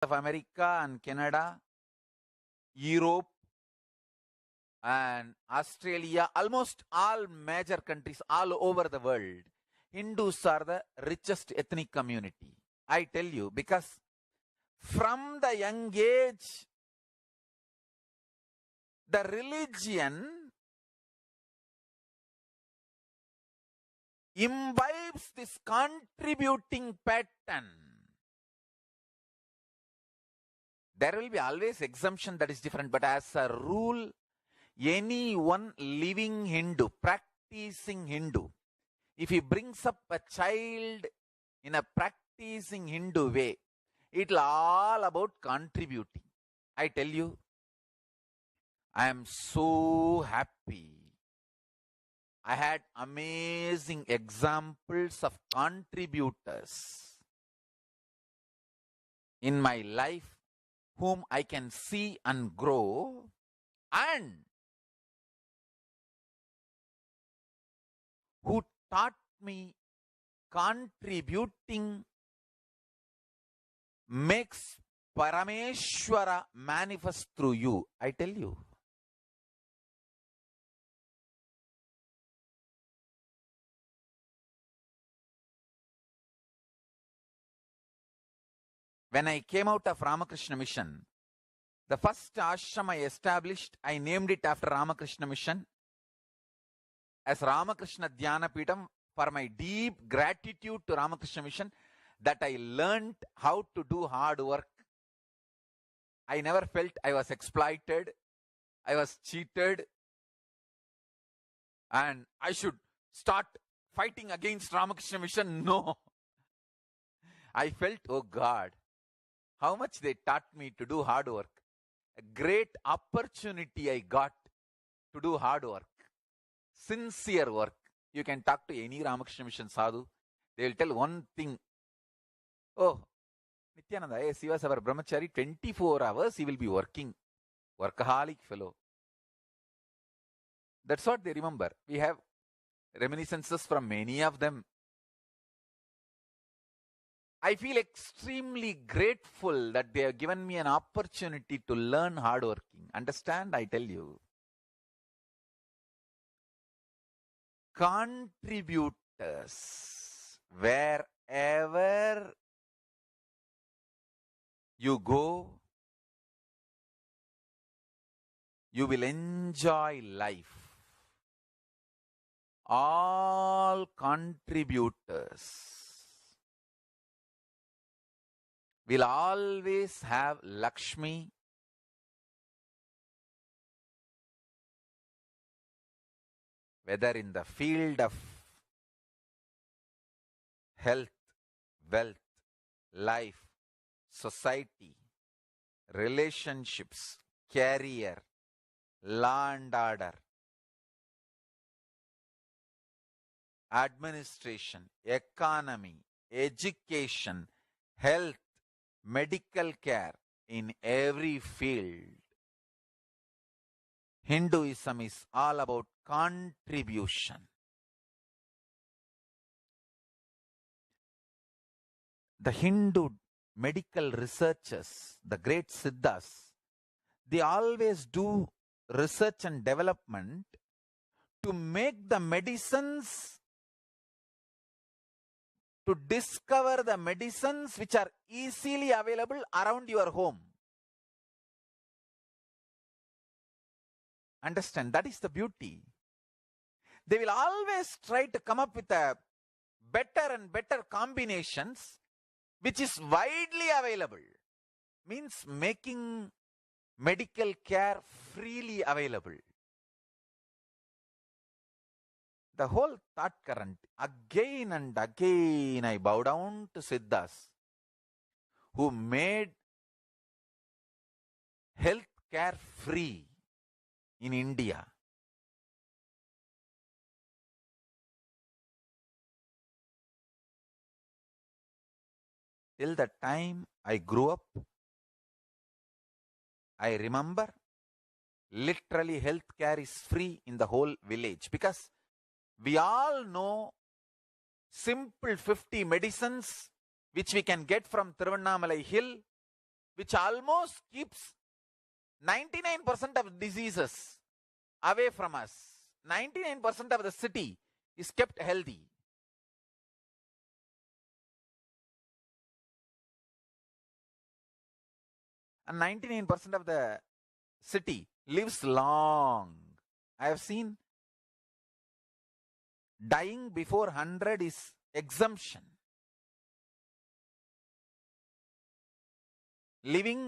of America and Canada, Europe and Australia, almost all major countries all over the world, Hindus are the richest ethnic community. I tell you, because from the young age, the religion imbibes this contributing pattern. There will be always exemption that is different, but as a rule, anyone living Hindu, practicing Hindu, if he brings up a child in a practicing Hindu way, it's all about contributing. I tell you, I am so happy. I had amazing examples of contributors in my life whom I can see and grow, and who taught me contributing makes Parameshwara manifest through you. I tell you. When I came out of Ramakrishna Mission, the first ashram I established, I named it after Ramakrishna Mission as Ramakrishna Dhyanapeetham, for my deep gratitude to Ramakrishna Mission that I learned how to do hard work. I never felt I was exploited, I was cheated, and I should start fighting against Ramakrishna Mission. No. I felt, oh God, how much they taught me to do hard work. A great opportunity I got to do hard work, sincere work. You can talk to any Ramakrishna Mission sadhu. They will tell one thing. Oh, Nithyananda, yes, he was our brahmachari. 24 hours he will be working. Workaholic fellow. That's what they remember. We have reminiscences from many of them. I feel extremely grateful that they have given me an opportunity to learn hard working. Understand? I tell you. Contributors, wherever you go, you will enjoy life. All contributors will always have Lakshmi, whether in the field of health, wealth, life, society, relationships, career, law and order, administration, economy, education, health, medical care, in every field. Hinduism is all about contribution. The Hindu medical researchers, the great Siddhas, they always do research and development to make the medicines, to discover the medicines which are easily available around your home. Understand, that is the beauty. They will always try to come up with a better and better combinations which is widely available. Means making medical care freely available. The whole thought current, again and again I bow down to Siddhas who made health care free in India. Till the time I grew up, I remember literally health care is free in the whole village, because we all know simple 50 medicines which we can get from Tiruvannamalai hill, which almost keeps 99% of diseases away from us. 99% of the city is kept healthy. And 99% of the city lives long. I have seen dying before 100 is exemption. Living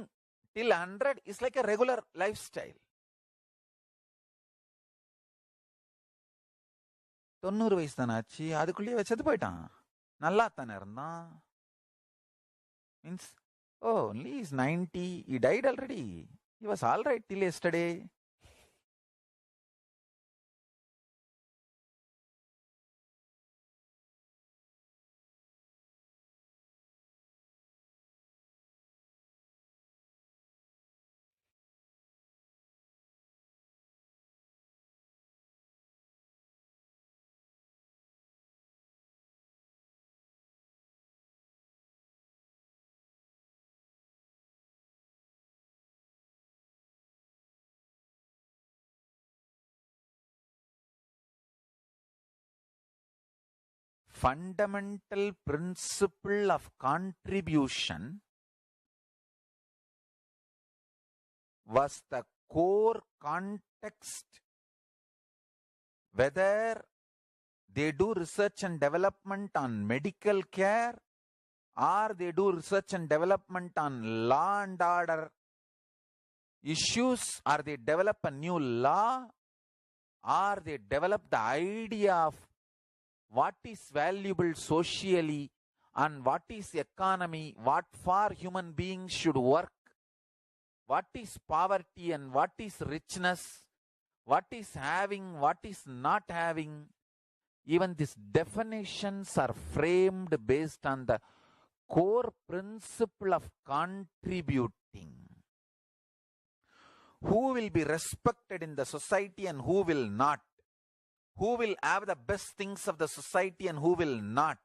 till 100 is like a regular lifestyle. 90 வயசு தானே ஆச்சு, அதுக்குள்ளேயே வச்சது போயிட்டான், நல்லா தானே இருந்தான். Means, oh, only is 90, he died already. He was all right till yesterday. Fundamental principle of contribution was the core context, whether they do research and development on medical care, or they do research and development on law and order issues, or they develop a new law, or they develop the idea of what is valuable socially and what is economy, what for human beings should work, what is poverty and what is richness, what is having, what is not having. Even these definitions are framed based on the core principle of contributing. Who will be respected in the society and who will not? Who will have the best things of the society and who will not?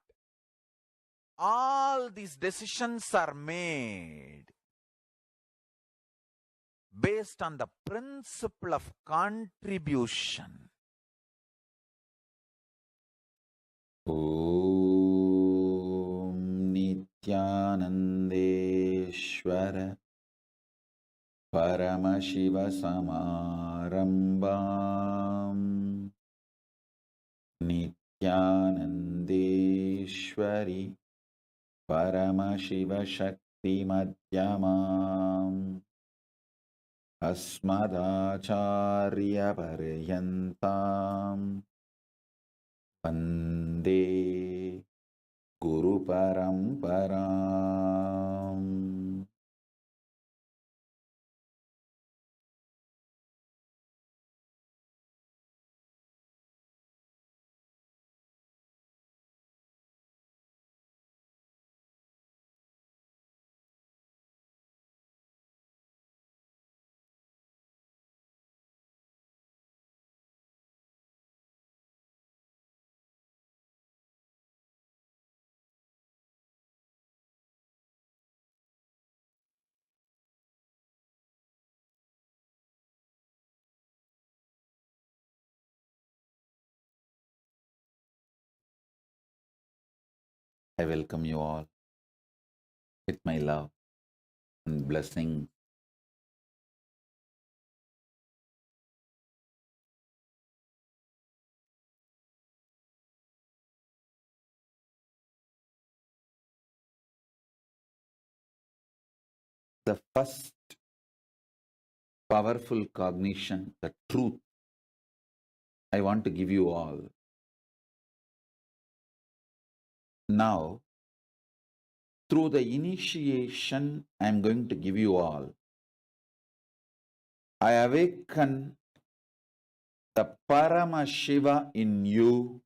All these decisions are made based on the principle of contribution. Om Nithyanandeshwara Paramashivasamarambam Nithyanandeshwari Paramashivashakti madhyamam Asmadacharya paryantam Vande Guru Paramparam. I welcome you all with my love and blessing. The first powerful cognition, the truth, I want to give you all. Now, through the initiation I am going to give you all, I awaken the Paramashiva in you,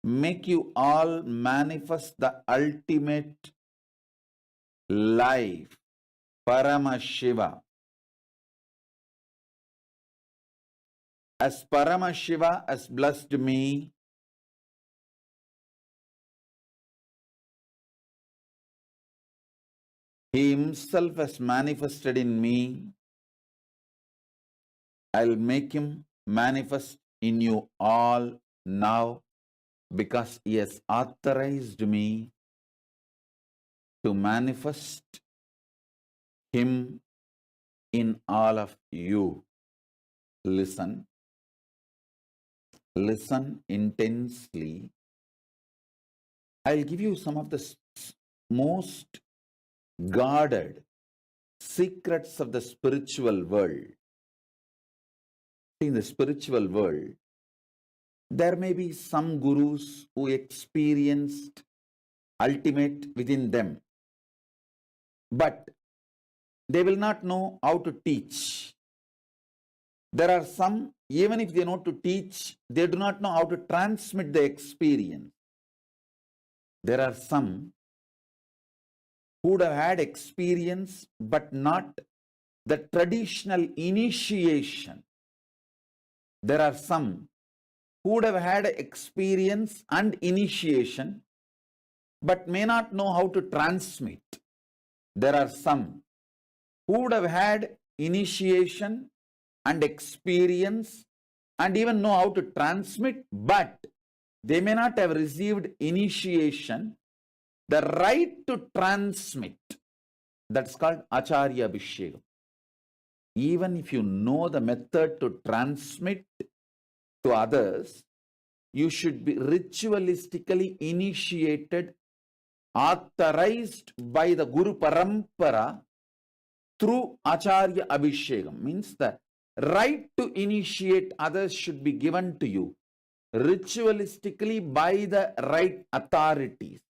make you all manifest the ultimate life, Paramashiva. As Paramashiva has blessed me, He himself has manifested in me. I'll make him manifest in you all now, because he has authorized me to manifest him in all of you. Listen. Listen intensely. I'll give you some of the most guarded secrets of the spiritual world. In the spiritual world, there may be some gurus who experienced ultimate within them, but they will not know how to teach. There are some, even if they know to teach, they do not know how to transmit the experience. There are some who would have had experience, but not the traditional initiation. There are some who would have had experience and initiation, but may not know how to transmit. There are some who would have had initiation and experience and even know how to transmit, but they may not have received initiation, the right to transmit. That's called Acharya Abhishekam. Even if you know the method to transmit to others, you should be ritualistically initiated, authorized by the Guru Parampara through Acharya Abhishekam. Means the right to initiate others should be given to you ritualistically by the right authorities.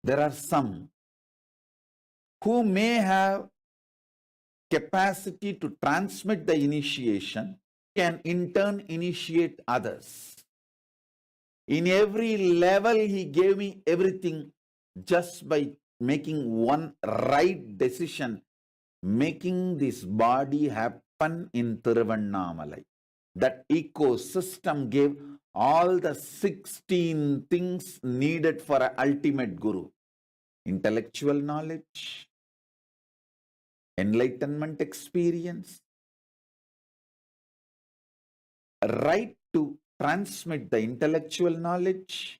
There are some who may have capacity to transmit the initiation, can in turn initiate others. In every level, he gave me everything just by making one right decision, making this body happen in Tiruvannamalai. That ecosystem gave all the 16 things needed for an ultimate guru. Intellectual knowledge, enlightenment experience, right to transmit the intellectual knowledge,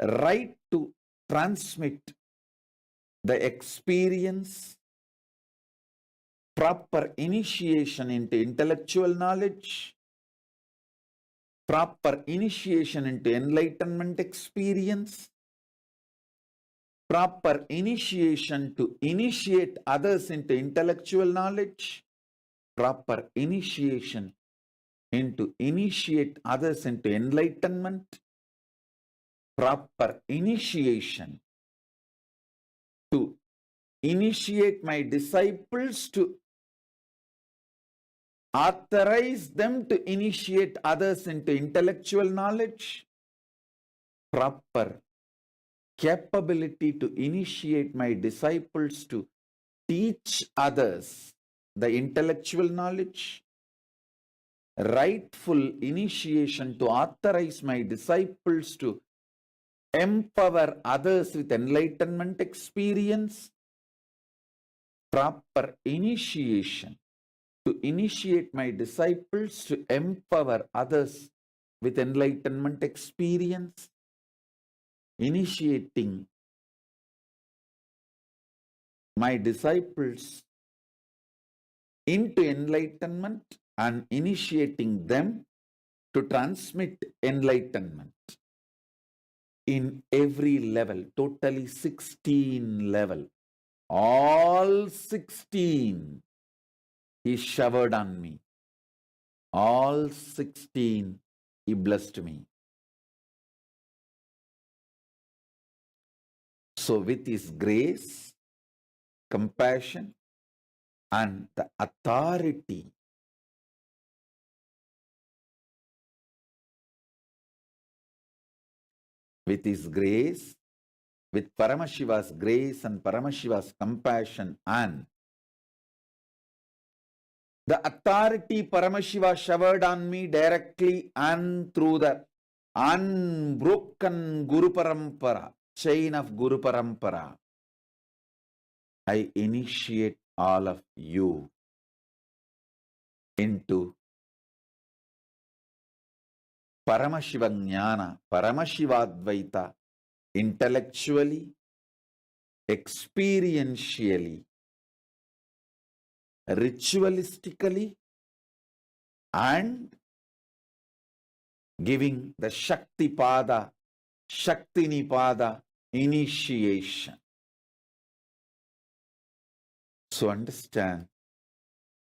right to transmit the experience, proper initiation into intellectual knowledge, proper initiation into enlightenment experience, proper initiation to initiate others into intellectual knowledge, proper initiation into initiate others into enlightenment, proper initiation to initiate my disciples, to authorize them to initiate others into intellectual knowledge, proper capability to initiate my disciples to teach others the intellectual knowledge, rightful initiation to authorize my disciples to empower others with enlightenment experience, proper initiation to initiate my disciples to empower others with enlightenment experience, initiating my disciples into enlightenment and initiating them to transmit enlightenment in every level, totally 16 level. All 16 he showered on me. All 16 he blessed me. So with his grace, compassion, and the authority, with his grace, with Paramashiva's grace and Paramashiva's compassion, and the authority Paramashiva showered on me directly and through the unbroken Guru Parampara, chain of Guru Parampara, I initiate all of you into Paramashiva Jnana, Paramashivadvaita, intellectually, experientially, ritualistically, and giving the Shakti Pada, Shakti Nipada initiation. So understand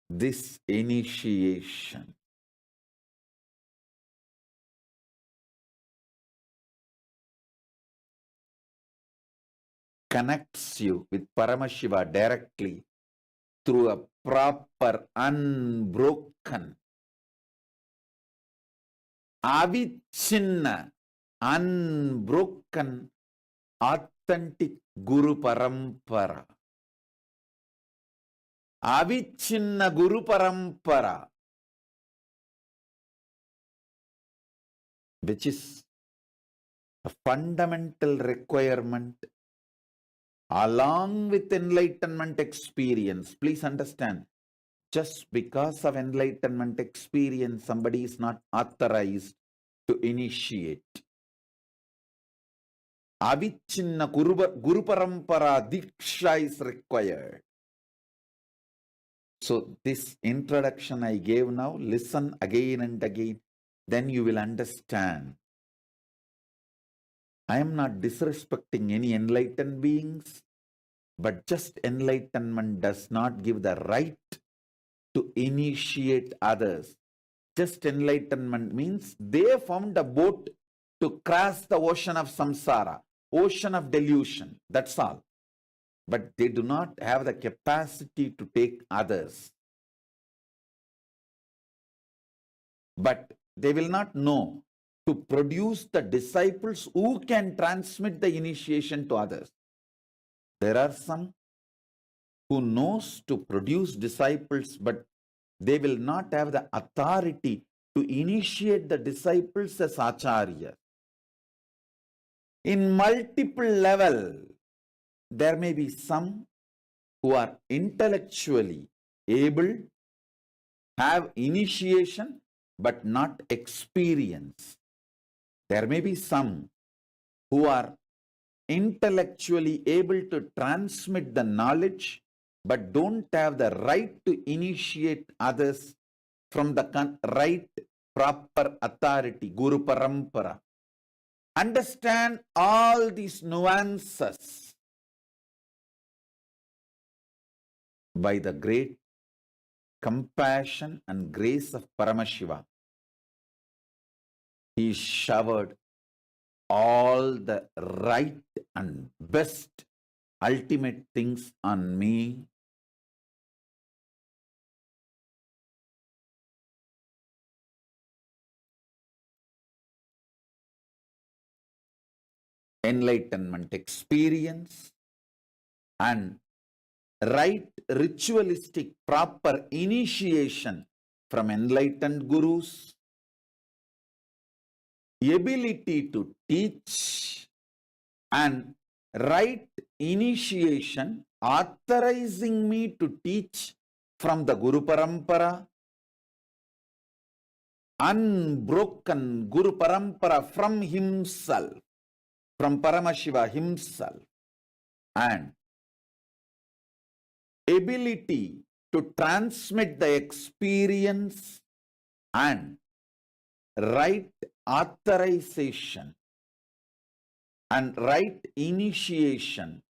this initiation connects you with Paramashiva directly through a proper, unbroken, avichinna, unbroken, authentic Guru Parampara. Avichinna Guru Parampara, which is a fundamental requirement along with enlightenment experience. Please understand, just because of enlightenment experience, somebody is not authorized to initiate. Avichinna Guru Parampara Diksha is required. So this introduction I gave now, listen again and again, then you will understand. I am not disrespecting any enlightened beings, but just enlightenment does not give the right to initiate others. Just enlightenment means they found a boat to cross the ocean of samsara, ocean of delusion, that's all. But they do not have the capacity to take others. But they will not know to produce the disciples who can transmit the initiation to others. There are some who knows to produce disciples, but they will not have the authority to initiate the disciples as acharya. In multiple level, there may be some who are intellectually able, have initiation, but not experience. There may be some who are intellectually able to transmit the knowledge, but don't have the right to initiate others from the right proper authority, Guru Parampara. Understand all these nuances. By the great compassion and grace of Paramashiva, he showered all the right and best ultimate things on me. Enlightenment experience and right ritualistic proper initiation from enlightened gurus, ability to teach, and right initiation authorizing me to teach from the Guru Parampara, unbroken Guru Parampara from himself, from Paramashiva himself, and ability to transmit the experience and right authorization and right initiation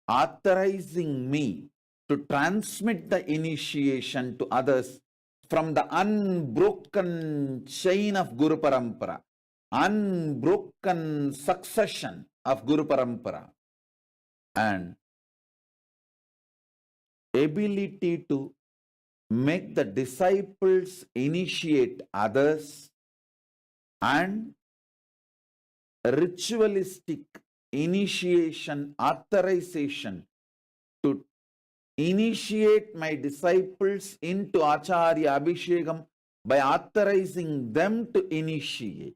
authorizing me to transmit the initiation to others from the unbroken chain of Guru Parampara, unbroken succession of Guru Parampara, and ability to make the disciples initiate others, and ritualistic initiation authorization to initiate my disciples into Acharya Abhishekam by authorizing them to initiate.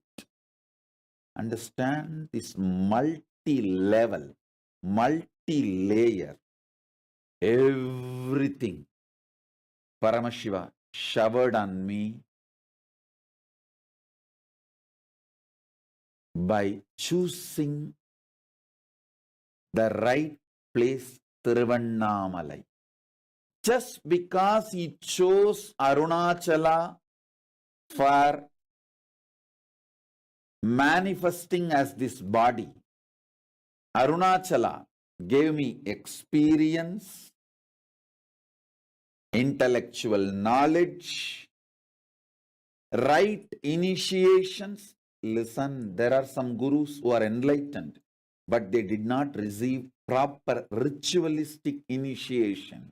Understand this multi-level, multi-layer everything Paramashiva showered on me by choosing the right place, Tiruvannamalai. Just because he chose Arunachala for manifesting as this body, Arunachala gave me experience, intellectual knowledge, right initiations. Listen, there are some gurus who are enlightened, but they did not receive proper ritualistic initiation.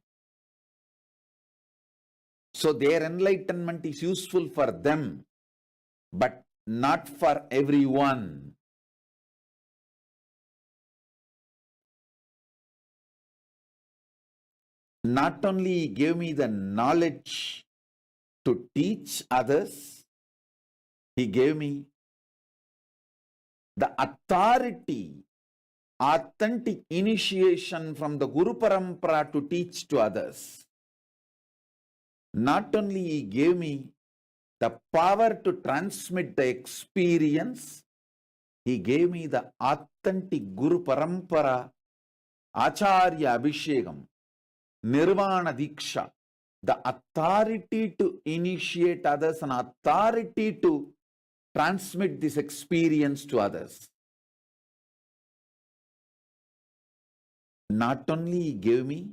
So their enlightenment is useful for them, but not for everyone. Not only he gave me the knowledge to teach others, he gave me the authority, authentic initiation from the Guru Parampara to teach to others. Not only he gave me the power to transmit the experience, he gave me the authentic Guru Parampara, Acharya Abhishekam, Nirvana Diksha, the authority to initiate others and authority to transmit this experience to others. Not only he gave me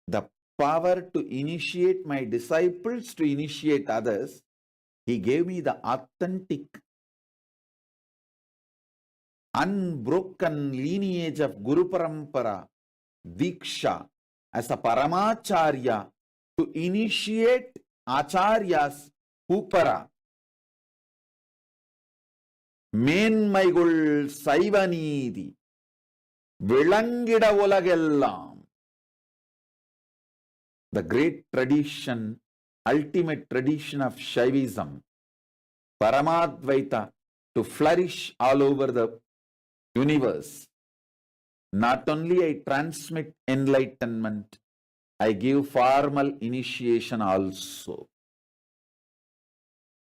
the power to initiate my disciples to initiate others, he gave me the authentic, unbroken lineage of Guru Parampara, Diksha, as a Paramacharya to initiate Acharyas Upara. Menmaigul Saivanidi, Vilangida Olagellam. The great tradition, ultimate tradition of Shaivism, Paramadvaita, to flourish all over the universe. Not only I transmit enlightenment, I give formal initiation also.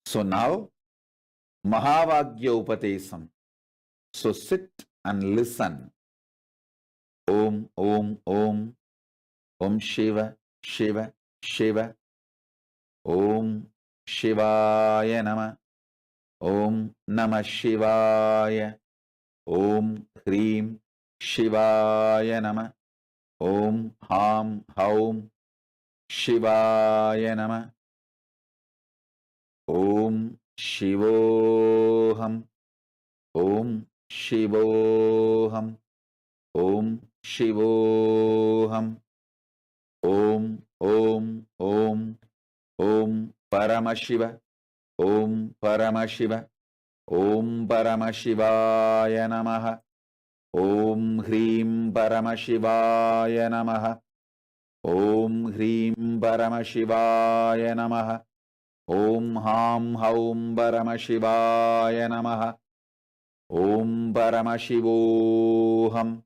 So now, Mahavagya Upatesam. So sit and listen. Om, Om, Om, Om Shiva, Shiva, Shiva. Om Shivaya Nama. Om Namah Shivaya. Om Hrim Shivaya Nama. Om Ham Haum Shivaya Nama. Om Shivoham. Om Shivoham. Om Shivoham. Om Om Om Om Paramashiva. Om Paramashiva. Om Paramashivaya Namaha. Om Hrim Paramashivaya Namaha. Om Hrim Paramashivaya Namaha. Om Ham Haum Paramashivaya Namaha. Om Paramashivoham.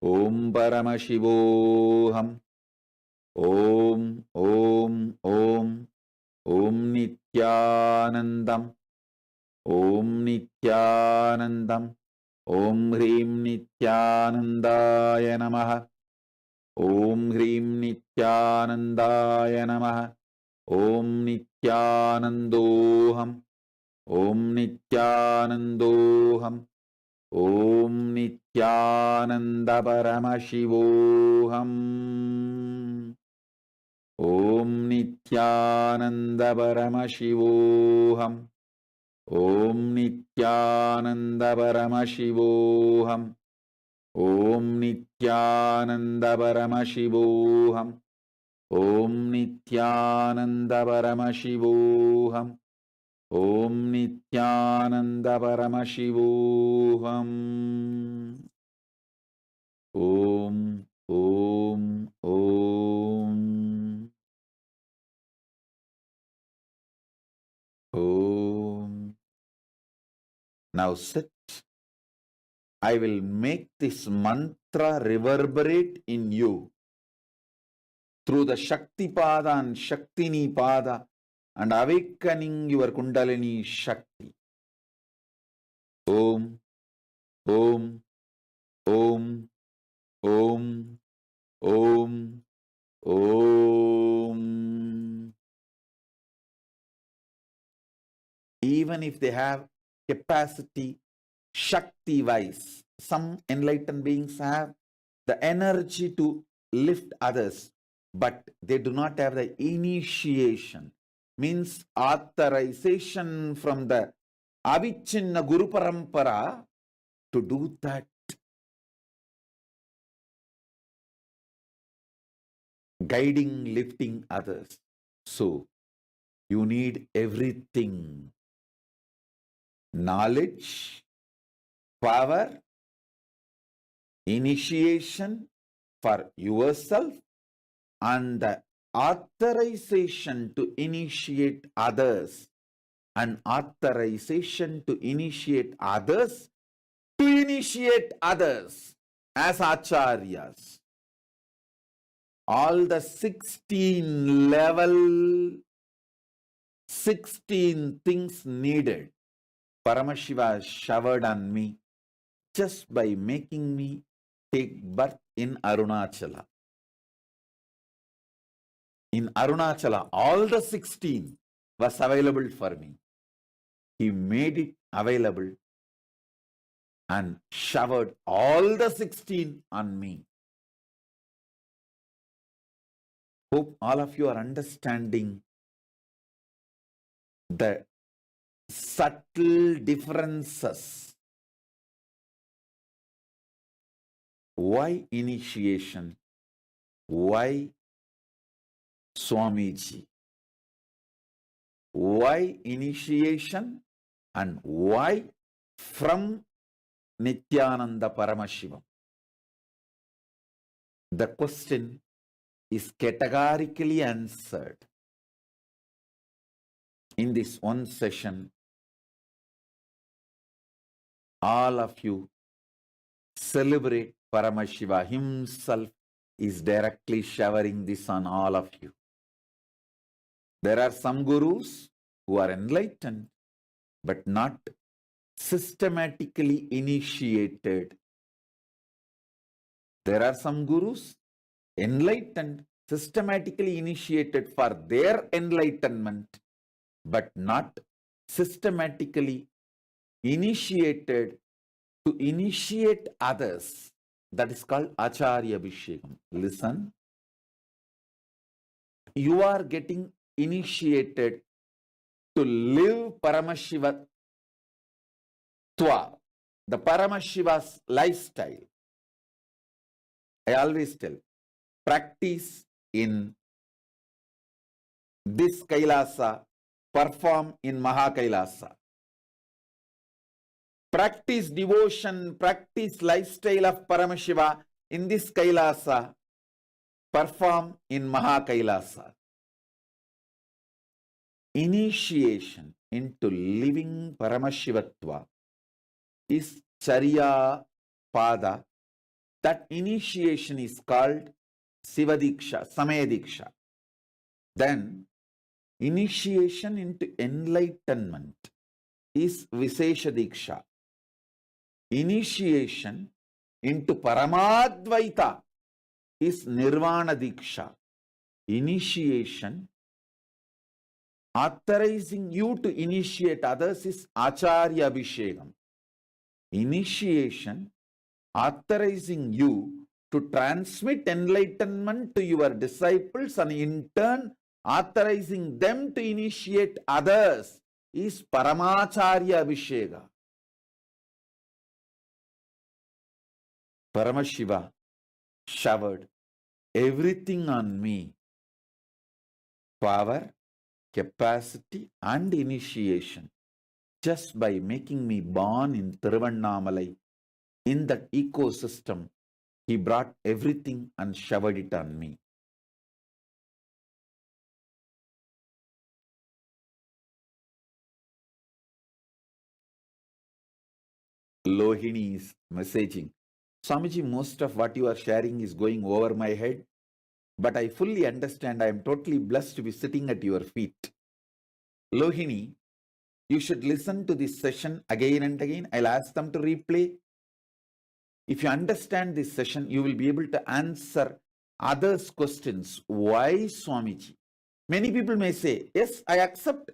Om Paramashivoham. Om Om Om Om Nithyanandam. Om Nithyanandam. Om Hrim Nithyanandaya Namaha. Om Hrim Nithyanandaya Namaha. Om Nithyanandoham. Om Nithyanandoham. Om Nithyananda Paramashivoham. Om Nithyananda Paramashivoham. Om Nithyananda Paramashivoham. Om Nithyananda Paramashivoham. Om Nithyananda Paramashivoham. Om Nithyananda Paramashivoham. Om Om Om Om. Now sit. I will make this mantra mantra reverberate in you through the Shakti Pada and Shaktini Pada and awakening your Kundalini Shakti. Om, Om, Om, Om, Om, Om. Even if they have capacity, Shakti wise, some enlightened beings have the energy to lift others, but they do not have the initiation, means authorization from the Avichinna Guru Parampara to do that. Guiding, lifting others. So, you need everything. Knowledge, power, initiation for yourself, and the authorization to initiate others, and authorization to initiate others to initiate others as acharyas. All the 16 level, 16 things needed, Paramashiva showered on me just by making me take birth in Arunachala. In Arunachala, all the 16 was available for me. He made it available and showered all the 16 on me. Hope all of you are understanding the subtle differences. Why initiation? Why Swamiji? Why initiation and why from Nithyananda Paramashivam? The question is categorically answered in this one session. All of you celebrate Paramashiva himself is directly showering this on all of you. There are some gurus who are enlightened but not systematically initiated. There are some gurus enlightened, systematically initiated for their enlightenment, but not systematically initiated to initiate others. That is called Acharya Abhishekam. Listen. You are getting initiated to live Paramashiva Twa, the Paramashiva's lifestyle. I always tell, practice in this Kailasa, perform in Mahakailasa. Practice devotion, practice lifestyle of Paramashiva in this Kailasa, perform in Mahakailasa. Initiation into living Paramashivatva is Charya Pada. That initiation is called Sivadiksha, Samayadiksha. Then initiation into enlightenment is Visesha Diksha. Initiation into Paramadvaita is Nirvana Diksha. Initiation authorizing you to initiate others is Acharya Abhishekam. Initiation authorizing you to transmit enlightenment to your disciples and in turn authorizing them to initiate others is Paramacharya Abhisheka. Paramashiva showered everything on me. Power, capacity and initiation just by making me born in Tiruvannamalai. In that ecosystem, he brought everything and showered it on me. Lohini is messaging. Swamiji, most of what you are sharing is going over my head, but I fully understand. I am totally blessed to be sitting at your feet. Lohini, you should listen to this session again and again. I'll ask them to replay. If you understand this session, you will be able to answer others' questions. Why, Swamiji? Many people may say, yes, I accept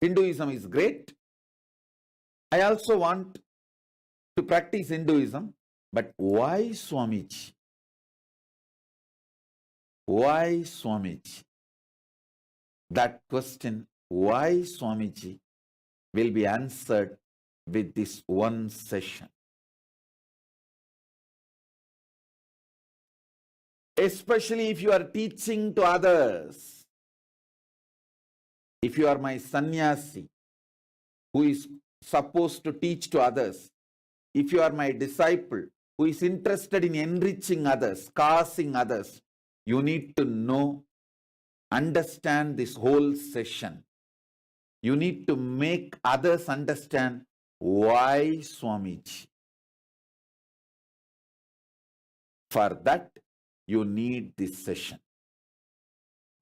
Hinduism is great. I also want to practice Hinduism. But why, Swamiji? Why, Swamiji? That question, why, Swamiji, will be answered with this one session. Especially if you are teaching to others. If you are my sannyasi, who is supposed to teach to others, if you are my disciple, who is interested in enriching others, causing others, you need to know, understand this whole session. You need to make others understand why, Swamiji. For that, you need this session.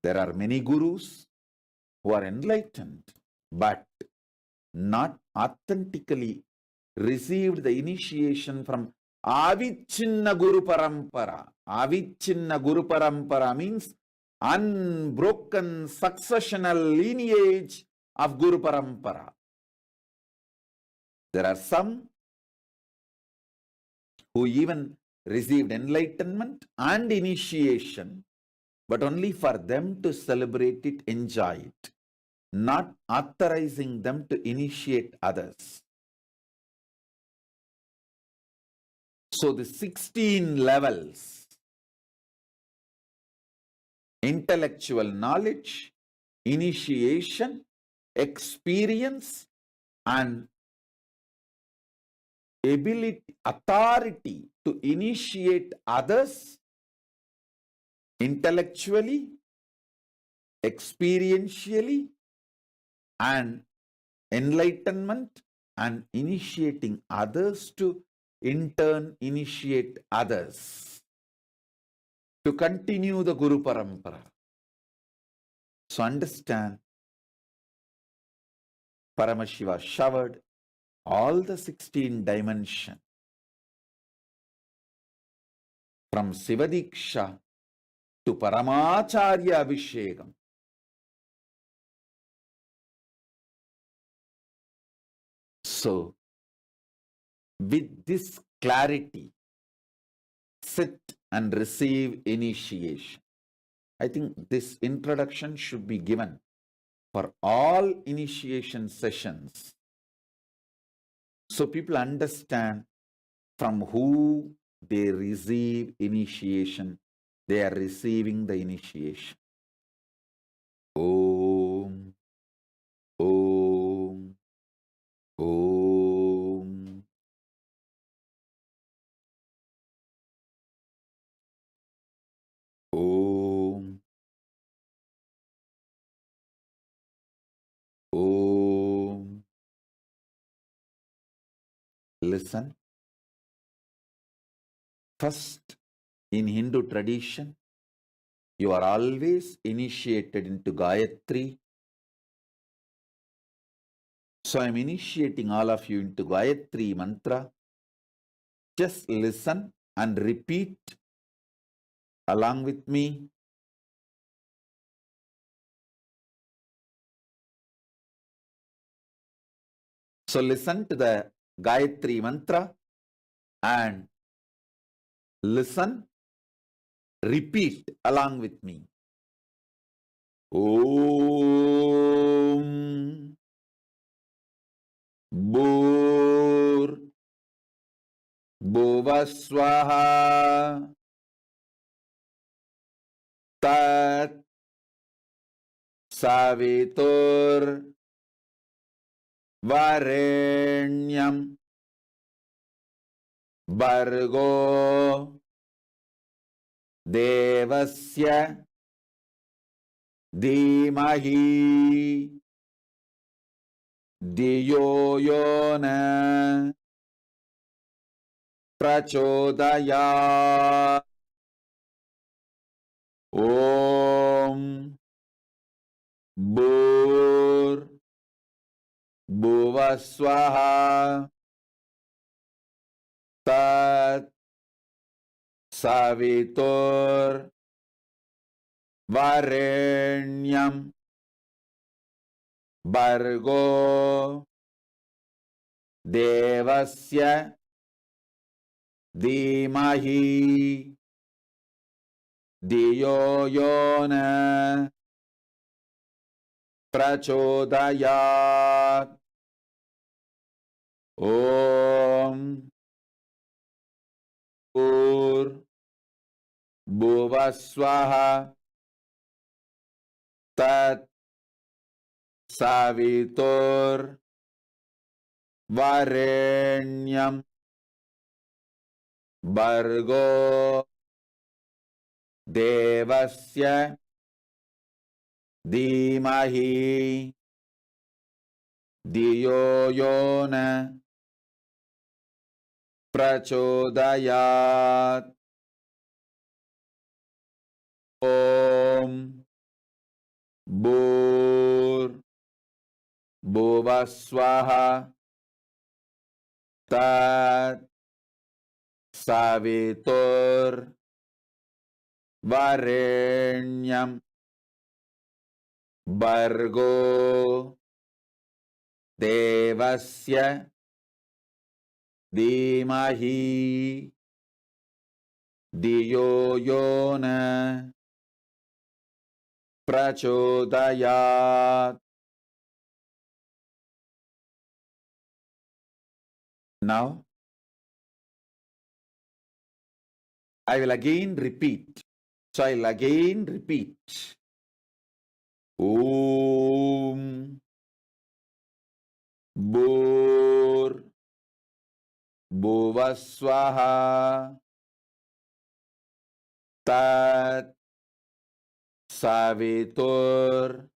There are many gurus who are enlightened, but not authentically received the initiation from Avichinna Guru Parampara. Avichinna Guru Parampara means unbroken successional lineage of Guru Parampara. There are some who even received enlightenment and initiation, but only for them to celebrate it, enjoy it, not authorizing them to initiate others. So the 16 levels: intellectual knowledge, initiation, experience, and ability, authority to initiate others intellectually, experientially, and enlightenment, and initiating others to in turn initiate others to continue the Guru Parampara. So understand, Paramashiva showered all the 16 dimensions from Sivadiksha to Paramacharya Abhishekam. So, with this clarity, sit and receive initiation. I think this introduction should be given for all initiation sessions, so people understand from who they receive initiation. They are receiving the initiation. Om, Om, Om. Om, Om. Listen. First, in Hindu tradition, you are always initiated into Gayatri. So I am initiating all of you into Gayatri mantra. Just listen and repeat along with me. So listen to the Gayatri mantra and listen, repeat along with me. Om Bhur Bhuvaswaha Tat Savitur Varenyam Bhargo Devasya Dhimahi Dhiyo Yona prachodayat. Om Bhur Bhuvaswaha Tat Savitur Varenyam Bargo Devasya Dhimahi Diyo Yona Prachodayat. Om Bhur Bhuvaswaha Tat Savitur Varenyam Bargo Devasya Dhimahi Diyo Yona Prachodayat. Om Bhur Bhuvaswaha Tat Savitur Varenyam Bargo Devasya Dhimahi Diyo Yona Prachodayat. Now, I will again repeat. So I'll again repeat. Om Bhur Bhuvaswaha Tat Savitur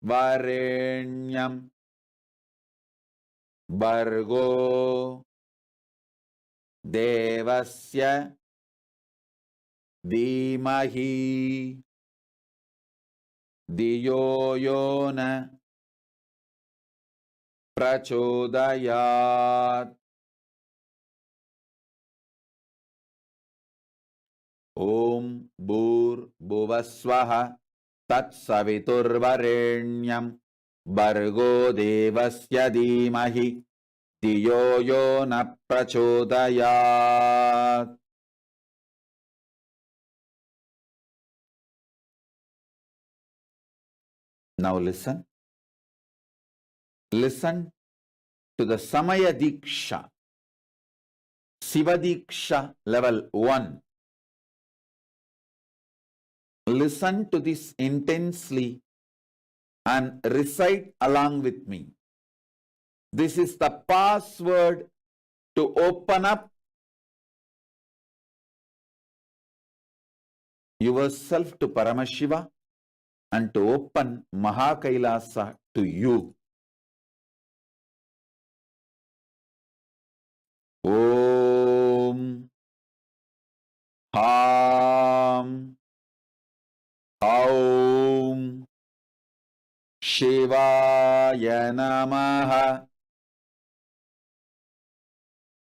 Varenyam Bargo Devasya Dhimahi Diyo Yona Prachodayat. Om Bhur Bhuvaswaha Tat Savitur Varenyam Bargo Devasya Dhimahi Diyo Yona Prachodayat. Now listen. Listen to the Samaya Diksha, Siva Diksha level 1. Listen to this intensely and recite along with me. This is the password to open up yourself to Paramashiva and to open Mahakailasa to you. Om Ham Aum Shivaya Namaha.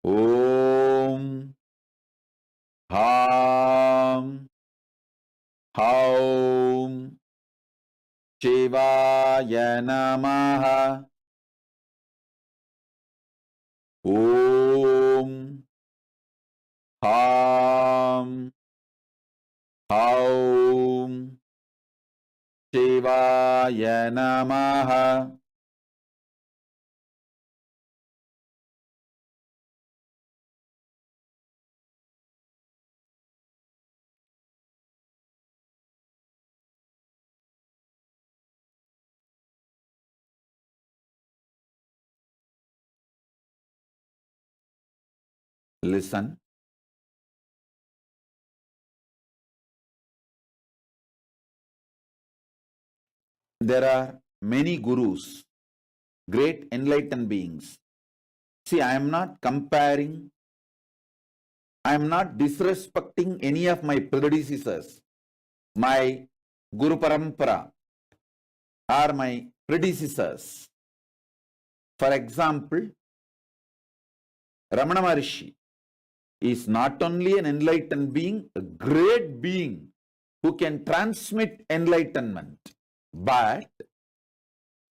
Om Ham Aum Shivaya Namaha. Om Ham Aum Shivaya Namaha. Listen. There are many gurus, great enlightened beings. See, I am not comparing I am not disrespecting any of my predecessors, my Guru Parampara, or my predecessors. For example, Ramana Maharishi is not only an enlightened being, a great being who can transmit enlightenment, but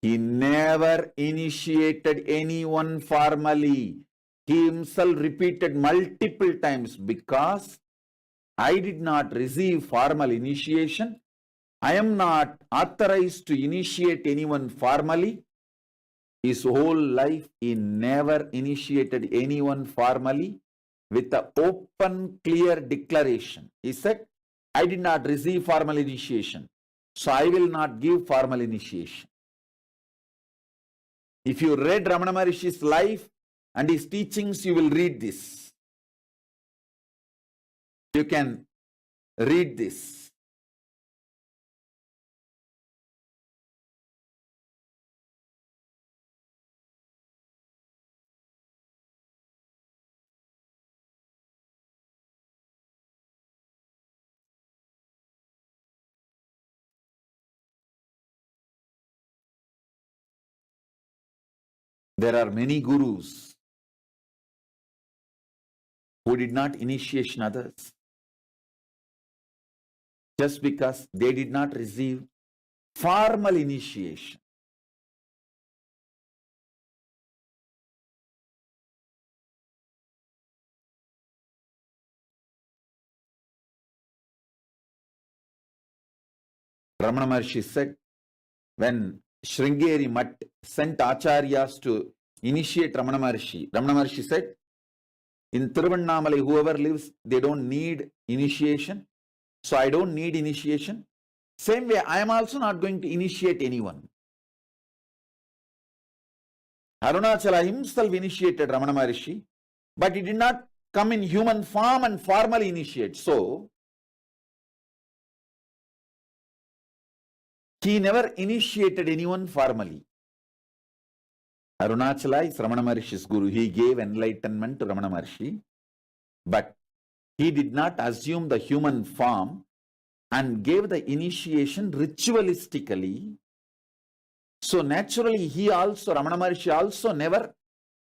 he never initiated anyone formally. He himself repeated multiple times, because I did not receive formal initiation. I am not authorized to initiate anyone formally. His whole life, he never initiated anyone formally with an open, clear declaration. He said, I did not receive formal initiation, so I will not give formal initiation. If you read Ramana Maharishi's life and his teachings, you will read this. You can read this. There are many gurus who did not initiate others just because they did not receive formal initiation. Ramana Maharshi said, when Sringeri Mutt sent acharyas to initiate Ramana Maharshi said, in Tiruvannamalai, whoever lives, they don't need initiation. So I don't need initiation. Same way, I am also not going to initiate anyone. Arunachala himself initiated Ramana Maharshi, but he did not come in human form and formally initiate. So, he never initiated anyone formally. Arunachala is Ramana Maharishi's guru. He gave enlightenment to Ramana Maharshi, but he did not assume the human form and gave the initiation ritualistically. So naturally, Ramana Maharshi also never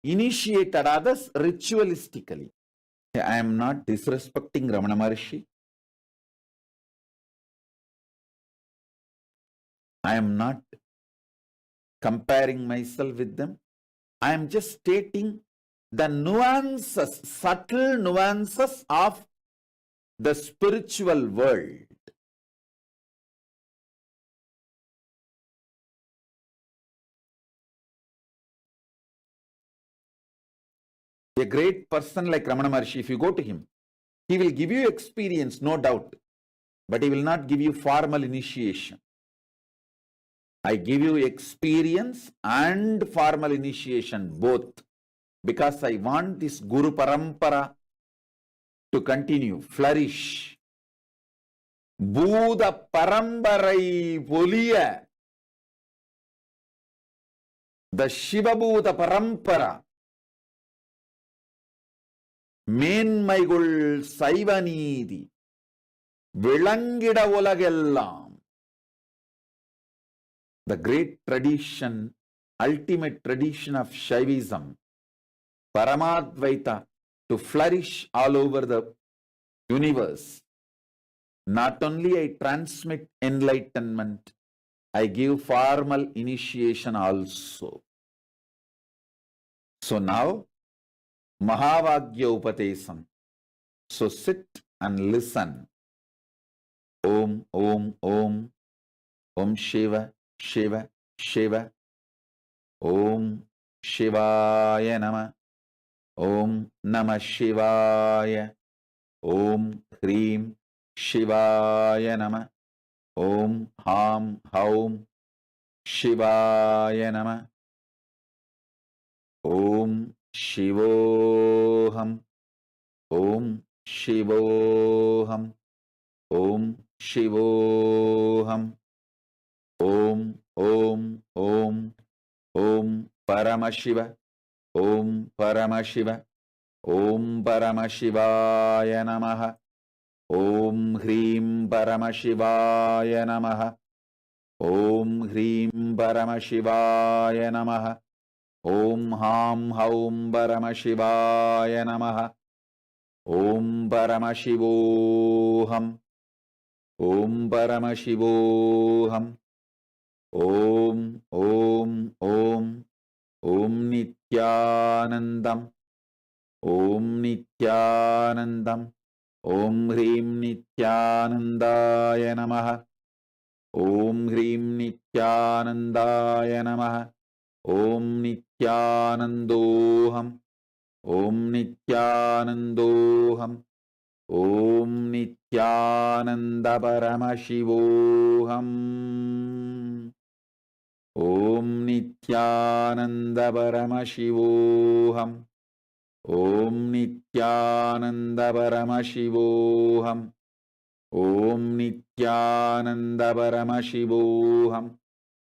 initiated others ritualistically. I am not disrespecting Ramana Maharshi. I am not comparing myself with them. I am just stating the nuances, subtle nuances of the spiritual world. A great person like Ramana Maharshi, if you go to him, he will give you experience, no doubt, but he will not give you formal initiation. I give you experience and formal initiation, both, because I want this Guru Parampara to continue, flourish. Buddha Parambarai Poliya, the Shiva Buddha Parampara, Menmaigul Saivanidi, Vilangida Olagellam. The great tradition, ultimate tradition of Shaivism, Paramadvaita, to flourish all over the universe. Not only I transmit enlightenment, I give formal initiation also. So now, Mahavagya Upatesam. So sit and listen. Om, Om, Om, Om Shiva, Shiva, Shiva. Om Shivaya Nama. Om Namah Shivaya. Om Hrim Shivaya Nama. Om Ham Haum Shivaya Nama. Om Shivoham. Om Shivoham. Om Shivoham. Om Om Om Om Paramashiva. Om Paramashiva. Om Paramashivaya Namaha. Om Hrim Paramashivaya Namaha. Om Hrim Paramashivaya Namaha. Om Ham Haum Paramashivaya Namaha. Om Paramashivoham. Om Paramashivoham. Om Om Om Om Nithyanandam. Om Nithyanandam. Om Hrim Nithyanandaya Namaha. Om Hrim Nithyanandaya Namaha. Om Nithyanandoham. Om Nithyanandoham. Om Nithyananda Paramashivoham. Om Nithyananda Paramashivoham. Om Nithyananda Paramashivoham. Om Nithyananda Paramashivoham.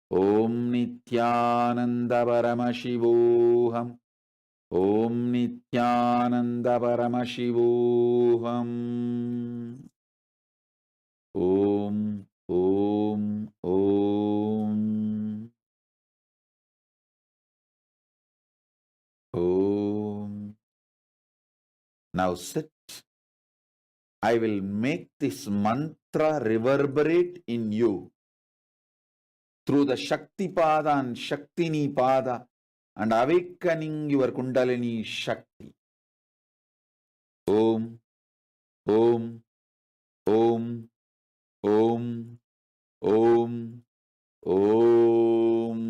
Om Nithyananda Paramashivoham. Om Nithyananda Paramashivoham. Om Om Om Om. Now sit. I will make this mantra reverberate in you through the Shakti Pada and Shaktini Pada and awakening your Kundalini Shakti. Om, Om, Om, Om, Om, Om.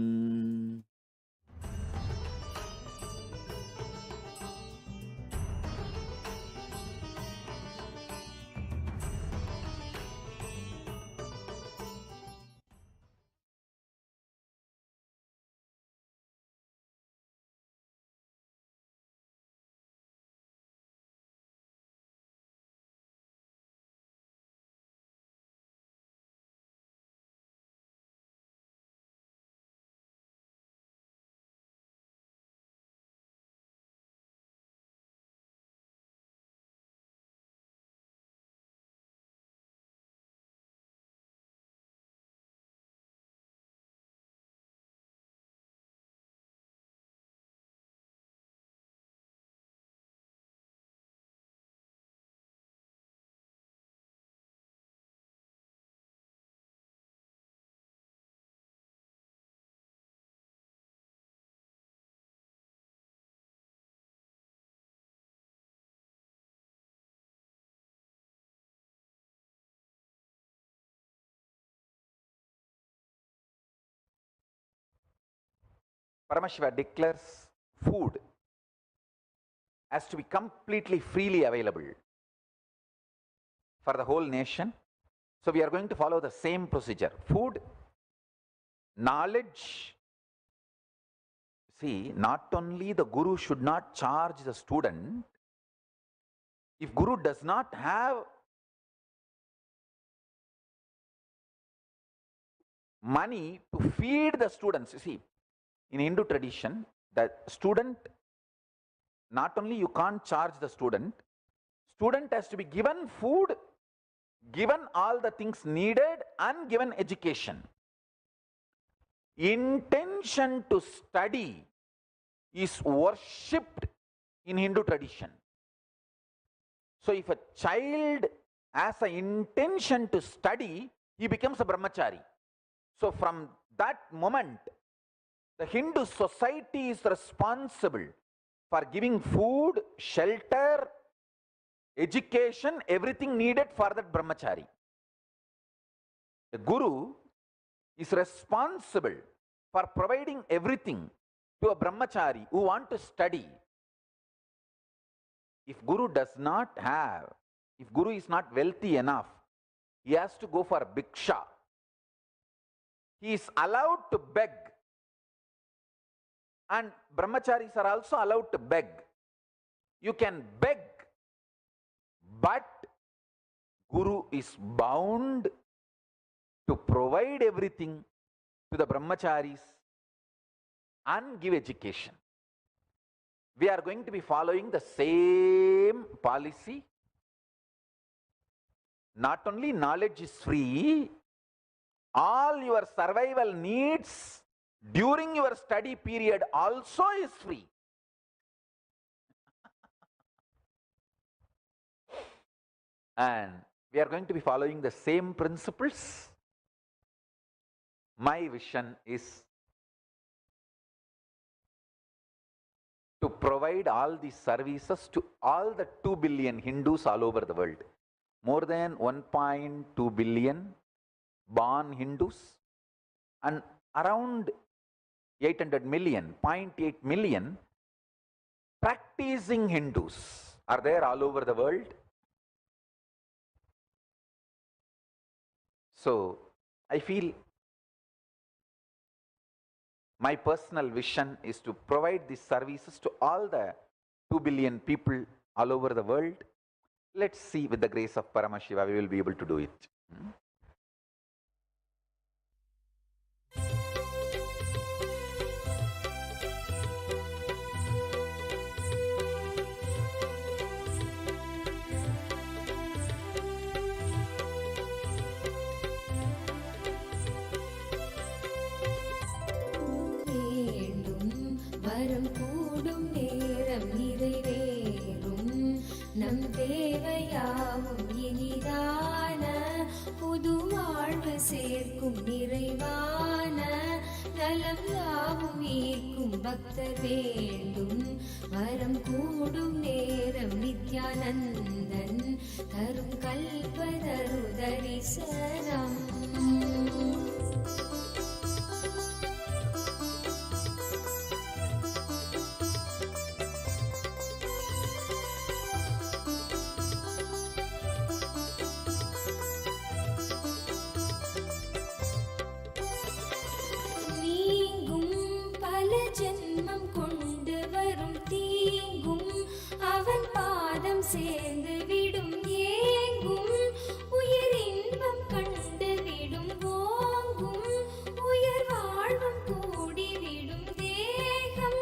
Paramashiva declares food has to be completely freely available for the whole nation. So we are going to follow the same procedure. Food, knowledge. See, not only the Guru should not charge the student, if Guru does not have money to feed the students, you see, in Hindu tradition, the student, not only you can't charge the student has to be given food, given all the things needed, and given education. Intention to study is worshipped in Hindu tradition. So if a child has an intention to study, he becomes a brahmachari. So from that moment, the Hindu society is responsible for giving food, shelter, education, everything needed for that brahmachari. The Guru is responsible for providing everything to a brahmachari who want to study. If Guru does not have, if Guru is not wealthy enough, he has to go for bhiksha. He is allowed to beg. And brahmacharis are also allowed to beg. You can beg, but Guru is bound to provide everything to the brahmacharis and give education. we are going to be following the same policy. Not only knowledge is free, all your survival needs during your study period also is free. And we are going to be following the same principles. My vision is to provide all these services to all the 2 billion Hindus all over the world. More than 1.2 billion born Hindus and around 800 million, 0.8 million practicing Hindus are there all over the world. So I feel my personal vision is to provide these services to all the 2 billion people all over the world. Let's see, with the grace of Paramashiva, we will be able to do it. வரம் கூடும் நேரம் நிறைவேறும் நம் தேவையாவும் இனிதான புது வாழ்வு சேர்க்கும் நிறைவான நலம் யாவும் ஈர்க்கும் பக்தர் வேண்டும். வரம் கூடும் நேரம் நித்யானந்தன் தரும் கல்பதரு தரிசனம். ஜென்மம் கொண்டு வரும் தீங்கும் அவன் பாதம் சேர்ந்து விடும் ஏங்கும் உயிர் இன்பம் கண்டு விடும் ஓங்கும் உயர் வாழ்வும் கூடிவிடும் தேகம்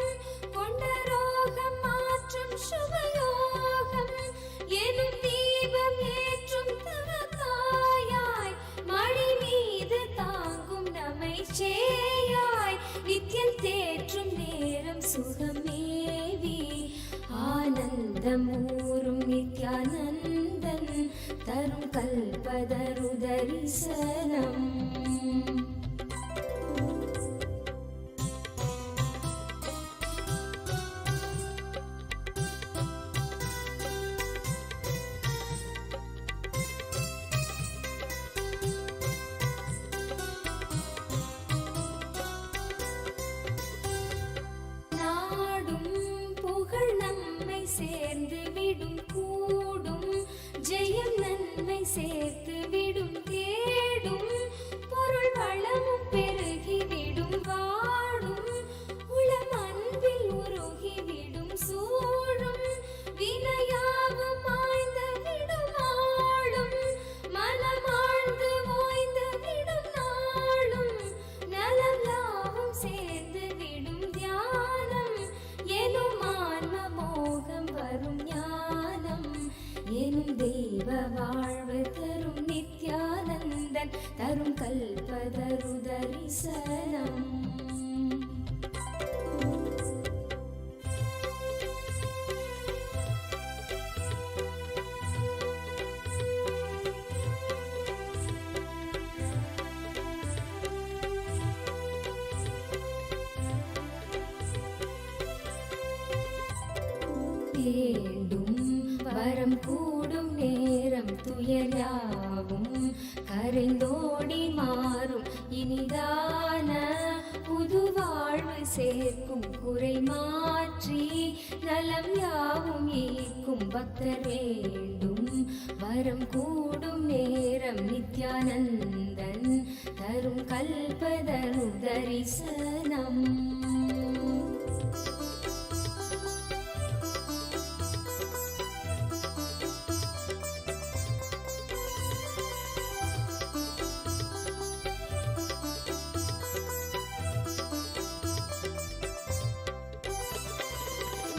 கொண்ட ரோகம் மாற்றும் சுபயோகம் எனும் தீபம் ஏற்றும் தவத்தாயாய் மழை மீது தாங்கும் நம்மை சேயாய் நித்தியம் தேற்றும் நேரம் சுகமேவி ஆனந்தம் ஊரும் நித்யானந்தன் தரும் கல்பதரு தரிசனம். சேர்ந்து விடும் கூடும் ஜெயம் நன்மை சேர்த்து விடும் தேடும் பொருள் வளமும் பெருகிவிடும் வாடும் உளம் அன்பில் உருகிவிடும் சூழும் வினையாவும் ஆய்ந்த விடும் ஆளும் மனமாழ்ந்து ஓய்ந்து விடும் நாளும் நலம் யாவும் சேர்ந்து விடும் தியானம் எனும் மோகம் வரும் ஞானம் எனும் தெய்வ வாழ்வு தரும் நித்யானந்தன் தரும் கல்பதரு தரிசனம். வேண்டும் வரம் கூடும் நேரம் துயராவும் கரைந்தோடி மாறும் இனிதான புது வாழ்வு சேர்க்கும் குறை மாற்றி நலம் யாவும் ஈர்க்கும் பக்தர் வேண்டும். வரம் கூடும் நேரம் நித்யானந்தன் தரும் கல்பதரு தரிசனம்.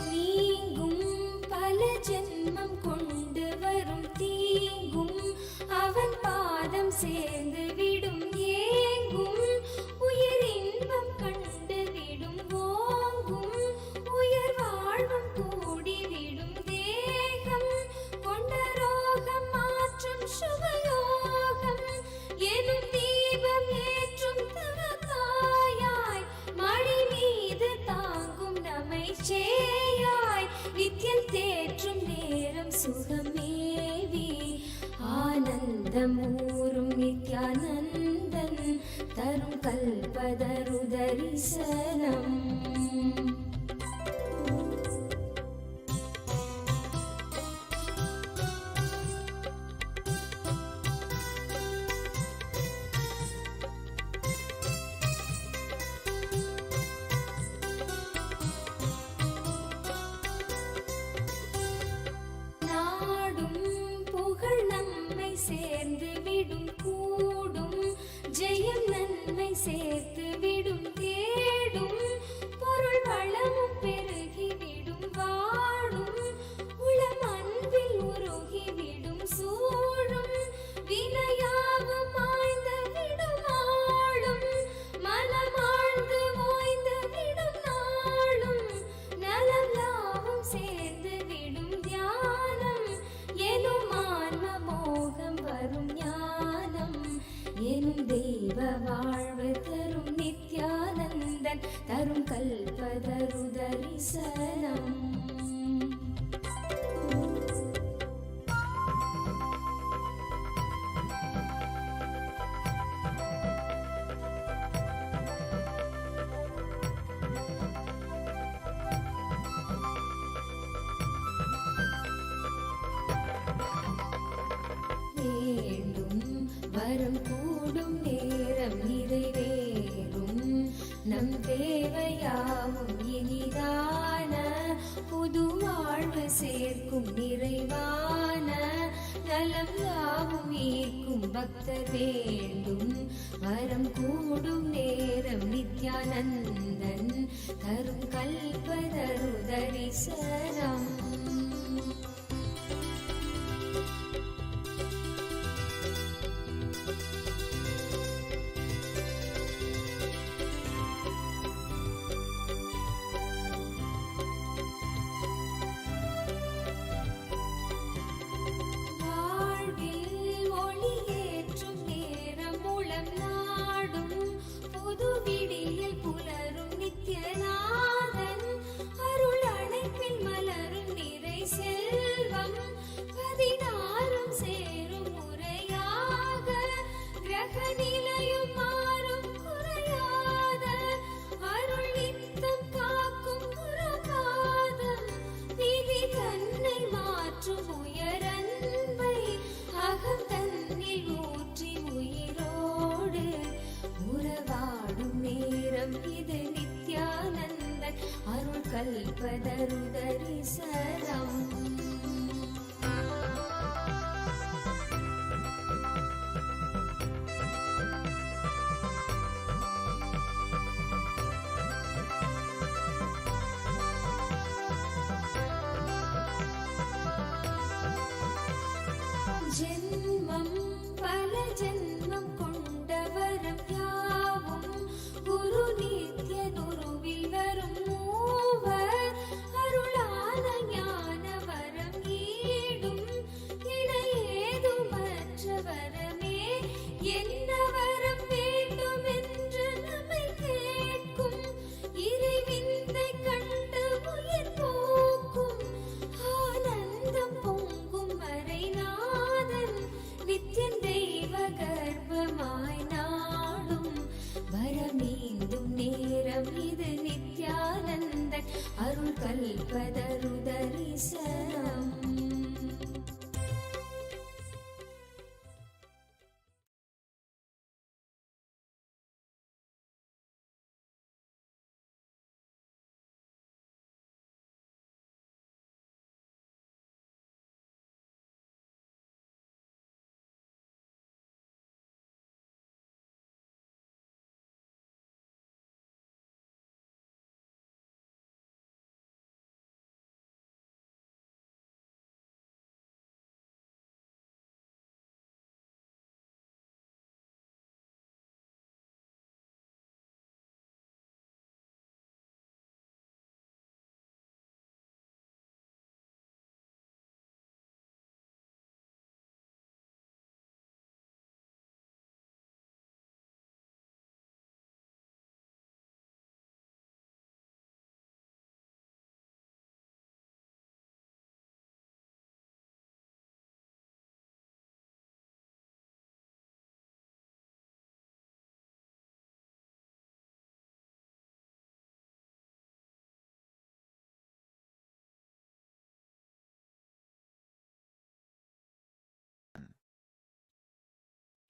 நீ மதம் ஊறும் நித்யானந்தன் தரும் கல்பதரு தரிசனம். சேர்ந்து விடும் கூடும் ஜெயம் நன்மை சேர்த்து விடும் தேடும் பொருள் வளமும் பெருகி விடும் வாடும் உளம் அன்பில் உருகி விடும் சூழும் வினையாவும் மாய்ந்த விடும் ஆளும் மனமாழ்ந்து ஓய்ந்து விடும் நாளும் நலம் யாவும் சேர்ந்து விடும் தியானம் எனும் ஆன்ம மோகம் வரும் ஞானம் எனும் தெய்வ வாழ்வு தரும் நித்யானந்தன் தரும் கல்பதரு தரிசனம். வரம் கூடும் நேரம் நிறைவேறும் நம் தேவையாவும் இனிதான புது வாழ்வு சேர்க்கும் நிறைவான நலம் யாவும் ஈர்க்கும் பக்தர் வேண்டும். வரம் கூடும் நேரம் நித்யானந்தன் தரும் கல்பதரு தரிசனம். கல்பதரு தரிசனம். ஜென்மம் பல ஜென்மம் கொண்டவரம் யாவும் குரு நித்ய குருவில் வரும் மூவர் அருளான ஞான வரம் ஈடும் இணையேதுமற்ற வரமே. என்ன வரம் வேண்டும் என்று நம்மை கேட்கும் இறைவிந்தை கண்டு உயிர் போக்கும் ஆனந்தம் பொங்கும் மறைநாதன் Nithyan தெய்வகர்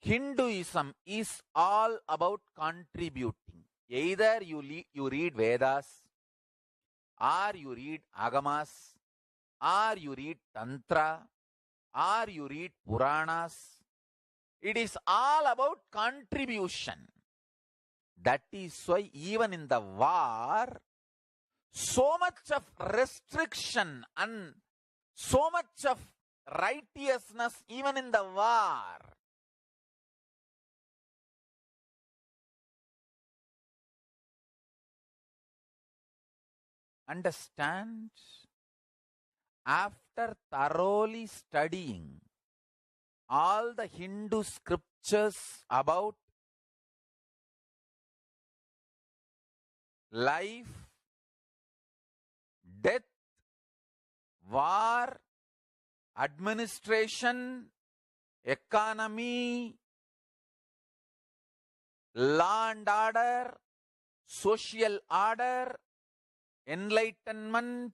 Hinduism is all about contributing. Either you read Vedas, or you read Agamas, or you read Tantra, or you read Puranas. It is all about contribution. That is why even in the war, so much of restriction and so much of righteousness even in the war. Understand? After thoroughly studying all the Hindu scriptures about life, death, war, administration, economy, law and order, social order, enlightenment,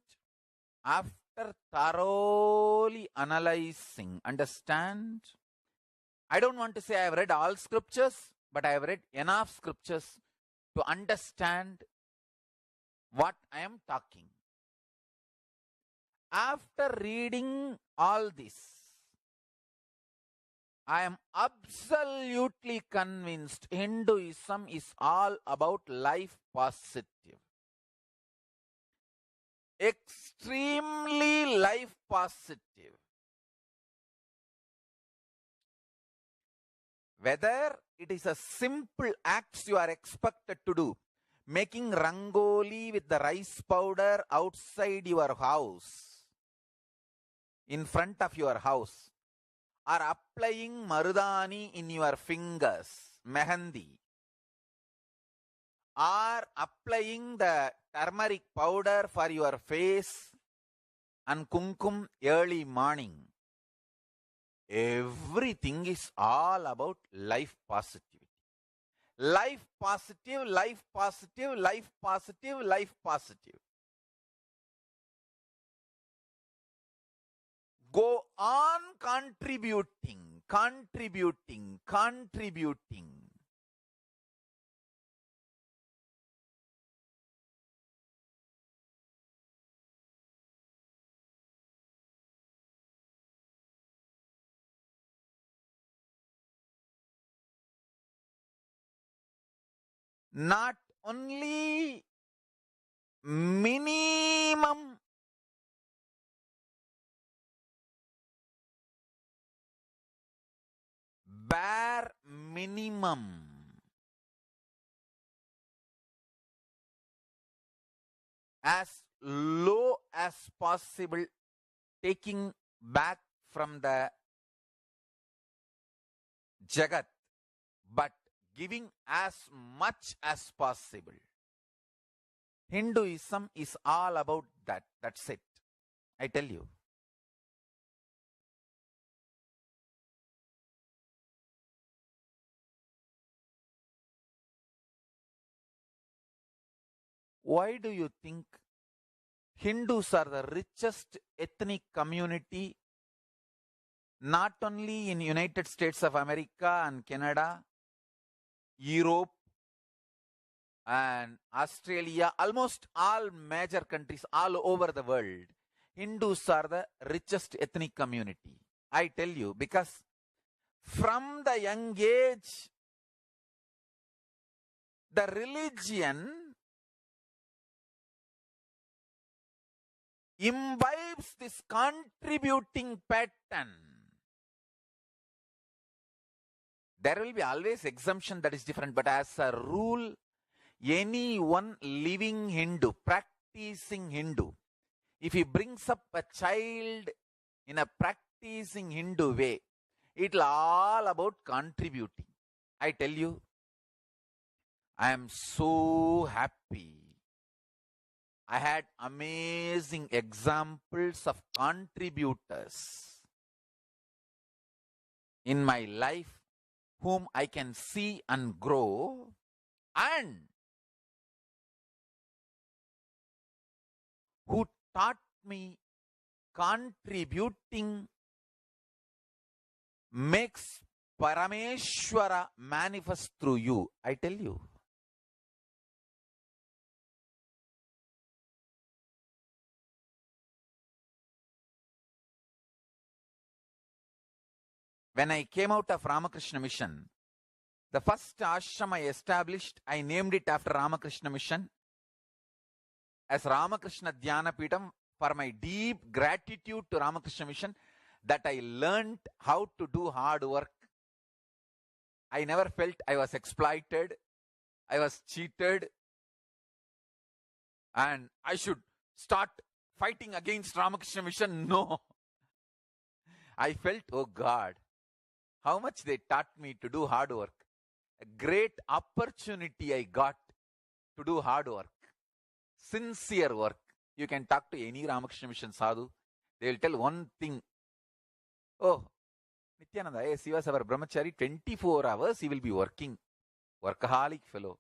after thoroughly analyzing, understand? I don't want to say I have read all scriptures, but I have read enough scriptures to understand what I am talking. After reading all this, I am absolutely convinced Hinduism is all about life positive. Extremely life positive. Whether it is a simple act you are expected to do, making rangoli with the rice powder outside your house, in front of your house, or applying marudani in your fingers, mehendi, or applying the turmeric powder for your face and kumkum early morning. Everything is all about life positivity. Life positive, life positive, life positive, life positive. Go on contributing, contributing, contributing. Not only minimum bare minimum, as low as possible, taking back from the Jagat, but giving as much as possible. Hinduism is all about that. That's it. I tell you. Why do you think Hindus are the richest ethnic community, not only in United States of America and Canada, Europe and Australia, almost all major countries all over the world? Hindus are the richest ethnic community. I tell you, because from the young age, the religion imbibes this contributing pattern. There will be always exemption that is different, but as a rule, anyone living Hindu, practicing Hindu, if he brings up a child in a practicing Hindu way, it'll all about contributing. I tell you, I am so happy. I had amazing examples of contributors in my life whom I can see and grow, and who taught me contributing makes Parameshwara manifests through you. I tell you. When I came out of Ramakrishna Mission, the first ashram I established, I named it after Ramakrishna Mission as Ramakrishna Dhyanapeetham for my deep gratitude to Ramakrishna Mission that I learned how to do hard work. I never felt I was exploited, I was cheated, and I should start fighting against Ramakrishna Mission. No. I felt, oh God, how much they taught me to do hard work. A great opportunity I got to do hard work, sincere work. You can talk to any Ramakrishna Mission sadhu. They will tell one thing. Oh, Nithyananda, yes, he was our brahmachari. 24 hours he will be working. Workaholic fellow.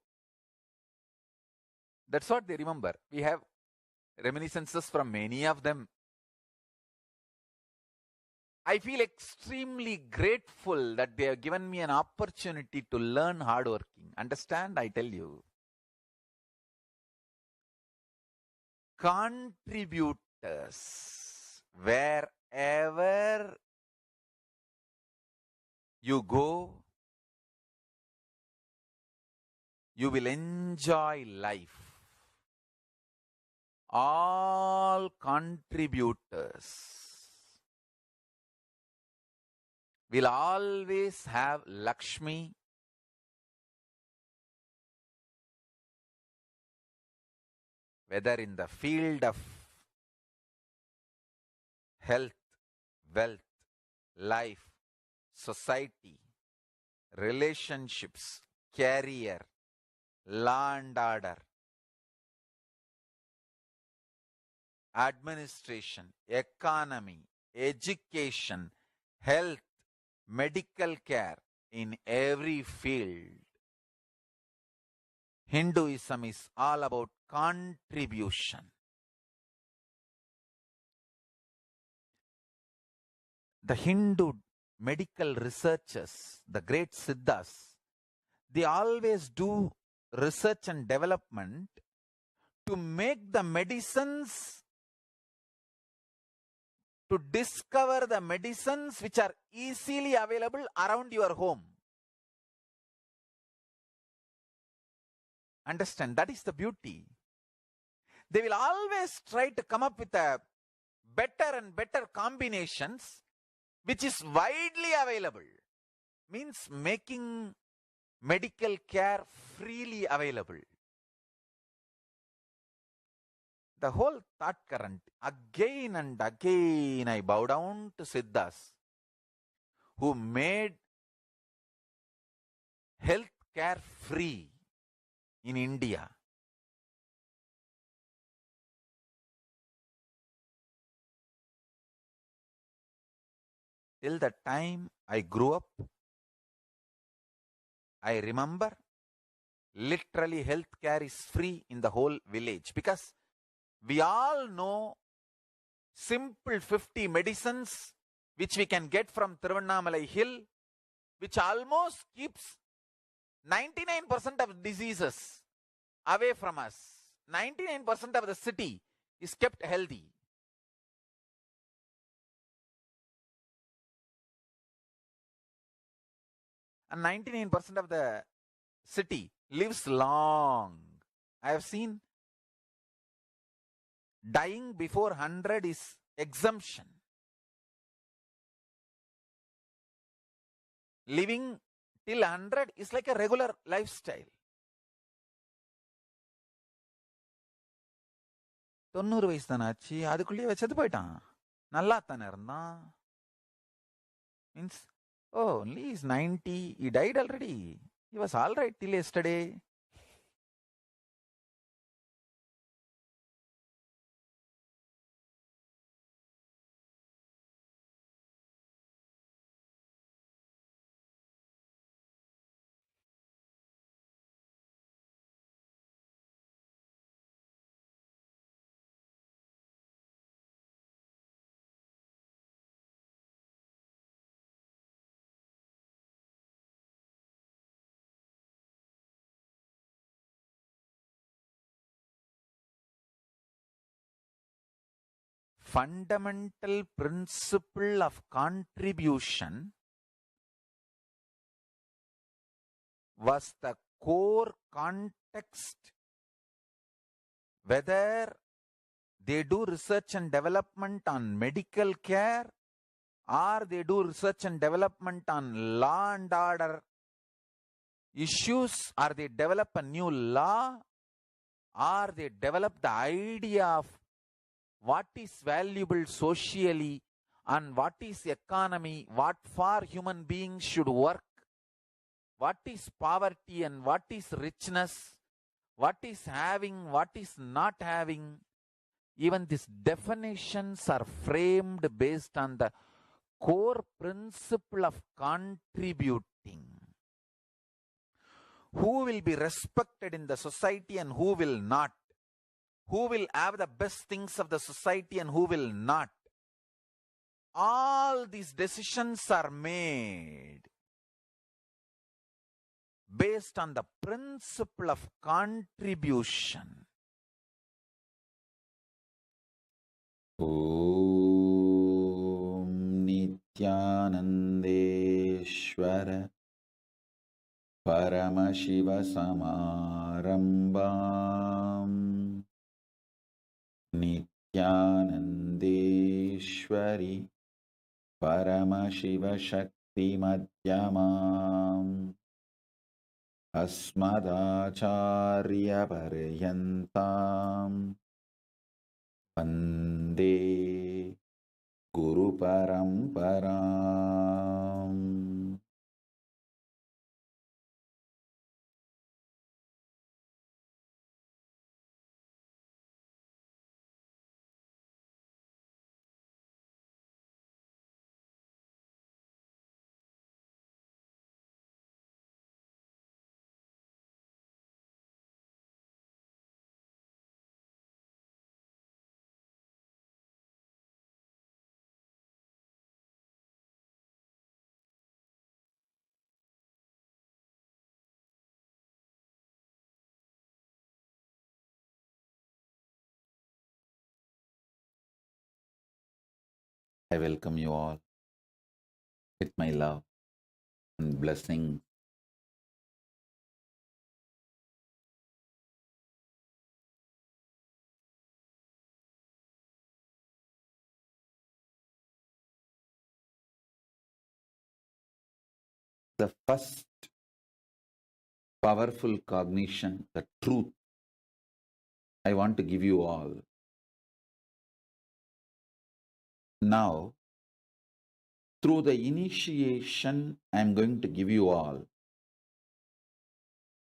That's what they remember. We have reminiscences from many of them. I feel extremely grateful that they have given me an opportunity to learn hard working. Understand? I tell you. Contributors, wherever you go, you will enjoy life. All contributors will always have Lakshmi, whether in the field of health, wealth, life, society, relationships, career, law and order, administration, economy, education, health, medical care, in every field. Hinduism is all about contribution. The Hindu medical researchers, the great Siddhas, they always do research and development to make the medicines, to discover the medicines which are easily available around your home. Understand, that is the beauty. They will always try to come up with a better and better combinations which is widely available. Means making medical care freely available. The whole thought current, again and again I bow down to Siddhas who made health care free in India. Till the time I grew up, I remember literally healthcare is free in the whole village, because we all know simple 50 medicines which we can get from Tiruvannamalai hill, which almost keeps 99% of diseases away from us. 99% of the city is kept healthy. And 99% of the city lives long. I have seen dying before 100 is exemption. Living till 100 is like a regular lifestyle. 90 வயசு தானே ஆச்சு, அதுக்குள்ளேயே செத்து போயிட்டான். நல்லா தானே இருந்தான். Means, oh, only he's 90, he died already. He was all right till yesterday. fundamental principle of contribution was the core context, whether they do research and development on medical care or they do research and development on law and order issues, or they develop a new law, or they develop the idea of what is valuable socially and what is economy, what for human beings should work, what is poverty and what is richness, what is having, what is not having. Even these definitions are framed based on the core principle of contributing. Who will be respected in the society and who will not? Who will have the best things of the society and who will not? All these decisions are made based on the principle of contribution. Om Nithyanandeshwara Paramashivasamarambam Nithyanandeshwari Paramashivashakti Madhyamam Asmadacharya Paryantam Vande Guru Paramparam. I welcome you all with my love and blessing. The first powerful cognition, the truth, I want to give you all. Now, through the initiation I am going to give you all,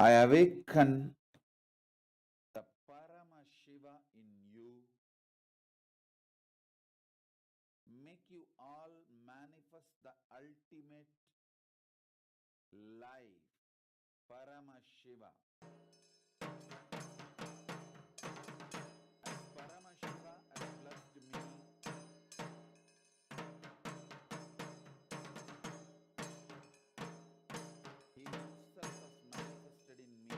I awaken the Paramashiva in you, make you all manifest the ultimate life, Paramashiva. As Paramashiva has blessed me, He Himself has manifested in me.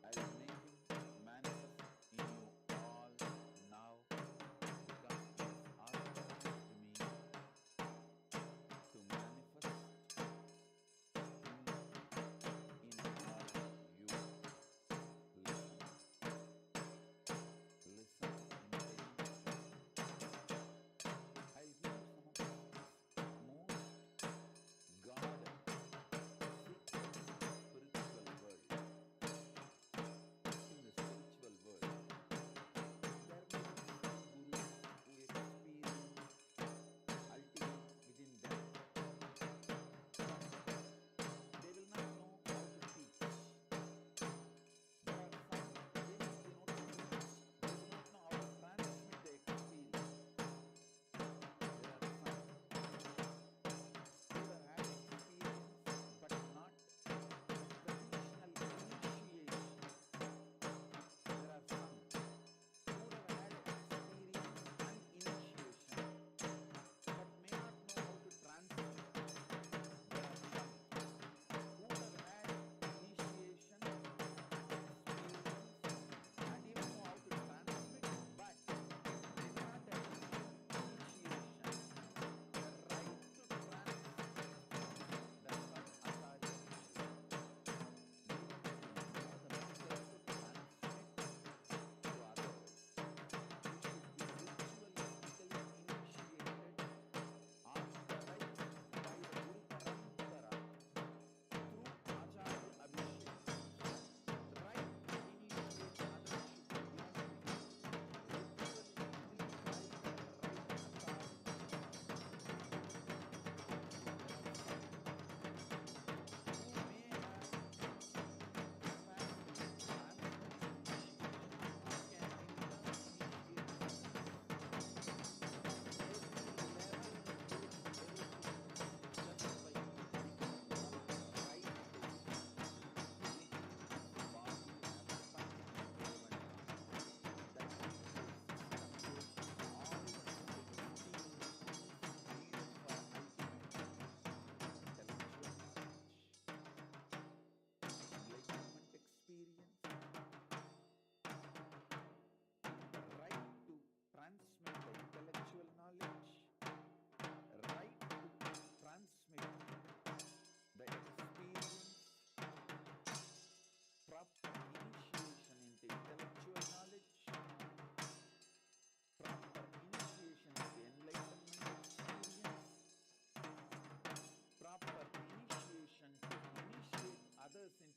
I will make Him manifest in you all now, because He has authorized me to manifest Him in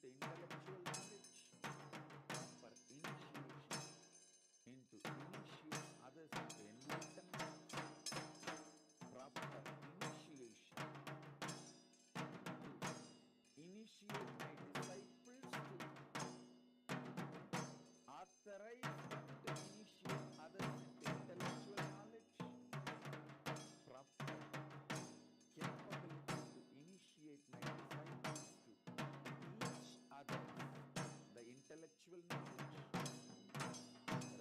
the intellectual knowledge, proper initiation into initiate others into enlightenment, proper initiation to initiate my disciples to authorize to initiate others into intellectual knowledge, proper capability to initiate my disciples to teach others the intellectual knowledge,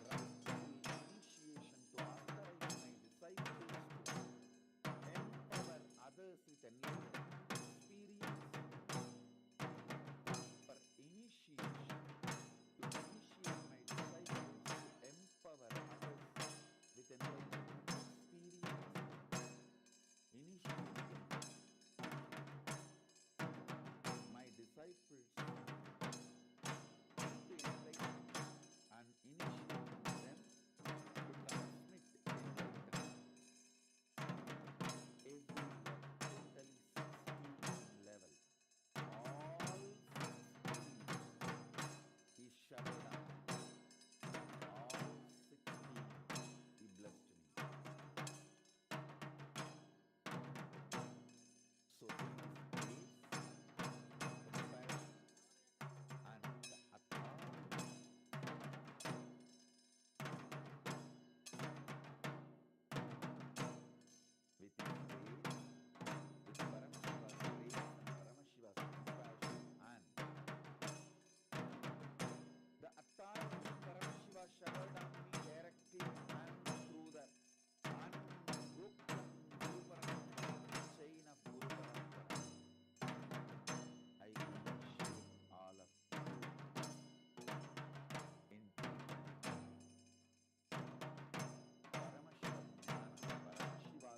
rightful initiation to authorize my disciples to empower others with enlightenment experience, proper initiation to initiate my disciples to empower others with enlightenment experience, initiating my disciples to enlightenment and initiating them to transmit enlightenment. Every totally 16 level, all 16 he shut down, all 16 he blessed me. So there is grace, compassion, and the authority. With his grace, with Paramashiva's grace and Paramashiva's compassion, and the authority Paramashiva showered on me directly and through the unbroken Guru Parampara, chain of Guru Parampara, I initiate all of you into Paramashiva Jnana, Paramashiva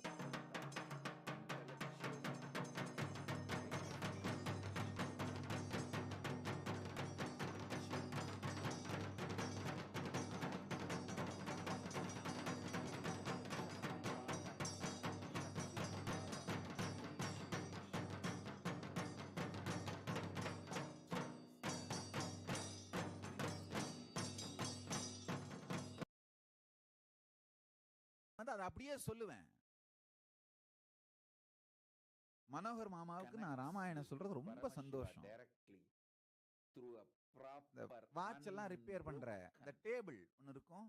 intellectual அதை அப்படியே சொல்லுவேன். மனோகர் மாமாவுக்கு நான் ராமாயணம் சொல்றது ரொம்ப சந்தோஷம். directly through a இந்த proper watch எல்லாம் ரிப்பேர் பண்ற அந்த டேபிள் ஒன்னு இருக்கும்.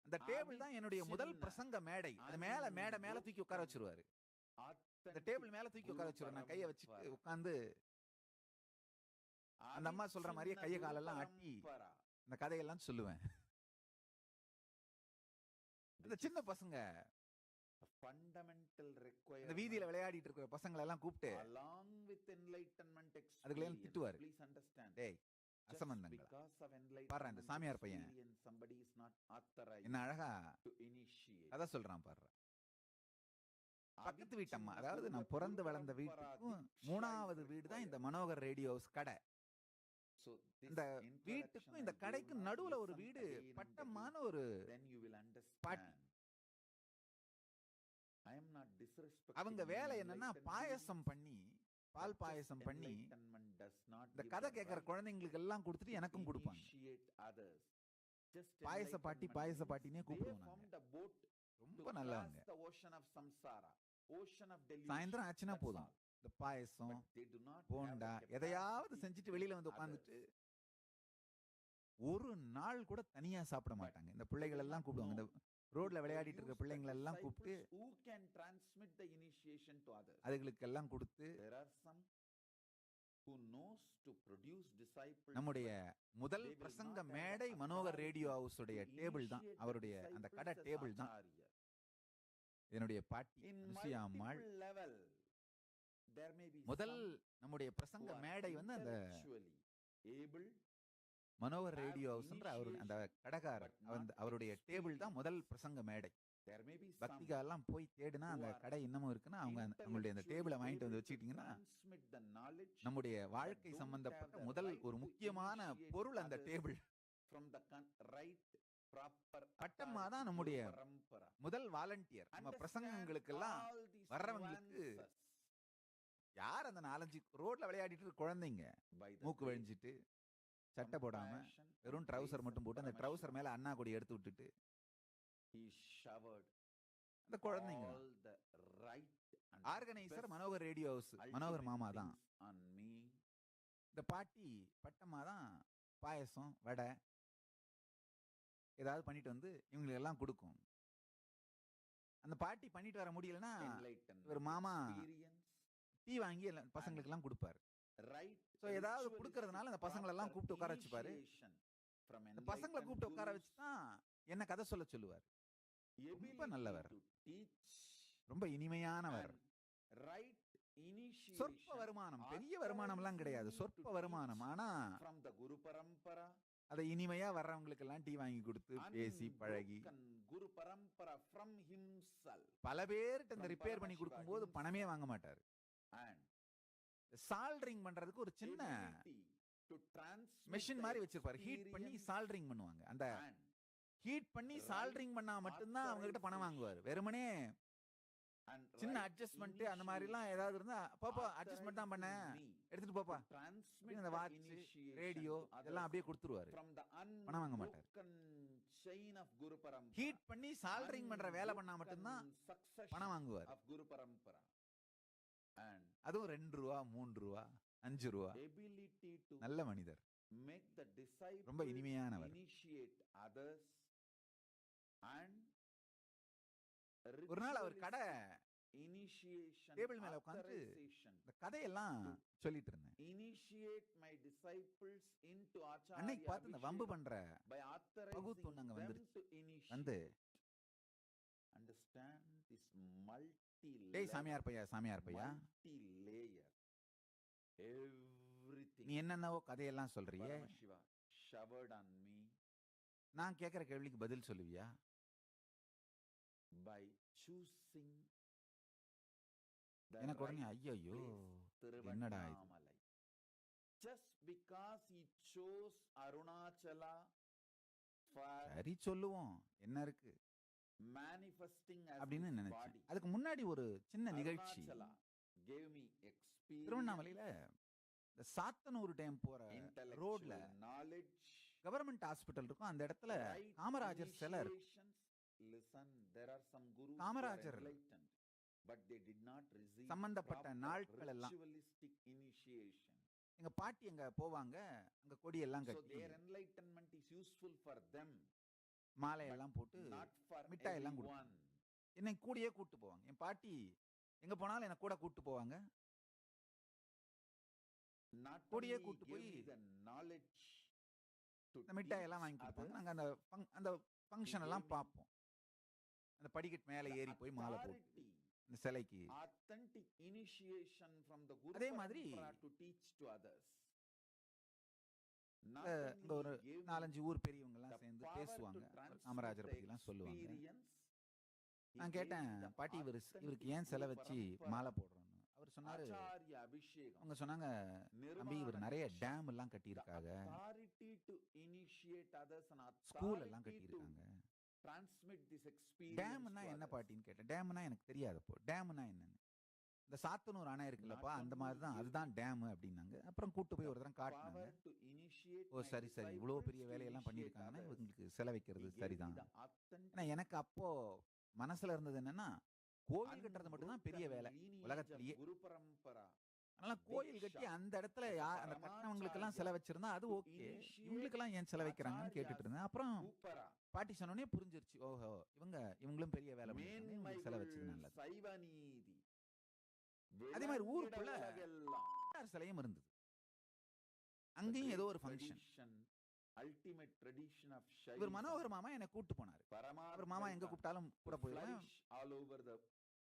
அந்த டேபிள் தான் என்னுடைய முதல் பிரசங்க மேடை. அது மேல மேல தூக்கி உட்கார வச்சிருவாரு. அந்த டேபிள் மேல தூக்கி உட்கார வச்சிருவாரு. நான் கையை வச்சுட்டு உட்கார்ந்து அந்த அம்மா சொல்ற மாதிரியே கையை காலெல்லாம் ஆட்டி இந்த கதையெல்லாம் சொல்லுவேன். இந்த சின்ன பசங்க fundamental இந்த requirement வீதியில விளையாடிட்டு இருக்கிற பசங்களை எல்லாம் கூப்பிட்டு along with enlightenment அதுகளை experience. திட்டுவாரு. Please understand. டேய் Just அசமந்தங்களா, because of பாரு அந்த enlightenment சாமியார் பையன் experience, somebody is not authorized என்ன அழகா to initiate. கதை சொல்றான் பாரு. பக்கத்து வீட்டு அம்மா, அதாவது நான் பிறந்து வளர்ந்த வீட்டுக்கும் 3வது வீடு தான் இந்த மனோகர் ரேடியோ ஹவுஸ் கடை. So this இந்த introduction வீட்டுக்கும் இந்த I gave கடைக்கும் now, நடுவுல ஒரு listen வீடு again and பட்டமான again. ஒரு Then you will பாட்டி. understand. I am not disrespecting அவங்க வேலை என்னன்னா enlightened பாயசம் beings. பண்ணி பால் But just பாயசம் பண்ணி enlightenment does not இந்த give கதை the கேட்கிற right குழந்தைங்களுக்கு எல்லாம் கொடுத்துட்டு to எனக்கும் கொடுப்பாங்க. initiate others. Just பாயச பாட்டி enlightenment பாயச means பாட்டினே they கூப்பிடுவோம் நாங்க. formed a boat ரொம்ப to நல்லவங்க. cross the ocean of samsara, ocean of delusion. சாயந்தரம் ஆச்சுன்னா That's போதும், all. இந்த பாயசம் But they do not have bonda the எதையாவது capacity செஞ்சுட்டு to வெளியில வந்து others. உட்காந்துட்டு ஒரு நாள் கூட தனியா சாப்பிட மாட்டாங்க. இந்த பிள்ளைகள் எல்லாம் கூப்பிடுவாங்க. இந்த ரோட்ல விளையாடிட்டு இருக்க பிள்ளைங்களை எல்லாம் கூப்பிட்டு who can transmit the initiation to others. அதுகளுக்கு எல்லாம் கொடுத்து There are some who knows to produce disciples. நம்முடைய முதல் They will பிரசங்க not have மேடை the Manohar authority radio house உடைய to டேபிள் தான், initiate the அவருடைய அந்த கடை disciples as டேபிள் தான். acharya. என்னுடைய பாட்டி In அனுசுயாம்மாள் multiple level, there may be முதல் some நம்முடைய who பிரசங்க are மேடை வந்து அந்த intellectually able, Manohar have radio ஹவுஸ்ன்ற அவரு அந்த கடைக்காரர் but not அவருடைய டேபிள் தான் experience. முதல் பிரசங்க மேடை. There may be some Paktika எல்லாம் போய் தேடினா அந்த who are கடை இன்னமும் இருக்குன்னா அவங்களுடைய அந்த intellectually டேபிளை வாங்கிட்டு வந்து able to வச்சுக்கிட்டீங்கன்னா transmit the knowledge நம்முடைய வாழ்க்கை don't சம்பந்தப்பட்ட have the முதல் right ஒரு to முக்கியமான initiate பொருள் அந்த others table. from the right proper Pattamma தான் authority, நம்முடைய Guru Parampara. முதல் வாலண்டியர். நம்ம Understand பிரசங்கங்களுக்கெல்லாம் all these வர்றவங்களுக்கு nuances. யார யார் அந்த 4-5 ரோட்ல விளையாடிட்டு இருக்க குழந்தைங்க by the மூக்கு great வழிஞ்சிட்டு சட்டை போடாம compassion and வெறும் ட்ரவுசர் grace மட்டும் of போட்டு அந்த ட்ரவுசர் Paramashiva, மேல அண்ணா கொடி எடுத்து விட்டுட்டு he showered அந்த குழந்தைங்க all the right and organiser best Manohar radio house Manohar ultimate மாமா தான். things on me. இந்த பாட்டி பட்டம்மா தான் பாயசம் வடை ஏதாவது பண்ணிட்டு வந்து இவங்களுக்கு எல்லாம் கொடுக்கும். அந்த பாட்டி பண்ணிட்டு வர முடியலன்னா Enlightenment இவர் மாமா experience, டீ வாங்கி பசங்களுக்கு எல்லாம் கொடுப்பாரு. right சோ ஏதாவது ritualistic கொடுக்கறதுனால அந்த பசங்களை எல்லாம் proper கூப்பிட்டு உட்கார வச்சுப்பாரு. initiation from இந்த பசங்களை enlightened கூப்பிட்டு உட்கார gurus, வச்சு தான் என்ன கதை சொல்ல சொல்லுவார். ரொம்ப ability நல்லவர், to teach ரொம்ப இனிமையானவர். and right initiation, சொற்ப வருமானம், பெரிய வருமானம் எல்லாம் கிடையாது, authorizing சொற்ப to வருமானம். teach ஆனா from the Guru Parampara, அதை இனிமையா வர்றவங்களுக்கு எல்லாம் டீ வாங்கி கொடுத்து பேசி பழகி unbroken Guru Parampara from himself, பல பேர்கிட்ட இந்த from ரிப்பேர் பண்ணி Paramashiva கொடுக்கும் போது himself, பணமே வாங்க மாட்டாரு. and சால்டரிங் பண்றதுக்கு ஒரு சின்ன ability to transmit machine the மாதிரி வச்சிருப்பாரு. ஹீட் பண்ணி experience சால்டரிங் பண்ணுவாங்க. அந்த and ஹீட் பண்ணி சால்டரிங் பண்ணா மட்டும்தான் அவங்க கிட்ட பணம் வாங்குவாரு. வெறுமனே and சின்ன right அட்ஜஸ்ட்மெண்ட் அந்த மாதிரி எல்லாம் ஏதாவது இருந்தா பாப்பா அட்ஜஸ்ட்மெண்ட் தான் பண்ண authorizing me எடுத்துட்டு போப்பா to transmit அப்படின்னு அந்த the watch initiation radio to இதெல்லாம் others அப்படியே கொடுத்துருவாரு. from the பணம் வாங்க மாட்டாரு. unbroken chain of Guru Parampara, heat பண்ணி சால்டரிங் பண்ற வேலை பண்ணா மட்டும்தான் unbroken succession பணம் வாங்குவாரு. of Guru Parampara, and அதுவும் 2 ரூபா 3 ரூபா 5 ரூபா. ability to நல்ல மனிதர், make the disciples ரொம்ப இனிமையானவர். initiate others, and ஒரு நாள் அவர் கடை ritualistic initiation, டேபிள் மேல உட்கார்ந்து authorization, இந்த கதையெல்லாம் சொல்லிட்டு இருந்தேன். initiate my disciples into அன்னைக்கு acharya பார்த்து இந்த வம்பு abhishekam பண்ற by authorizing பகுத்து அங்க them வந்துருச்சு. to initiate. வந்து Understand this டேய் சாமியார் பையா சாமியார் பையா multi-layer, everything நீ என்னென்னவோ கதையெல்லாம் சொல்றியே, Paramashiva showered on me நான் கேட்கிற கேள்விக்கு பதில் சொல்லுவியா? by choosing the எனக்கு உடனே right ஐயோ place, என்னடா இது? Tiruvannamalai. Just because he chose Arunachala for சரி சொல்லுவோம் என்ன இருக்கு manifesting as அப்படின்னு his நினைச்சேன். body, அதுக்கு முன்னாடி ஒரு சின்ன நிகழ்ச்சி. Arunachala gave me experience, திருவண்ணாமலையில இந்த சாத்தனூர் டேம் போற intellectual ரோட்ல knowledge, கவர்மெண்ட் ஹாஸ்பிட்டல் இருக்கும். அந்த இடத்துல right காமராஜர் சிலை இருக்கு. initiations. Listen, there are some gurus who are Kamarajar enlightened, but they did not receive சம்பந்தப்பட்ட proper நாட்கள் எல்லாம் ritualistic initiation. எங்க பாட்டி அங்க போவாங்க, அங்க கொடி எல்லாம் So கட்டி their enlightenment is useful for them, மாலை எல்லாம் போட்டு not for மிட்டாய் எல்லாம் everyone. என்னை கூடயே கூட்டு போவாங்க. என் பாட்டி எங்க போனாலும் என்ன கூட கூட்டு போவாங்க. Not கூடயே only கூட்டு give போய் me the knowledge to இந்த மிட்டாய் teach எல்லாம் வாங்கி கொடுப்பாங்க. others, நாங்க அந்த ஃபங்க்ஷன் எல்லாம் பார்ப்போம். அந்த படிக்கட்டு மேல the ஏறி போய் மாலை போட்டு authority, இந்த சிலைக்கு. authentic initiation from the Guru அதே மாதிரி Parampara to teach to others. Not இங்க only ஒரு gave me 4-5 ஊர் பெரியவங்க எல்லாம் the சேர்ந்து power பேசுவாங்க. to transmit காமராஜர் the பத்தி எல்லாம் சொல்லுவாங்க. experience, he நான் gave கேட்டேன், me the பாட்டி இவருக்கு ஏன் authentic சிலை Guru வச்சு Parampara, மாலை போடுறோன்னு. அவர் சொன்னாரு, Acharya Abhishekam, அவங்க சொன்னாங்க தம்பி இவர் நிறைய Nirvana, டேம் எல்லாம் கட்டி the இருக்காங்க, authority to initiate others and school எல்லாம் authority கட்டி to இருக்காங்க. transmit this experience டேம்னா to என்ன others. பாட்டின்னு கேட்டேன். டேம்னா எனக்கு தெரியாது. அப்போ டேம்னா என்னன்னு. இந்த சாத்தனூர் அணை இருக்குல்லப்பா, Not அந்த only மாதிரி தான், give அதுதான் டேம் அப்படின்னாங்க. அப்புறம் கூட்டு போய் ஒரு தரம் காட்டினாங்க. power to initiate O my சரி சரி, இவ்வளோ disciples பெரிய to வேலையெல்லாம் initiate பண்ணியிருக்காங்கன்னா others. இவங்களுக்கு சிலை He வைக்கிறது gave me சரிதான். the authentic ஏன்னா எனக்கு அப்போ மனசுல இருந்தது என்னன்னா, கோவில் கட்டுறது மட்டும்தான் பெரிய வேலை unbroken lineage of உலகத்திலேயே. Guru Parampara. அதனால கோயில் கட்டி அந்த இடத்துல அந்த கட்டினவங்களுக்கு எல்லாம் சிலை வச்சிருந்தா அது ஓகே, இவங்களுக்கு எல்லாம் ஏன் சிலை வைக்கிறாங்கன்னு கேட்டுட்டு இருந்தேன். அப்புறம் Upara. பாட்டி சொன்னோடனே புரிஞ்சிருச்சு, ஓஹோ இவங்களும் பெரிய வேலை பண்ணிருக்காங்க, இவங்களுக்கு சிலை வச்சது மேன்மைகள் நல்லது. சைவநீதி அதே மாதிரி ஊருக்குள்ள உலகெல்லாம் பிள்ளையார் சிலையும் இருந்தது. அங்கேயும் ஏதோ ஒரு ஃபங்க்ஷன். ultimate tradition of இவர் Shaivism. மனோகர் மாமா என்னை கூட்டு போனாரு. அவர் மாமா எங்க கூப்பிட்டாலும் கூட போயிடுவேன். flourish all over the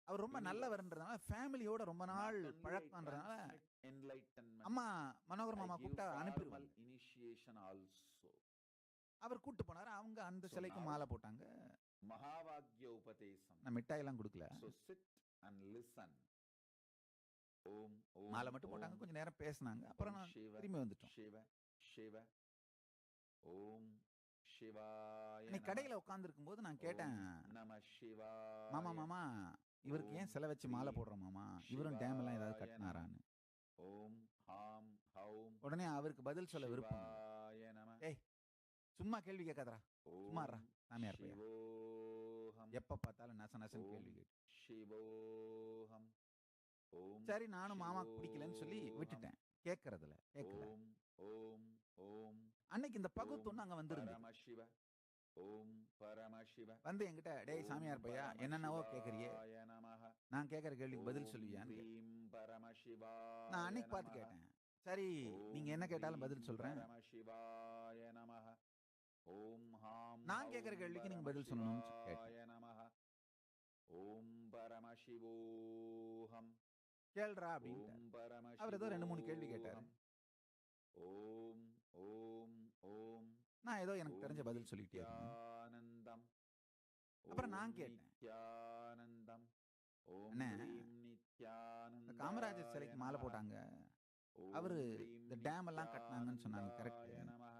அவர் ரொம்ப நல்லவர்ன்றதுனால ஃபேமிலியோட ரொம்ப நாள் not only I பழக்கம்ன்றதுனால transmit enlightenment, அம்மா மனோகர் I மாமா give கூப்பிட்டா formal அனுப்பிடுவாங்க. initiation also. அவர் கூட்டு போனாரு. அவங்க அந்த So சிலைக்கு now- மாலை போட்டாங்க. Mahavagya Upatesam. நான் மிட்டாய் எல்லாம் கொடுக்கல, So sit and listen. Om Om. மாலை மட்டும் போட்டாங்க. கொஞ்சம் நேரம் பேசினாங்க. அப்புறம் நான் Shiva, திரும்பி வந்துட்டோம். Shiva, Shiva. Om Shivaya. இன்னைக்கு கடையில உட்கார்ந்து இருக்கும்போது நான் கேட்டேன், நம சிவாய. மாமா மாமா இவருக்கு ஏன் சிலை வச்சு மாலை போடுறோம் மாமா, இவரும் டேம் எல்லாம் ஏதாவது கட்டினாரான்னு. உடனே அவருக்கு பதில் சொல்ல விருப்பம் இல்லை. சிவாய நம. ஏய் சும்மா கேள்வி கேட்காதரா, சும்மாறா ஓம் சாமியார் பையா, சிவோஹம். எப்ப பார்த்தாலும் நசநசன்னு ஓம் கேள்வி கேட்டு. சிவோஹம். ஓம் சரி நானும் மாமாக்கு பிடிக்கலன்னு சொல்லி சிவோஹம். விட்டுட்டேன், கேட்கறதுல கேட்கல. ஓம் ஓம் ஓம் அன்னைக்கு இந்த பகுத்து ஒண்ணு அங்க வந்திருந்து பரமசிவ. ஓம் பரமசிவ. வந்து என்கிட்ட, டேய் சாமியார் பையா என்னென்னவோ கேட்கறியே, பரமசிவாய நமஹ. நான் கேட்கற கேள்விக்கு பதில் ஓம் சொல்லுவியான்னு கேட்டேன். ஹ்ரீம் பரமசிவாய நான் அன்னைக்கு பார்த்து நமஹ. கேட்டேன். சரி நீங்க என்ன கேட்டாலும் பதில் சொல்றேன். பரமசிவாய நமஹ. ஓம் ஹாம் நான் கேட்கிற கேள்விக்கு நீங்க பதில் சொல்லணும்னு கேட்டேன். பரமசிவாய நமஹ. ஓம் பரமசிவோஹம். கேள்றா அப்படின்ட்டு. ஓம் பரமசிவோஹம். அவர் ஏதோ 2-3 கேள்வி கேட்டாரு. ஓம் ஓம் ஓம் நான் ஏதோ எனக்கு தெரிஞ்ச பதில் சொல்லிட்டே இருந்தேன். நித்யானந்தம். அப்புறம் நான் ஓம் கேட்டேன். நித்யானந்தம். ஓம் அண்ணே, ஹ்ரீம் இந்த நித்யானந்தாய காமராஜர் சிலைக்கு மாலை நமஹ. போட்டாங்க, ஓம் அவரு ஹ்ரீம் இந்த டேம் எல்லாம் கட்டினாங்கன்னு சொன்னாங்க, கரெக்ட்? நித்யானந்தாய நமஹ.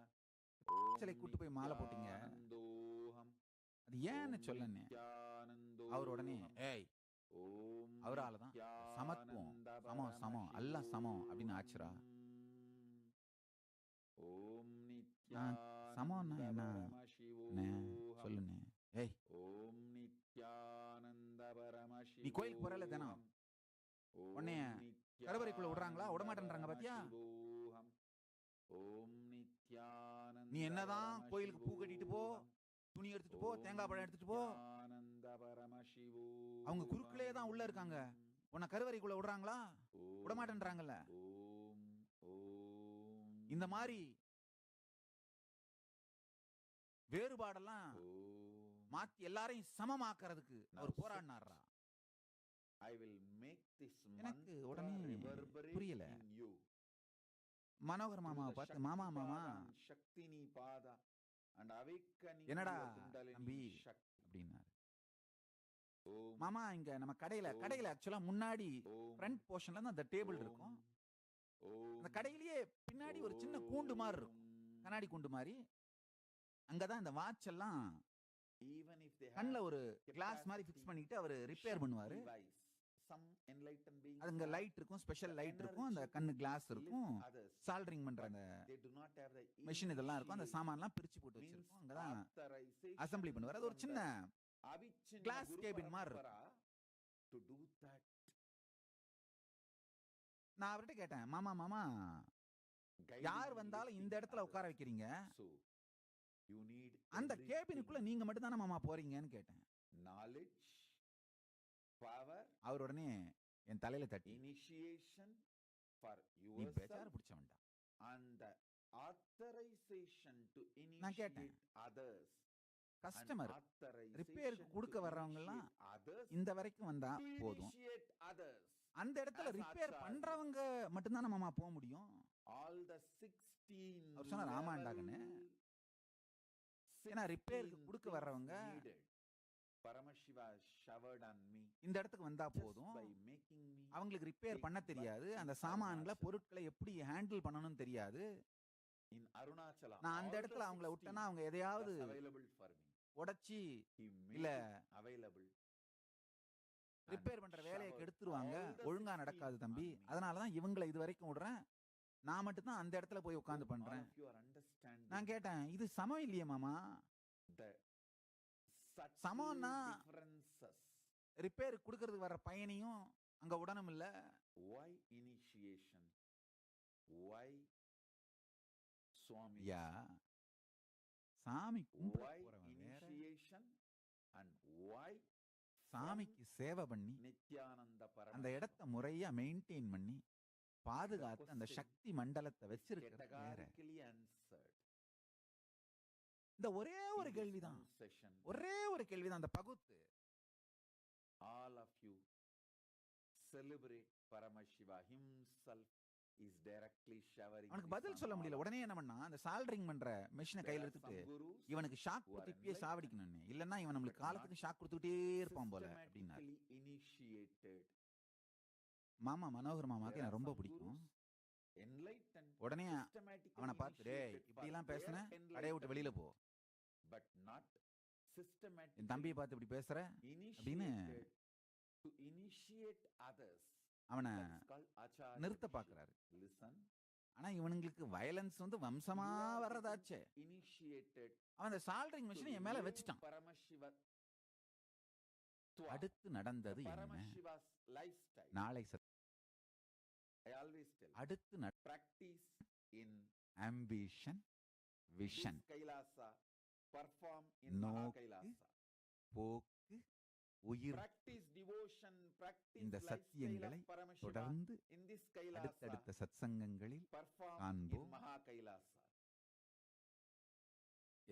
ஓம் சிலை கூட்டு போய் மாலை போட்டீங்க, நித்யானந்தோஹம். அது ஏன்னு ஓம் சொல்லனே. நித்யானந்தோஹம். அவர் உடனே ஏய் ஓம் அவராலதான் சமத்துவம், சமம் சமம் எல்லாம் சமம் அப்படின்னு ஆச்சுரா. ஓம் நான் சமம்னா என்ன அண்ணே, பரமசிவோஹம். சொல்லுண்ணே. ஏய் ஓம் நித்யானந்த பரமசிவோஹம். நீ கோயிலுக்கு போறல தினம், ஓம் உன்னைய கருவறைக்குள்ள விடுறாங்களா, விட மாட்டேன்றாங்க பாத்தியா? பரமசிவோஹம். ஓம் நித்யானந்த நீ என்னதான் கோயிலுக்கு பூ கட்டிட்டு போ, துணி எடுத்துட்டு போ, தேங்காய் பழம் எடுத்துட்டு போ, நித்யானந்த பரமசிவோஹம். அவங்க குறுக்கிலே தான் உள்ள இருக்காங்க. உன்னை கருவறைக்குள்ள விடுறாங்களா, விட மாட்டேன்றாங்கல்ல. ஓம் ஓம் இந்த மாதிரி வேறுபாடெல்லாம் ஓம். மாத்தி எல்லாரையும் சமமாக்குறதுக்கு அவர் போராடினாரா. I will make this எனக்கு mantra உடனே reverberate புரியல. in you. மனோகர் மாமாவை பார்த்து, மாமா மாமா சக்தினி பாதா and awakening என்னடா your kundalini தம்பி சக்தி. அப்படின்னாரு. ஓம் மாமா இங்க நம்ம கடையில ஆக்சுவலா முன்னாடி ஓம் ஃப்ரண்ட் போர்ஷன்ல தான் அந்த டேபிள் இருக்கும். ஓம் அந்த கடையிலேயே பின்னாடி ஒரு சின்ன கூண்டு மாதிரி இருக்கும், கண்ணாடி கூண்டு மாதிரி. அங்கதான் இந்த வாட்ச் எல்லாம் even if they have கண்ணுல ஒரு கிளாஸ் மாதிரி ஃபிக்ஸ் பண்ணிட்டு அவர் ரிப்பேர் பண்ணுவாரு. device, some enlightened beings அது அங்க have லைட் இருக்கும், ஸ்பெஷல் லைட் இருக்கும், அந்த கண்ணு கிளாஸ் இருக்கும், lift others, சால்டரிங் பண்ற அந்த they do not have the machine இதெல்லாம் இருக்கும். அந்த initiation, சாமான்லாம் பிரிச்சு போட்டு means வச்சிருக்கோம். அங்கதான் authorization அசம்பிளி பண்ணுவார். அது ஒரு from சின்ன the அவிச்சின்ன glass குரு cabin மாதிரி பரம்பரா to do that. நான் அவர்கிட்ட கேட்டேன், மாமா மாமா Guiding யார் and வந்தாலும் இந்த lifting இடத்துல உட்கார others. வைக்கிறீங்க, So, you need அந்த everything. கேபினுக்குள்ள நீங்க மட்டும் தானே மாமா போறீங்கன்னு கேட்டேன். Knowledge, power, அவர் உடனே என் தலையில தட்டி, initiation for நீ yourself பேச்சாரு பிடிச்ச வேண்டாம். and the authorization to நான் கேட்டேன், initiate others. Customer Authorization ரிப்பேருக்கு to கொடுக்க வர்றவங்க எல்லாம் initiate others, இந்த வரைக்கும் வந்தா to போதும். initiate others. அந்த இடத்துல as ரிப்பேர் acharya. பண்றவங்க மட்டும்தான் மாமா போக முடியும். All the 16 அவர் சொன்னார், ஆமாண்டாங்கன்னு. ஏன்னா ரிப்பேருக்கு 16 கொடுக்க things வர்றவங்க needed. Paramashiva showered on me இந்த இடத்துக்கு வந்தா just போதும். by making me அவங்களுக்கு ரிப்பேர் பண்ண தெரியாது, அந்த சாமான்களை பொருட்களை எப்படி ஹேண்டில் பண்ணணும்னு தெரியாது. in Arunachala. நான் அந்த all the இடத்துல அவங்கள 16 விட்டேன்னா அவங்க எதையாவது was available for me. உடைச்சி He made இல்ல it available. and ரிப்பேர் பண்ற வேலையை showered கெடுத்துருவாங்க, all the ஒழுங்கா 16 நடக்காது தம்பி. on me. அதனாலதான் இவங்களை இது வரைக்கும் விடுறேன், நான் மட்டும் தான் அந்த இடத்துல போய் உட்கார்ந்து All பண்றேன். of you are understanding நான் கேட்டேன், இது சமம் இல்லையே மாமா, the subtle சமம்னா differences. ரிப்பேர் கொடுக்கறதுக்கு வர்ற பையனையும் அங்க உடனும் இல்ல. Why initiation? Why Swami? ஐயா சாமி கும்பிட Why போறவன் வேற, initiation and why சாமிக்கு சேவை பண்ணி Nithyananda அந்த Paramashiva? இடத்த முறையா மெயின்டைன் பண்ணி பாதுகாத்து அந்த question சக்தி மண்டலத்தை வச்சிருக்கிறது வேற. Categorically answered. இந்த ஒரே ஒரு In this கேள்விதான், one session, ஒரே ஒரு கேள்விதான். அந்த பகுத்து all of you celebrate Paramashiva himself is directly showering. அவனுக்கு this பதில் on சொல்ல all முடியல. of உடனே என்ன பண்ணா, அந்த சால்டரிங் பண்ற மெஷினை There கையில are எடுத்துட்டு some gurus இவனுக்கு ஷாக் who are கொடுத்து இப்பயே enlightened, சாவடிக்கணும்னு, இல்லன்னா இவன் நம்மளுக்கு but காலத்துக்கு not ஷாக் கொடுத்துட்டே இருப்பான் போல அப்படின்னாரு. systematically initiated. மாமா மனோகர் மாமாக்கு There are எனக்கு ரொம்ப some பிடிக்கும். gurus enlightened, உடனே systematically அவனை பார்த்து, டேய் initiated இப்படி for எல்லாம் their பேசுன கடையை விட்டு வெளியில போ, enlightenment, but not systematically என் தம்பியை பார்த்து இப்படி பேசுற அப்படின்னு initiated to initiate others. அவனை That is called acharya. நிறுத்த பாக்குறாரு. Listen, ஆனா இவனுங்களுக்கு வயலன்ஸ் வம்சமா You are வர்றதாச்சே. getting initiated அவன் அந்த சால்டரிங் to மிஷினை என் மேல live வச்சுட்டான். Paramashiva. அடுத்து நடந்தது என்ன? Paramashiva's lifestyle. நாளை I always tell. அடுத்து Practice in ambition, vision, this Kailasa, perform in நோக்கு, Mahakailasa. போக்கு, உயிர். Practice devotion, practice இந்த lifestyle சத்தியங்களை of Paramashiva தொடர்ந்து in this Kailasa, அடுத்தடுத்த சத்சங்கங்களில் perform in காண்போம். Mahakailasa.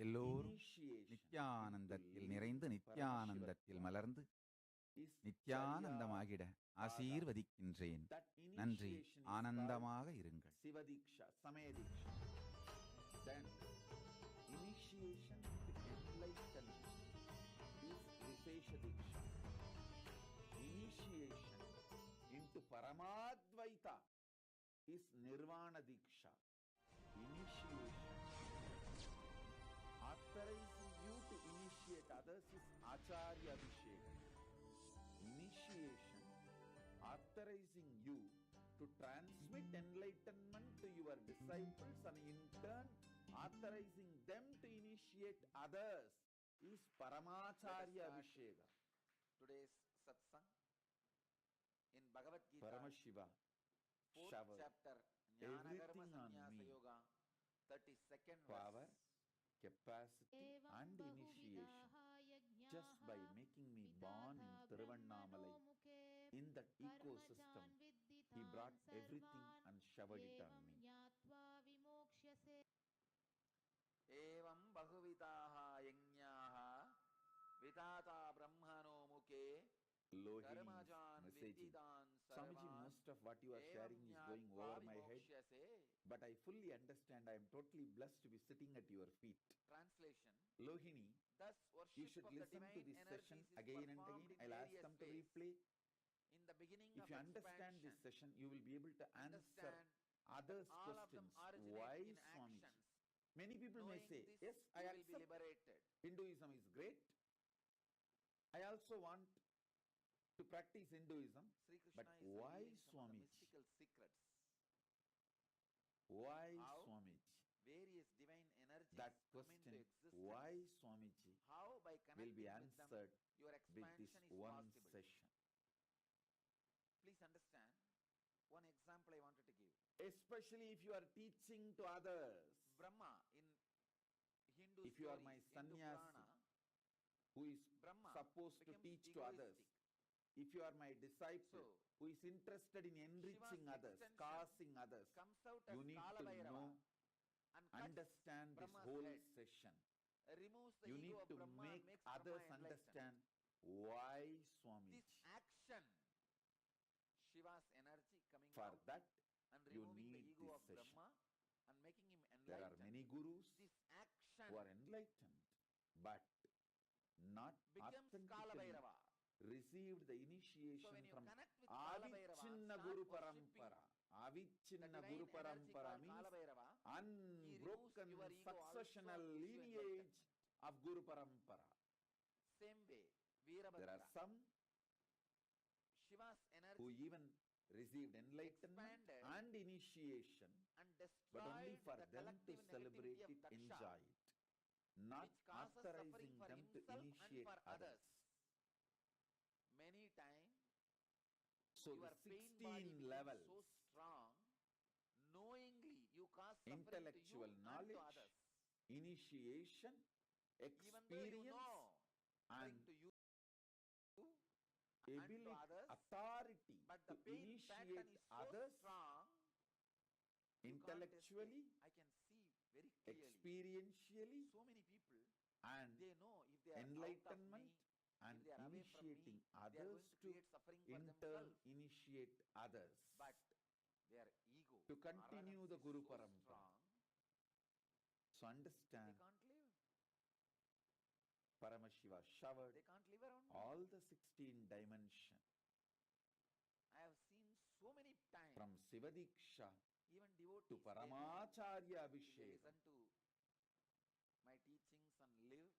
எல்லோரும் Initiation நித்யானந்தத்தில் into நிறைந்து living நித்யானந்தத்தில் Paramashiva மலர்ந்து is நித்யானந்தமாகிட ஆசீர்வதிக்கின்றேன். that நன்றி. initiation is ஆனந்தமாக called இருங்கள். Sivadiksha, Samayadiksha. Then initiation to enlightenment is Vishesha Diksha. Initiation into Paramadvaita is Nirvana Diksha. Initiation authorizing you to initiate others is Acharya Abhishek. Initiation authorizing you to transmit enlightenment to your disciples and in turn authorizing them to initiate others is Paramacharya Abhisheka. Today's satsang in Bhagavad Gita, Paramashiva 4th showered chapter, everything on me. Yoga, 32nd Power, verse. capacity and initiation just by making me born in Tiruvannamalai. In that ecosystem, he brought everything and showered it on me. एवं बहुविधाः यज्ञाः विधाता ब्रह्मणो मुखे Lohini's कर्मजान् messaging. विद्धितान् Swamiji, सर्वान् most of what you are sharing is going over my head, विमोक्ष्यसे. but I fully understand I am totally blessed to be sitting at your feet. Translation: Lohini, thus you worship should of the listen to divine this session energies is again and performed again. in I'll ask various them to ways. replay. In the beginning If of you understand expansion, this session, you will be able to answer understand others' all of them questions. originate Why, in Swamiji? actions. Many people may Knowing say, this, yes, I you will be accept liberated. Hinduism is great. I also want to practice Hinduism. Sri Krishna But is why, revealing some of the Swamiji? mystical secrets. Why, How? Swamiji? Various divine energies That come into question, existence. why, Swamiji, How by will connecting be with answered them, your with expansion this is one possible. session. Please understand. One example I wanted to give. Especially if you are teaching to others. Brahma in Hindu If you are stories, my Hindu sannyasi, Purana, who is Brahma supposed to becomes teach to others. egoistic. If you are my disciple, So, who is interested in enriching Shiva's others, extension causing others, comes out as you need Kala to Bhairava know, and cuts understand this Brahma's whole head, session. removes the You ego need of to Brahma make and makes others Brahma enlightened. understand why, Swami. This action, Shiva's energy coming For out that, and you removing the need ego this of session. Brahma and making him There are enlightened. many gurus This action who are enlightened, but not becomes Kala authentically Bhairava. received the So initiation when you from connect with Kala Bhairava, Avichinna start Guru worshipping Parampara. the Avichinna divine Guru energy Parampara called means Kala Bhairava, unbroken your ego successional also and gives you lineage of Guru Parampara. same way, There are Veerabhadra, some Shiva's who energy even received enlightenment expanded and initiation, and but only destroyed for the them to collective celebrate negativity of it, Daksha, enjoy it, not which causes suffering authorizing for them to himself and initiate for others. others. Many times, So your the pain body 16 becomes levels, so strong, knowingly you cause suffering intellectual to you and to knowledge, others. initiation, Even though you experience, know, and suffering to you and ability, to others, authority but to the pain pattern initiate is so others strong, you can't intellectually, escape. I can see very clearly. experientially, So many people, and they know if they are enlightenment out of me, and if they are away from initiating me, they are others going to to create suffering for in turn themselves. initiate others But their ego, to continue arrogance the is Guru so Parampara. strong, So they understand, can't live. Paramashiva showered They can't live around me. all the 16 dimensions I have seen so many times, from Sivadiksha even devotees, to they know Paramacharya if they Abhishek. listen to my teachings and live,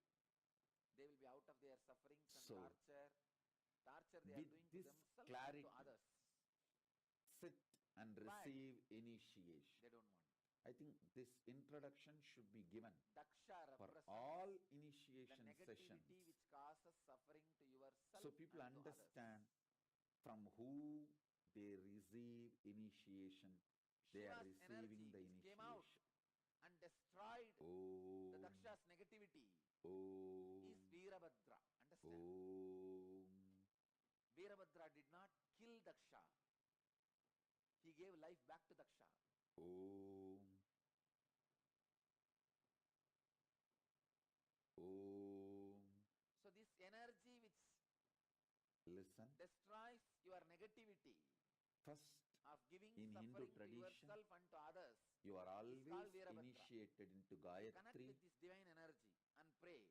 they will be out of their sufferings and So, torture they are with doing to this themselves and clarity, to others. sit and receive initiation. They don't want. I think this introduction should be given Daksha for represents all the initiation negativity sessions. which causes suffering to yourself So people and to understand others. from who they receive initiation. They are Shiva's receiving energy the which came out initiation. and destroyed the Om. Daksha's negativity is Om. Veerabhadra. Understand? Om. Veerabhadra did not kill Daksha. He gave life back to Daksha. Om. Om. So this energy which Listen. destroys your negativity First, of giving in Hindu suffering to tradition, yourself and to others, you are is called always Veerabhadra. initiated into Connect Gayatri. with this divine energy and pray.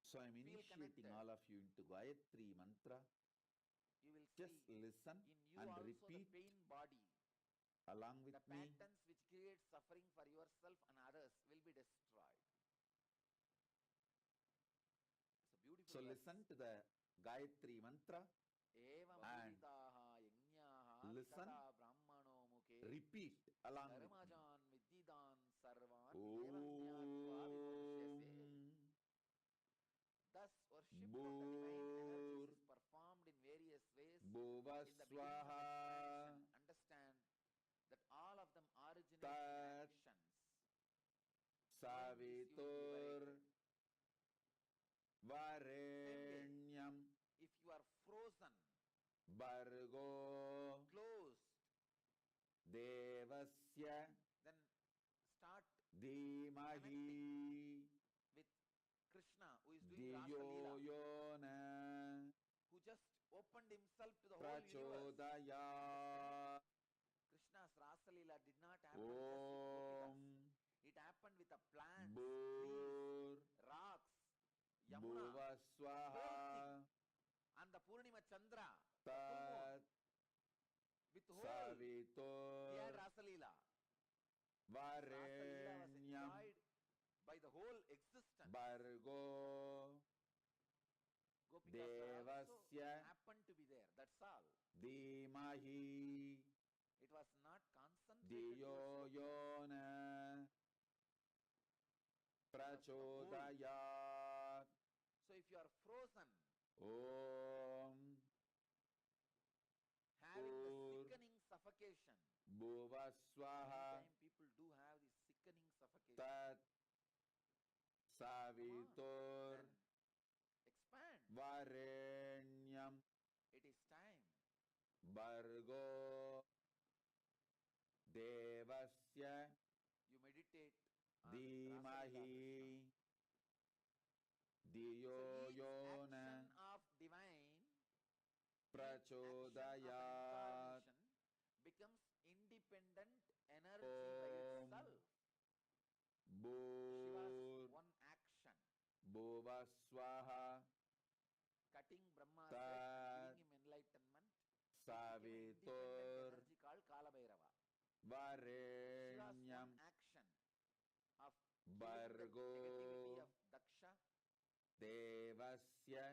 So I am Feel initiating connected. all of you into Gayatri mantra. You will Just see listen in you and also repeat the pain body. along The with me. patterns which create suffering for yourself and others will be destroyed. It's a beautiful So verse. listen to the Gayatri mantra. Evam and viditaha yajñaha listen, tata brahmano mukhe repeat along with me. dharmajan viddidan sarvan evam jnatva vimoksyase. Om. Thus, worship of the divine energies Bhur. is performed in various ways. Bhuva In the beginning of Swaha. expansion, understand that all of them originate in Tat. actions. Knowing this, you will be Savitur. liberated. Varenyam. If you are frozen, Bargo. closed, Devasya. then start Dhimahi. with Krishna, who is doing Rasa Leela, Prachodayana. who just opened himself to the whole universe. Prachodaya. Krishna's Rasa Leela did not happen just with Gopikas. Om. It happened with the plants, trees, Bhur. rocks, Bhuva Yamuna, whole Swaha. thing, and the Purnima Chandra, the full Tat. moon, with whole, he had Savitur. Rasa Leela. Rasa Leela was Varenyam. enjoyed by the whole existence. Bargo. Gopikas also Devasya. happened to be there. That's all. Dhimahi. It was not concentrated Diyo towards Gopikas. yona. Prachodayat. So if you are frozen, Om. having the Pur. sickening suffocation, Bhuva Swaha. sometimes people do have this sickening suffocation. Tat. Come on, Savitur. then expand. Varenyam. It is time. Bargo. Devasya. You meditate on Rasa Leela Krishna. Dhimahi. Diyo So each action yona. of divine, Prachodayat. incarnation becomes independent energy by Om. itself. Shiva's Bhur. one action, Bhuva Swaha. cutting Brahma's Tat. head and giving him enlightenment, became an independent Savitur. energy called Kalabhairava. Shiva's Varenyam. one action of Bargo. killing the negativity of Daksha Devasya.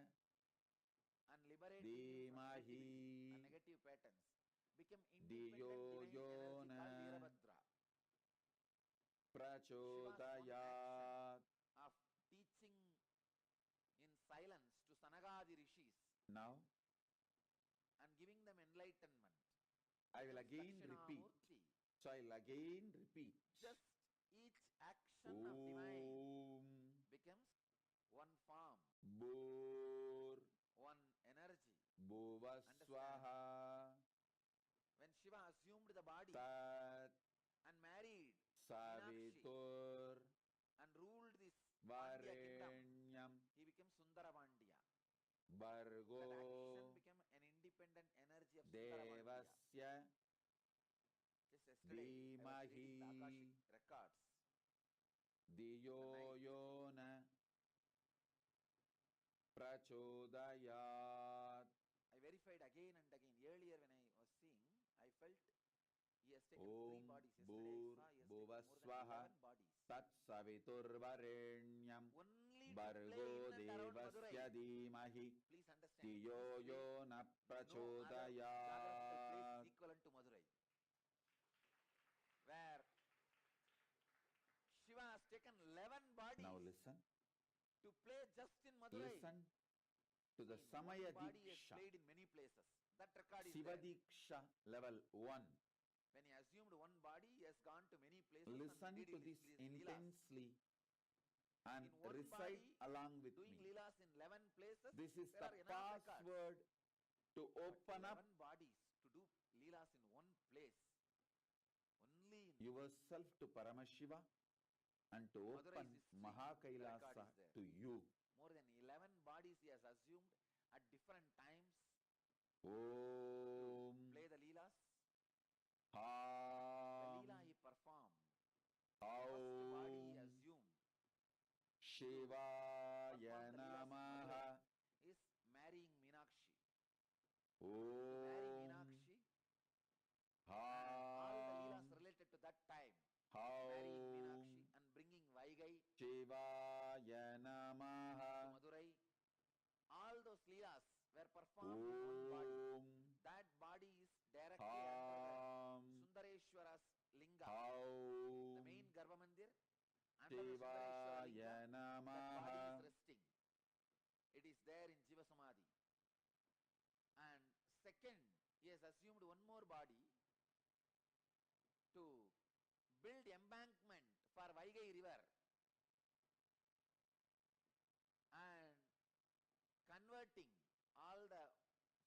and liberating him from Dhimahi. negativity and negative patterns became Diyo independent divine energy yona. called Veerabhadra. Prachodayat. Of teaching in silence to Sanagadi rishis Now, and giving them enlightenment. I will becomes again repeat. Dakshinamurti. So I will again repeat. Just each action of divine Om. becomes one form, Bhur. one energy. Bhuva Swaha. When Shiva assumed the body Tat. and married Meenakshi Savitur. and ruled this Pandya kingdom, Varenyam. he became Sundara Pandya. That action Bargo. became an independent energy of Sundara Pandya. Devasya. Just yesterday, I was reading the Dhimahi. Akashic records. Diyo yona. Prachodayat. I verified again and again. Earlier when I was seeing, I felt he has taken 3 Om. bodies. Yesterday I Bhur. saw he has Bhuva taken more than Swaha. 11 bodies. Tat Savitur Varenyam. Only to Bargo play in and around Devasya Madurai. Dhimahi. Please understand. Diyo this way, yona no other geographical place prachodayat. is equivalent to Madurai. Listen. To play just in Madurai. Listen to the See, Samaya one body is Diksha. played in many places. That record is Shiva there. Diksha level 1. When he assumed one body, he has gone to many places Listen and to did this his leelas. intensely and In one recite body, along with doing me. leelas in 11 places. This is there are the enough records. password to But open up 11 bodies to do leelas in one place. Only in yourself to Paramashiva and to Madurai open history, Mahakailasa the record is there. to you. more than 11 bodies he has assumed at different times Om play the leelas. The leela Ham he performed. First body he Aum assumed Shivaya perform the leelas in Namaha Madurai is marrying Meenakshi. To marry Om Meenakshi and all the leelas Ham related to that time. Marrying Meenakshi Aum and bringing Vaigai Shivaya to Namaha Madurai. All those leelas were performed in one body. Om That body is directly under Ham the Sundareshwara's linga, the Aum main Garbha Mandir. Under the Sundareshwara linga, Shivaya that body is Namaha resting. It is there in Jiva Samadhi. And second, he has assumed one more body to build embankment for Vaigai river and converting all the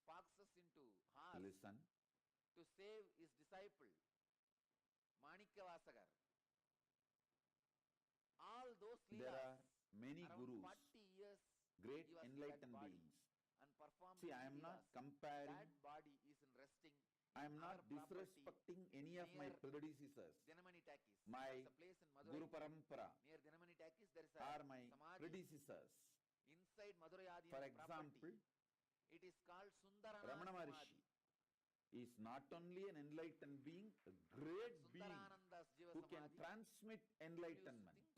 foxes into horse Listen. to save his disciple Manikkavasagar. All those There are leelas, many around gurus, 40 years great he was in enlightened that body beings. and performed See, these I am leelas. not comparing, That body is in resting I am in our not property disrespecting any of my near predecessors. Dinamani Takis. My There is a place in Madurai. Guru Parampara Near Dinamani Takis, there is a are my Samadhi predecessors. inside Madurai Adinam For property. example, It is called Sundarana Ramana Samadhi. Maharishi is not only an enlightened being, a great being Sundarananda's Jiva who can Samadhi. transmit If you enlightenment. think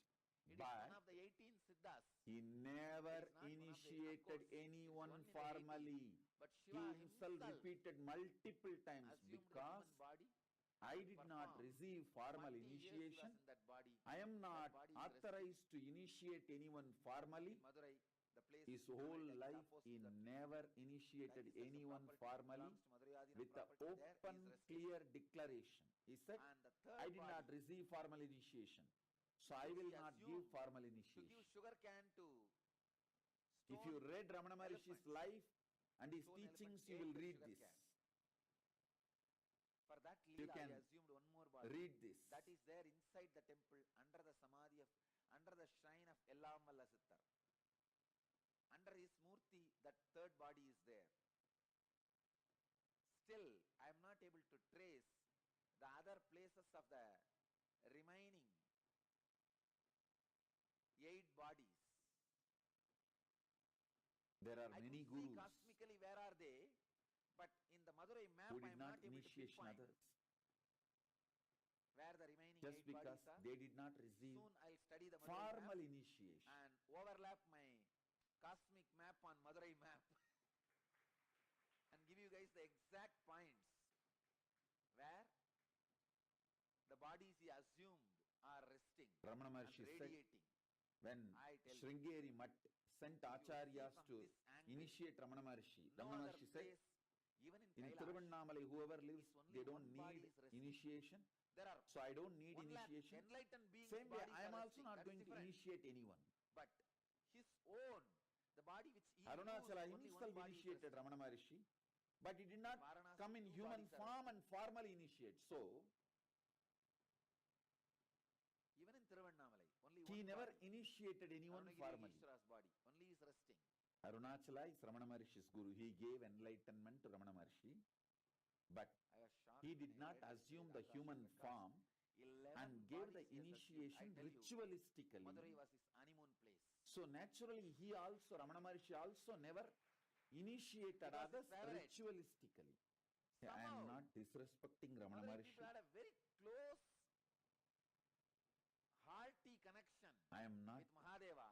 it is one But of the 18 Siddhas. he It never is not one of the- of initiated course, it is anyone one in the formally. 18. But He Shiva himself himself repeated multiple times assumed the because human body. I did not performed. receive formal 40 years he was initiation. in that body. I am That not body is resting authorized to initiate anyone in formally. Madurai. The place His is whole Dinamani Takis life opposite he that. never initiated Takis, there's a anyone property formally belongs to Madurai Adinam with an property. There he is open, resting. clear declaration. He said, And the third I did not body, receive formal initiation. So I which will he not give assumed formal to initiation. give sugar can to If you stone read Ramana Maharishi's elephants. life and his Stone teachings, elephant you ate will the read sugar this. cane. For that You leela, he can assumed one more body. read this. That is there inside the temple, under the samadhi of, under the shrine of Ellamalla Sittar. Under his murti, that third body is there. Still, I am not able to trace the other places of the remaining 8 bodies. There are I many could see gurus cosmically where are they, but in the Madurai map who I did am not not able to initiation pinpoint others where the remaining just 8 because bodies are. they did not receive Soon I'll study the Madurai formal map initiation. and overlap my cosmic map on Madurai map and give you guys the exact points where the bodies he assumed are resting Ramana and Maharshi said, radiating. when I tell you, Sringeri Mutt sent if you see Acharyas from to this angle, initiate Ramana Maharshi, no Ramana other Maharshi said, place, even in in Kailash, Tiruvannamalai, whoever lives, is only they don't one body need is resting. initiation. There are So I don't need 1 lakh initiation. enlightened beings' Same way, bodies I am are also resting. not That's going to different. initiate anyone. But his own, the body which he used, Arunachala only one himself body is initiated resting. Ramana Maharshi, but he did not Varanasi, come in 2 human bodies are form resting. and formally initiate. So Even in Tiruvannamalai, only he one never body. initiated anyone Arunagiri formally. Ishwara's body, only is resting. Arunachala is Ramana Maharshi's guru. He gave enlightenment to Ramana Maharshi, but I was shocked he when did I not read yesterday assume the the Akasha human records. form 11 and gave the bodies he has assumed. initiation I tell you, ritualistically. Madurai was his honeymoon place. So naturally, he also, Ramana Maharshi also never initiated It was his others favorite. ritualistically. I am Somehow, not disrespecting Ramana Madurai people Maharshi. had a very close, hearty connection I am not with Mahadeva.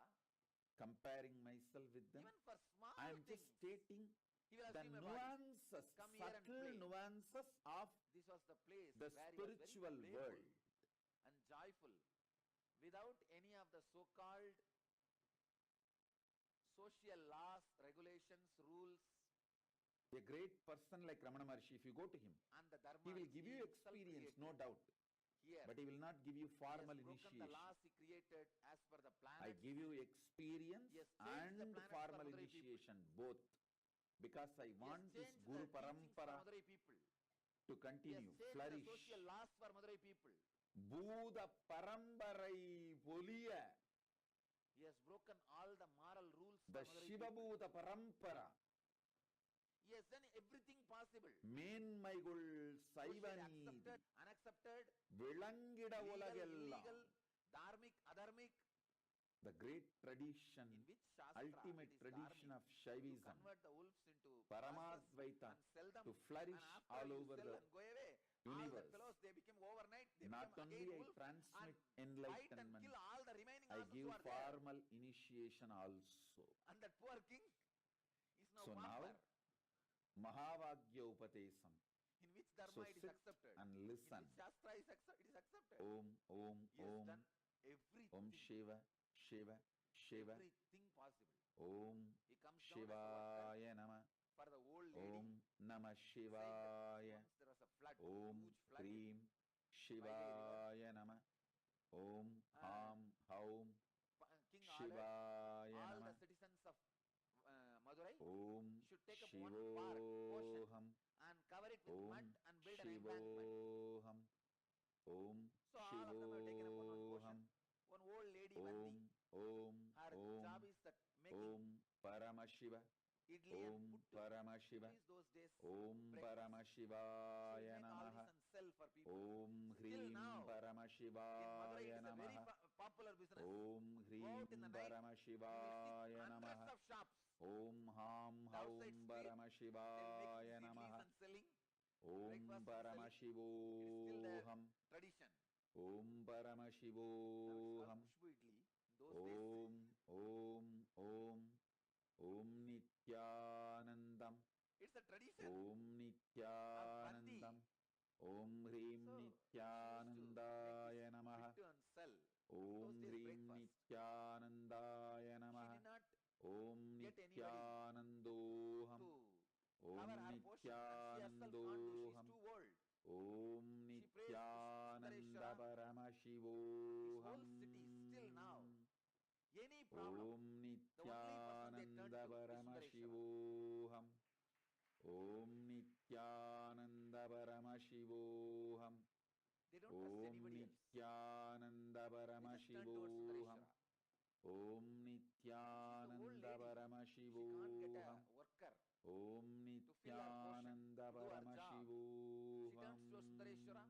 comparing myself with them. Even for small I am things, just stating he will the assume a body. nuances, Come here and subtle play. nuances of This was the place the where he was very spiritual playful world. and joyful, without any of the so-called social laws, regulations, rules, A great person like Ramana Maharshi, if you go to him, and the dharma he will give he you himself experience, created. no doubt. Here, But he will not give you he has formal broken the initiation. laws he created as per the I planets. give you experience Yes, change the and planets formal for Madurai people. initiation, both. Because I He has want this changed Guru the teachings for Parampara Madurai people. to He has continue, changed the flourish. social laws for Madurai people. Bhuda Parambarai Poliya, He has broken all the moral rules the for Madurai Shiva people. Bhuta Parampara, He has done everything possible. Menmaigul Socially Saivanidi, accepted, unaccepted, Vilangida legal, Olagella, illegal, dharmic, adharmic. the great In tradition, which Shastra, ultimate it is tradition dharmic, of to Shaivism, convert the wolves into Paramadvaita, and sell them, to flourish and after all you over sell the and go away, all the universe. fellows, they became overnight, they Not become only again I wolf, transmit and fight and enlightenment, kill all the remaining I asses give who are there. formal initiation also. And that poor king is now So now, pauper. Mahavagya Upatesam. In which dharma So it is sit accepted. and In listen. which Shastra is it is accepted. Om, Om, He has Om, done everything. Om Shiva, Shiva, Shiva. Everything possible. Om He comes down as a worker Shivaya Nama. for the old lady. Om Namah saying that Shivaya. once there was a flood, Om huge flood. Krim Shivaya Nama. Om Ham Haum King ordered Shivaya all the Nama. citizens of Madurai Om should take up one portion Shivoham. and cover it with mud Om and build an embankment. Shivoham. Om So all of them have taken up one portion. Shivoham. One old lady, Bandi, Om her job Om is that making Om Paramashiva. idli and Om puttu. Paramashiva. Idlis those days. Om breakfast. She Paramashivaya will make all Namaha. this and sell for people. Om Still Hrim now, in Madurai Paramashivaya it is a very Namaha. popular business. Om Go out in Hrim the night, you will Paramashivaya see hundreds Namaha. of shops. Om Ham The outside Haum street, they'll Paramashivaya make idlis Namaha. and selling. Om breakfast and selling. It is still Paramashivoham. the tradition. Om That Paramashivoham. was called Khushbu idli. In those days, Om Nithyanandam. it's a tradition. Om Nithyanandam. Om Hrim So, Nithyanandaya Namaha. Pittu and sell. Om days Hrim breakfast. Nithyanandaya She Namaha. did not Om get anybody Nithyanandoham. to Om cover her portion, and she herself can't do. She is Nithyanandoham. too old. Om She prays Nithyananda Somasundareshwara. His Paramashivoham. whole city still now. Any problem, Om the only person they turn Nithyananda to is Sundareshwara. Paramashivoham. Om Nithyananda Paramashivoham. They don't trust Om anybody else. Nithyananda They just turn towards Paramashivoham. Sundareshwara. Om She's the old Nithyananda lady. She can't get Paramashivoham. a worker. Om to fill her portion, Nithyananda to do her job. She Paramashivoham. turns to Sundareshwara.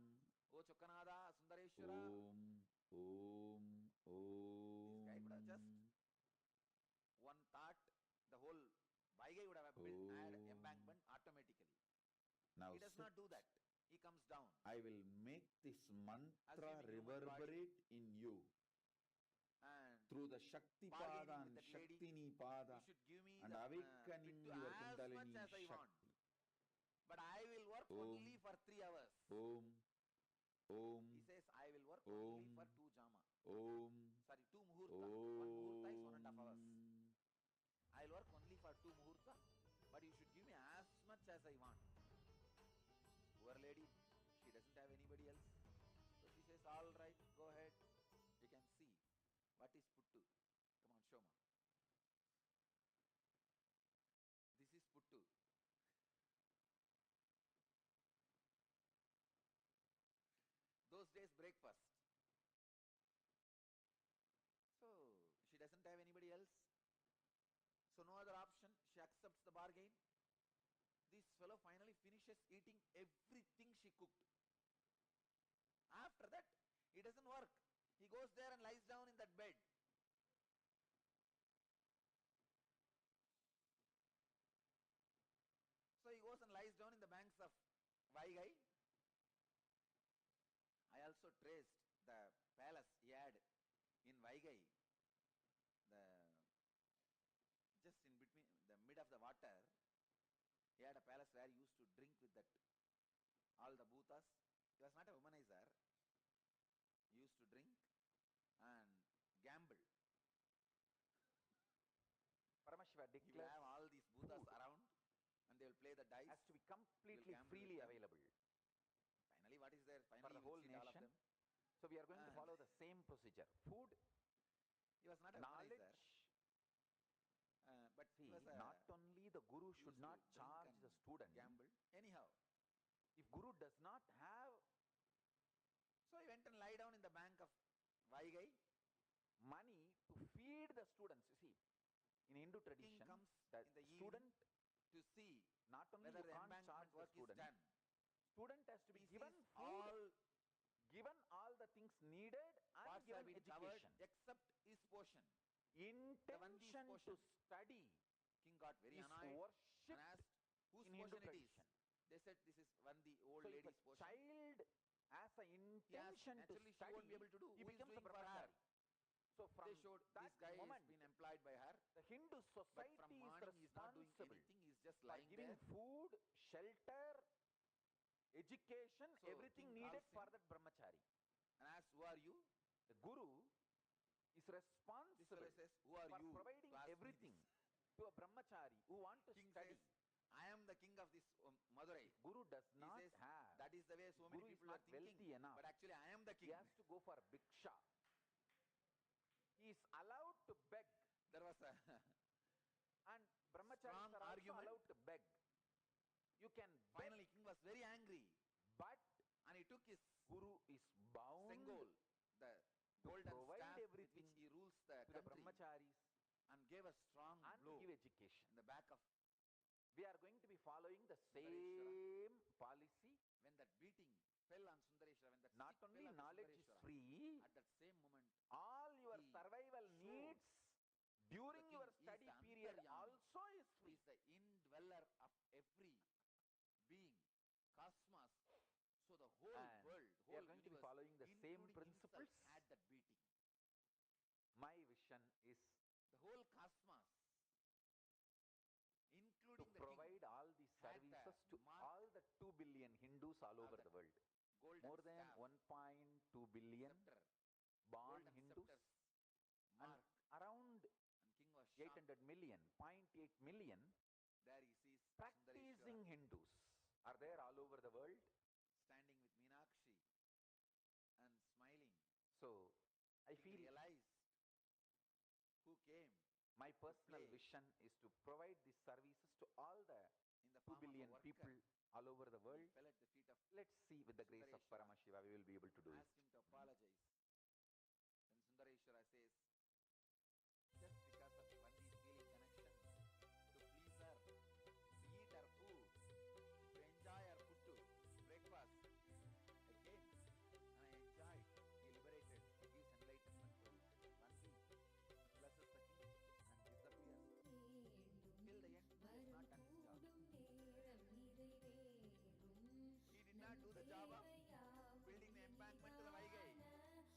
Oh Chokkanada, Sundareshwara. Om This guy could have just Om. one thought, the whole Vaigai would have built an embankment automatically. Now He does sit. not do that. He comes down. I will make this mantra Assuming human reverberate in you And through the Shakti bargaining Pada with and that lady, Shaktini Pada you should give me and the awakening Pittu your as much Kundalini as I want. Shakti. But I will work Om. only for 3 hours. Om. He Om. says, I will work Om. only for 2 jama. Om. Sorry, 2 muhurta. 1 muhurta is 1.5 hours. Om. I will work only for 2 muhurta, but you should give me as much as I want. Poor lady, she doesn't have anybody else. So she says, all right, go ahead. You can see what is Puttu. Come on, show me. This is Puttu. Those days breakfast. So she doesn't have anybody else. So no other option. She accepts the bargain. This fellow finally finishes eating everything she cooked. After that, he doesn't work. He goes there and lies down in that bed. So he goes and lies down in the banks of Vaigai. I also traced the palace he had in Vaigai. Just in between, the mid of the water, he had a palace where he used to drink with that, all the bhutas. He was not a womanizer. He used to drink and gamble. dice has to be completely gamble freely with them. available Finally, what is there? for Finally, the you will whole cheat all of nation. them. So we are going to And- follow the same procedure. Food, He was not a womanizer, knowledge. but he See, was not only the guru used should to not drink charge and the student. gamble. Anyhow, If guru does not have so he went and lie down in the bank of Vaigai. money to feed the students, you see, in Hindu King tradition, comes the in the evening student, to see not only whether you the can't charge embankment the work is student, done. student has to be He given sees food, all given all the things needed and parts have given been covered education. except his portion. Intention to portion. study King got very is annoyed and worshipped asked whose in Hindu portion it is. tradition. They said this is Vandi, old So if lady's a portion. child has an intention to naturally she study, won't be able to do. he Who is becomes a doing for her? brahmachari. So from They showed this that guy has moment, been employed by her, the Hindu but society from is morning he is not doing responsible anything. He is just for lying giving there. food, shelter, education, So everything king needed calls for him that brahmachari. And asks, who are you? The guru is This responsible fellow says, who are for you providing to ask me everything this? to a brahmachari who want to King study. says, I am the king of this Madurai. Guru does He not says, have, that is the way so many Guru is people are not wealthy thinking. enough. But actually I am the he king. has to go for bhiksha. He is allowed to beg, There was a and brahmacharis strong are also argument. allowed to beg. You can beg, Finally king was very angry but and he took his Guru is bound Sengol, the to golden provide staff with everything which he rules the to the country, brahmacharis and gave a strong and blow to give education. in the back of We are going to be following the Sundareshwara. same policy. when that beating fell on Sundareshwara, when that Not stick only fell on knowledge is Sundareshwara, free, at that same moment all your he survival showed needs during the your king is study the period Antaryami. also is He free. is the indweller of every being, cosmos. So the whole And world, we are whole going to be universe, following the same including principles. himself, had that beating. My vision is The whole cosmos, to including the provide king, all these had the services to mark all the 2 billion Hindus all of over that the world. golden More than staff, 1.2 billion scepter, born golden Hindus scepter's and mark, around and king was shocked. 800 million, 0.8 million There he sees practicing Sundareshwara Hindus are there all over the world. standing with Meenakshi and smiling. So I King feel realized who came my personal play vision is to provide these services to all the in the 2 form billion of a people worker. all over the He world. fell at the feet of, Let's see, with the grace of Sundareshwara. Paramashiva, we will be able to do it. asked him to apologize. Then Sundareshwara says, just because of Vandi's feeling connection, to please her, to eat her food, to enjoy her puttu, breakfast, I came and I enjoyed. He liberated, he gives enlightenment to Vandi, blesses the king and disappears. Till the end, he has not done his job. He did not do the job of building the embankment to the Vaigai.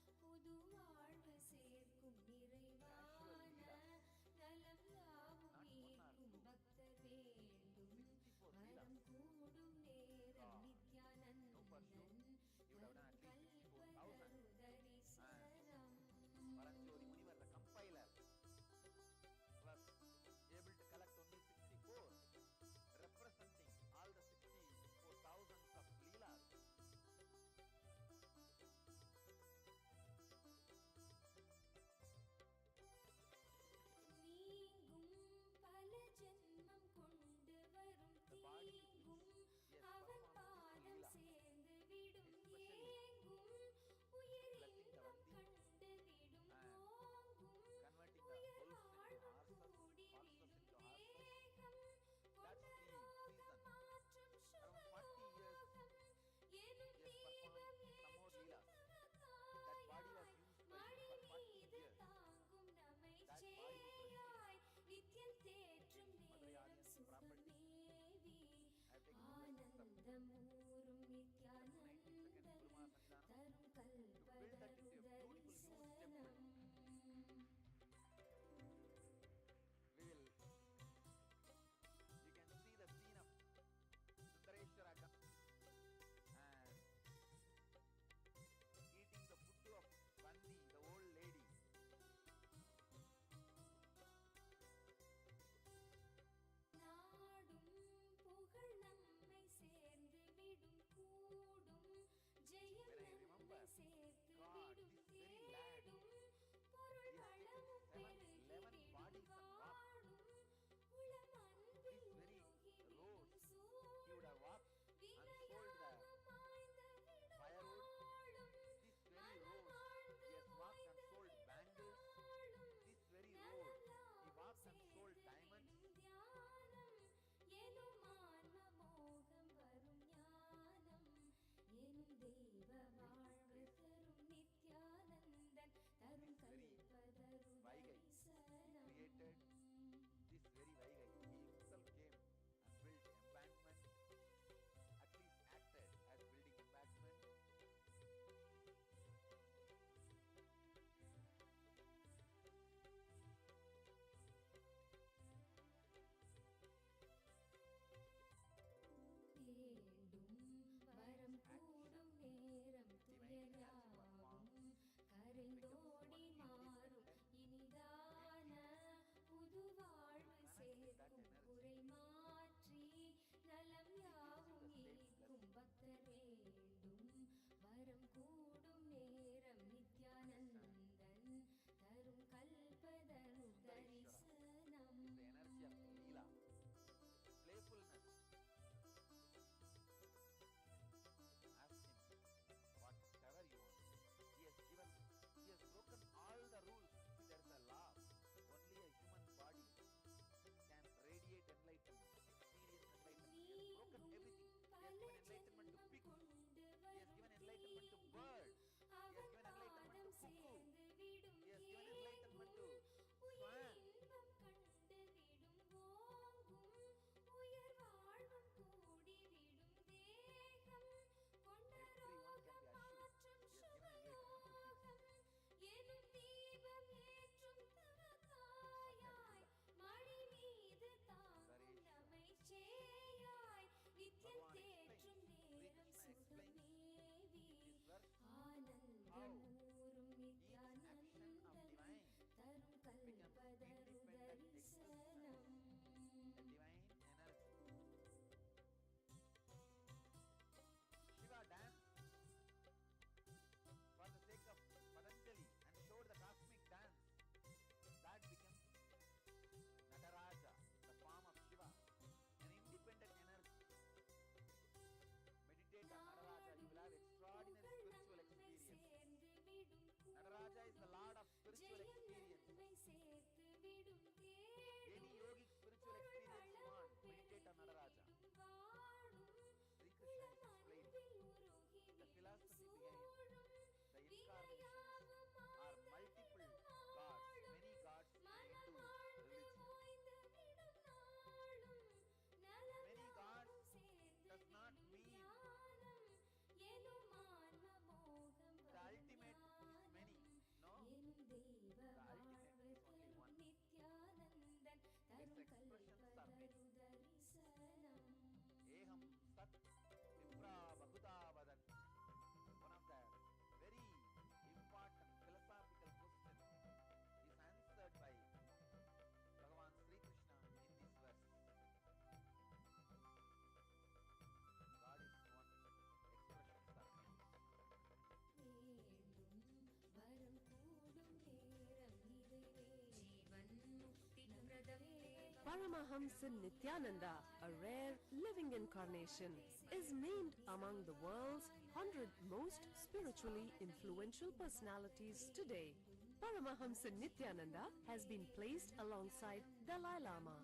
Paramahamsa Nithyananda, a rare living incarnation, is named among the world's 100 most spiritually influential personalities today. Paramahamsa Nithyananda has been placed alongside Dalai Lama,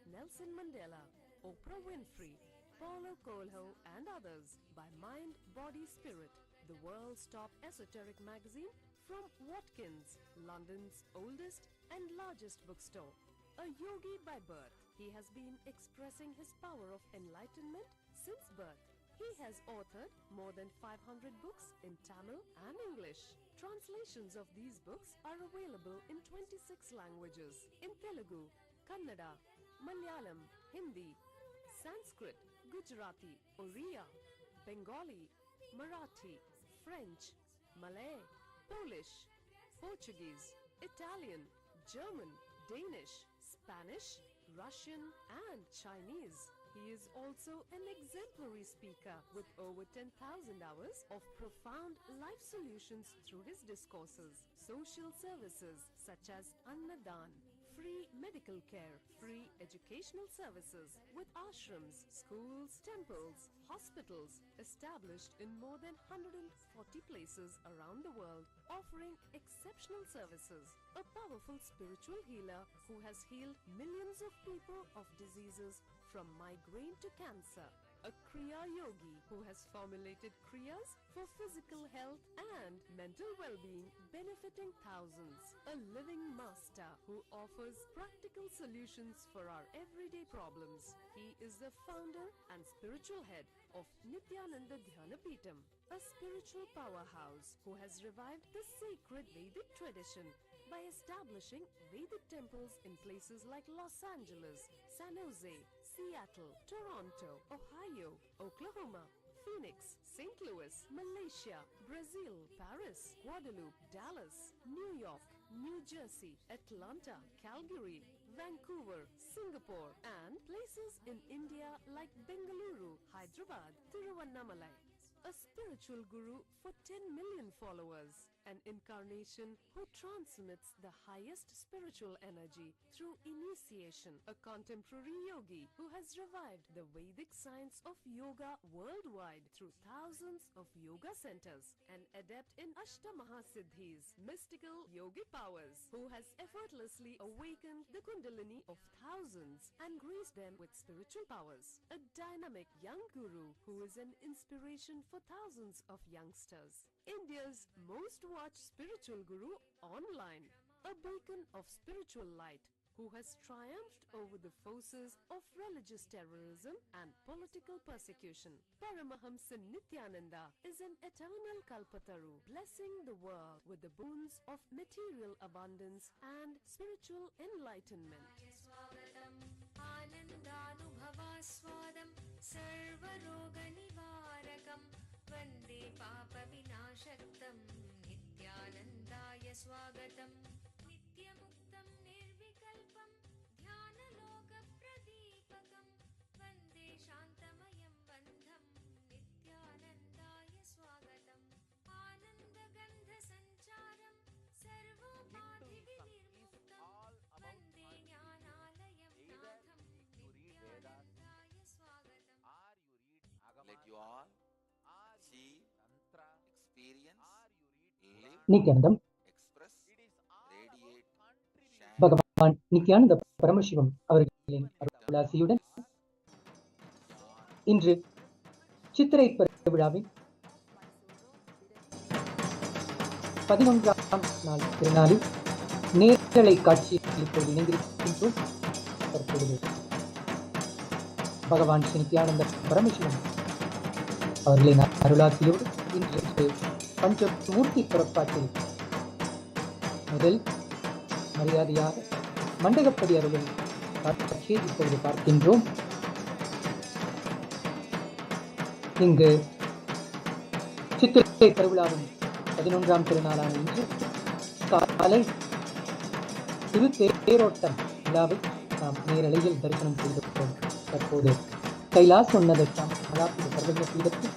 Nelson Mandela, Oprah Winfrey, Paulo Coelho and others by Mind, Body, Spirit, the world's top esoteric magazine from Watkins, London's oldest and largest bookstore. A yogi by birth, he has been expressing his power of enlightenment since birth. He has authored more than 500 books in Tamil and English. Translations of these books are available in 26 languages in Telugu, Kannada, Malayalam, Hindi, Sanskrit, Gujarati, Oriya, Bengali, Marathi, French, Malay, Polish, Portuguese, Italian, German, Danish, Spanish, Russian and Chinese. He is also an exemplary speaker with over 10,000 hours of profound life solutions through his discourses. Social services such as Annadhan, free medical care, free educational services with ashrams, schools, temples, hospitals established in more than 140 places around the world, offering exceptional services. A powerful spiritual healer who has healed millions of people of diseases from migraine to cancer. A Kriya Yogi who has formulated Kriyas for physical health and mental well-being, benefiting thousands. A living master who offers practical solutions for our everyday problems. He is the founder and spiritual head of Nithyanandeshwara, a spiritual powerhouse who has revived the sacred Vedic tradition by establishing Vedic temples in places like Los Angeles, San Jose, Seattle, Toronto, Ohio, Oklahoma, Phoenix, St. Louis, Malaysia, Brazil, Paris, Guadeloupe, Dallas, New York, New Jersey, Atlanta, Calgary, Vancouver, Singapore, and places in India like Bengaluru, Hyderabad, Tiruvannamalai. A spiritual guru for 10 million followers, an incarnation who transmits the highest spiritual energy through initiation, a contemporary yogi who has revived the Vedic science of yoga worldwide through thousands of yoga centers, an adept in Ashtamaha-siddhis, mystical yogic powers, who has effortlessly awakened the kundalini of thousands and graced them with spiritual powers, a dynamic young guru who is an inspiration for thousands of youngsters. India's most watched spiritual guru online, a beacon of spiritual light who has triumphed over the forces of religious terrorism and political persecution. Paramahamsa Nithyananda is an eternal Kalpataru, blessing the world with the boons of material abundance and spiritual enlightenment. आनन्दानुभवास्वादं सर्वरोगनिवारकं वन्दे पापविनाशक्तं नित्यानन्दाय स्वागतं नित्यमुक्तं निर्विकल्पं ध्यानलोकप्रदीपकं वन्दे शान्तमयं बन्धं नित्यानन्दाय स्वागतम् आनन्दगन्धसञ्चारं सर्वोपाधिविनिर्मुक्तं वन्दे ज्ञानालयं नाथं नित्यानन्दाय स्वागतम्. Let you all see, experience, live, Nithyanandam, express, radiate, share, பகவான் நித்யானந்த பரமசிவம் அவர்களின் அருளாசியுடன் இன்று சித்திரை பெருவிழாவின் 11ஆம் நாள் திருநாளில் நேரலை காட்சியில் இப்போது இணைந்திருக்கின்றோம். தற்பொழுது பகவான் ஸ்ரீ நித்யானந்த பரமசிவம் அவர்களின் அருளாசியோடு இன்று பஞ்சமூர்த்தி புறப்பாட்டில் முதல் மரியாதையாக மண்டகப்படி அவர்கள் காட்சியை இப்பொழுது பார்க்கின்றோம். இங்கு சித்திரை பெருவிழாவின் 11ஆம் திருநாளான இன்று காலை திருத்தேரோட்டம் விழாவை நாம் நேரலையில் தரிசனம் செய்திருக்கிறோம். தற்போது கைலாசொன்னத ஷியாமலாபீத சர்வஜ்ஞபீடத்தில்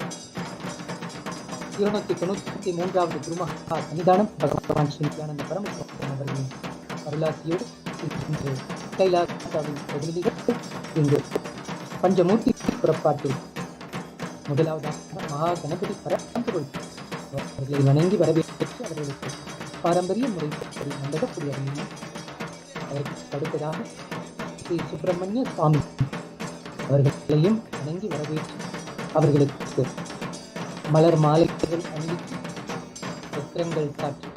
293வது குருமகா சன்னிதானம் பகவான் ஸ்ரீ நித்யானந்த பரமசிவம் அவர்களின் அருளாசியோடு இன்று கைலாசாவின் பிரதிநிதிகள் இங்கு பஞ்சமூர்த்தி புறப்பாட்டில் முதலாவதாக மகா கணபதி பரம்பொருள் அவர்களை வணங்கி வரவேற்று அவர்களுக்கு பாரம்பரிய முறைப்படி மண்டகப்படி அறிஞர், அதற்கு அடுத்ததாக ஸ்ரீ சுப்பிரமணிய சுவாமி அவர்களையும் வணங்கி வரவேற்று அவர்களுக்கு மலர் மாலைகள் அணிவித்து வஸ்திரங்கள் காட்டி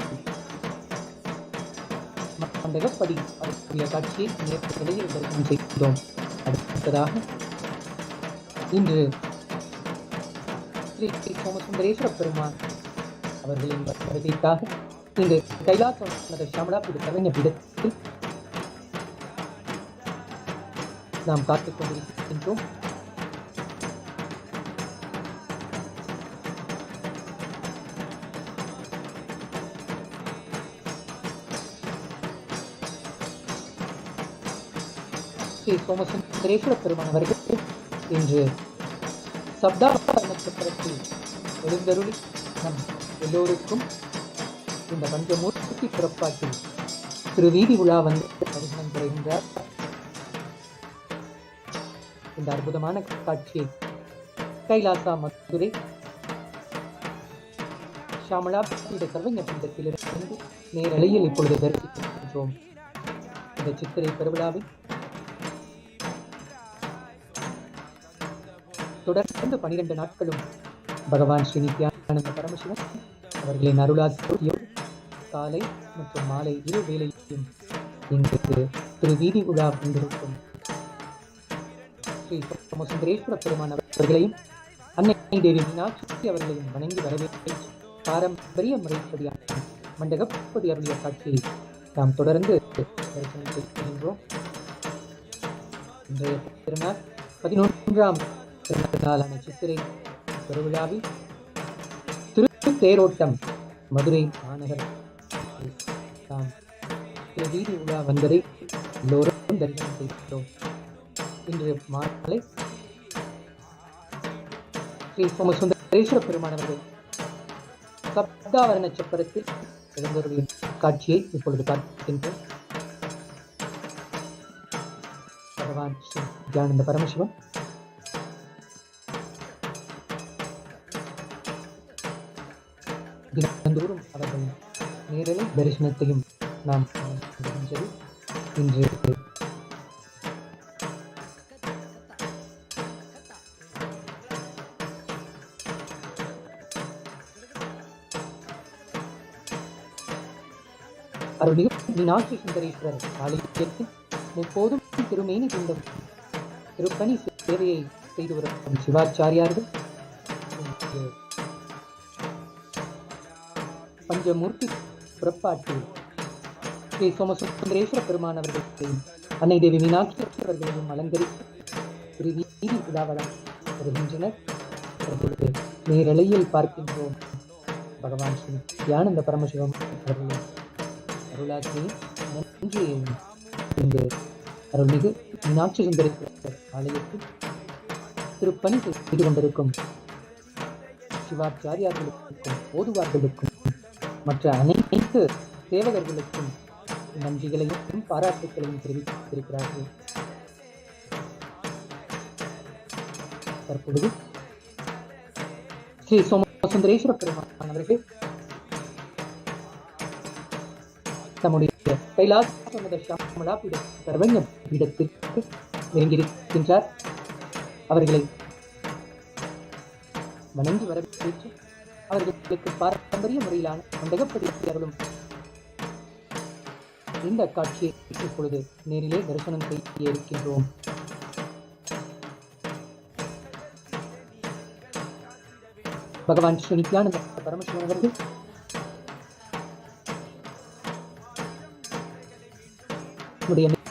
மண்டகப்படி அவருடைய காட்சியை நேற்று நிலையில் தரிசனம் செய்தோம். அடுத்ததாக இன்று ஸ்ரீ சோமசுந்தரேஸ்வர பெருமான் அவர்களின் வருகைக்காக இன்று கைலாசோன்னத ஷியாமளாபீட சர்வஜ்ஞ பீடத்தில் நாம் காத்துக் கொண்டிருக்கின்றோம். ஸ்ரீ சோமசுந்தரேஸ்வர பெருமான் அவர்கள் இன்று சப்தா வர்ண சப்பரத்தில் எழுந்தருளி நம் எல்லோருக்கும் இந்த பஞ்சமூர்த்தி புறப்பாட்டில் திருவீதி உலா வந்து தரிசனம் பெறுகின்றார். இந்த அற்புதமான காட்சியை கைலாசா மதுரை ஷியாமளாபீட சர்வஜ்ஞ பீடத்திலிருந்து நேரலையில் இப்பொழுது தரிசிக்கின்றோம். இந்த சித்திரை பெருவிழாவை தொடர்ந்து 12 நாட்களும் பகவான் ஸ்ரீ நித்யானந்த பரமசிவன் அவர்களின் அருளாசியோடு காலை மற்றும் மாலை இரு வேளையும் இங்கு திருவீதி உலா கொண்டிருக்கும் ஸ்ரீ சோமசுந்தரேஸ்வர பெருமான் அவர்களையும் அன்னை தேவி மீனாட்சி அவர்களையும் வணங்கி வரவேற்று பாரம்பரிய முறைப்படியான மண்டகப்படி அருளிய காட்சியை நாம் தொடர்ந்து தரிசனம் செய்கின்றோம். இன்றைய திருநாள் 11ஆம் திருநாளான சித்திரை பெருவிழாவில் திருத்தேரோட்டம் மதுரை மாநகர் நாம் திருவீதி உலா வந்ததை எல்லோரும் தரிசனம் செய்கிறோம். இன்று மாலை ஸ்ரீ சோமசுந்தரேஸ்வர பெருமான் அவர்கள் சப்தா வர்ண சப்பரத்தில் எழுந்தருளிய காட்சியை இப்பொழுது பார்க்கின்றோம். பகவான் ஸ்ரீ நித்யானந்த பரமசிவம் தினந்தோறும் அவர்கள் நேரலை தரிசனத்தையும் நாம் காண்கின்றது. இன்று அருள்மிகு மீனாட்சி சுந்தரேஸ்வரர் ஆலயத்தில் முப்போதும் திருமேனி குண்டம் திருப்பணி சேவையை செய்து வரும் சிவாச்சாரியார்கள் பஞ்சமூர்த்தி புறப்பாட்டில் ஸ்ரீ சோமசுந்தரேஸ்வர பெருமான் அவர்களையும் அன்னை தேவி மீனாட்சி அவர்களையும் அலங்கரித்து திருவீதி உலாவலம் வருகின்றனர். நேரலையில் பார்க்கின்றோம் பகவான் ஸ்ரீ நித்யானந்த பரமசிவம் அவர்களின் அருளாட்சியை நன்றியை இங்கு அருள்மிகு மீனாட்சி சுந்தரேஸ்வரர் ஆலயத்தில் திருப்பணி செய்து கொண்டிருக்கும் சிவாச்சாரியார்களுக்கும் ஓதுவார்களுக்கும் மற்ற அனைத்து சேவகர்களுக்கும் நன்றிகளையும் பாராட்டுகளையும் தெரிவித்திருக்கிறார்கள். தற்பொழுது ஸ்ரீ சோமசுந்தரேஸ்வர பெருமான் அவர்கள் தம்முடைய கைலாசோன்னத ஷியாமளாபீட சர்வஜ்ஞ பீடத்திற்கு நெருங்கியிருக்கின்றார். அவர்களை வணங்கி வரவேற்று அவர்களுக்கு பாரம்பரிய முறையிலான மண்டகப்படி அருளும் இந்த காட்சியை இப்பொழுது நேரிலே தரிசனம் செய்ய இருக்கின்றோம். பகவான் ஸ்ரீ நித்யானந்த பரமசிவன் அவர்கள்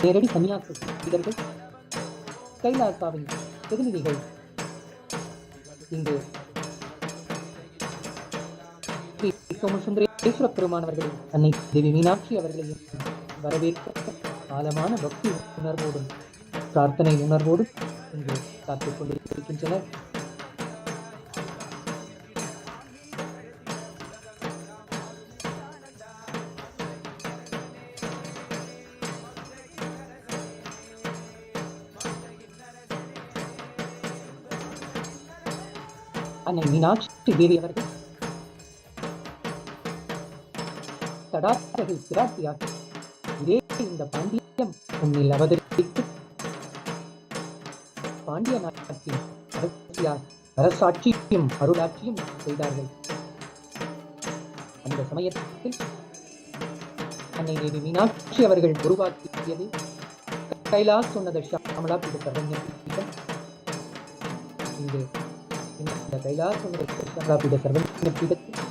நேரடி சன்னியாச சீடர்கள் கைலாசாவின் பிரதிநிதிகள் இங்கு ஸ்ரீ சோமசுந்தரேஸ்வர பெருமான் அவர்களையும் அன்னை தேவி மீனாட்சி அவர்களையும் வரவேற்க ஆழமான பக்தி உணர்வோடும் பிரார்த்தனை உணர்வோடும் இங்கு காத்துக் கொண்டிருக்கின்றனர். அன்னை மீனாட்சி தேவி அவர்கள் தடாகை பிராட்டியாக இதே இந்த பாண்டியம் உன்னில் அவதரித்து பாண்டிய நாட்டின் அரசியார் அரசாட்சியும் அருளாட்சியும் செய்தார்கள். அந்த சமயத்தில் அன்னை தேவி மீனாட்சி அவர்கள் உருவாக்கியது கைலாசோன்னத ஷியாமளாபீத சர்வஜ்ஞபீடம். இந்த கைலாசோன்னத ஷியாமளாபீட சர்வஜ்ஞபீடத்தில்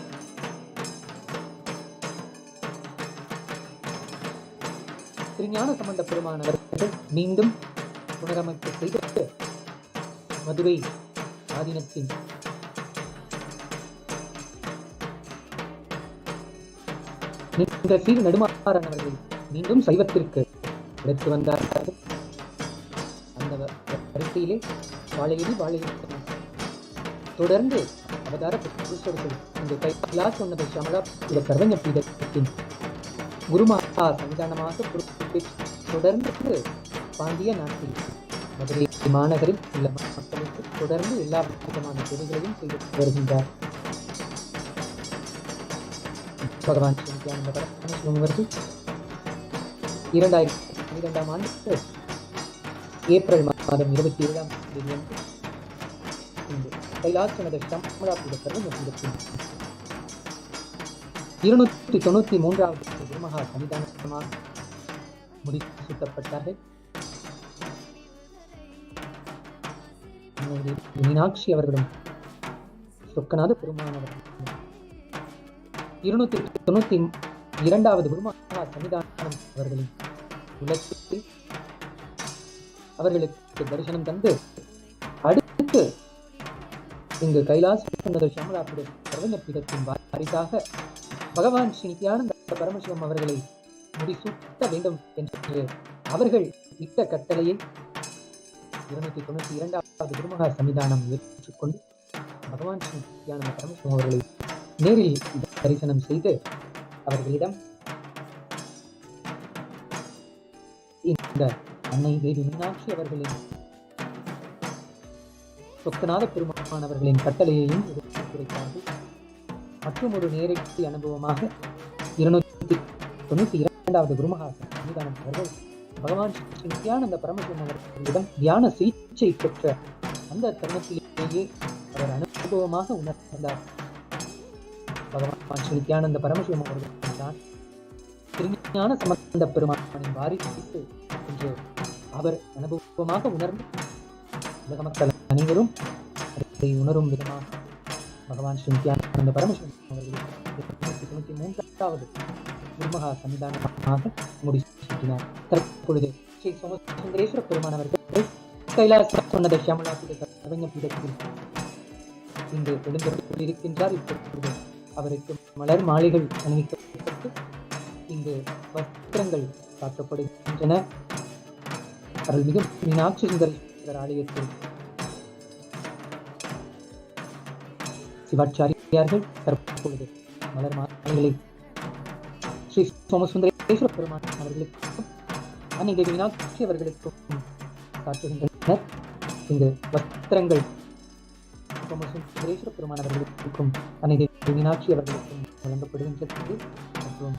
திருஞான சம்பந்த பெருமான் அவர்கள் மீண்டும் புனரமைப்பு செய்து மதுரை ஆதீனத்தின் இந்த சீர் நெடுமாறன் அவர்கள் மீண்டும் சைவத்திற்கு எடுத்து வந்தார்கள். அந்த வரிசையிலே வாழையடி தொடர்ந்து அவதார புருஷர்கள் இந்த கைலாசோன்னத ஷியாமளாபீட சர்வஜ்ஞபீடத்தின் குருமகா சன்னிதானமாக பொறுப்பேற்று தொடர்ந்து பாண்டிய நாட்டில் மதுரை மாநகரில் உள்ள மக்களுக்கு தொடர்ந்து எல்லா விதமான சேவைகளையும் செய்து வருகின்றார். பகவான் ஸ்ரீ நித்யானந்த பரமசிவம் அவர்கள் 2012ஆம் ஆண்டு ஏப்ரல் மாதம் 27ஆம் தேதி இந்த கைலாசோன்னத ஷியாமளாபீட சர்வஜ்ஞபீடத்தின் 293வது குருமகா சன்னிதானமாக முடிசூட்டப்பட்டார்கள். மீனாட்சி அவர்களும் சொக்கநாத பெருமான் அவர்களும் 292வது குருமகா சன்னிதானம் அவர்களின் உலகத்தில் அவர்களுக்கு தரிசனம் தந்து அடுத்து இங்கு கைலாசோன்னத ஷியாமளாபீட சர்வஜ்ஞபீடத்தின் வாரிசாக பகவான் ஸ்ரீ நித்யானந்த பரமசிவம் அவர்களை முடிசூட்ட வேண்டும் என்று அவர்கள் இட்ட கட்டளையை 292வது குருமகா சன்னிதானம் ஏற்றுக்கொண்டு பகவான் ஸ்ரீ நித்யானந்த பரமசிவம் அவர்களை நேரில் தரிசனம் செய்து அவர்களிடம் இந்த அன்னை தேவி மீனாட்சி அவர்களின் சொக்கநாத பெருமான் அவர்களின் கட்டளையையும் எடுத்துரைத்தார்கள். மற்றும் ஒரு நேரடி அனுபவமாக 292வது குருமகா சன்னிதானம் அவர்கள் பகவான் ஸ்ரீ நித்யானந்த பரமசிவம் அவர்களிடம் தியான சிகிச்சை பெற்ற அந்த தருணத்திலேயே அவர் அனுபவமாக உணர்ந்தார். பகவான் ஸ்ரீ நித்யானந்த பரமசிவம் அவர்கள் தான் திருஞான சம்பந்த பெருமானின் வாரிசு என்று அவர் அனுபவமாக உணர்ந்து உலக மக்கள் அனைவரும் அதை உணரும் விதமாக பகவான் ஸ்ரீ நித்யானந்த பரமசிவம் அவர்கள் 293வது குருமகா சன்னிதானமாக முடிசூட்டினார். தற்பொழுது ஸ்ரீ சோமசுந்தரேஸ்வர பெருமான் அவர்கள் கைலாசோன்னத ஷியாமளாபீட சர்வஜ்ஞபீடத்தில் இங்கு எழுந்தருளியிருக்கின்றார். இப்பொழுது அவருக்கு மலர் மாலைகள் அணிவிக்கப்பட்டு இங்கு வஸ்திரங்கள் காட்டப்படுகின்றன. அருள்மிகு மீனாட்சி சுந்தரேஸ்வரர் ஆலயத்தில் சிவாச்சாரியார்கள் தற்பொழுது மலர் மாலைகளை ஸ்ரீ சோமசுந்தரேஸ்வர பெருமான் அவர்களுக்கும் அன்னை தேவி மீனாட்சி அவர்களுக்கும் காட்டுகின்றனர். இங்கு வஸ்திரங்கள் சோமசுந்தரேஸ்வர பெருமான் அவர்களுக்கும் அன்னை தேவி மீனாட்சி அவர்களுக்கும் வழங்கப்படுகின்றது. மற்றும்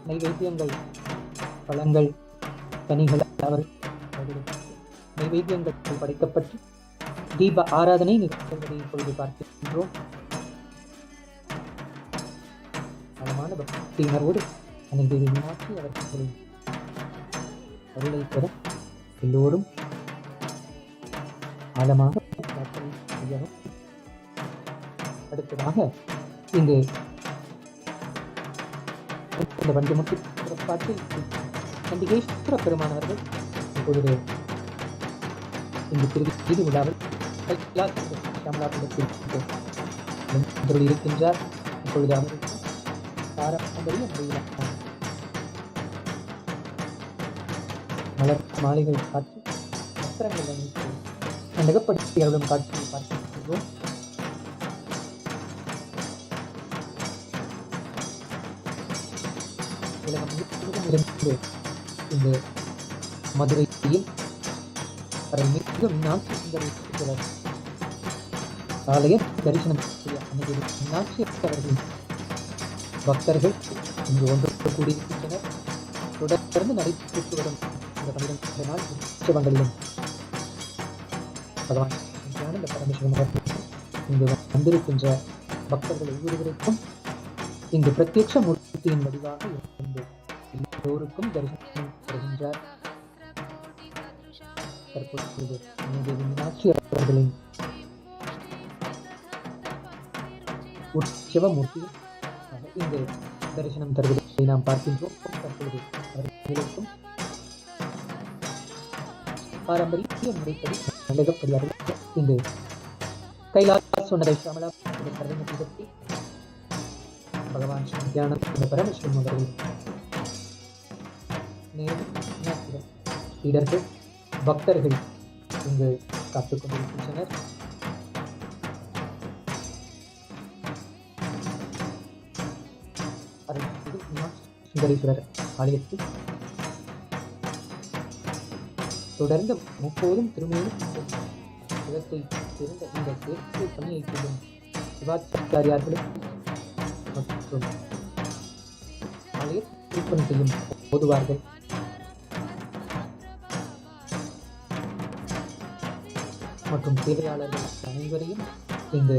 நைவேத்தியங்கள், பழங்கள், கனிகள் அவர்களுக்கு நைவேத்தியங்கள் படைக்கப்பட்டு தீப ஆராதனை நிகழ்வதை இப்பொழுது பார்க்கின்றோம். ஆழமான பக்தி உணர்வோடு அன்னை தேவி மீனாட்சி அவர்களின் அருளை பெற எல்லோரும் ஆழமாக பிரார்த்தனை செய்யணும். அடுத்ததாக இங்கு இந்த பஞ்சமுத்து சிறப்பாற்றில் நந்திகேஸ்வர பெருமானவர்கள் இப்பொழுது இந்த திருவிழி விழாவில் ஷியாமளாபீடத்தில் இருக்கின்றார். இப்பொழுது அவருக்கு பாரம்பரிய முறையில் மலர் மாலைகள் காட்சி வஸ்திரங்கள் அணிவித்து மண்டகப்படி அருளும் காட்சியை பார்க்கின்றோம். உலகம் முழுவதும் இருந்து இந்த மதுரையில் அருள்மிகு மீனாட்சி சுந்தரேஸ்வரர் ஆலய தரிசனம் செய்ய அன்னை மீனாட்சி அவர்களின் பக்தர்கள் இங்கு ஒன்று கூடியிருக்கின்றனர். தொடர்ந்து நடைபெற்று வரும் இந்த 12 நாள் உற்சவங்களிலும் பகவான் நித்யானந்த பரமசிவம் அவர்கள் இங்கு வந்திருக்கின்ற பக்தர்கள் ஒவ்வொருவருக்கும் இங்கு பிரத்யட்ச மூர்த்தியின் வடிவாக இருந்து எல்லோருக்கும் தரிசனம் தருகின்றார். தற்பொழுது தேவி மீனாட்சி அவர்களின் உற்சவ மூர்த்தி இங்கு தரிசனம் தருவதை நாம் பார்க்கின்றோம். தற்பொழுது அவர்களுக்கும் பாரம்பரிய முறைப்படி மண்டகப்படியார்கள் இங்கு கைலாசோன்னத ஷியாமலாபீட சர்வஜ்ஞபீடத்தில் பகவான் ஸ்ரீ நித்யானந்த பரமசிவம் அவர்கள் நேரம் சீடர்கள் பக்தர்கள் இங்கு காத்துக் கொண்டிருக்கின்றனர். சுந்தரேஸ்வரர் ஆலயத்தில் தொடர்ந்து முப்போதும் திருமேனி சிவத்தை சேர்ந்த இந்த சேர்க்கை பணியை செய்யும் சிவாச்சாரியார்களும் மற்றும் ஆலய திருப்பணி செய்யும் ஓதுவார்கள் மற்றும் சேவையாளர்கள் அனைவரையும் இங்கு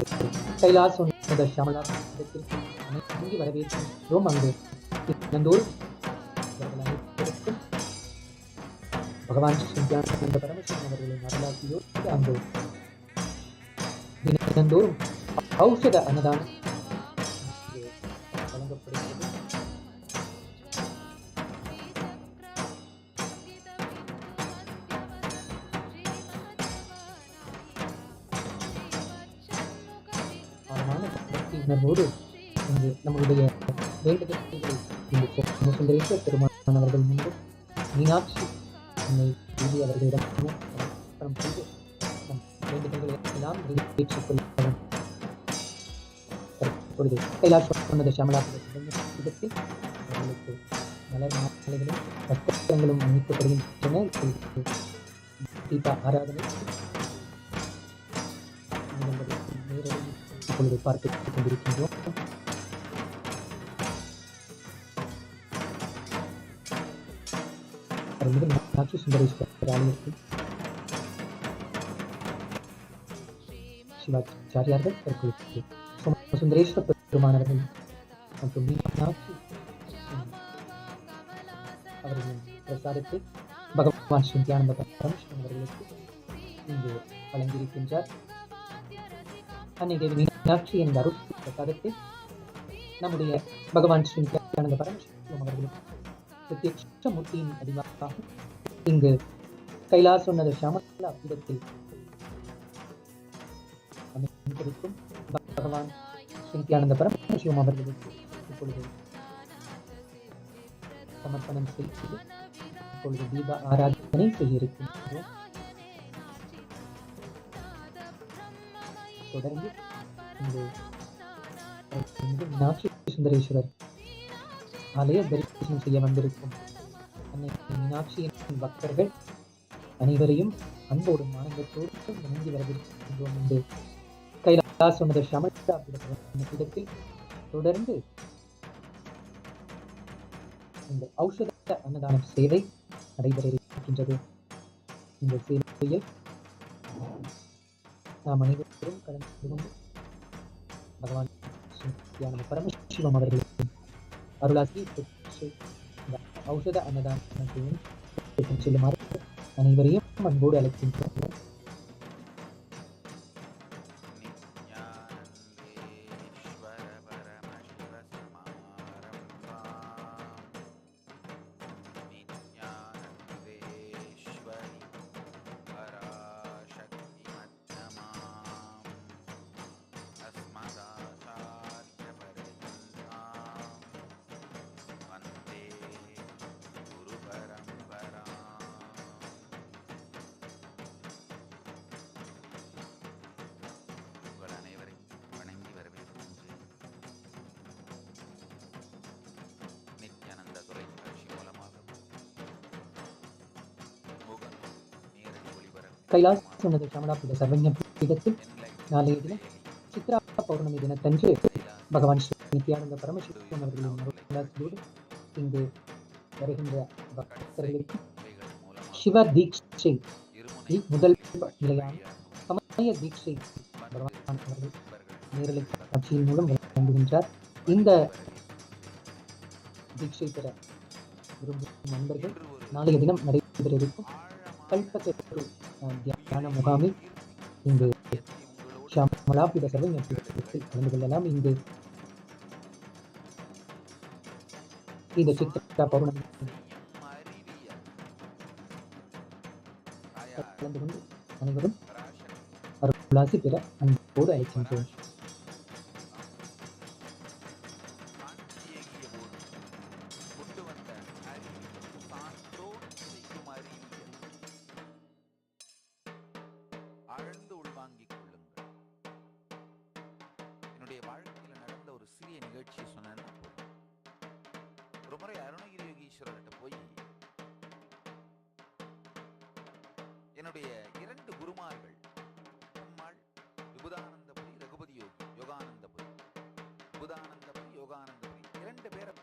கைலாசோன்னத ஷியாமலாபீடத்தில் அனைத்து வரவேற்கின்றோம். அங்கு தினந்தோறும் அனைவருக்கும் பகவான் ஸ்ரீ நித்யானந்த பரமசிவம் அவர்களின் அருளாசியோடு அங்கு தினந்தோறும் ஔஷத அன்னதானம் வழங்கப்படுகிறது. உணர்வோடு இங்கு நம்முடைய வேண்டுதல்களை இங்கு சோமசுந்தரேஸ்வர பெருமான் அவர்கள் முன்பு மீனாட்சி அன்னை தேவி அவர்களிடம் நமஸ்காரம் செய்து நம் வேண்டுதல்களை எல்லாம் நிறைவேற்றிக் கொள்ளவும் தற்பொழுது கைலாசோன்னத ஷியாமலாபீடத்தில் அவர்களுக்கு மலர் மாலைகளும் வஸ்திரங்களும் அணிவிக்கப்படுகின்றன. தீப ஆராதனை நேரடி இப்பொழுது பார்த்துக் கொண்டிருக்கின்றோம். மீனாட்சி சுந்தரேஸ்வரர் ஆலயத்தில் சிவாச்சாரியார்கள் தற்பொழுது சோமசுந்தரேஸ்வர பெருமானவர்கள் மற்றும் மீனாட்சி அவர்களின் பிரசாதத்தை பகவான் ஸ்ரீ நித்யானந்த பரமசிவம் அவர்களுக்கு இங்கு வழங்கியிருக்கின்றார். அன்னை தேவி மீனாட்சி என்ற அருள் பிரசாதத்தை நம்முடைய பகவான் ஸ்ரீ நித்யானந்த பரமசிவம் அவர்களுக்கு பிரத்யட்ச மூர்த்தியின் வடிவாக இங்கு கைலாசோன்னத ஷியாமலாபீடத்தில் அமைந்திருக்கும் பகவான் ஸ்ரீ நித்யானந்த பரமசிவம் அவர்களுக்கு இப்பொழுது சமர்ப்பணம் செய்து இப்பொழுது தீப ஆராதனை செய்ய இருக்கின்றோம். தொடர்ந்து இங்கு மீனாட்சி சுந்தரேஸ்வரர் ஆலய தரிசனம் செய்ய வந்திருக்கும் அன்னை மீனாட்சியின் பக்தர்கள் அனைவரையும் அன்போடும் ஆனந்தத்தோடு வணங்கி வரவிருக்கின்றோம் என்று கைலாசோன்னத ஷியாமலாபீடத்தில் தொடர்ந்து இந்த ஔஷத அன்னதான சேவை நடைபெற இருக்கின்றது. இந்த சேவையில் நாம் அனைவரும் கலந்து கொண்டு பகவான் ஸ்ரீ நித்யானந்த பரமசிவம் அவர்களின் அருளாசியை பெற்று இந்த ஔஷத அன்னதானத்தையும் பெற்றுச் செல்லுமாறு அனைவரையும் அன்போடு அழைக்கின்றோம். கைலாசோன்னத ஷியாமலாபீட சர்வஜ்ஞபீடத்தில் நாளைய தினம் சித்ரா பௌர்ணமி தினத்தன்று பகவான் ஸ்ரீ நித்யானந்த பரமசிவம் அவர்களின் அருளாசியோடு இங்கு வருகின்ற பக்தர்களுக்கு சிவ தீட்சை முதல் நிலையான சமய தீட்சை பகவான் அவர்கள் நேரலை காட்சியின் மூலம் வழங்குகின்றார். இந்த தீட்சை பெற விரும்பும் நண்பர்கள் நாளைய தினம் நடைபெற இருக்கும் கல்பத்தரு தியான முகாமில் இங்கு ஷியாமலாபீட சர்வஜ்ஞபீடத்தில் கலந்து கொள்ளலாம். இங்கு இந்த சித்ரா பௌர்ணமி கலந்து கொண்டு அனைவரும் அருளாசி பெற அன்போடு அழைக்கின்றோம். ஆழ்ந்து உள்வாங்கிக் கொள்ளுங்கள். என்னுடைய வாழ்க்கையில நடந்த ஒரு சிறிய நிகழ்ச்சியை சொன்னேன்னா போதும். ஒரு முறை அருணகிரி யோகீஸ்வரர்கிட்ட போய் என்னுடைய 2 குருமார்கள் அம்மாள் விபுதானந்தபுரி ரகுபதி யோகி யோகானந்தபுரி விபுதானந்தபுரி யோகானந்தபுரி 2 பேரை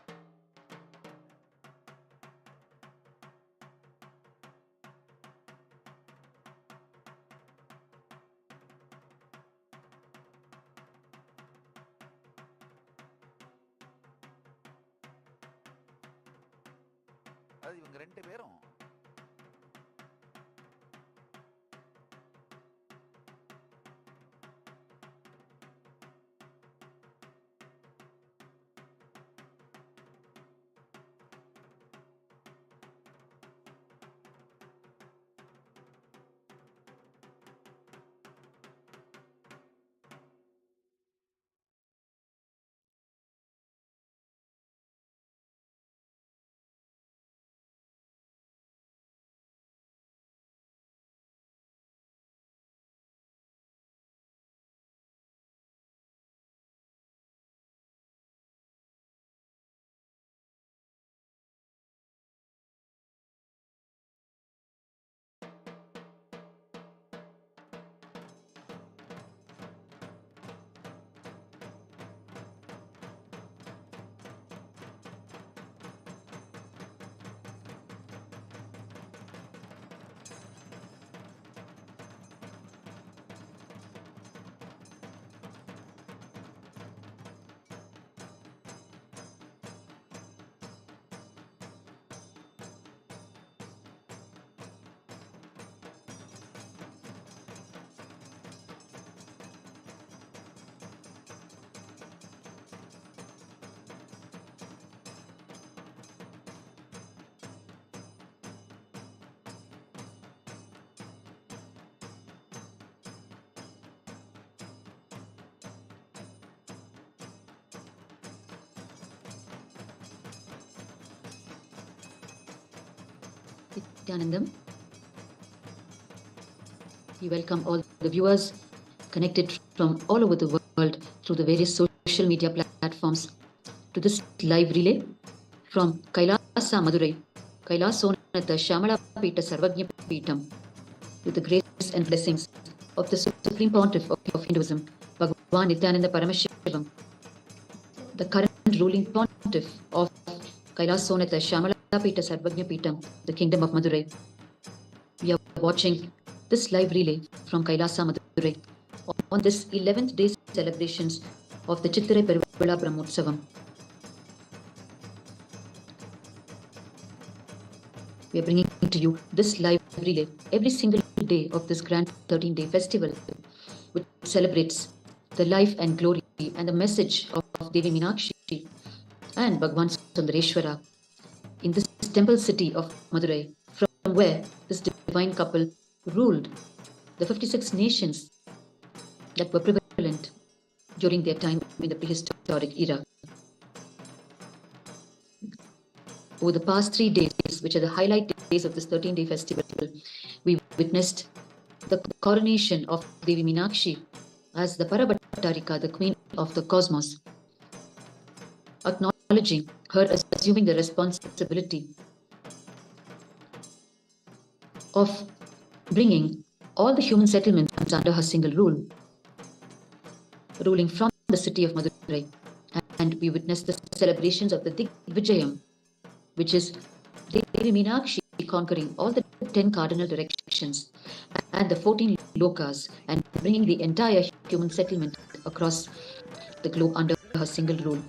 அதாவது இவங்க 2 பேரும் Nityanandam. We welcome all the viewers connected from all over the world through the various social media platforms to this live relay from Kailasa, Madurai, Kailasonnata Shyamalapeetha Sarvajnapeetham, with the grace and blessings of the Supreme Pontiff of Hinduism, Bhagavan Nityananda Paramashivam, the current ruling Pontiff of Kailasonnata Shyamalapeetha Sarvajnapeetham, the Kingdom of Madurai. We are watching this live relay from Kailasa, Madurai on this 11th day celebrations of the Chithirai Peruvizha Brahmotsavam. We are bringing to you this live relay every single day of this grand 13-day festival, which celebrates the life and glory and the message of Devi Meenakshi and Bhagavan Sundareshwara in this temple city of Madurai, from where this divine couple ruled the 56 nations that were prevalent during their time in the prehistoric era. Over the past 3 days, which are the highlight days of this 13-day festival, we witnessed the coronation of Devi Meenakshi as the Parabhattarika, the queen of the cosmos, acknowledging her as assuming the responsibility of bringing all the human settlements under her single rule. ruling from the city of Madurai. And we witnessed the celebrations of the Digvijayam, which is Devi Meenakshi conquering all the 10 cardinal directions and the 14 lokas and bringing the entire human settlement across the globe under her single rule.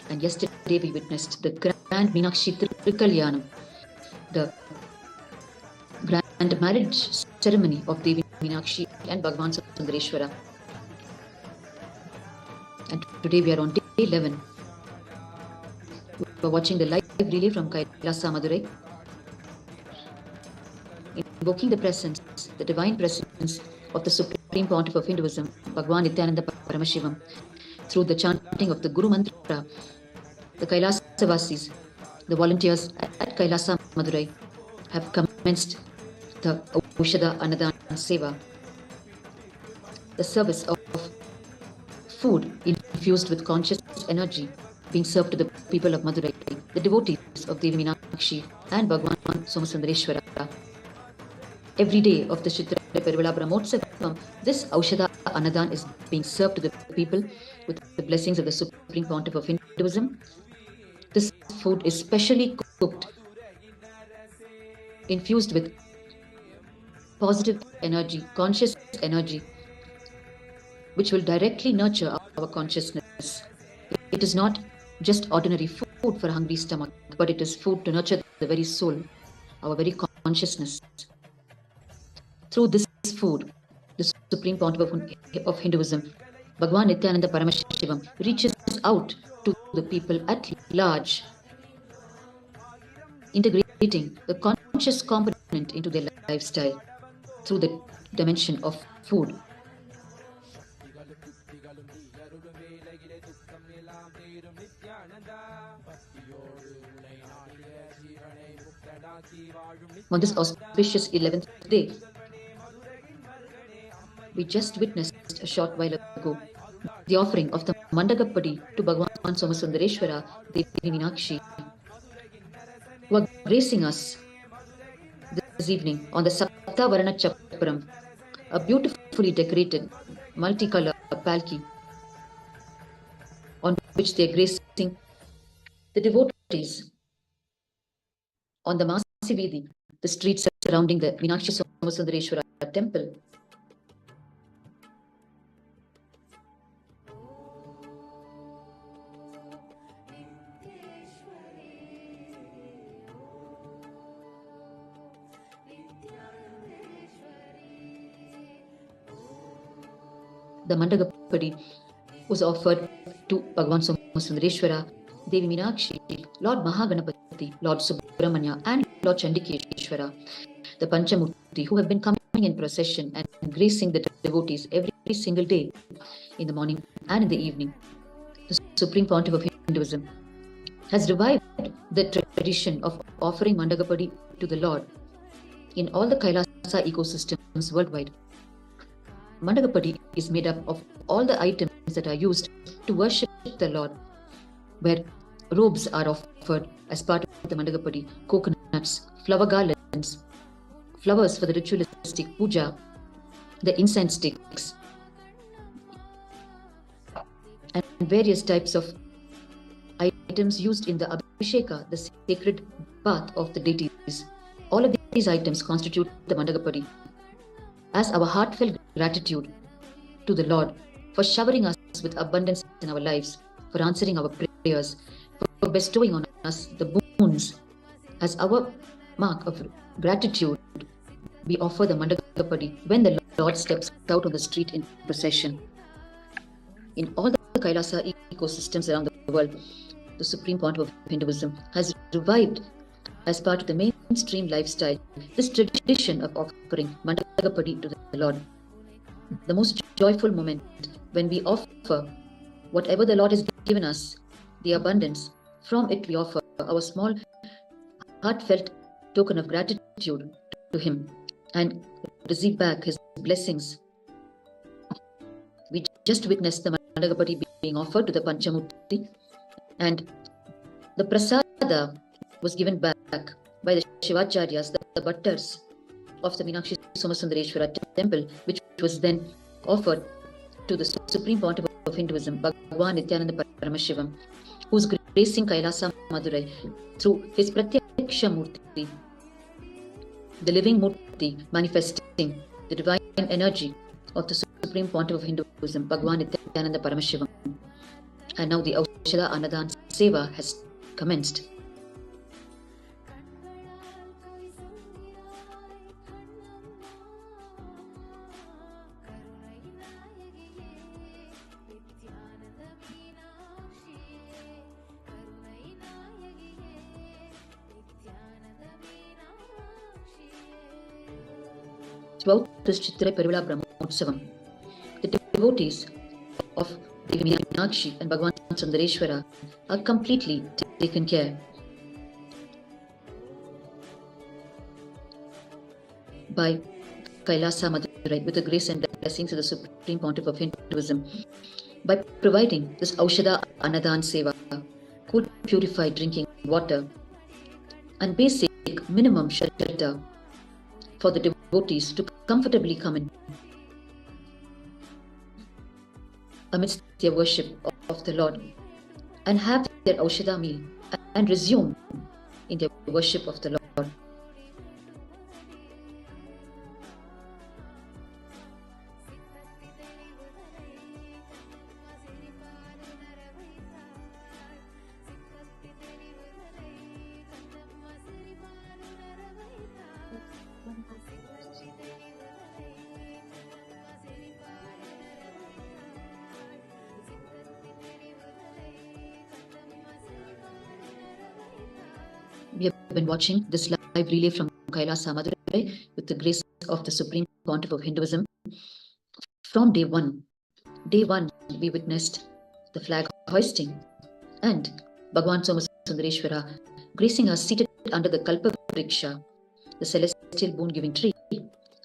And yesterday we witnessed the grand Meenakshi Trikalyanam, the grand marriage ceremony of Devi Meenakshi and Bhagavan Sundareshwara. And today we are on day 11. We are watching the live relay from Kailasa, Madurai, invoking the presence, the divine presence of the Supreme Pontiff of Hinduism, Bhagavan Nithyananda Paramashivam, through the chanting of the Guru Mantra. The Kailasavasis, the volunteers at Kailasa, Madurai, have commenced the Annadhan Seva, the service of food infused with conscious energy being served to the people of Madurai, the devotees of Devi Meenakshi and Bhagavan Somasundareshwara. Every day of the Chithirai Peruvizha Brahmotsavam, this Aushadha Annadhan is being served to the people with the blessings of the Supreme Pontiff of Hinduism. This food is specially cooked, infused with positive energy, conscious energy, which will directly nurture our consciousness. It is not just ordinary food for a hungry stomach, but it is food to nurture the very soul, our very consciousness. Through this food, the Supreme Pontiff of Hinduism, Bhagavan Nithyananda Paramashivam, reaches out to the people at large, integrating the conscious component into their lifestyle through the dimension of food. On this auspicious 11th day, we just witnessed a short while ago the offering of the Mandagappadi to Bhagavan Somasundareshwara, Devi Meenakshi, who are gracing us this evening on the Saptha Varna Chapram, a beautifully decorated multicolor palki on which they are gracing the devotees on the Masi, the streets surrounding the Meenakshi Somasundareshwara temple. The Mandagappadi was offered to Bhagavan Somasundareshwara, Devi Meenakshi, Lord Mahaganapathi, Lord Subramanya, and Lord Chandikeshwara, the Panchamurti, who have been coming in procession and gracing the devotees every single day, in the morning and in the evening. The Supreme Pontiff of Hinduism has revived the tradition of offering Mandagappadi to the Lord in all the Kailasa ecosystems worldwide. Mandagappadi is made up of all the items that are used to worship the Lord, where robes are offered as part of the Mandagappadi, coconuts, flower garlands, flowers for the ritualistic puja, the incense sticks, and various types of items used in the Abhisheka, the sacred bath of the deities. All of these items constitute the Mandagappadi as our heartfelt gratitude to the Lord for showering us with abundance in our lives, for answering our prayers, for bestowing on us the boons. As our mark of gratitude, we offer the Mandagappadi when the Lord steps out on the street in procession. In all the Kailasa ecosystems around the world, the Supreme Pontiff of Hinduism has revived, as part of the mainstream lifestyle, this tradition of offering Mandagappadi to the Lord. The most joyful moment when we offer whatever the Lord has given us, the abundance, from it we offer our small heartfelt token of gratitude to Him and receive back His blessings. We just witnessed the Mandagappadi being offered to the Panchamurti, and the prasada was given back by the Shivacharyas, the Bhattars of the Meenakshi Somasundareshwara temple, which was then offered to the Supreme Pontiff of of Hinduism, Bhagavan Nithyananda Paramashivam, who is gracing Kailasa Madurai through his Pratyaksha Murti, the living Murti manifesting the divine energy of the Supreme Pontiff of Hinduism, Bhagavan Nithyananda Paramashivam. And now the Aushada Annadhan Seva has commenced. Throughout this Chithirai Peruvizha Brahmotsavam, the devotees of Devi Meenakshi and Bhagavan Sundareshwara are completely taken care. By Kailasa Madurai with the grace and blessings of the Supreme Pontiff of Hinduism, by providing this Aushada Annadhan Seva, cool purified drinking water, and basic minimum shelter for the devotees to comfortably come in amidst their worship of the Lord and have their Aushada meal and resume in their worship of the Lord. We have been watching this live relay from Kailasa Madurai with the grace of the Supreme Pontiff of Hinduism. From day one, we witnessed the flag hoisting and Bhagavan Somasundareshwara gracing us seated under the Kalpa Vriksha, the celestial boon-giving tree,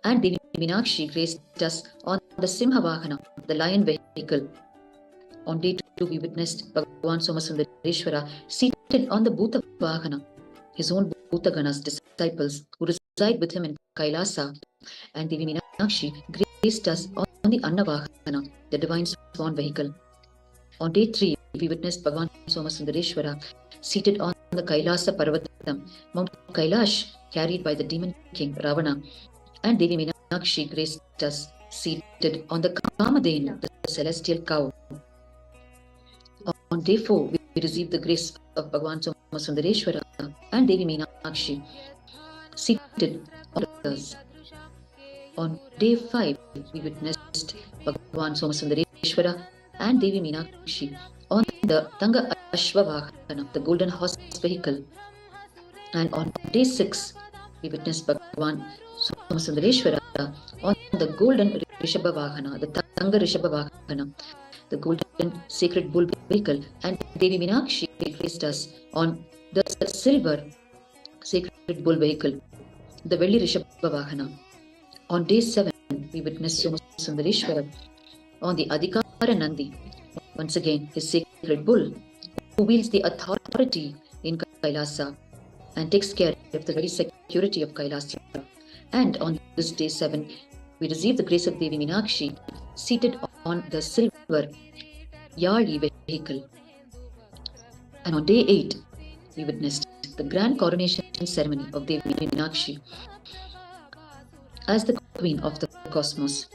and Devi Meenakshi graced us on the Simha Vahana, the lion vehicle. On day 2, we witnessed Bhagavan Somasundareshwara seated on the Bhuta Vahana, his own Bhutaganas disciples who reside with him in Kailasa, and Devi Meenakshi graced us on the Annavahana, the divine swan vehicle. On day 3, we witnessed Bhagavan Somasundareshwara seated on the Kailasa Parvatam, Mount Kailash, carried by the demon king Ravana, and Devi Meenakshi graced us seated on the Kamadhenu, the celestial cow. On day 4, we received the grace of Bhagavan Somasundareshwara and Devi Meenakshi seated on the others. On day 5, we witnessed Bhagavan Somasundareshwara and Devi Meenakshi on the Tanga Ashwavahana, the golden horse vehicle. And on day 6, we witnessed Bhagavan Somasundareshwara on the golden Rishabhavahana, the Tanga Rishabhavahana, the golden sacred bull vehicle, and Devi Meenakshi graced us on the silver sacred bull vehicle, the Velli Rishabhavahana. On day 7, we witnessed Somasundareshwara on the Adhikara Nandi, once again his sacred bull, who wields the authority in Kailasa and takes care of the very security of Kailasa. And on this day 7, we received the grace of Devi Meenakshi seated on the silver Yali vehicle. And on day 8, we witnessed the grand coronation ceremony of Devi Meenakshi as the queen of the cosmos,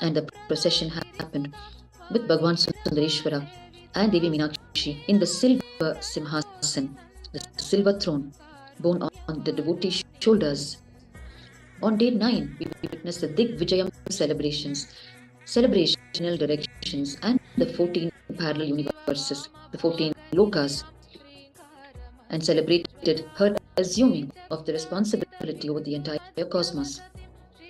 and the procession happened with Bhagavan Sundareshwara and Devi Meenakshi in the silver Simhasan, the silver throne borne on the devotee shoulders. On day 9, we witnessed the Digvijayam celebrational directions, and the 14 parallel universes, the 14 lokas, and celebrated her assuming of the responsibility over the entire cosmos.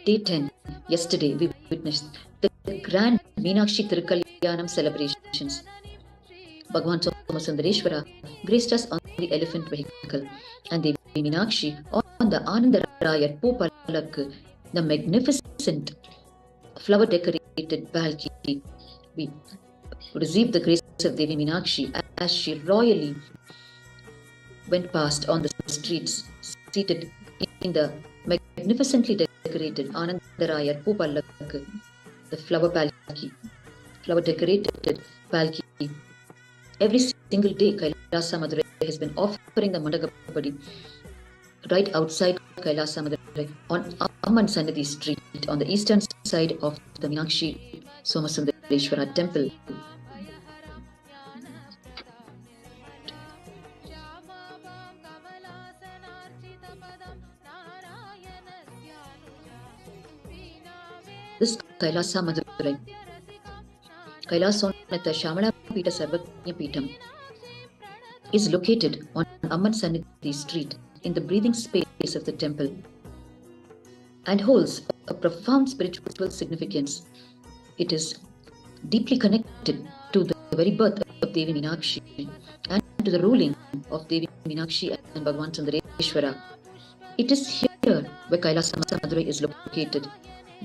Day 10, yesterday, we witnessed the grand Meenakshi Thirukalyanam celebrations. Bhagavan Somasundareshwara graced us on the elephant vehicle, and Devi Meenakshi on the Anandarayar Pupalak, the magnificent flower-decorated balcony. We received the grace of Devi Meenakshi as she royally went past on the streets, seated in the magnificently decorated Anandarayar Pupalak, the flower balcony, flower-decorated Palki. Every single day, Kailasa Madurai has been offering the Mandagappadi right outside Kailasa Madurai on Amman Sannidhi Street on the eastern side of the Meenakshi Somasundareshwara temple. This Kailasa Madurai, Kailasonnata Shyamalapeetha Sarvajnapeetham, is located on Amman Sannidhi Street in the breathing space of the temple and holds a profound spiritual significance. It is deeply connected to the very birth of Devi Meenakshi and to the ruling of Devi Meenakshi and Bhagavan Sundareshwara. It is here where Kailasa Madurai is located,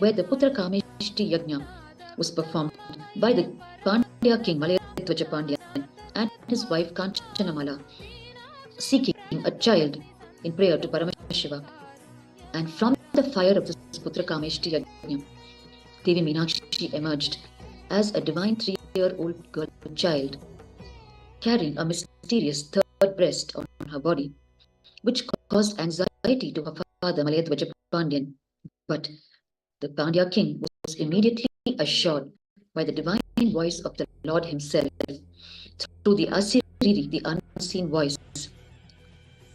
where the Putra Kameshti Yajna was performed by the Pandya king Malayadwaja Pandya and his wife Kanchanamala, seeking a child in prayer to Paramashiva. And from the fire of this Putra Kameshti Yajna, Devi Meenakshi emerged as a divine 3-year-old girl child, carrying a mysterious third breast on her body, which caused anxiety to her father Malayadwaja Pandyan. But the Pandya king was immediately assured by the divine voice of the Lord himself through the Asiriri, the unseen voice.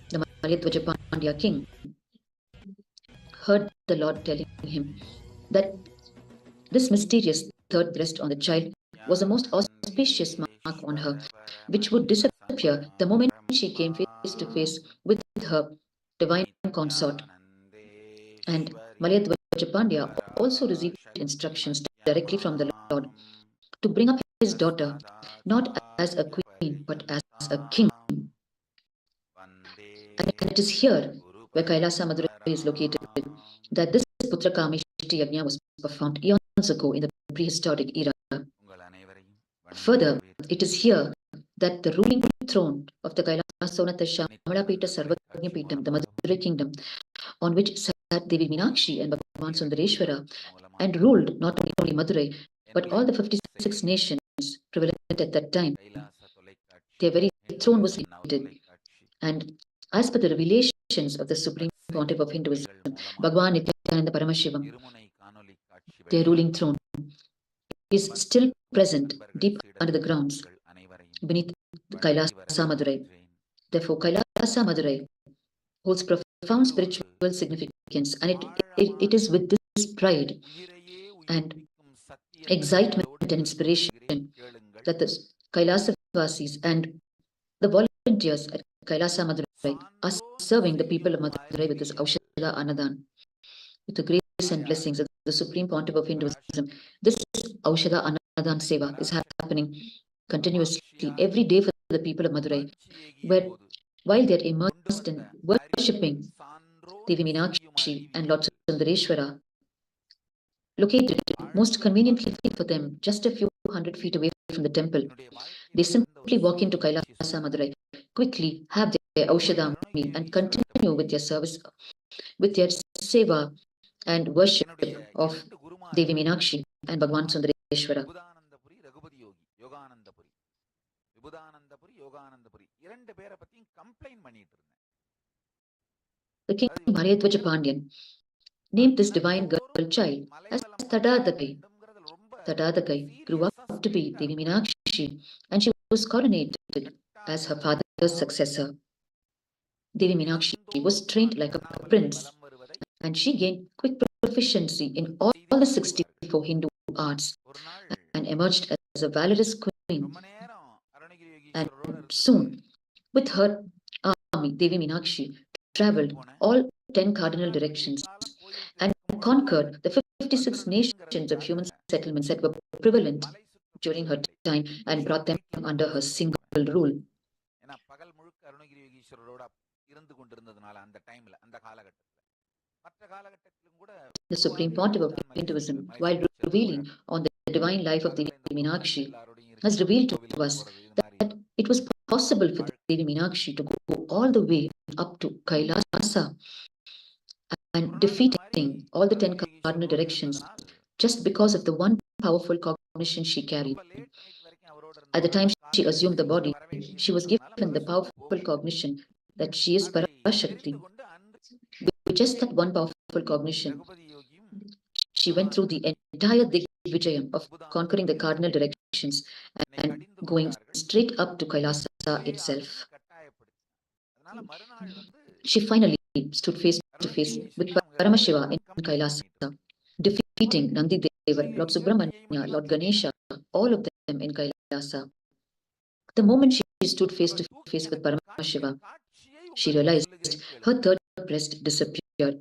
The Malayadwaja Pandya king heard the Lord telling him that this mysterious third breast on the child was a most auspicious mark on her, which would disappear the moment she came face to face with her divine consort. And Malayadwaja Pandya also received instructions directly from the Lord to bring up his daughter not as a queen but as a king. And it is here where Kailasa Madurai is located that this Putra Kameshti Yajna was performed eons ago in the prehistoric era. Further, it is here that the ruling throne of the Kailasonnata Shyamalapeetha Sarvajnapeetham, the Madurai kingdom, on which sat Devi Meenakshi and Bhagavan Sundareshwara, and ruled not only Madurai but all the 56 nations prevalent at that time. Their very throne was seated, and as per the revelations of the Supreme Pontiff of Hinduism, Bhagavan Nithyananda Paramashivам, their ruling throne is still present deep under the grounds beneath Kailasa Madurai. Therefore, Kailasa Madurai holds profound spiritual significance, and it is with this pride and excitement and inspiration that the Kailasa-vasis and the volunteers at Kailasa Madurai are serving the people of Madurai with this Aushada Annadhan. With the grace and blessings of the Supreme Pontiff of Hinduism, this Aushada Annadhan Seva is happening continuously every day for the people of Madurai, where while they are immersed in worshipping Devi Meenakshi and Lord Sundareshwara, located most conveniently for them just a few hundred feet away from the temple, they simply walk into Kailasa Madurai, quickly have their Aushada meal and continue with their service, with their seva and worship of Devi Meenakshi and Bhagavan Sundareshwara. The king Malayadwaja Pandyan named this divine girl child as Tadadakai. Tadadakai grew up to be Devi Meenakshi, and she was coronated as her father's successor. Devi Meenakshi was trained like a prince, and she gained quick proficiency in all the 64 Hindu arts and emerged as a valorous queen. And soon, with her army, Devi Meenakshi traveled all 10 cardinal directions and conquered the 56 nations of human settlements that were prevalent during her time and brought them under her single rule. The Supreme Pontiff of Hinduism, while revealing on the divine life of Devi Meenakshi, has revealed to us that it was possible for Devi Meenakshi to go all the way up to Kailasa and defeating all the 10 cardinal directions just because of the one powerful cognition she carried. At the time she assumed the body, she was given the powerful cognition that she is Parashakti. With just that one powerful cognition, she went through the entire Digvijayam of conquering the cardinal directions and going straight up to Kailasa itself. She finally stood face to face with Paramashiva in Kailasa, defeating Nandi Devar, Lord Subramanya, Lord Ganesha, all of them in Kailasa. The moment she stood face to face with Paramashiva, she realized her third breast disappeared.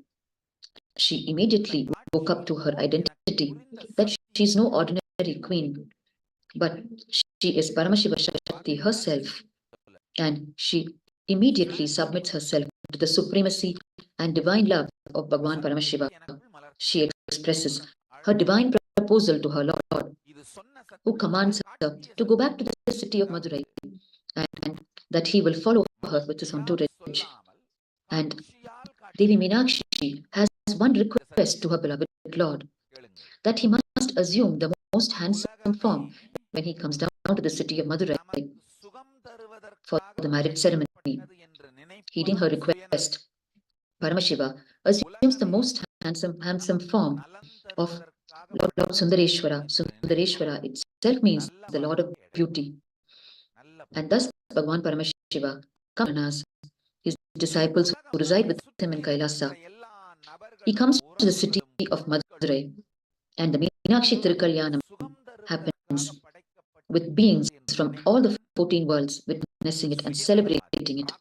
She immediately woke up to her identity, that she is no ordinary queen, but she is Paramashivashakti herself, and she immediately submits herself to the supremacy and divine love of Bhagavan Paramashiva. She expresses her divine proposal to her Lord, who commands her to go back to the city of Madurai, and that he will follow her with his entourage. And Devi Meenakshi has one request to her beloved Lord, that he must assume the most handsome form when he comes down to the city of Madurai for the marriage ceremony. Heeding her request, Paramashiva assumes the most handsome form of Lord Sundareshwara. Sundareshwara itself means the Lord of Beauty. And thus Bhagavan Paramashiva comes his disciples who reside with him in Kailasa. He comes to the city of Madurai, and the Meenakshi Thirukalyanam happens with beings from all the 14 worlds witnessing it and celebrating it.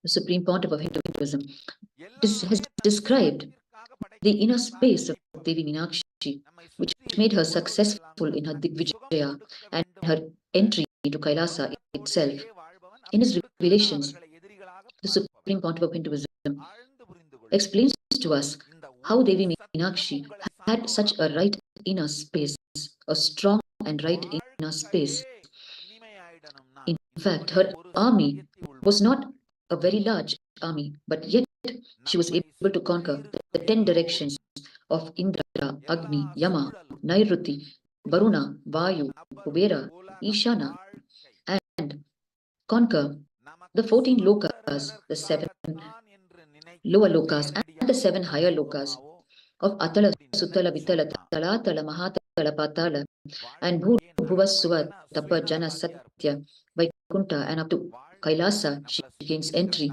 The Supreme Pontiff of Hinduism has described the inner space of Devi Meenakshi, which made her successful in her Digvijaya and her entry to Kailasa itself. In his revelations, the Supreme Pontiff of Hinduism explains to us how Devi Meenakshi had such a right inner space, a strong and right inner space. In fact, her army was not a very large army, but yet she was able to conquer the 10 directions of Indra, Agni, Yama, Nairuti, Varuna, Vayu, Kubera, Ishana, and conquer the 14 lokas, the 7 lower lokas and the 7 higher lokas of Atala, Sutala, Vitala, Talatala, Mahatala, Patala, and Bhuva, Suva, Tapa, Jana, Satya, Vaikunta, and up to Kailasa, she gains entry.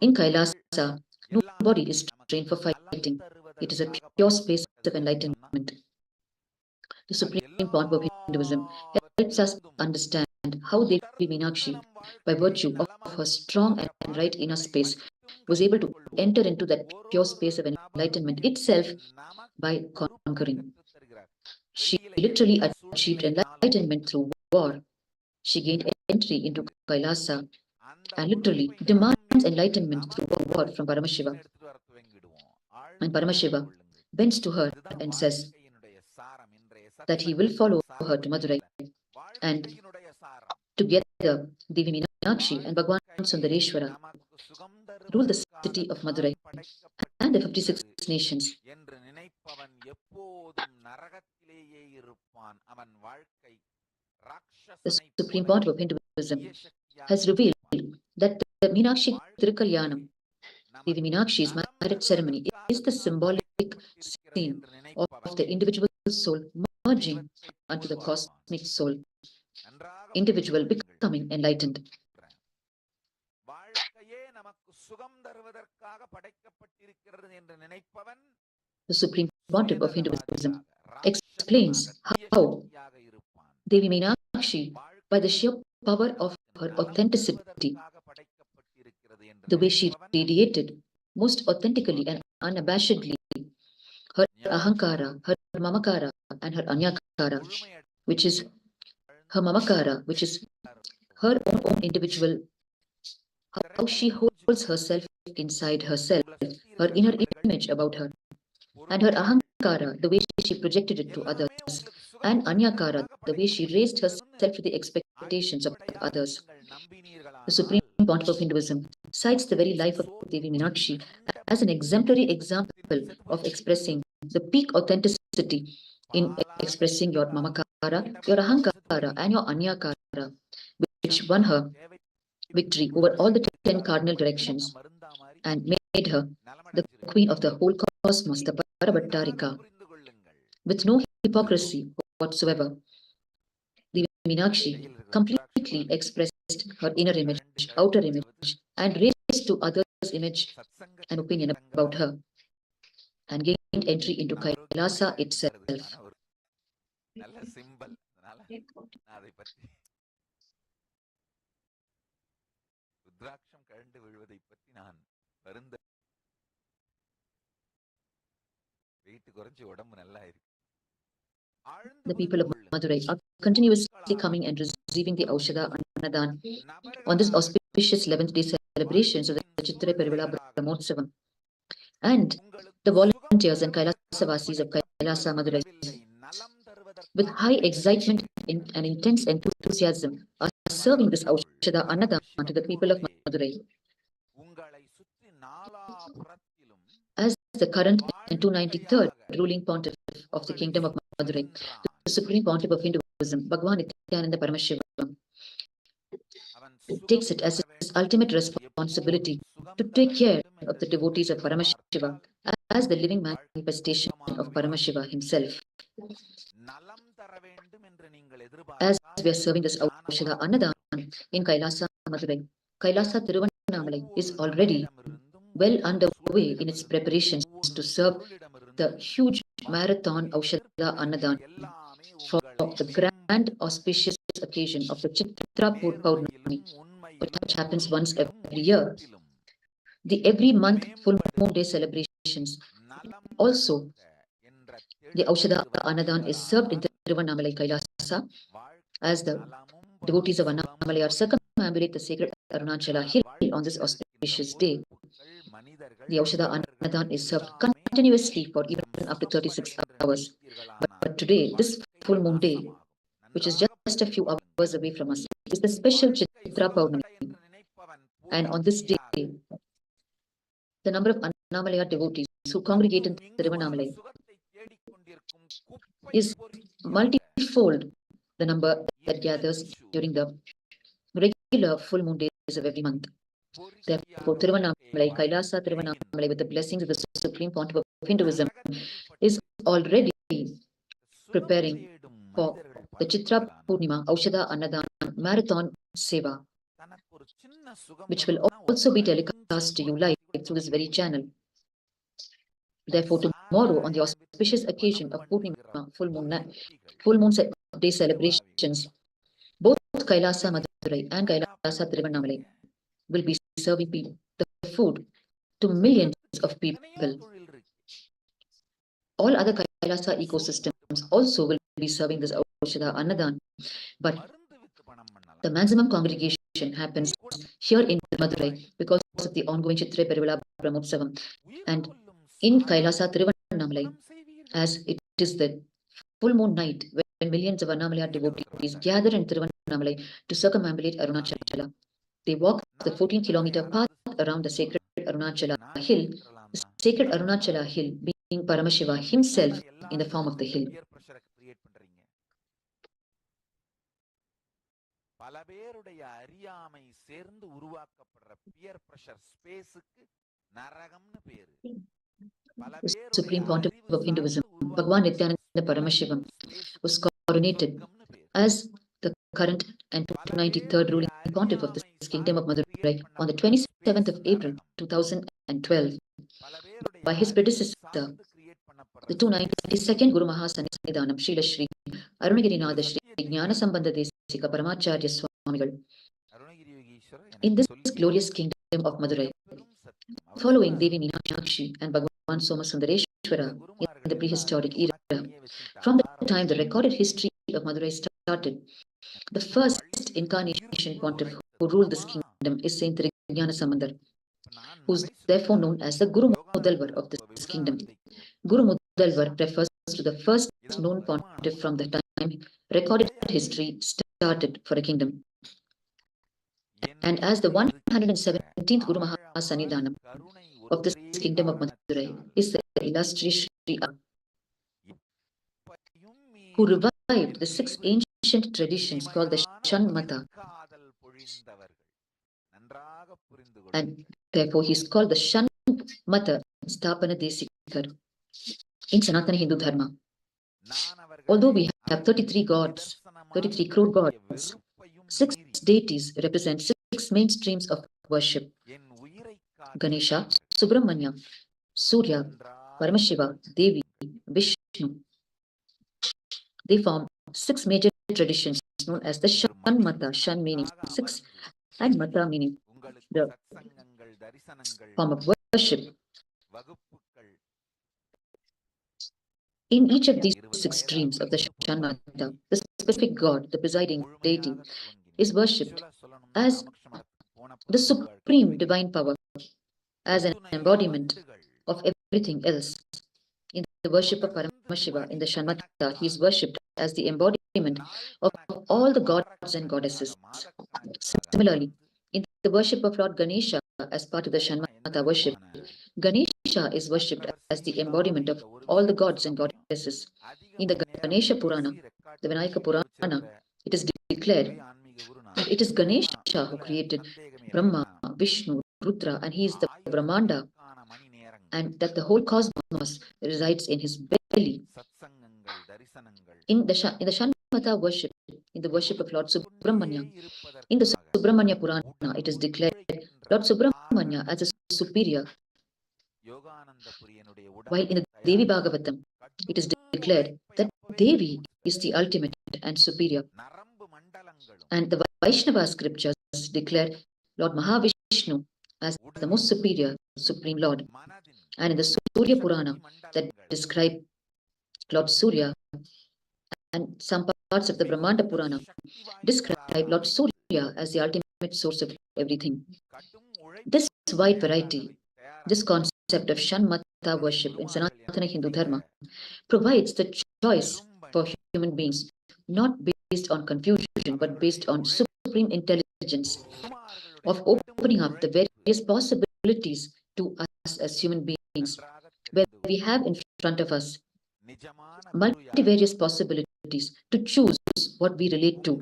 In Kailasa, nobody is trained for fighting. It is a pure space of enlightenment. The Supreme Pontiff of Hinduism helps us understand how Devi Meenakshi, by virtue of her strong and right inner space, was able to enter into that pure space of enlightenment itself by conquering. She literally achieved enlightenment through war. She gained entry into Kailasa and literally demands enlightenment through a word from Paramashiva. And Paramashiva bends to her and says that he will follow her to Madurai. And together, Devi Meenakshi and Bhagavan Sundareshwara rule the city of Madurai and the 56 nations. The Supreme Pontiff of Hinduism has revealed that the Meenakshi Thirukalyanam, Devi Meenakshi's marriage ceremony, is the symbolic scene of the individual soul merging unto the cosmic soul, individual becoming enlightened. The Supreme Pontiff of Hinduism explains how Devi Meenakshi, by the sheer power of her authenticity, the way she radiated most authentically and unabashedly, her ahankara, her mamakara, and her anyakara, which is her mamakara, which is her own individual, how she holds herself inside herself, her inner image about her, and her ahankara, the way she projected it to others, and anyakara, the way she raised herself to the expectations of others. The Supreme Pontiff of Hinduism cites the very life of Devi Meenakshi as an exemplary example of expressing the peak authenticity in expressing your mamakara, your ahankara, and your anyakara, which won her victory over all the 10 cardinal directions and made her the queen of the whole cosmos, the Paravattarika. With no hypocrisy whatsoever, Devi Meenakshi completely expressed her inner image, outer image, and raised to others' image and opinion about her, and gained entry into Kailasa itself. நல்ல symbol. அதனால நான் அதை பற்றி ருத்ராட்சம் கழண்டு விழுவதை பற்றி நான் வருந்த wait குறைஞ்சி உடம்பு நல்லா இருக்கு. The people of Madurai are continuously coming and receiving the Aushada Annadhan on this auspicious 11th day celebrations of the Chithirai Peruvizha Brahmotsavam. And the volunteers and Kailasavasis of Kailasa Madurai, with high excitement and intense enthusiasm, are serving this Aushada Annadhan to the people of Madurai. As the current and 293rd ruling pontiff of the kingdom of Madurai, the Supreme Pontiff of Hinduism, BHAGAVAN Nithyananda Paramamashivam, takes it as his ultimate responsibility to take care of the devotees of Paramashiva as the living manifestation of Paramashiva himself. As we are serving this Aushada Annadhan in Kailasa Madurai, Kailasa Thiruvannamalai is already well underway in its preparations to serve the huge marathon Aushada Annadhan for the grand auspicious occasion of the Chittirai Peruvizha, which happens once every year. The every month full moon day celebrations. Also, the Aushada Annadhan is served in Thiruvannamalai Kailasa as the devotees of Annamalai are circumambulate the sacred Arunachala hill on this auspicious day. The Aushada Annadhan is served continuously for even up to 36 hours. But today, this full moon day, which is just a few hours away from us, is the special Chittirai Peruvizha. And on this day, the number of Annamalaya devotees who congregate in Thiruvannamalai is multifold the number that gathers during the regular full moon days of every month. Therefore, Thiruvannamalai, Kailasa Thiruvannamalai, with the blessings of the Supreme Pontiff of Hinduism, is already preparing for the Chittirai Purnima Aushada Annadhan Marathon Seva, which will also be telecast to you live through this very channel. Therefore, tomorrow, on the auspicious occasion of Purnima, full moon day celebrations, both Kailasa Madurai and Kailasa Thiruvannamalai will be serving the food to millions of people. All other Kailasa ecosystems also will be serving this Aushada Annadhan, but the maximum congregation happens here in Madurai because of the ongoing Chithirai Peruvizha Brahmotsavam, and in Kailasa Thiruvannamalai, as it is the full moon night when millions of Annamalaya devotees gather in Thiruvannamalai to circumambulate Arunachala. They walk the 14-kilometer path around the sacred Arunachala hill, the sacred Arunachala hill being Paramashiva himself in the form of the hill. பல பேருடைய அறியாமை சேர்ந்து உருவாக்கப்படுற pier pressure ஸ்பேஸுக்கு நரகம்னு பேரு. The Supreme Pontiff of Hinduism, Bhagavan Nithyananda Paramashivam, was coronated as the current and 293rd ruling pontiff of this kingdom of Madurai on the 27th of April 2012 by his predecessor, the 292nd Guru MAHASANNIDHANam Srila Shri Arunagirinatha Shri Jnanasambandha Desika Paramacharya Swamigal. In this glorious kingdom of Madurai, following Devi Meenakshi and Bhagavan Somasundareshwara in the prehistoric era, from the time the recorded history of Madurai started, the first incarnation pontiff who ruled this kingdom is Saint Jnanasambandha, who is therefore known as the Guru Mudalvar of this kingdom. Guru Mudalvar refers to the first known pontiff from the time recorded history started for a kingdom. And as the 117th Guru MAHASANNIDHANam, of this kingdom of Madurai is the illustrious Sri who revived the six ancient traditions called the Shanmata, and therefore he is called the Shanmata Stapana Desikar in Sanatana Hindu Dharma. Although we have 33 gods, 33 crore gods, 6 deities represent 6 main streams of worship: Ganesha, Subramanya, Surya, Paramashiva, Devi, Vishnu. They form 6 major traditions known as the Shanmata, Shan meaning 6 and Mata meaning the form of worship. In each of these 6 streams of the Shanmata, the specific god, the presiding deity, is worshipped as the supreme divine power, as an embodiment of everything else. In the worship of Paramashiva, in the Shanmata, he is worshipped as the embodiment of all the gods and goddesses. Similarly, in the worship of Lord Ganesha, as part of the Shanmata worship, Ganesha is worshipped as the embodiment of all the gods and goddesses. In the Ganesha Purana, the Vinayaka Purana, it is declared that it is Ganesha who created Brahma, Vishnu, Rudra, and he is the Brahmanda, and that the whole cosmos resides in his belly. In the Shanmata worship, in the worship of Lord Subramanya, in the Subramanya Purana, it is declared Lord Subramanya as a superior, while in the Devi Bhagavatam, it is declared that Devi is the ultimate and superior. And the Vaishnava scriptures declare Lord Mahavishnu as the most superior, supreme Lord. And in the Surya Purana, that describe Lord Surya, and some parts of the Brahmanda Purana describe Lord Surya as the ultimate source of everything. This wide variety, this concept of Shanmata worship in Sanatana Hindu Dharma provides the choice for human beings, not based on confusion, but based on supreme intelligence of opening up the various possibilities to us as human beings, where we have in front of us multivarious possibilities to choose what we relate to,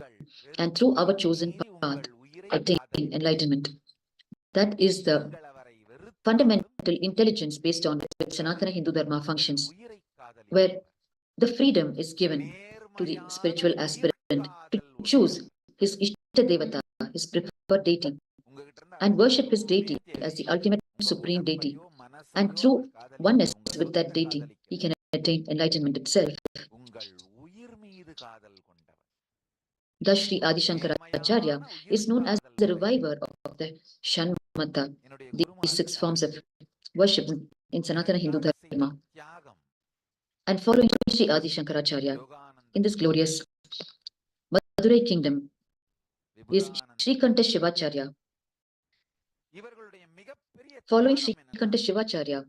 and through our chosen path, attain enlightenment. That is the fundamental intelligence based on which Sanatana Hindu Dharma functions, where the freedom is given to the spiritual aspirant to choose his Ishta Devata, his preferred deity, and worship his deity as the ultimate supreme deity. And through oneness with that deity, he can attain enlightenment itself. Thus, Sri Adi Shankaracharya is known as the reviver of the Shanmata, these 6 forms of worship in Sanatana Hindu Dharma. And following Sri Adi Shankaracharya in this glorious Madurai kingdom is Sri Kanta Shivacharya. Following Sri Kanta Shivacharya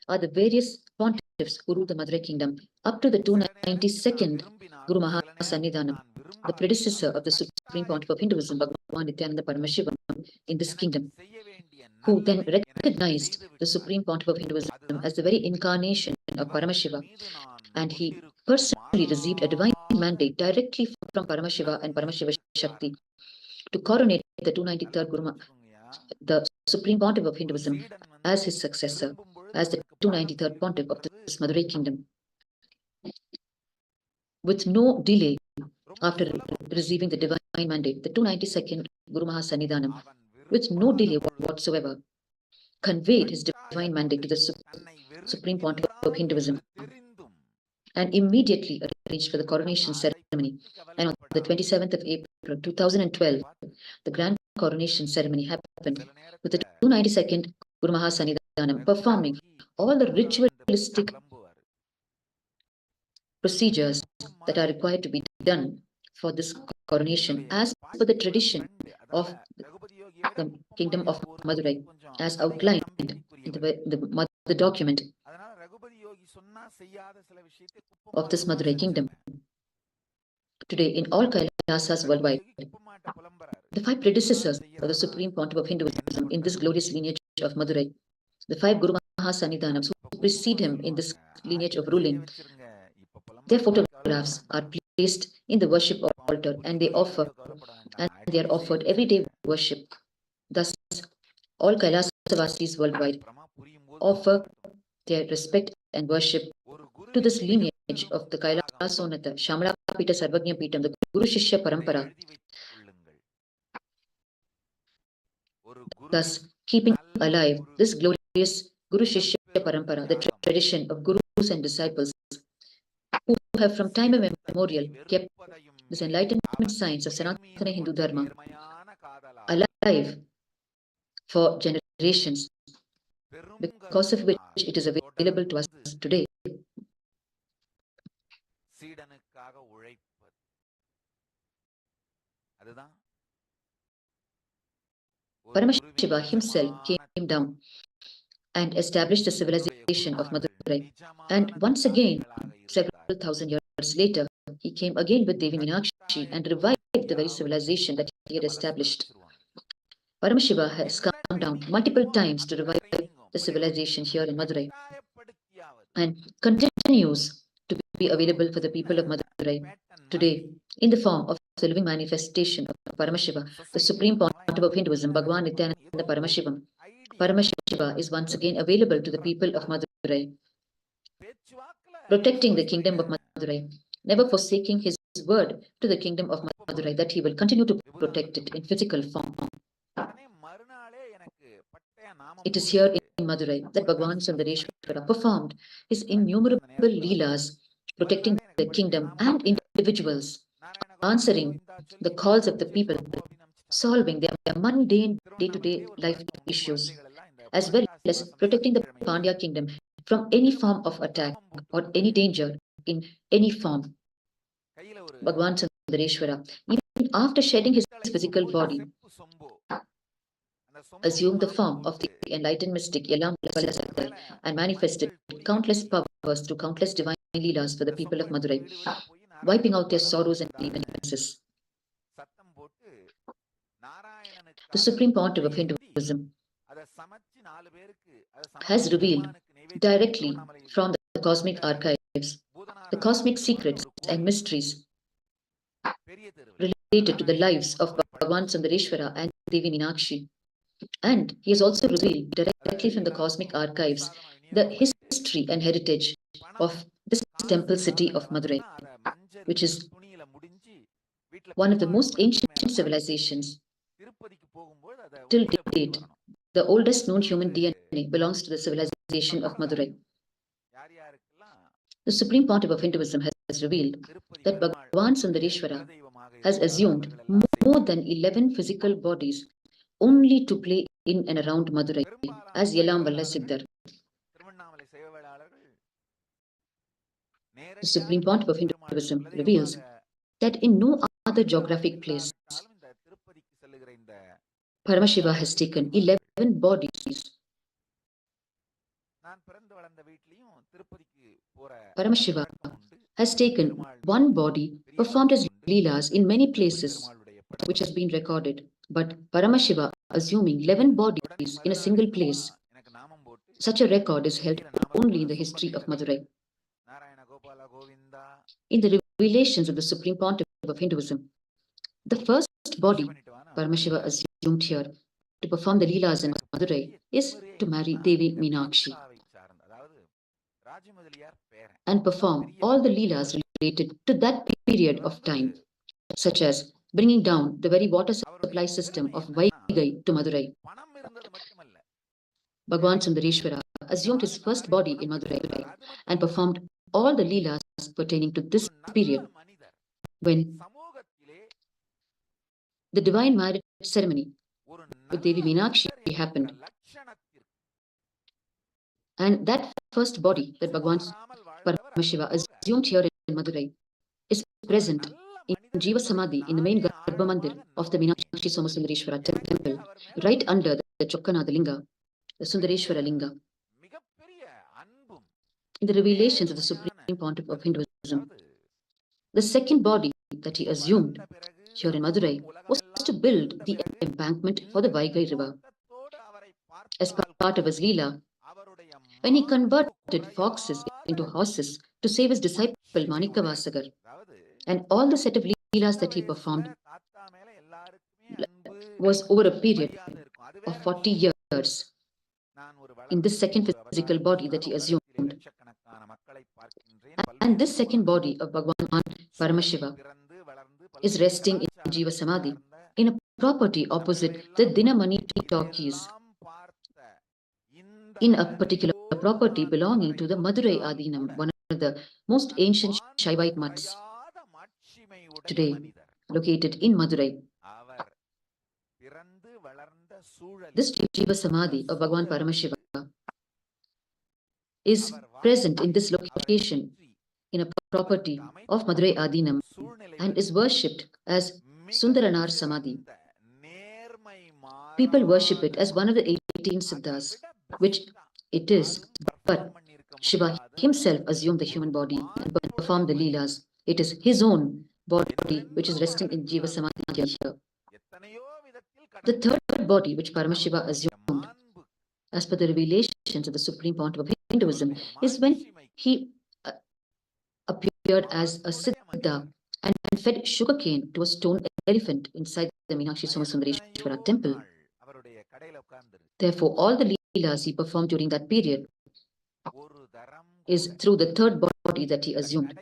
are the various pontiffs who rule the Madurai kingdom up to the 292nd Guru Mahasannidhanam, the predecessor of the Supreme Pontiff of Hinduism, Bhagavan Nithyananda Paramashivam, in this kingdom, who then recognized the Supreme Pontiff of Hinduism as the very incarnation of Paramashiva, and he personally received a divine mandate directly from Paramashiva and Paramashivashakti to coronate the 293rd Guru, the Supreme Pontiff of Hinduism, as his successor, as the 293rd Pontiff of this Madurai kingdom. With no delay, after receiving the divine mandate, the 292nd Guru Mahasannidhanam, with no delay whatsoever, conveyed his divine mandate to the Supreme Pontiff of Hinduism, and immediately arranged for the coronation ceremony. And on the 27th of April 2012, the grand coronation ceremony happened with the 292nd Guru Mahasannidhanam performing all the ritualistic procedures that are required to be done for this coronation as per the tradition of the kingdom of Madurai, as outlined in the document of this Madurai kingdom. Today, in all Kailasas worldwide, the 5 predecessors of the Supreme Pontiff of Hinduism in this glorious lineage of Madurai The 5 Guru Mahasannidhanams who precede him in this lineage of ruling, their photographs are placed in the worship altar and they are offered everyday worship. Thus, all Kailasavasis worldwide offer their respect and worship to this lineage of the Kailasonnata, Shyamalapeetha, Sarvajnapeetham, the Guru Shishya Parampara, thus keeping alive this glorious Guru Shishya Parampara, the tradition of Gurus and disciples who have from time immemorial kept this enlightenment science of Sanatana Hindu Dharma alive for generations, because of which it is available to us today. Paramashiva himself came down and established the civilization of Madurai. And once again, several thousand years later, he came again with Devi Meenakshi and revived the very civilization that he had established. Paramashiva has come down multiple times to revive the civilization here in Madurai and continues to be available for the people of Madurai today in the form of the living manifestation of Paramashiva, the Supreme Pontiff of Hinduism, Bhagavan Nityananda Paramashivam. Paramashiva is once again available to the people of Madurai, protecting the kingdom of Madurai, never forsaking his word to the kingdom of Madurai that he will continue to protect it in physical form. It is here in Madurai that Bhagavan Sundareshwara performed his innumerable leelas, protecting the kingdom and individuals, answering the calls of the people, solving their mundane day-to-day life issues, as well as protecting the Pandya kingdom from any form of attack or any danger in any form. Bhagavan Sundareshwara, even after shedding his physical body, assumed the form of the enlightened mystic Yellam and manifested countless powers through countless divine leelas for the people of Madurai, wiping out their sorrows and grievances. The Supreme Pontiff of Hinduism has revealed directly from the cosmic archives the cosmic secrets and mysteries related to the lives of Bhagavan Sundareshwara and Devi Meenakshi. And he has also revealed directly from the cosmic archives the history and heritage of this temple city of Madurai, which is one of the most ancient civilizations till date. The oldest known human DNA belongs to the civilization of Madurai. The Supreme Pontiff of Hinduism has revealed that Bhagavan Sundareshwara has assumed more than 11 physical bodies only to play in and around Madurai as Yellam Valla Siddhar. The Supreme Pontiff of Hinduism reveals that in no other geographic place Paramashiva has taken 11 bodies. Paramashiva has taken one body, performed his leelas in many places, which has been recorded. But Paramashiva assuming 11 bodies in a single place, such a record is held only in the history of Madurai. In the revelations of the Supreme Pontiff of Hinduism, the first body Paramashiva assumed here to perform the leelas in Madurai is to marry Devi Meenakshi and perform all the leelas related to that period of time, such as bringing down the very water supply system of Vaigai to Madurai. Bhagavan Sundareshwara assumed his first body in Madurai and performed all the leelas pertaining to this period when the divine marriage ceremony with Devi Meenakshi happened. And that first body that Bhagavan Paramashiva assumed here in Madurai is present in Jiva Samadhi in the main Garbha Mandir of the Meenakshi Somasundareshwara temple, right under the Chokkanada Linga, the Sundareshwara Linga. In the revelations of the Supreme Pontiff of Hinduism, the second body that he assumed here in Madurai was to build the embankment for the Vaigai river. As part of his Leela, when he converted foxes into horses to save his disciple Manikavasagar, and all the set of leelas that he performed was over a period of 40 years in this second physical body that he assumed. And this second body of Bhagavan Paramashiva is resting in Jiva Samadhi in a property opposite the Dinamani talkies, in a particular property belonging to the Madurai Adinam, one of the most ancient Shaivite mutts today located in Madurai. This Jiva Samadhi of Bhagavan Paramashiva is present in this location in a property of Madurai Adinam and is worshipped as Sundaranar Samadhi. People worship it as one of the 18 Siddhas, which it is, but Shiva himself assumed the human body and performed the Leelas. It is his own body which is resting in Jiva Samadhi here. The third body which Paramashiva assumed, as per the revelations of the Supreme Pontiff of Hinduism, is when he appeared as a Siddha and fed sugarcane to a stone elephant inside the Meenakshi Somasundareshwara temple. Therefore, all the Leelas he performed during that period is through the third body that he assumed.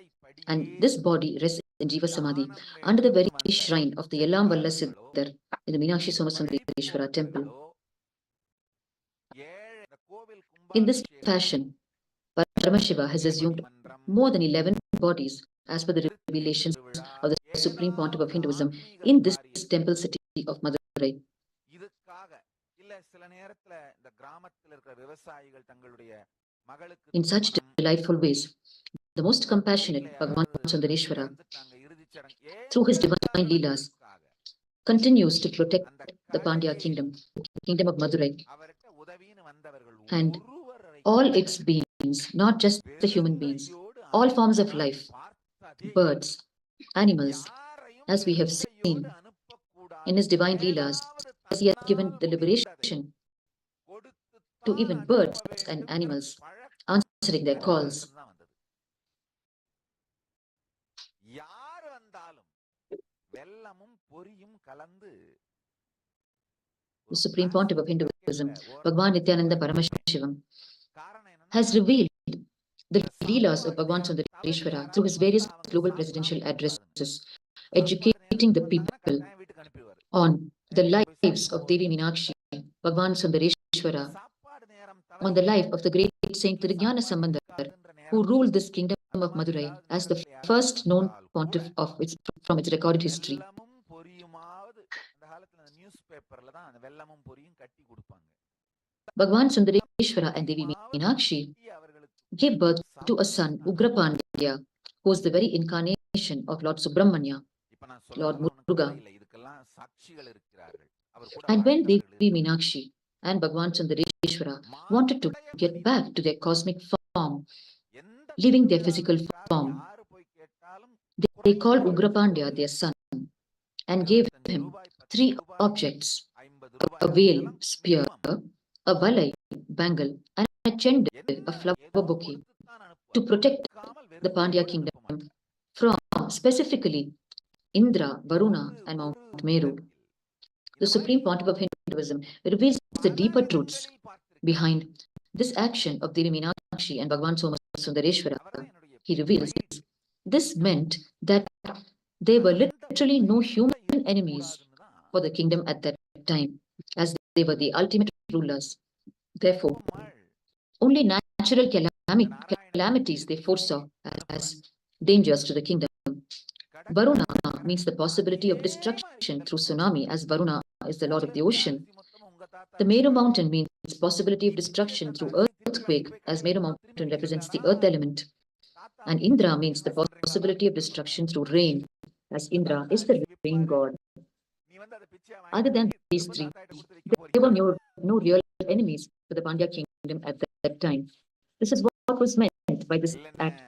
And this body rests in Jiva Samadhi under the very shrine of the Yellam Valla Siddhar in the Meenakshi Somasundareshwara temple. In this fashion, Paramashiva has assumed more than 11 bodies as per the revelations of the Supreme Pontiff of Hinduism in this temple city of Madurai. In such delightful ways, the most compassionate Bhagavan Sundareshwara, through his divine Leelas, continues to protect the Pandya kingdom, the kingdom of Madurai, and all its beings, not just the human beings, all forms of life, birds, animals, as we have seen in his divine Leelas, as he has given the liberation to even birds and animals, answering their calls. The Supreme Pontiff of Hinduism, Bhagavan Nithyananda Paramashivim, has revealed the Leelas of Bhagavan Sundareshwara through his various global presidential addresses, educating the people on the lives of Devi Meenakshi, Bhagavan Sundareshwara, on the life of the great saint Tirujnana Sambandar, who ruled this kingdom of Madurai as the first known pontiff from its recorded history. Bhagavan Sundareshwara and Devi Meenakshi gave birth to a son, Ugrapandya, who was the very incarnation of Lord Subramanya, Lord Muruga. And when Devi Meenakshi and Bhagavan Sundareshwara wanted to get back to their cosmic form, leaving their physical form, they called Ugrapandya their son and gave him 3 objects: a veil, spear, a valai, bangle, and a chende, a flower bouquet, to protect the Pandya kingdom from specifically Indra, Varuna, and Mount Meru. The Supreme Pontiff of Hinduism reveals the deeper truths behind this action of Devi Meenakshi and Bhagavan Somasundareshwara. He reveals this meant that there were literally no human enemies for the kingdom at that time, as they were the ultimate rulers. Therefore, only natural calamities they foresaw as dangers to the kingdom. Varuna means the possibility of destruction through tsunami, as Varuna is the lord of the ocean. The Meru mountain means possibility of destruction through earthquake, as Meru mountain represents the earth element. And Indra means the possibility of destruction through rain, as Indra is the rain god. Other than these 3, there were no real enemies for the Pandya kingdom at that time. This is what was meant by this act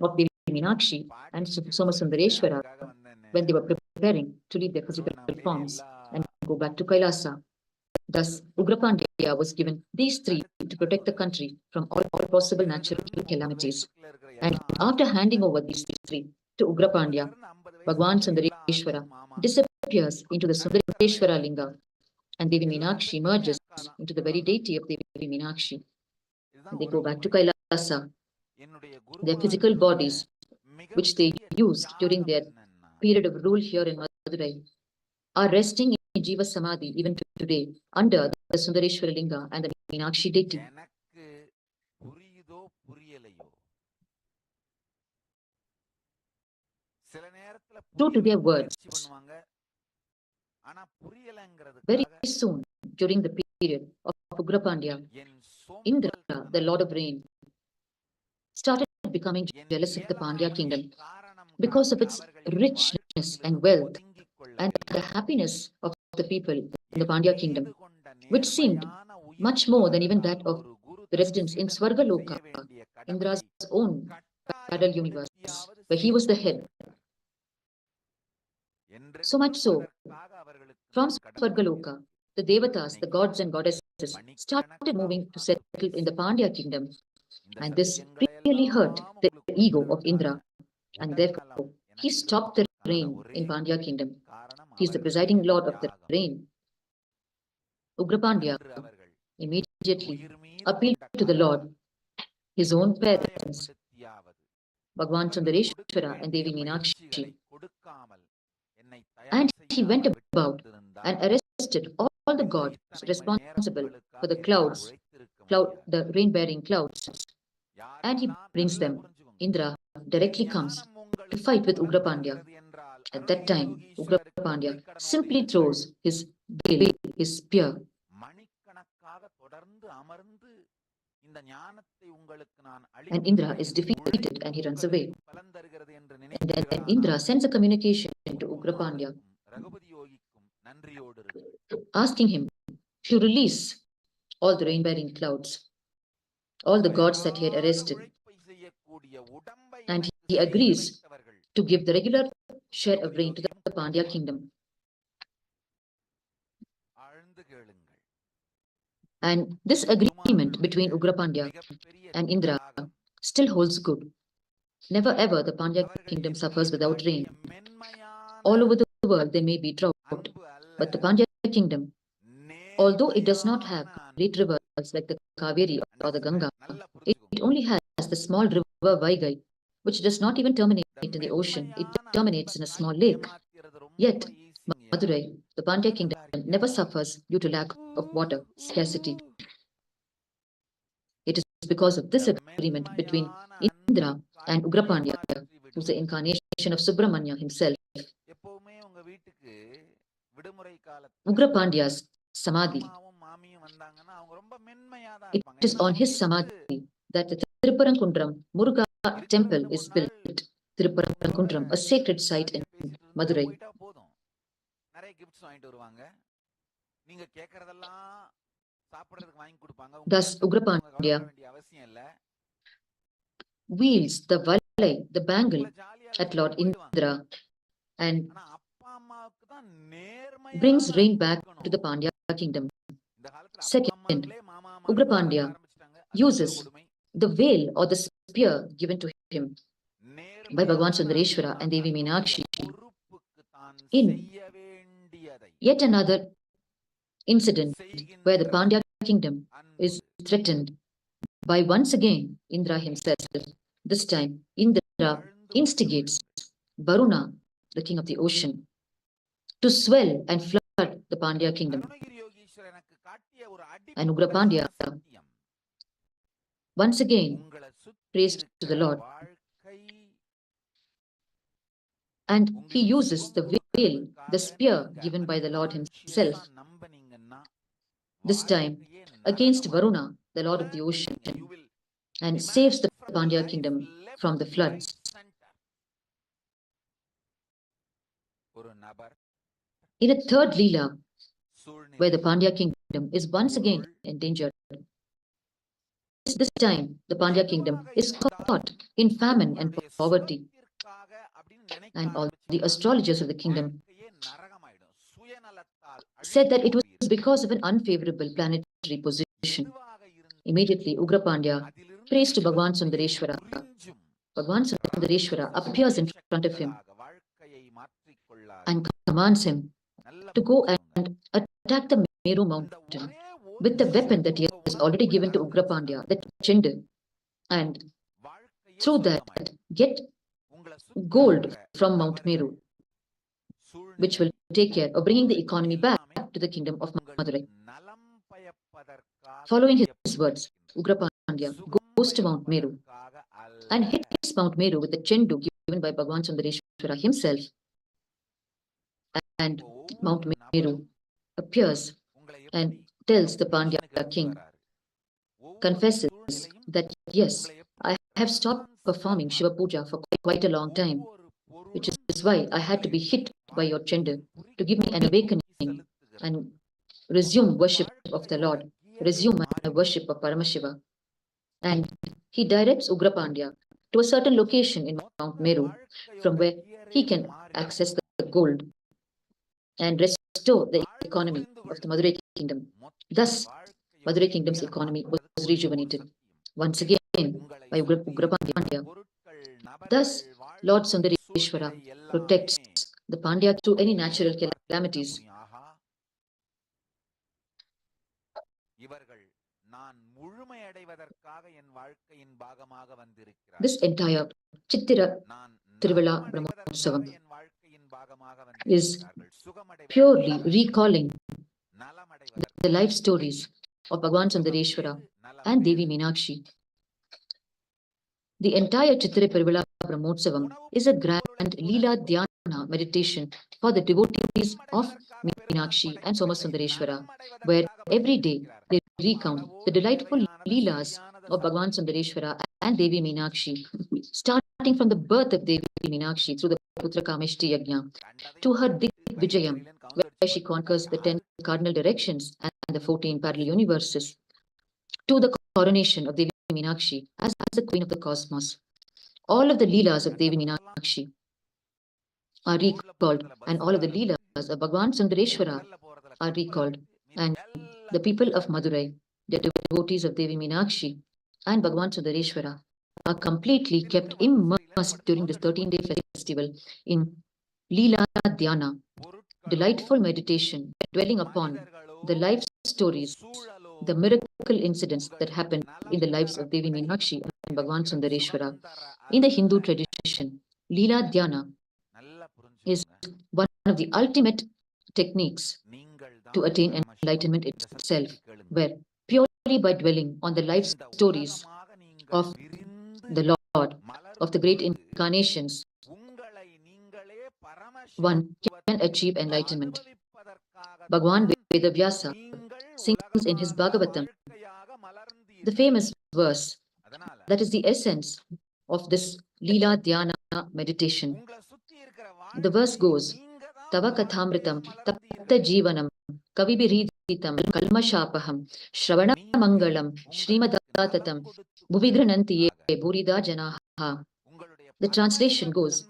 of Devi Meenakshi and Somasundareshwara when they were preparing to leave their physical forms and go back to Kailasa. Thus, Ugrapandya was given these three to protect the country from all possible natural calamities. And after handing over these three to Ugrapandya, Bhagavan Sundareshwara disappears into the Sundareshwara Linga, and Devi Meenakshi emerges into the very deity of Devi Meenakshi. They go back to Kailasa. Their physical bodies, which they used during their period of rule here in Madurai, are resting in Jiva Samadhi even today under the Sundareshwara Linga and the Meenakshi deity. எனக்கு புரியுதோ புரியலையோ சில நேரத்துல True to their words, பண்ணுவாங்க ஆனா very புரியலங்கிறதுக்காக soon during the period of Ugrapandya, N Indra, the lord of rain, started becoming jealous of the Pandya kingdom because of its richness and wealth and the happiness of the people in the Pandya kingdom, which seemed much more than even that of the residents in Swargaloka, Indra's own parallel universe, where he was the head. So much so, from Swargaloka, the devatas, the gods and goddesses, started moving to settle in the Pandya kingdom, and this really hurt the ego of Indra, and therefore he stopped the rain in Pandya kingdom. He is the presiding lord of the rain. Ugrapandya immediately appealed to the Lord, his own parents, Bhagavan Sundareshwara and Devi Meenakshi, and he went about and arrested all the gods responsible for the clouds, the rain-bearing clouds, and he brings them. Indra directly comes to fight with Ugrapandya. At that time, Ugrapandya simply throws his bill, his spear. And Indra is defeated and he runs away. And then Indra sends a communication to Ugrapandya, asking him to release all the rain-bearing clouds, all the gods that he had arrested. And he agrees to give the regular share of rain to the Pandya kingdom. And this agreement between Ugrapandya and Indra still holds good. Never ever the Pandya kingdom suffers without rain. All over the world there may be drought, but the Pandya kingdom, although it does not have great rivers like the Kaveri or the Ganga, it only has the small river Vaigai, which does not even terminate in the ocean. It terminates in a small lake. Yet, Madurai, the Pandya kingdom, never suffers due to lack of water, scarcity. It is because of this agreement between Indra and Ugrapandya, who is the incarnation of Subramanya himself. Ugrapandya's Samadhi, it is on his Samadhi that the Tiruparankundram Muruga temple is built. Tiruparankundram, a sacred site in Madurai. Thus, Ugrapandya wields the valai, the bangle, at Lord Indra and brings rain back to the Pandya kingdom. Second, Ugrapandya uses the veil or the spear given to him by Bhagavan Sundareshwara and Devi Meenakshi in yet another incident where the Pandya kingdom is threatened by once again Indra himself. This time, Indra instigates Varuna, the king of the ocean, to swell and flood the Pandya kingdom. And Ugrapandya once again prays to the Lord, and he uses the veil, the spear given by the Lord himself, this time against Varuna, the lord of the ocean, and saves the Pandya kingdom from the floods. In a third Leela, where the Pandya kingdom is once again endangered, this time the Pandya kingdom is caught in famine and poverty, and all the astrologers of the kingdom said that it was because of an unfavorable planetary position. Immediately, Ugrapandya prays to Bhagavan Sundareshwara. Bhagavan Sundareshwara appears in front of him and commands him to go and attack the Meru mountain with the weapon that he has already given to Ugrapandya, the Chendu, and through that get gold from Mount Meru, which will take care of bringing the economy back to the kingdom of Madurai. Following his words, Ugrapandya goes to Mount Meru and hits Mount Meru with the Chendu given by Bhagavan Sundareshwara himself. And Mount Meru appears and tells the Pandya king, confesses that yes, I have stopped performing Shiva Puja for quite a long time, which is why I had to be hit by your Chendu to give me an awakening and resume worship of the Lord, resume my worship of Paramashiva. And he directs Ugrapandya to a certain location in Mount Meru from where he can access the gold and restore the economy of the Madurai kingdom. Thus, Madurai kingdom's economy was rejuvenated once again by Ugrapandya. Thus, Lord Sundareshwara protects the Pandya through any natural calamities. This entire Chittirai Peruvizha is purely recalling the life stories of Bhagavan Sundareshwara and Devi Meenakshi. The entire Chithirai Peruvizha is a grand Leela Dhyana meditation for the devotees of Meenakshi and Somasundareshwara, where every day they recount the delightful Leelas of Bhagavan Sundareshwara and Devi Meenakshi, starting from the birth of Devi Meenakshi through the Putra Kameshti Yajna to her Vijayam, where she conquers the 10 cardinal directions and the 14 parallel universes, to the coronation of Devi Meenakshi as the queen of the cosmos. All of the Leelas of Devi Meenakshi are recalled, and all of the Leelas of Bhagavan Sundareshwara are recalled, and the people of Madurai, the devotees of Devi Meenakshi and Bhagavan Sundareshwara, are completely kept immersed during this 13-day festival in Leela Dhyana, delightful meditation dwelling upon the life stories, the miracle incidents that happened in the lives of Devi Meenakshi and Bhagavan Sundareshwara. In the Hindu tradition, Leela Dhyana is one of the ultimate techniques to attain enlightenment itself, where purely by dwelling on the life stories of the Lord, of the great incarnations, one can achieve enlightenment. Bhagavan Vedavyasa sings in his Bhagavatam the famous verse that is the essence of this Leela Dhyana meditation. The verse goes, Tava Kathamritam Tapta Jivanam Kavibiriditam Kalmashapaham Shravana Mangalam Srimadattatam Bhuvigranantiye Burida Janaha. The translation goes,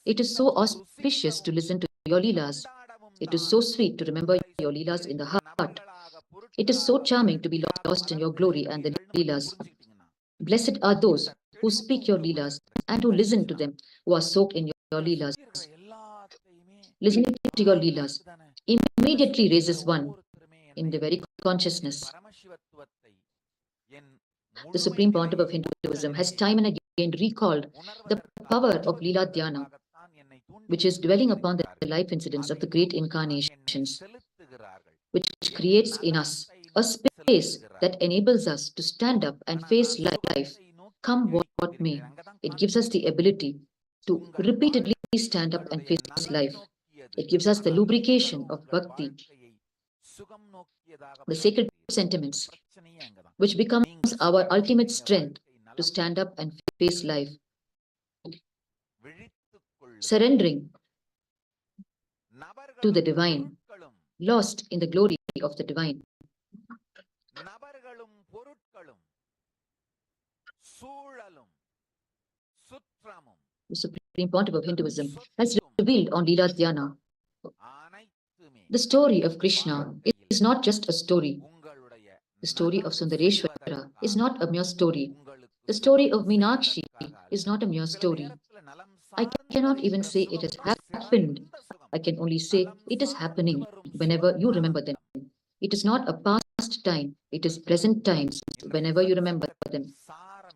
it is so auspicious to listen to your Leelas. It is so sweet to remember your Leelas in the heart. It is so charming to be lost in your glory and the Leelas. Blessed are those who speak your Leelas and who listen to them, who are soaked in your Leelas. Listening to your Leelas immediately raises one in the very consciousness. The Supreme Pontiff of Hinduism has time and again recalled the power of Leela Dhyana, which is dwelling upon the life incidents of the great incarnations, which creates in us a space that enables us to stand up and face life, come what may. It gives us the ability to repeatedly stand up and face life. It gives us the lubrication of bhakti, the sacred sentiments, which becomes our ultimate strength to stand up and face life. Surrendering to the divine, lost in the glory of the divine. The Supreme Pontiff of Hinduism has revealed on Leela Dhyana. The story of Krishna is not just a story. The story of Sundareshwara is not a mere story. The story of Meenakshi is not a mere story. I cannot even say it has happened. I can only say it is happening whenever you remember them. It is not a past time, it is present times whenever you remember them.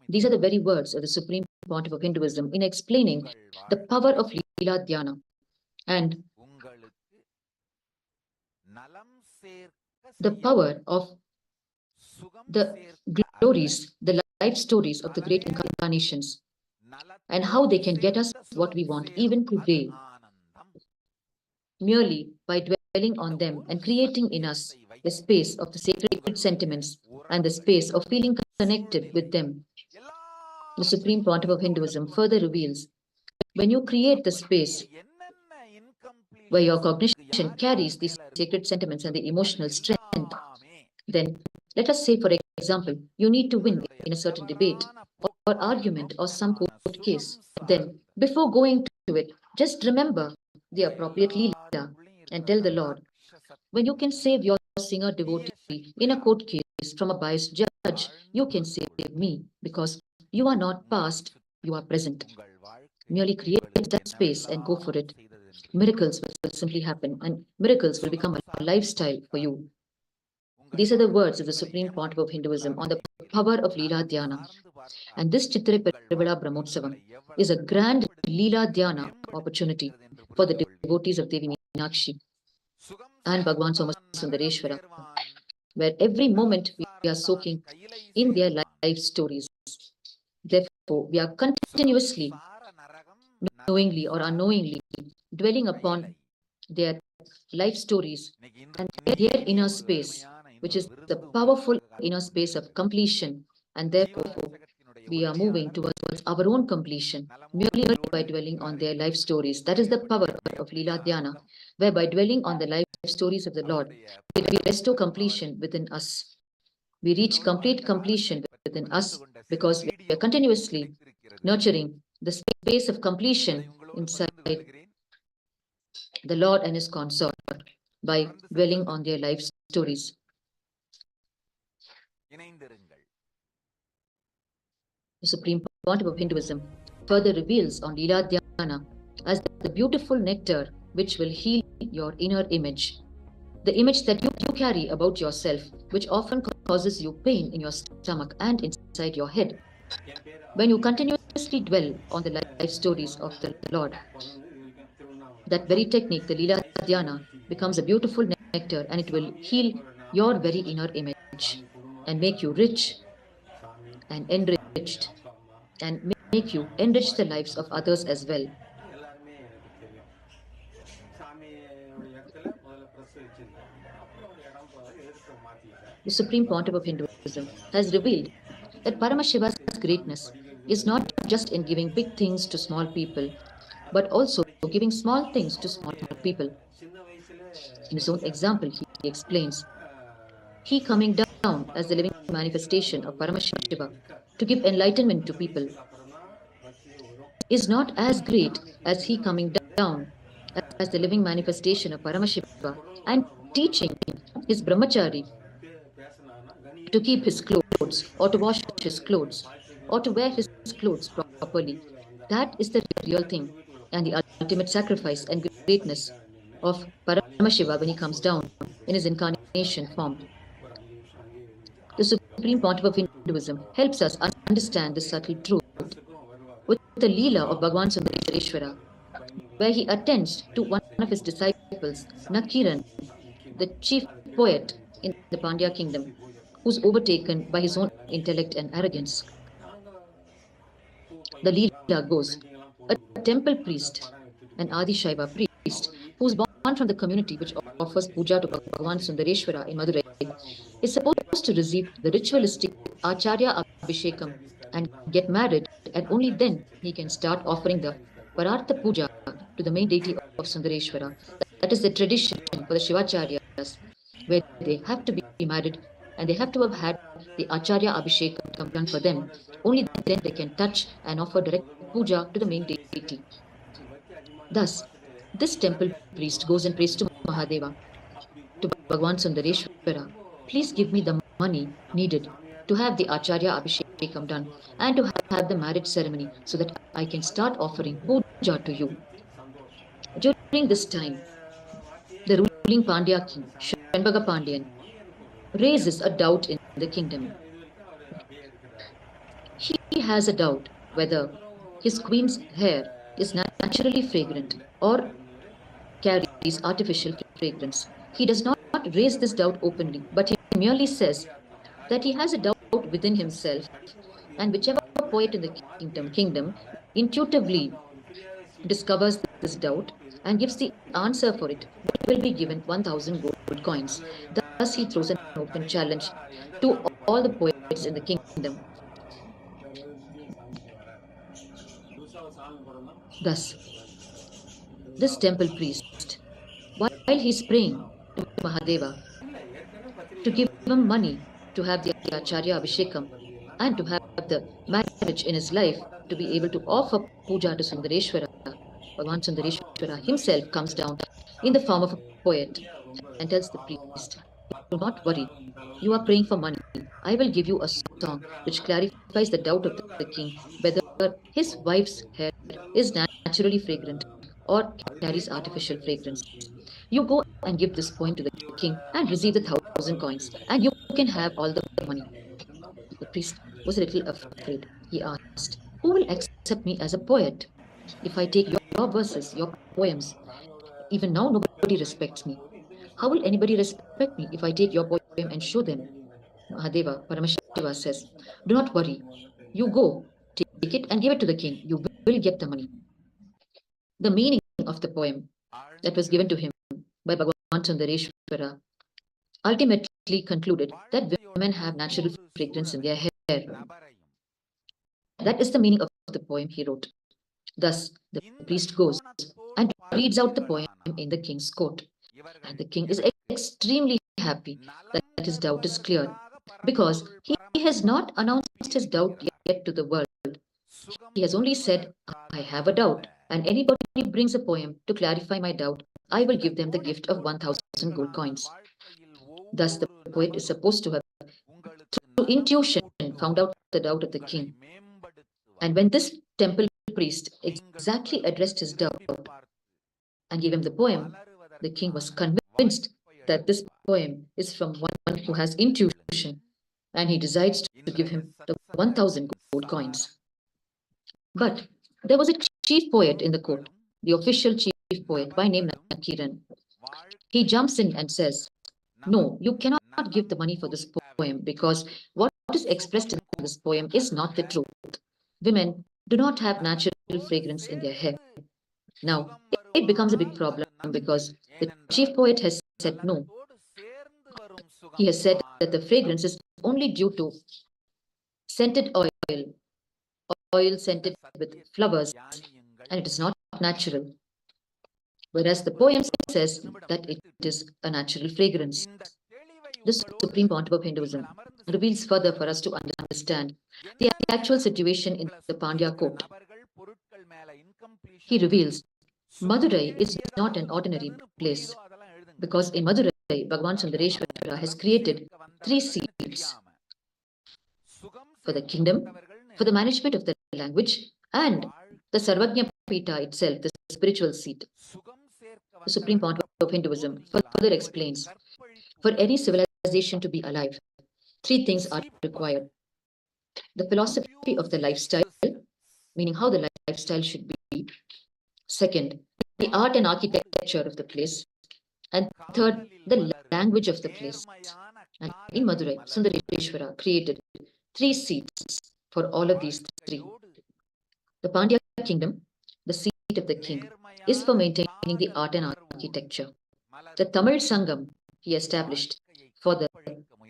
These are the very words of the Supreme Pontiff of Hinduism in explaining the power of Leela Dhyana and the power of the glories, the life stories of the great incarnations, and how they can get us what we want even today, merely by dwelling on them and creating in us the space of the sacred sentiments and the space of feeling connected with them. The Supreme Pontiff of Hinduism further reveals, when you create the space where your cognition carries these sacred sentiments and the emotional strength, then let us say, for example, you need to win in a certain debate or argument or some court case. Then, before going to it, just remember the appropriate Leela and tell the Lord, when you can save your singer devotee in a court case from a biased judge, you can save me because you are not past, you are present. Merely create that space and go for it. Miracles will simply happen and miracles will become a lifestyle for you. These are the words of the Supreme Pontiff of Hinduism on the power of Leela Dhyana. And this Chittirai Peruvizha Brahmotsavam is a grand Leela Dhyana opportunity for the devotees of Devi Meenakshi and Bhagavan Somasundareshwara, where every moment we are soaking in their life stories. Therefore, we are continuously, knowingly or unknowingly, dwelling upon their life stories and their inner space, which is the powerful inner space of completion, and therefore we are moving towards our own completion merely by dwelling on their life stories. That is the power of Leela Dhyana, where by dwelling on the life stories of the Lord, we restore completion within us. We reach complete completion within us because we are continuously nurturing the space of completion inside the Lord and His consort by dwelling on their life stories. The Supreme Pontiff of Hinduism further reveals on Leela Dhyana as the beautiful nectar which will heal your inner image, the image that you carry about yourself, which often causes you pain in your stomach and inside your head. When you continuously dwell on the life stories of the Lord, that very technique, the Leela Dhyana, becomes a beautiful nectar and it will heal your very inner image and make you rich and enriched and make you enrich the lives of others as well. The Supreme Pontiff of Hinduism has revealed that Paramashiva's greatness is not just in giving big things to small people, but also giving small things to small people. In his own example, he explains, he coming down as the living manifestation of Paramashiva to give enlightenment to people is not as great as he coming down as the living manifestation of Paramashiva and teaching his brahmachari to keep his clothes or to wash his clothes or to wear his clothes properly. That is the real thing and the ultimate sacrifice and greatness of Paramashiva when he comes down in his incarnation form. The Supreme Pontiff of Hinduism helps us understand this subtle truth with the Leela of Bhagavan Sundareshwara, where he attends to one of his disciples, Nakiran, the chief poet in the Pandya kingdom, who's overtaken by his own intellect and arrogance. The Leela goes, a temple priest, an Adi Shaiva priest, who's born from the community which offers puja to Bhagavan Sundareshwara in Madurai, is supposed to receive the ritualistic Acharya Abhishekam and get married, and only then he can start offering the Parartha Puja to the main deity of Sundareshwara. That is the tradition for the Shivacharyas, where they have to be married and they have to have had the Acharya Abhishekam done for them. Only then they can touch and offer direct puja to the main deity. Thus, this temple priest goes and prays to Mahadeva. to Bhagavan Sundareshwara, please give me the money needed to have the Acharya Abhishekam done and to have the marriage ceremony so that I can start offering puja to you. During this time, the ruling Pandya king, Shanbaga Pandyan, raises a doubt in the kingdom. He has a doubt whether his queen's hair is naturally fragrant or carries artificial fragrance. He does not raise this doubt openly, but he merely says that he has a doubt within himself, and whichever poet in the kingdom intuitively discovers this doubt and gives the answer for it will be given 1,000 gold coins. Thus, he throws an open challenge to all the poets in the kingdom. Thus, this temple priest, while he's praying to Mahadeva to give him money to have the Acharya Abhishekam and to have the marriage in his life, to be able to offer puja to Sundareshwara, Bhagavan Sundareshwara himself comes down in the form of a poet and tells the priest, do not worry, you are praying for money. I will give you a song which clarifies the doubt of the king whether his wife's hair is naturally fragrant or carries artificial fragrance. You go and give this poem to the king and receive the 1,000 coins, and you can have all the money. The priest was a little afraid. He asked, who will accept me as a poet? If I take your verses, your poems, even now nobody respects me. How will anybody respect me if I take your poem and show them? Mahadeva, Paramashiva says, do not worry. You go, take it and give it to the king. You will get the money. The meaning of the poem that was given to him by Bhagavan Sundareshwara ultimately concluded that women have natural fragrance in their hair. That is the meaning of the poem he wrote. Thus, the priest goes and reads out the poem in the king's court. And the king is extremely happy that his doubt is cleared, because he has not announced his doubt yet to the world. He has only said, I have a doubt, and anybody brings a poem to clarify my doubt, I will give them the gift of 1,000 gold coins. Thus, the poet is supposed to have, through intuition, found out the doubt of the king. And when this temple priest exactly addressed his doubt and gave him the poem, the king was convinced that this poem is from one who has intuition, and he decides to give him the 1,000 gold coins. But there was a chief poet in the court, the official chief poet by name Nakiran. He jumps in and says, no, you cannot give the money for this poem, because what is expressed in this poem is not the truth. Women do not have natural fragrance in their hair. Now, it becomes a big problem because the chief poet has said no. He has said that the fragrance is only due to scented oil scented with flowers, and it is not natural. Whereas the poem says that it is a natural fragrance. The Supreme Pontiff of Hinduism reveals further for us to understand the actual situation in the Pandya court. He reveals Madurai is not an ordinary place, because in Madurai, Bhagavan Sundareshwara has created 3 seats for the kingdom, for the management of the language, and the Sarvajnapeetham itself, the spiritual seat. The Supreme Pontiff of Hinduism further explains, for any civilization to be alive, 3 things are required. The philosophy of the lifestyle, meaning how the lifestyle should be. Second, the art and architecture of the place. And third, the language of the place. And in Madurai, Sundareshwara created 3 seats for all of these 3. The Pandya kingdom, the seat of the king, is for maintaining the art and architecture. The Tamil Sangam he established for the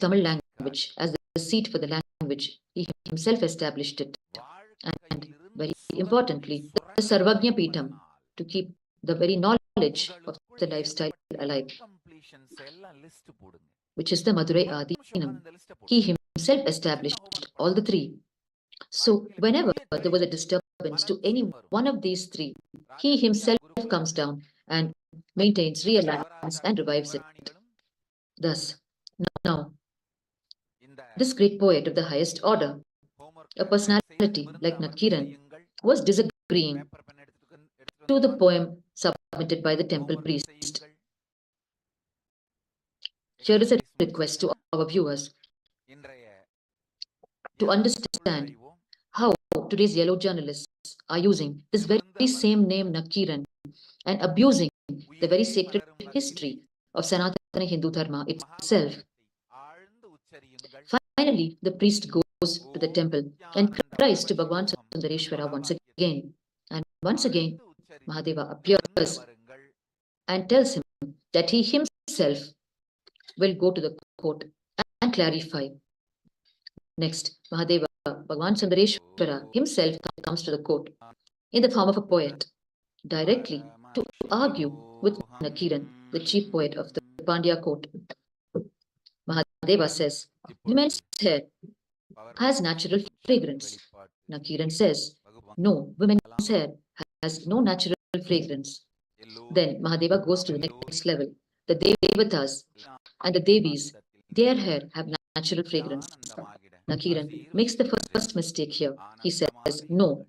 Tamil language as the seat for the language. He himself established it. And very importantly, the Sarvajnapeetham, to keep the very knowledge of the lifestyle alive, which is the Madurai Adinam. He himself established all the 3. So whenever there was a disturbance to any one of these 3, he himself comes down and maintains, realigns and revives it. Thus, now, in the this great poet of the highest order, homework a personality like Nakiran, was disagreeing to the poem submitted by the temple priest. Here is a request to our viewers to understand how today's yellow journalists are using this very same name Nakiran and abusing the very sacred history of Sanatana Hindu Dharma itself. Finally, the priest goes to the temple and cries to Bhagavan Sundareshwara once again. And once again, Mahadeva appears and tells him that he himself will go to the court and clarify. Next, Mahadeva, Bhagavan Sundareshwara himself comes to the court in the form of a poet, directly to argue with Nakiran, the chief poet of the Pandya court. Mahadeva says, women's hair has natural fragrance. Nakiran says, no, women's hair has no natural fragrance. Then Mahadeva goes to the next level. The Devatas and the Devis, their hair have natural fragrance. Nakiran makes the first mistake here. He says, no,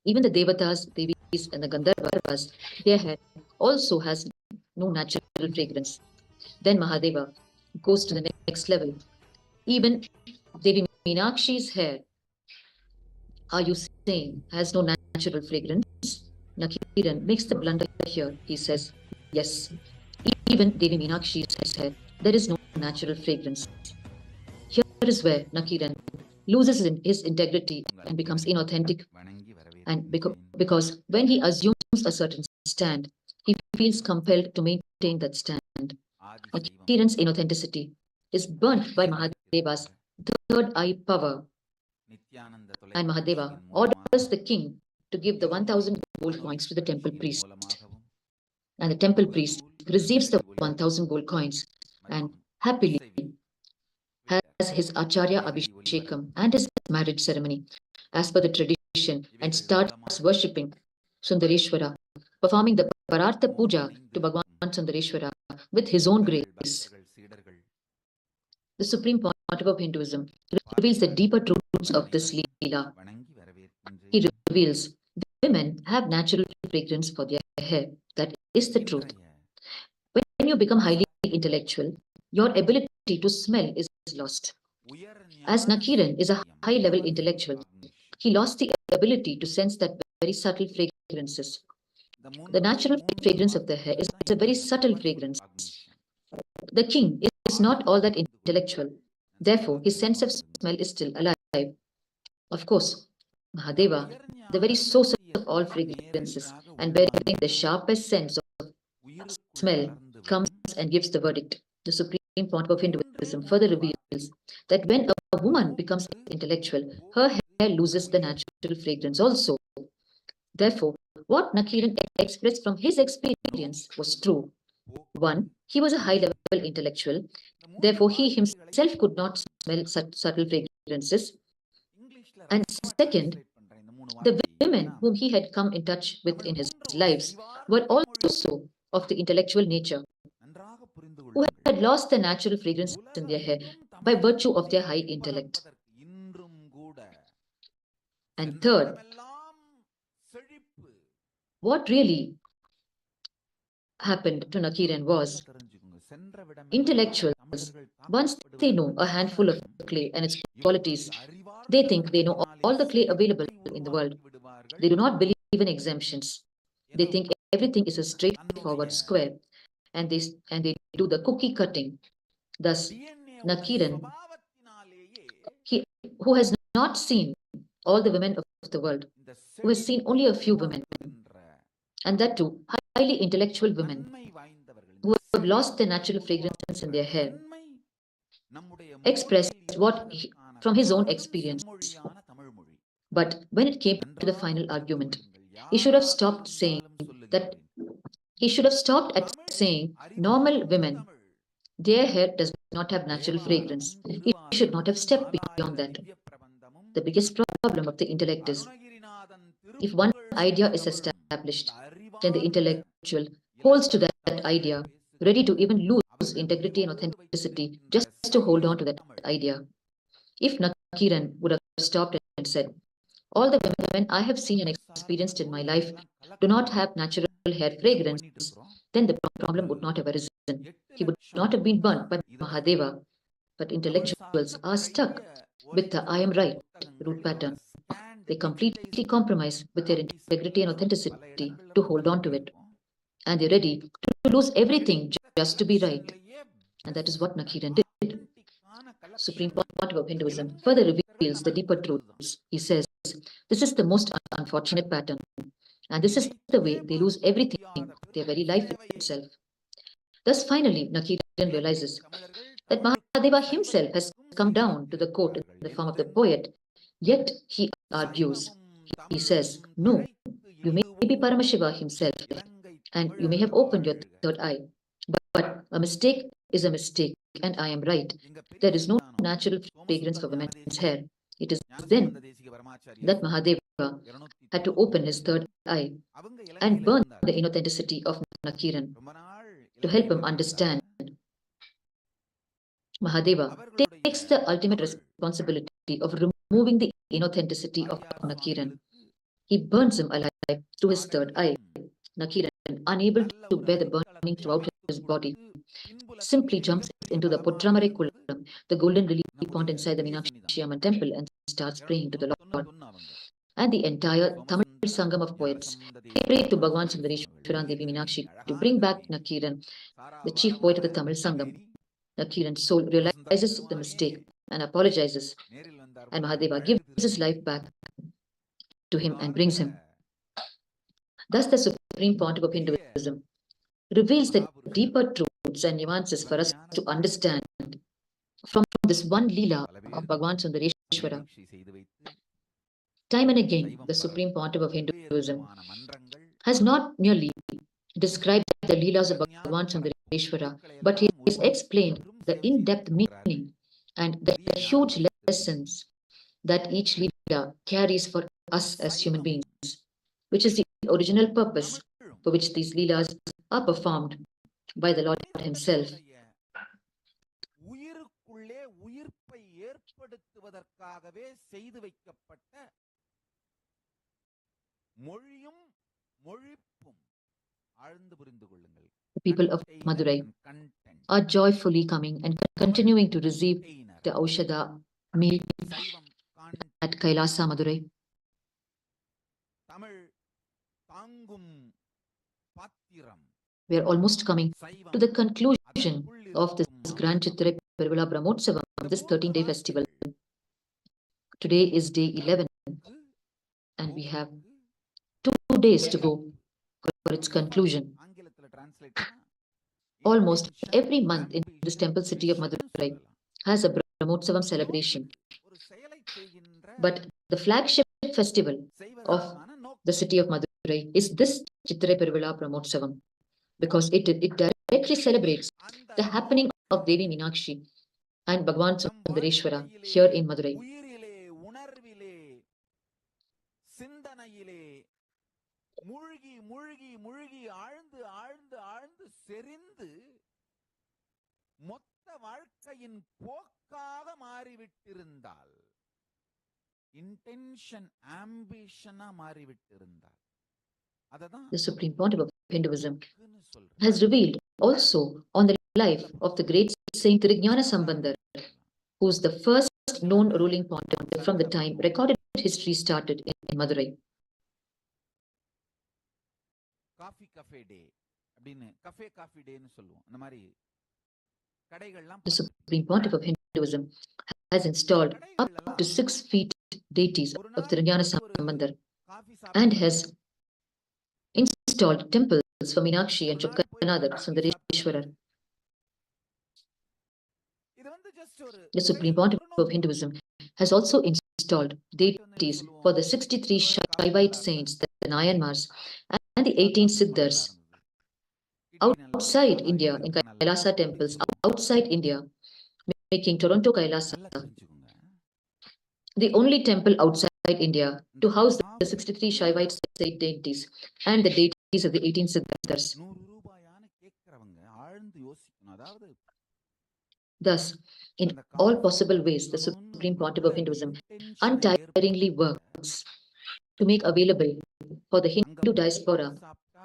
even the Devatas, Devis, and the Gandharvas, their hair also has no natural fragrance. Then Mahadeva goes to the next level. Even Devi Meenakshi's hair, are you saying, has no natural fragrance? Nakiran makes the blunder here. He says, yes, even Devi Meenakshi's hair, there is no natural fragrance. Here is where Nakiran loses his integrity and becomes inauthentic. And because when he assumes a certain stand, he feels compelled to maintain that stand. Nakiran's inauthenticity is burnt by Mahadeva's third eye power. And Mahadeva orders the king to give the 1,000 gold coins to the temple priest. And the temple priest receives the 1,000 gold coins and happily has his Acharya Abhishekam and his marriage ceremony as per the tradition and starts worshipping Sundareshwara, performing the Parartha Puja to Bhagavan Sundareshwara with his own grace. The Supreme Pontiff of Hinduism reveals the deeper truths of this Leela. He reveals women have natural fragrance for their hair. That is the truth. When you become highly intellectual, your ability to smell is lost. As Nakiran is a high-level intellectual, he lost the ability to sense that very subtle fragrances. The natural fragrance of the hair is a very subtle fragrance. The king is not all that intellectual. Therefore, his sense of smell is still alive. Of course, Mahadeva, the very source of all fragrances and bearing the sharpest sense of smell, comes and gives the verdict. The Supreme Pontiff of Hinduism further reveals that when a woman becomes intellectual, her hair loses the natural fragrance also. Therefore, what Nakiran expressed from his experience was true. One, he was a high-level intellectual. Therefore, he himself could not smell such subtle fragrances. And second, the women whom he had come in touch with in his lives were also of the intellectual nature, who had lost the natural fragrance in their hair by virtue of their high intellect. And third, what really happened to Nakiran was intellectuals, once they know a handful of clay and its qualities, they think they know all the clay available in the world. They do not believe in exemptions. They think everything is a straightforward square, and they do the cookie cutting. Thus, Nakiran, who has not seen all the women of the world, who has seen only a few women, and that too highly intellectual women, who have lost their natural fragrance in their hair, expressed from his own experience. But when it came to the final argument, he should have stopped at saying normal women, their hair does not have natural fragrance. He should not have stepped beyond that. The biggest problem of the intellect is, if one idea is established, then the intellectual holds to that idea, ready to even lose lose integrity and authenticity just to hold on to that idea. If Nakiran would have stopped and said, all the women I have seen and experienced in my life do not have natural hair fragrance, then the problem would not have arisen. He would not have been burnt by Mahadeva. But intellectuals are stuck with the I am right root pattern. They completely compromise with their integrity and authenticity to hold on to it. And they're ready to lose everything just to be right. And that is what Nakiran did. Supreme Pontiff of Hinduism further reveals the deeper truths. He says, this is the most unfortunate pattern. And this is the way they lose everything, their very life itself. Thus, finally, Nakiran realizes that Mahadeva himself has come down to the court in the form of the poet, yet he argues. He says, no, you may be Paramashiva himself, and you may have opened your third eye, but a mistake is a mistake, and I am right. There is no natural fragrance for women's hair. It is then that Mahadeva had to open his third eye and burn the inauthenticity of Nakiran to help him understand. Mahadeva takes the ultimate responsibility of removing the inauthenticity of Nakiran. He burns him alive to his third eye. Nakiran, unable to bear the burning throughout his body, simply jumps into the Putramare Kulam, the golden lily pond inside the Meenakshi temple, and starts praying to the Lord. And the entire Tamil Sangam of poets prayed to Bhagavan Sundareshwara and Devi Meenakshi to bring back Nakiran, the chief poet of the Tamil Sangam. Nakiran's soul realizes the mistake and apologizes, and Mahadeva gives his life back to him and brings him. Thus, the Supreme Pontiff of Hinduism reveals the deeper truths and nuances for us to understand from this one Leela of Bhagavan Sundareshwara. Time and again, the Supreme Pontiff of Hinduism has not merely described the Leelas of Bhagavan Sundareshwara, but he has explained the in-depth meaning and the huge lessons that each Leela carries for us as human beings, which is the original purpose for which these Leelas are performed by the Lord himself. உயிருக்குள்ளே உயிர்ப்பை ஏற்படுத்துவதற்காகவே செய்து வைக்கப்பட்ட மொழியும் மொழிப்பும் ஆழ்ந்து புரிந்து கொள்ளுங்கள். The people of Madurai are joyfully coming and continuing to receive the Aushadha meal at Kailasa, Madurai. Tamil தாங்கும் பாத்திரம். We are almost coming to the conclusion of this grand Chithirai Peruvizha Brahmotsavam, this 13-day festival. Today is day 11, and we have 2 days to go for its conclusion. Almost every month in this temple city of Madurai has a Brahmotsavam celebration. But the flagship festival of the city of Madurai is this Chithirai Peruvizha Brahmotsavam, because it directly celebrates the happening of Devi Meenakshi and Bhagavan Sundareshwara here in Madurai. மூழ்கி மூழ்கி மூழ்கி ஆழ்ந்து ஆழ்ந்து ஆழ்ந்து செறிந்து மொத்த வாழ்க்கையின் போக்காக மாறிவிட்டிருந்தால், intention ஆம்பிஷனா மாறிவிட்டிருந்தால், the Supreme Pontiff of Hinduism has revealed also on the life of the great Saint Tirujnana Sambandar, who is the first known ruling pontiff from the time recorded history started in Madurai. The Supreme Pontiff of Hinduism has installed up to 6 feet deities of Tirujnana Sambandar and has installed temples for Meenakshi and Somasundareshwara. The Supreme Pontiff of Hinduism has also installed deities for the 63 Shaivite saints, the Nayanmars, and the 18 Siddhars outside India in Kailasa temples outside India, making Toronto Kailasa the only temple outside India to house the 63 Shaivite saint deities and the deities of the 18 Siddhars. Thus, in all possible ways, the Supreme Pontiff of Hinduism untiringly works to make available for the Hindu diaspora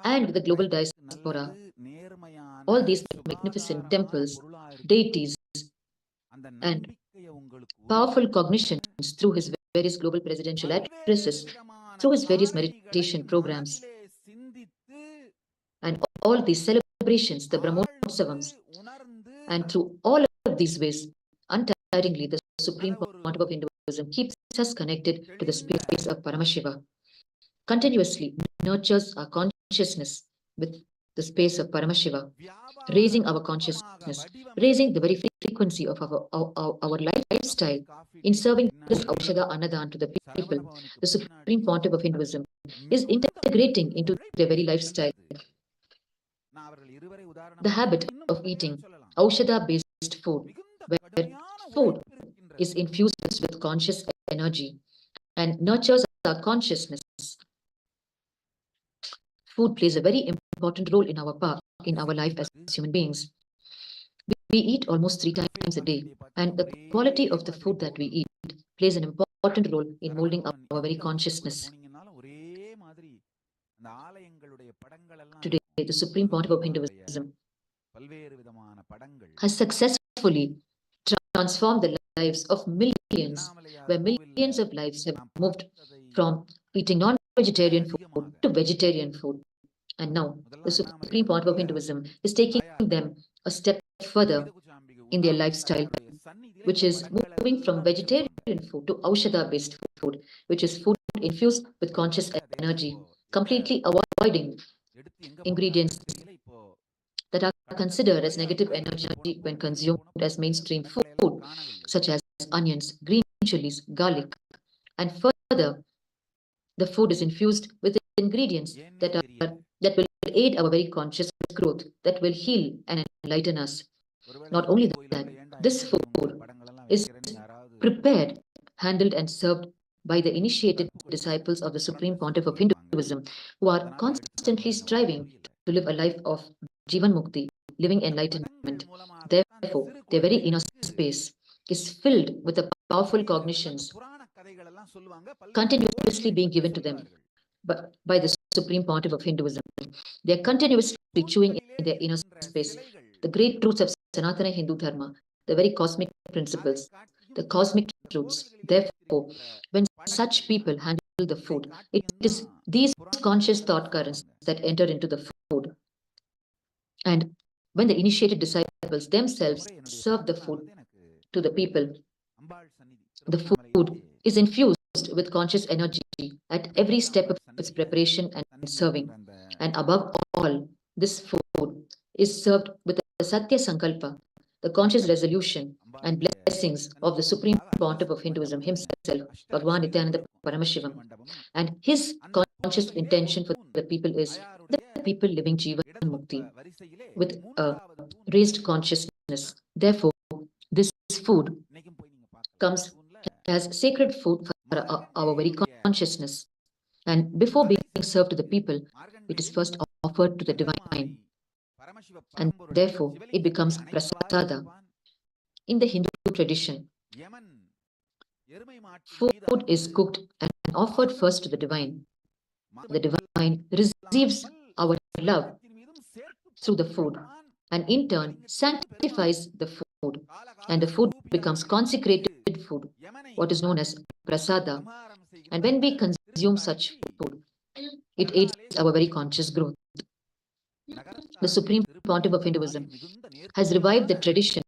and the global diaspora all these magnificent temples, deities, and powerful cognitions through his various global presidential addresses, through his various meditation programs, and all these celebrations, the Brahmotsavams, and through all of these ways, untiringly, the Supreme Pontiff of Hinduism keeps us connected to the space of Paramashiva, continuously nurtures our consciousness with the space of Paramashiva, raising our consciousness, raising the very frequency of our lifestyle in serving this Aushada Annadhan to the people. The Supreme Pontiff of Hinduism is integrating into their very lifestyle the habit of eating Aushada-based food, where food is infused with conscious energy and nurtures our consciousness. Food plays a very important role in our life as human beings. We eat almost 3 times a day, and the quality of the food that we eat plays an important role in molding our very consciousness. Today, the Supreme Pontiff of Hinduism has successfully transformed the lives of millions, where millions of lives have moved from eating non-vegetarian food to vegetarian food. And now, the Supreme Pontiff of Hinduism is taking them a step further in their lifestyle, which is moving from vegetarian food to Aushada-based food, which is food infused with conscious energy, completely avoiding ingredients that are considered as negative energy when consumed as mainstream food, such as onions, green chilies, garlic. And further, the food is infused with ingredients that will aid our very conscious growth, that will heal and enlighten us. Not only that, this food is prepared, handled, and served by the initiated disciples of the Supreme Pontiff of Hinduism, who are constantly striving to live a life of Jivan Mukti, living enlightenment. Therefore, their very inner space is filled with the powerful cognitions continuously being given to them by the Supreme Pontiff of Hinduism. They are continuously chewing in their inner space the great truths of Sanatana Hindu Dharma, the very cosmic principles, the cosmic truths. Therefore, when such people handle the food, it is these conscious thought currents that enter into the food. And when the initiated disciples themselves serve the food to the people, the food is infused with conscious energy at every step of its preparation and serving. And above all, this food is served with the Satya Sankalpa, the conscious resolution and blessings of the Supreme Pontiff of Hinduism himself, Bhagavan Nithyananda Paramashivam. And his conscious intention for the people is the people living Jivan Mukti with a raised consciousness. Therefore, this food comes as sacred food for our very consciousness. And before being served to the people, it is first offered to the divine. And therefore, it becomes prasada. In the Hindu tradition, food is cooked and offered first to the divine. The divine receives our love through the food and in turn sanctifies the food, and the food becomes consecrated food, what is known as prasada. And when we consume such food, it aids our very conscious growth. The Supreme Pontiff of Hinduism has revived the tradition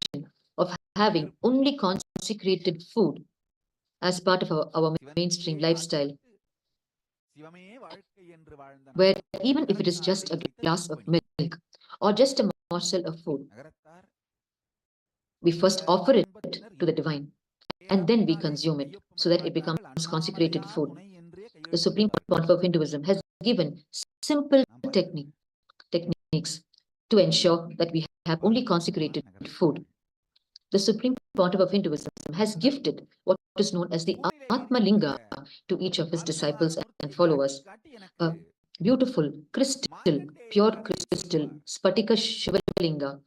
of having only consecrated food as part of our mainstream lifestyle, where even if it is just a glass of milk or just a morsel of food, we first offer it to the divine and then we consume it so that it becomes consecrated food. The Supreme Pontiff of Hinduism has given simple techniques to ensure that we have only consecrated food. The Supreme Pontiff of Hinduism has gifted what is known as the Atma Linga to each of his disciples and followers. beautiful crystal, pure crystal, Spatika Shivalinga,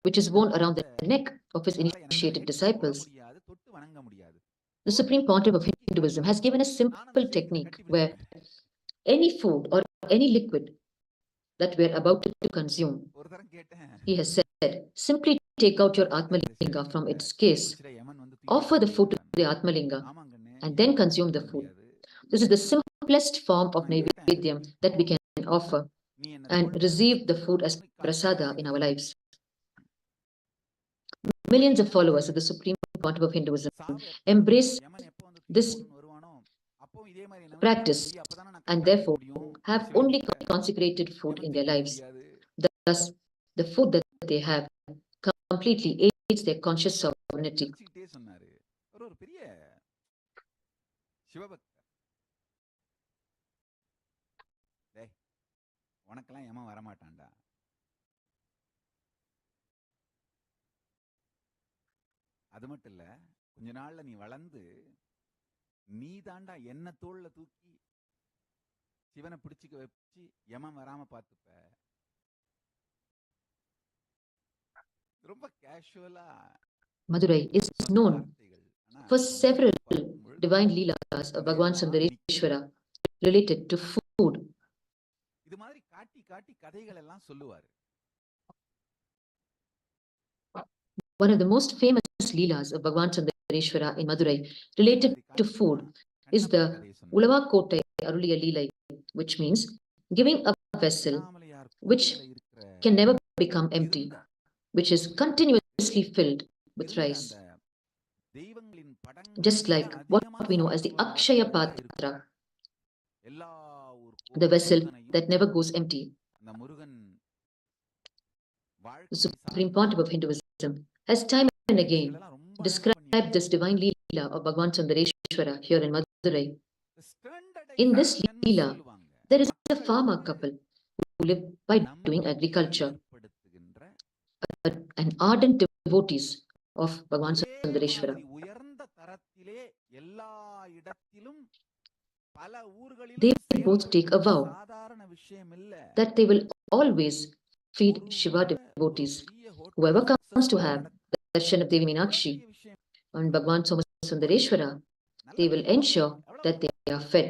which is worn around the neck of his initiated disciples. The Supreme Pontiff of Hinduism has given a simple technique where any food or any liquid that we are about to consume, he has said, simply take out your Atmalinga from its case, offer the food to the Atmalinga, and then consume the food. This is the simplest form of Naivedyam that we can offer and receive the food as prasada in our lives. Millions of followers of the Supreme Pontiff of Hinduism embrace this practice and therefore have only consecrated food in their lives. Thus, the food that they have completely aids their conscious sovereignty. உனக்கெல்லாம் ஏமா வரமாட்டான்டா. அது மட்டும் இல்ல, கொஞ்ச நாள்ல நீ வளர்ந்து நீ தாண்டா என்ன தோள்ல தூக்கி சிவனை பிடிச்சுக்க வச்சு யமன் வராம பாத்துப்ப. ரொம்ப கேஷுவலா. Madurai is known for several divine leelas of Bhagavan Sundareshwara related to food. இது மாதிரி காட்டி காட்டி கதைகள் எல்லாம் சொல்லுவாரு. One of the most famous leelas of Bhagavan Sundareshwara in Madurai related to food is the Ulavakottai Aruliya Leelai, which means giving a vessel which can never become empty, which is continuously filled with rice. Just like what we know as the Akshaya Patra, the vessel that never goes empty. The Supreme Pontiff of Hinduism has time and again described this divine Leela of Bhagavan Sundareshwara here in Madurai. In this Leela, there is a farmer couple who live by doing agriculture, an ardent devotees of Bhagavan Sundareshwara. They both take a vow that they will always feed Shiva devotees. Whoever comes to have the darshan of Devi Meenakshi and Bhagavan Somasundareshwara, they will ensure that they are fed.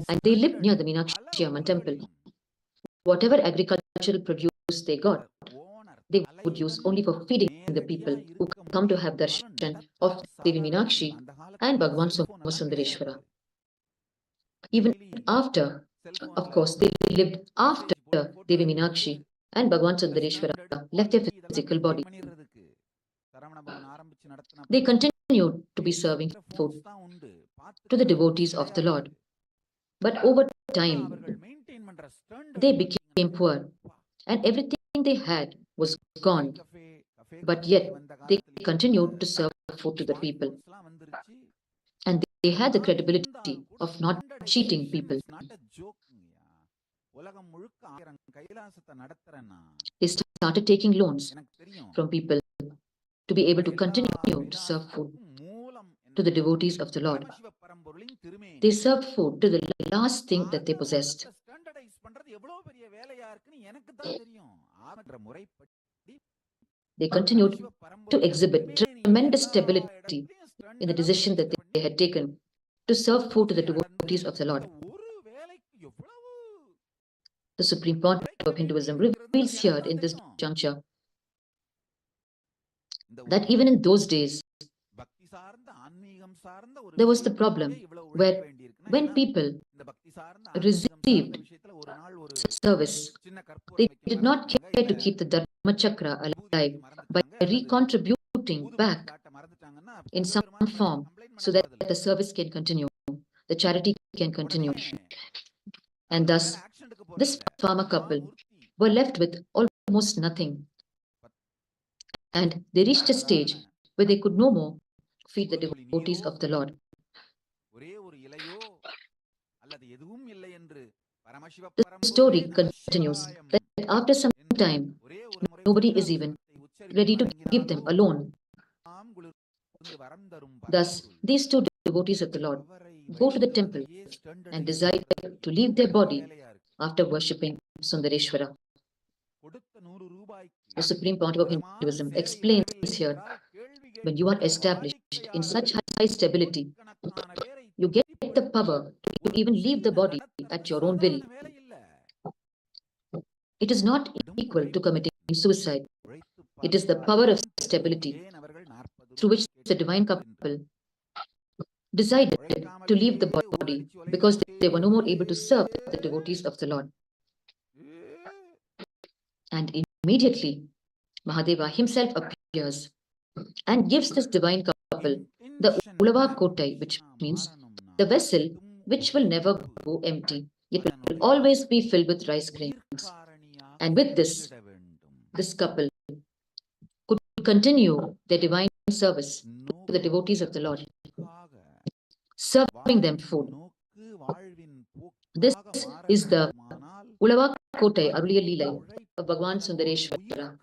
And they live near the Meenakshi Amman temple. Whatever agricultural produce they got, they would use only for feeding the people who come to have darshan of Devi Meenakshi and Bhagavan Somasundareshwara. Even after, of course, they lived after Devi Meenakshi and Bhagavan Sundareshwara left their physical body. They continued to be serving food to the devotees of the Lord. But over time, they became poor and everything they had was gone. But yet, they continued to serve food to the people. And they had the credibility of not cheating people. They started taking loans from people to be able to continue to serve food to the devotees of the Lord. They served food to the last thing that they possessed. They continued to exhibit tremendous stability in the decision that they had taken to serve food to the devotees of the Lord. The Supreme Pontiff of Hinduism reveals here in this juncture that even in those days, there was the problem where when people received service, they did not care to keep the Dharma Chakra alive by recontributing back in some form so that the service can continue, the charity can continue. And thus, this farmer couple were left with almost nothing. And they reached a stage where they could no more feed the devotees of the Lord. The story continues that after some time, nobody is even ready to give them a loan. Thus, these two devotees of the Lord go to the temple and decide to leave their body after worshipping Sundareshwara. The Supreme Pontiff of Hinduism explains here, when you are established in such high stability, you get the power to even leave the body at your own will. It is not equal to committing suicide. It is the power of stability through which the divine couple decided to leave the body because they were no more able to serve the devotees of the Lord. And immediately, Mahadeva himself appears and gives this divine couple the Ulava Kotai, which means the vessel which will never go empty. It will always be filled with rice grains. And with this couple could continue their divine service to the devotees of the Lord, serving them food. This is the Ulava Kotai Aruliya Leela of Bhagavan Sundareshwara.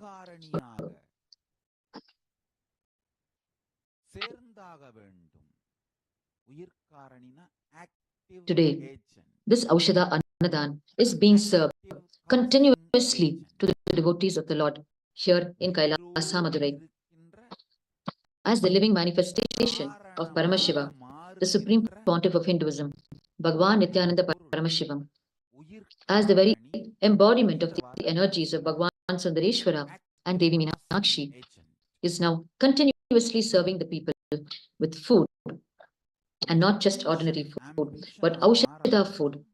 Today, this Aushadha Annadhan is being served continuously to the devotees of the Lord here in Kailasa, Madurai. As the living manifestation of Paramashiva, the Supreme Pontiff of Hinduism, Bhagavan Nithyananda Paramashivam, as the very embodiment of the energies of Bhagavan Sundareshwara and Devi Meenakshi, is now continuously serving the people with food, and not just ordinary food, but Aushadha food,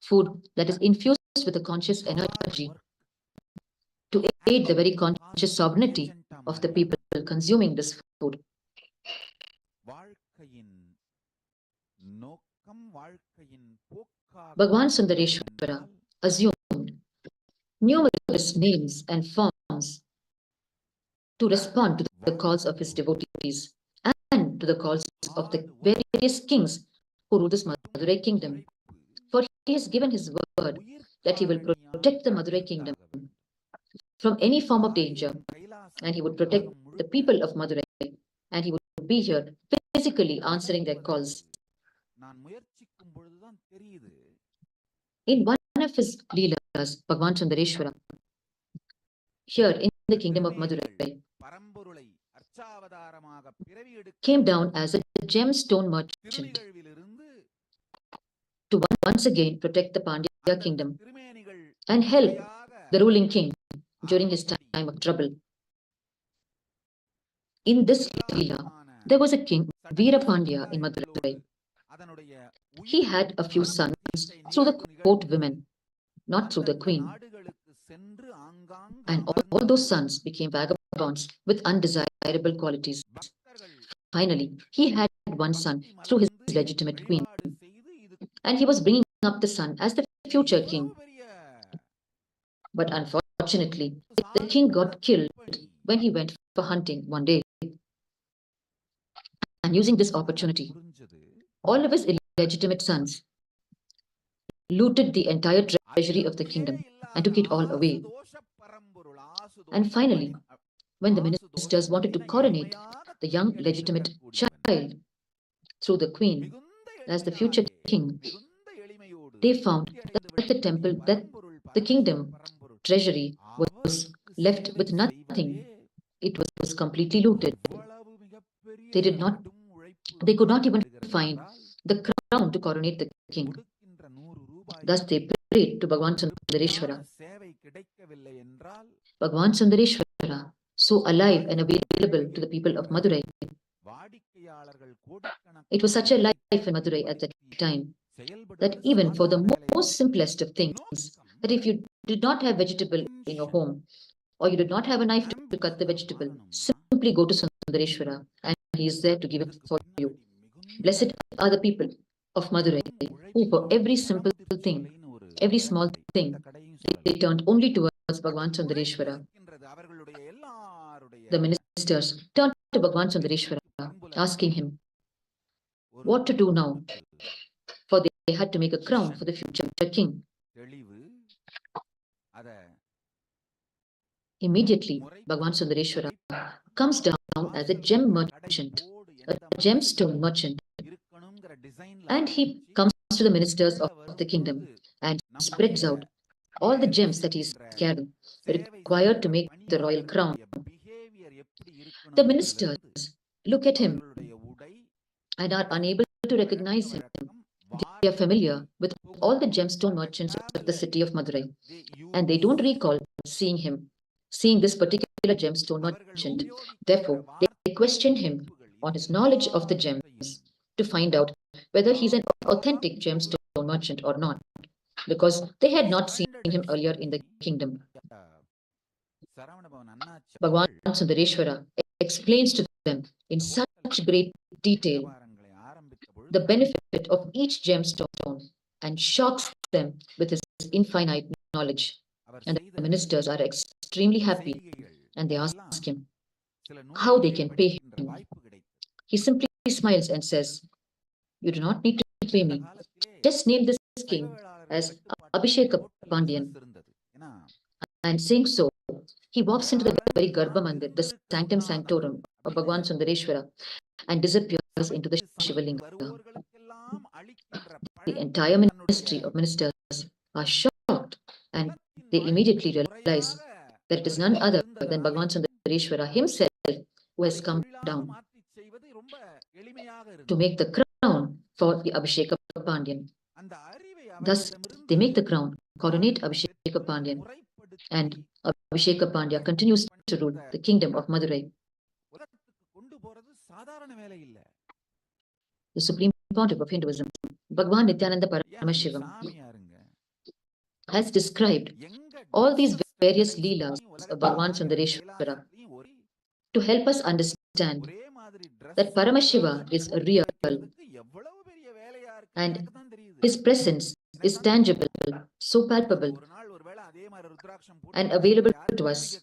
food that is infused with the conscious energy to aid the very conscious sovereignty of the people consuming this food. Bhagavan Sundareshwara assumed numerous names and forms to respond to the calls of his devotees and to the calls of the various kings who rule this Madurai kingdom. For he has given his word that he will protect the Madurai kingdom from any form of danger, and he would protect the people of Madurai, and he would be here physically answering their calls. In one of his Leelas, Bhagavan Sundareshwara, here in the kingdom of Madurai, came down as a gemstone merchant to once again protect the Pandya kingdom and help the ruling king during his time of trouble. In this Leela, there was a king, Veera Pandya, in Madurai. He had a few sons through the court women, not through the queen. And all those sons became vagabonds with undesirable qualities. Finally, he had one son through his legitimate queen, and he was bringing up the son as the future king. But unfortunately, the king got killed when he went for hunting one day. And using this opportunity, all of his illegitimate sons looted the entire treasury of the kingdom and took it all away. And finally, when the ministers wanted to coronate the young legitimate child through the queen as the future king, they found that the temple, that the kingdom treasury was left with nothing. It was completely looted. They could not even find the crown to coronate the king. Thus they prayed to Bhagavan Sundareshwara. Bhagavan Sundareshwara, so alive and available to the people of Madurai. It was such a life in Madurai at that time that even for the most simplest of things, that if you did not have vegetable in your home, or you did not have a knife to cut the vegetable, simply go to Sundareshwara and he is there to give it for you. Blessed are the people of Madurai who for every simple thing, every small thing, they turned only towards Bhagavan Sundareshwara. The ministers turned to Bhagavan Sundareshwara, asking him what to do now, for they had to make a crown for the future king. Immediately, Bhagavan Sundareshwara comes down as a gem merchant, a gemstone merchant, And he comes to the ministers of the kingdom and spreads out all the gems that he's carrying, required to make the royal crown. The ministers look at him and are unable to recognize him. They are familiar with all the gemstone merchants of the city of Madurai, and they don't recall seeing this particular gemstone merchant. Therefore, they question him on his knowledge of the gems to find out whether he's an authentic gemstone merchant or not, because they had not seen him earlier in the kingdom. Bhagavan Sundareshwara explains to them in such great detail the benefit of each gemstone and shocks them with his infinite knowledge. And the ministers are extremely happy, and they ask him how they can pay him. He simply smiles and says, "You do not need to pay me. Just name this king as Abhishek Pandian." And saying so, he walks into the very Garbha Mandir, the sanctum sanctorum of Bhagavan Sundareshwara, and disappears into the Shivalinga. The entire ministry of ministers are shocked, and they immediately realize that it is none other than Bhagavan Sundareshwara himself who has come down to make the crown for the Abhisheka Pandian. Thus, they make the crown, coronate Abhisheka Pandian, and Abhisheka Pandya continues to rule the kingdom of Madurai. The Supreme Pontiff of Hinduism, Bhagavan Nithyananda Paramashivam, has described all these various leelas of Bhagavan Sundareshwara to help us understand that Paramashiva is real and his presence is tangible, so palpable and available to us.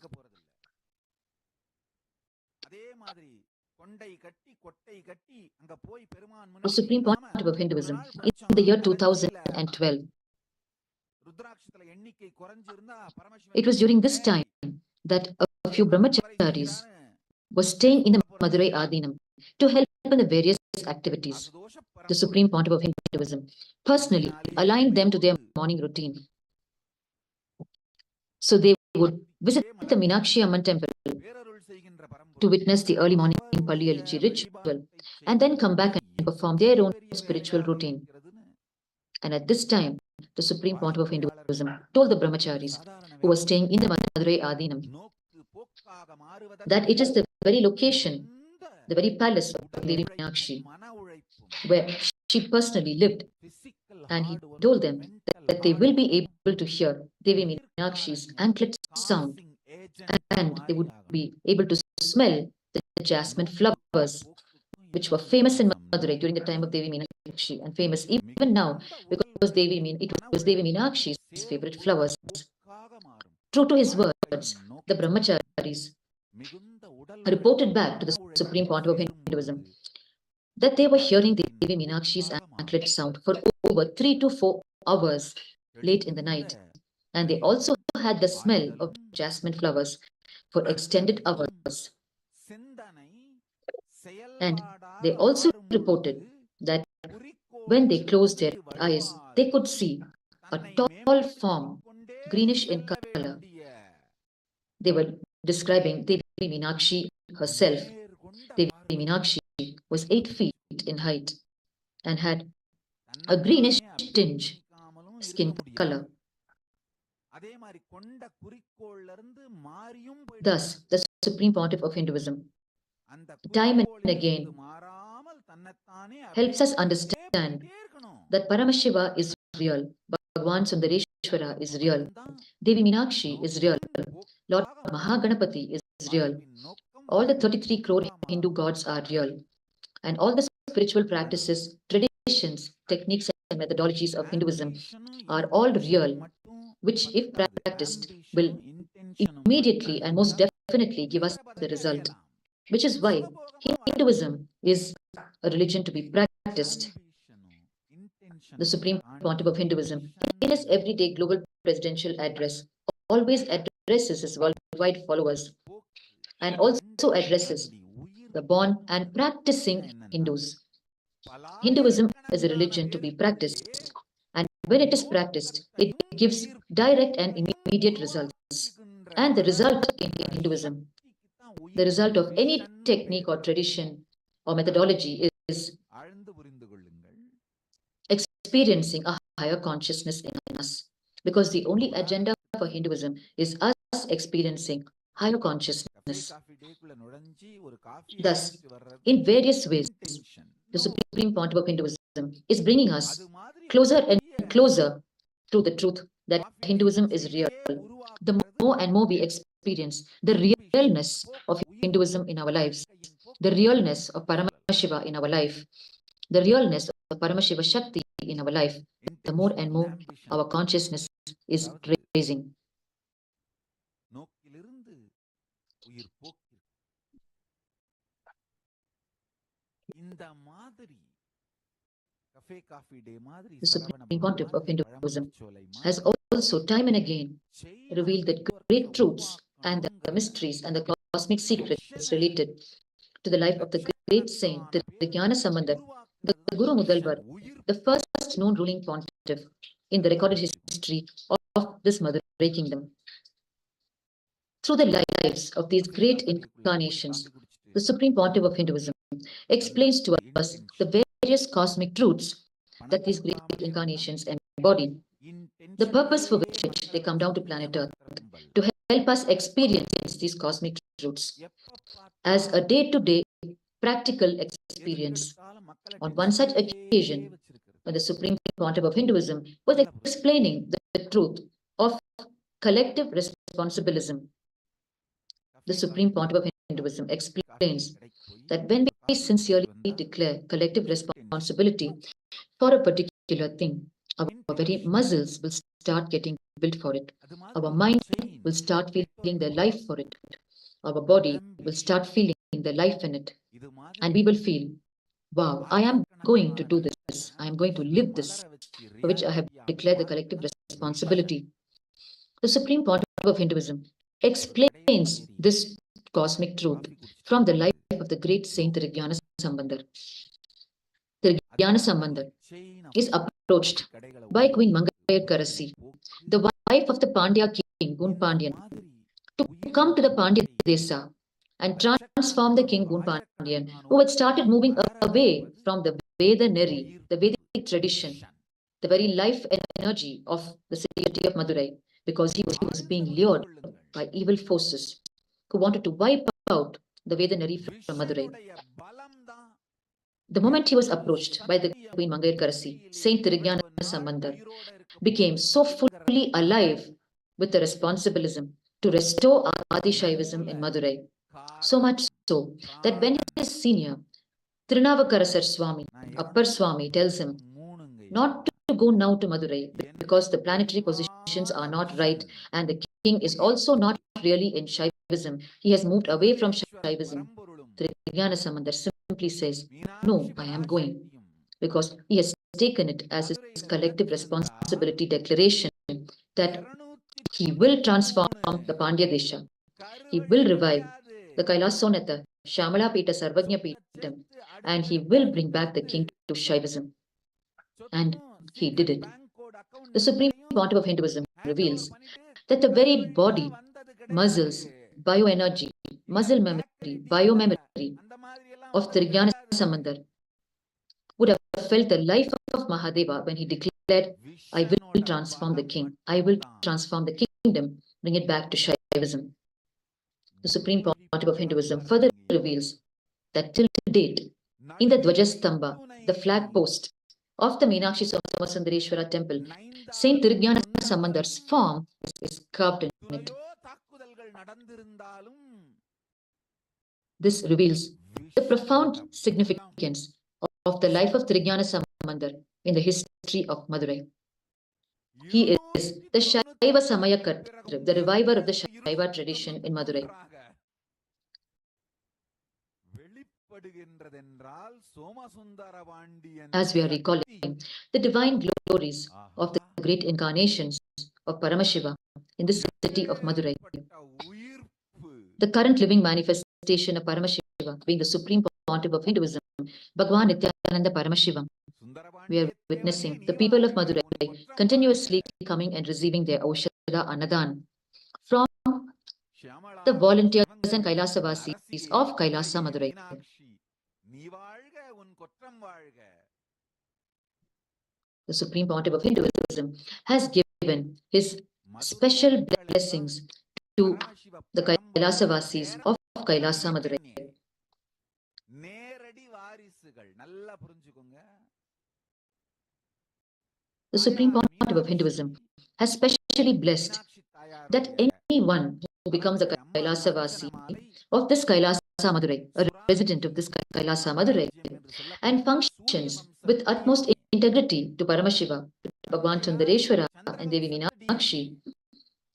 The Supreme Pontiff of Hinduism, in the year 2012, it was during this time that a few brahmacharis were staying in the Madurai Adinam to help in the various activities. The Supreme Pontiff of Hinduism personally aligned them to their morning routine. So they would visit the Meenakshi Amman temple to witness the early morning Palli Alichi ritual, and then come back and perform their own spiritual routine. And at this time, the Supreme Pontiff of Hinduism told the brahmacharis who were staying in the Madurai Adinam that it is the very location, the very palace of Devi Meenakshi, where she personally lived. And he told them that they will be able to hear Devi Meenakshi's anklet sound, and they would be able to smell the jasmine flowers, which were famous in Madurai during the time of Devi Meenakshi, and famous even now because it was Devi Meenakshi's favorite flowers. True to his words, the brahmacharis reported back to the Supreme Pontiff of Hinduism that they were hearing Devi Meenakshi's anklet sound for over 3 to 4 hours late in the night. And they also had the smell of jasmine flowers for extended hours. And they also reported that when they closed their eyes, they could see a tall form, greenish in color. They were describing Devi Meenakshi herself. Devi Meenakshi was 8 feet in height and had a greenish tinge skin color. Thus, the Supreme Pontiff of Hinduism, time and again, helps us understand that Paramashiva is real, Bhagavan Sundareshwara is real, Devi Meenakshi is real, Lord Mahaganapathi is real, all the 33 crore Hindu gods are real, and all the spiritual practices, traditions, techniques, and methodologies of Hinduism are all real, which, if practiced, will immediately and most definitely give us the result. Which is why Hinduism is a religion to be practiced. The Supreme Pontiff of Hinduism, in his everyday global presidential address, always addresses his worldwide followers and also addresses the born and practicing Hindus. Hinduism is a religion to be practiced, and when it is practiced, it gives direct and immediate results. And the result in Hinduism, the result of any technique or tradition or methodology is experiencing a higher consciousness in us. Because the only agenda for Hinduism is us experiencing higher consciousness. Thus, in various ways, the Supreme Pontiff of Hinduism is bringing us closer and closer to the truth that Hinduism is real. The more and more we experience the realness of Hinduism in our lives, the realness of Paramashiva in our life, the realness of Paramashivashakti in our life, the more and more our consciousness is raising. The Supreme Pontiff of Hinduism has also time and again revealed the great truths and the mysteries and the cosmic secrets related to the life of the great saint, the Jnana Sambandar, the Guru Mudalvar, the first known ruling pontiff in the recorded history of this Madurai kingdom. Through the lives of these great incarnations, the Supreme Pontiff of Hinduism explains to us the various cosmic truths that these great incarnations embody, the purpose for which they come down to planet Earth, to help us experience these cosmic truths as a day-to-day practical experience. On one such occasion, when the Supreme Pontiff of Hinduism was explaining the truth of collective responsibilism, the Supreme Pontiff of Hinduism explains that when we sincerely declare collective responsibility for a particular thing, our very muscles will start getting built for it. Our mind will start feeling the life for it. Our body will start feeling the life in it. And we will feel, wow, I am going to do this. I am going to live this, for which I have declared the collective responsibility. The Supreme Pontiff of Hinduism explains this cosmic truth from the life of the great saint Jnana Sambandar. The Jnana Sambandar is approached by Queen Mangayakarasi, the wife of the Pandya king Gun Pandyan, to come to the Pandya Desa and transform the king Gun Pandyan, who had started moving away from the Vedanari, the Vedic tradition, the very life and energy of the city of Madurai, because he was being lured by evil forces who wanted to wipe out the Vedanari from Madurai. The moment he was approached by the Queen Mangayakarasi, Saint Jnana Sambandar became so fully alive with the responsibilism to restore Adi Shaivism in Madurai. So much so that when his senior Trinavakarasar Swami, Appar Swami, tells him not to go now to Madurai because the planetary positions are not right and the king is also not really in Shaivism. He has moved away from Shaivism. Jnana Sambandar simply says, no, I am going, because he has taken it as his collective responsibility declaration that he will transform the Pandya Desha. He will revive the Kailasonnata, Shyamalapeetha, Sarvajnapeetham, and he will bring back the king to Shaivism. And he did it. The Supreme Pontiff of Hinduism reveals that the very body, muscles, bioenergy, muscle memory, biomemory of the Jnana Sambandar would have felt the life of Mahadeva when he declared, I will transform the king, I will transform the kingdom, bring it back to Shaivism. The Supreme Pontiff of Hinduism further reveals that till date, in the Dvajastamba, the flag post of the Meenakshi Somasundareshwara temple, Saint Jnana Sambandar's form is carved in it. This reveals the profound significance of the life of Jnana Sambandar in the history of Madurai. He is the Shaiva Samayakatra, the reviver of the Shaiva tradition in Madurai. As we are recalling the divine glories of the great incarnations of Paramashiva in the city of Madurai, the current living manifestation of Paramashiva being the Supreme Pontiff of Hinduism Bhagavan Nithyananda Paramashivam. We are witnessing the people of Madurai continuously coming and receiving their Aushada Annadhan from the volunteers and Kailasavasis of Kailasa Madurai. The Supreme Pontiff of Hinduism has given his special blessings to the Kailasavasis of Kailasa Madurai. The Supreme Pontiff of Hinduism has specially blessed that anyone who becomes a Kailasavasi of this Kailasa Madurai, a resident of this Kailasa Madurai, and functions with utmost integrity to Paramashiva, to Bhagavan Sundareshwara and Devi Meenakshi,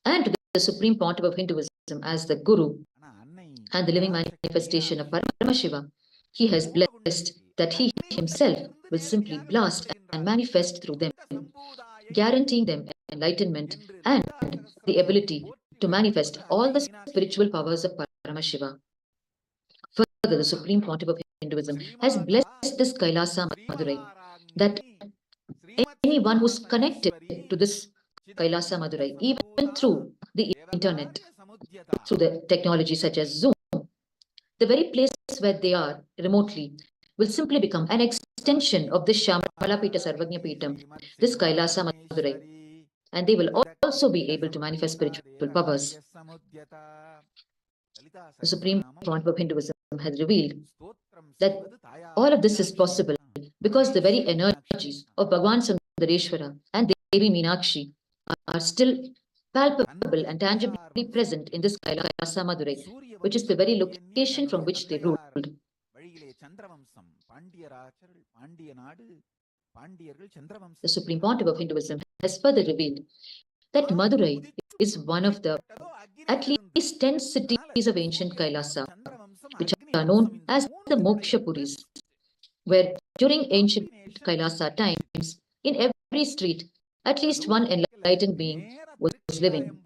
and to the Supreme Pontiff of Hinduism as the Guru and the living manifestation of Paramashiva, he has blessed that he himself will simply blast and manifest through them, guaranteeing them enlightenment and the ability to manifest all the spiritual powers of Paramashiva. Further, the Supreme Pontiff of Hinduism has blessed this Kailasa Madurai, that anyone who's connected to this Kailasa Madurai, even through the internet, through the technology such as Zoom, the very place where they are remotely will simply become an extension of this Shyamalapeetha Sarvajnapeetham, this Kailasa Madurai, and they will also be able to manifest spiritual powers. The Supreme Pontiff of Hinduism has revealed that all of this is possible because the very energies of Bhagavan Sundareshwara and Devi Meenakshi are still palpable and tangibly present in this Kailasa Madurai, which is the very location from which they ruled. The Supreme Pontiff of Hinduism has further revealed that Madurai is one of the at least 10 cities of ancient Kailasa, which are known as the Moksha Puris, where during ancient Kailasa times, in every street, at least one enlightened being was living.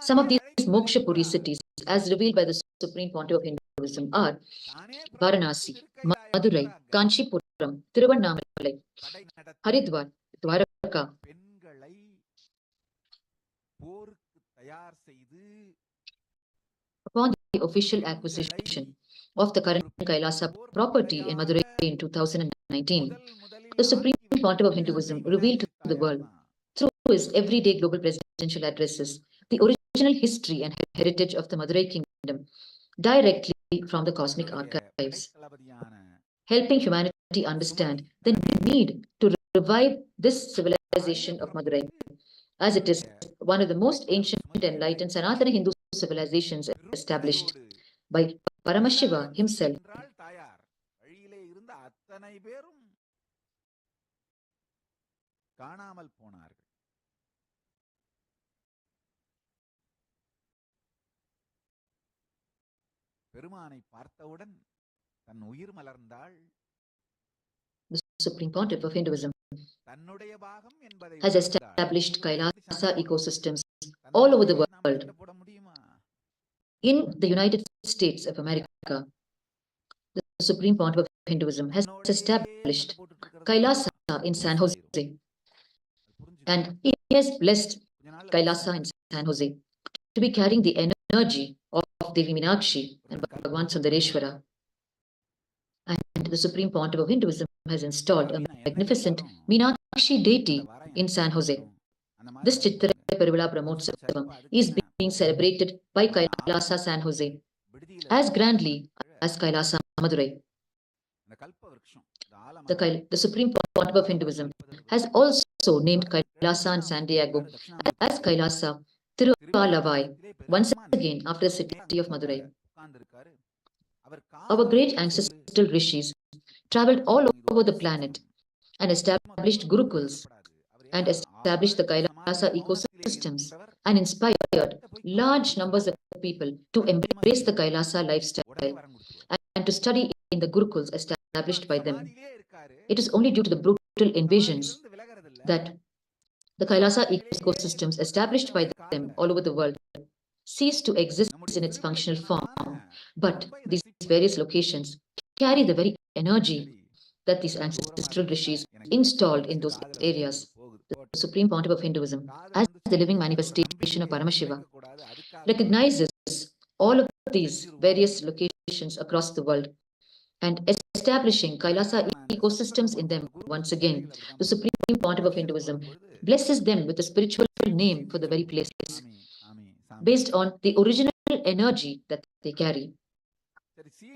Some of these Moksha Puri cities, as revealed by the Supreme Pontiff of Hinduism, are Varanasi, Madurai, Kanchipuram, Tiruvannamalai, Haridwar, Dwaraka. Upon the official acquisition of the current Kailasa property in Madurai in 2019, the Supreme Pontiff of Hinduism revealed to the world, through his everyday global presidential addresses, the original history and heritage of the Madurai kingdom directly from the cosmic archives, helping humanity understand the need to revive this civilization of Madurai, as it is one of the most ancient enlightened Sanatana Hindu civilizations established by Paramashiva himself. The Supreme Pontiff of Hinduism has established Kailasa ecosystems all over the world. In the United States of America, the Supreme Pontiff of Hinduism has established Kailasa in San Jose, and he has blessed Kailasa in San Jose to be carrying the energy of Devi Meenakshi and Bhagavan Sundareshwara. And the Supreme Pontiff of Hinduism has installed a magnificent Meenakshi deity in San Jose. This Chithirai Peruvizha Brahmotsavam is being celebrated by Kailasa San Jose as grandly as Kailasa Madurai. The Supreme Pontiff of Hinduism has also named Kailasa and San Diego as Kailasa Tiruvalavai, once again after the city of Madurai. Our great ancestral rishis traveled all over the planet and established gurukuls and established the Kailasa ecosystems and inspired large numbers of people to embrace the Kailasa lifestyle and to study in the gurukuls established by them. It is only due to the brutal invasions that the Kailasa ecosystems established by them all over the world cease to exist in its functional form, but these various locations carry the very energy that these ancestral rishis installed in those areas. The Supreme Pontiff of Hinduism, as the living manifestation of Paramashiva, recognizes all of these various locations across the world and establishing Kailasa ecosystems in them once again. The Supreme Pontiff of Hinduism blesses them with a spiritual name for the very place based on the original energy that they carry.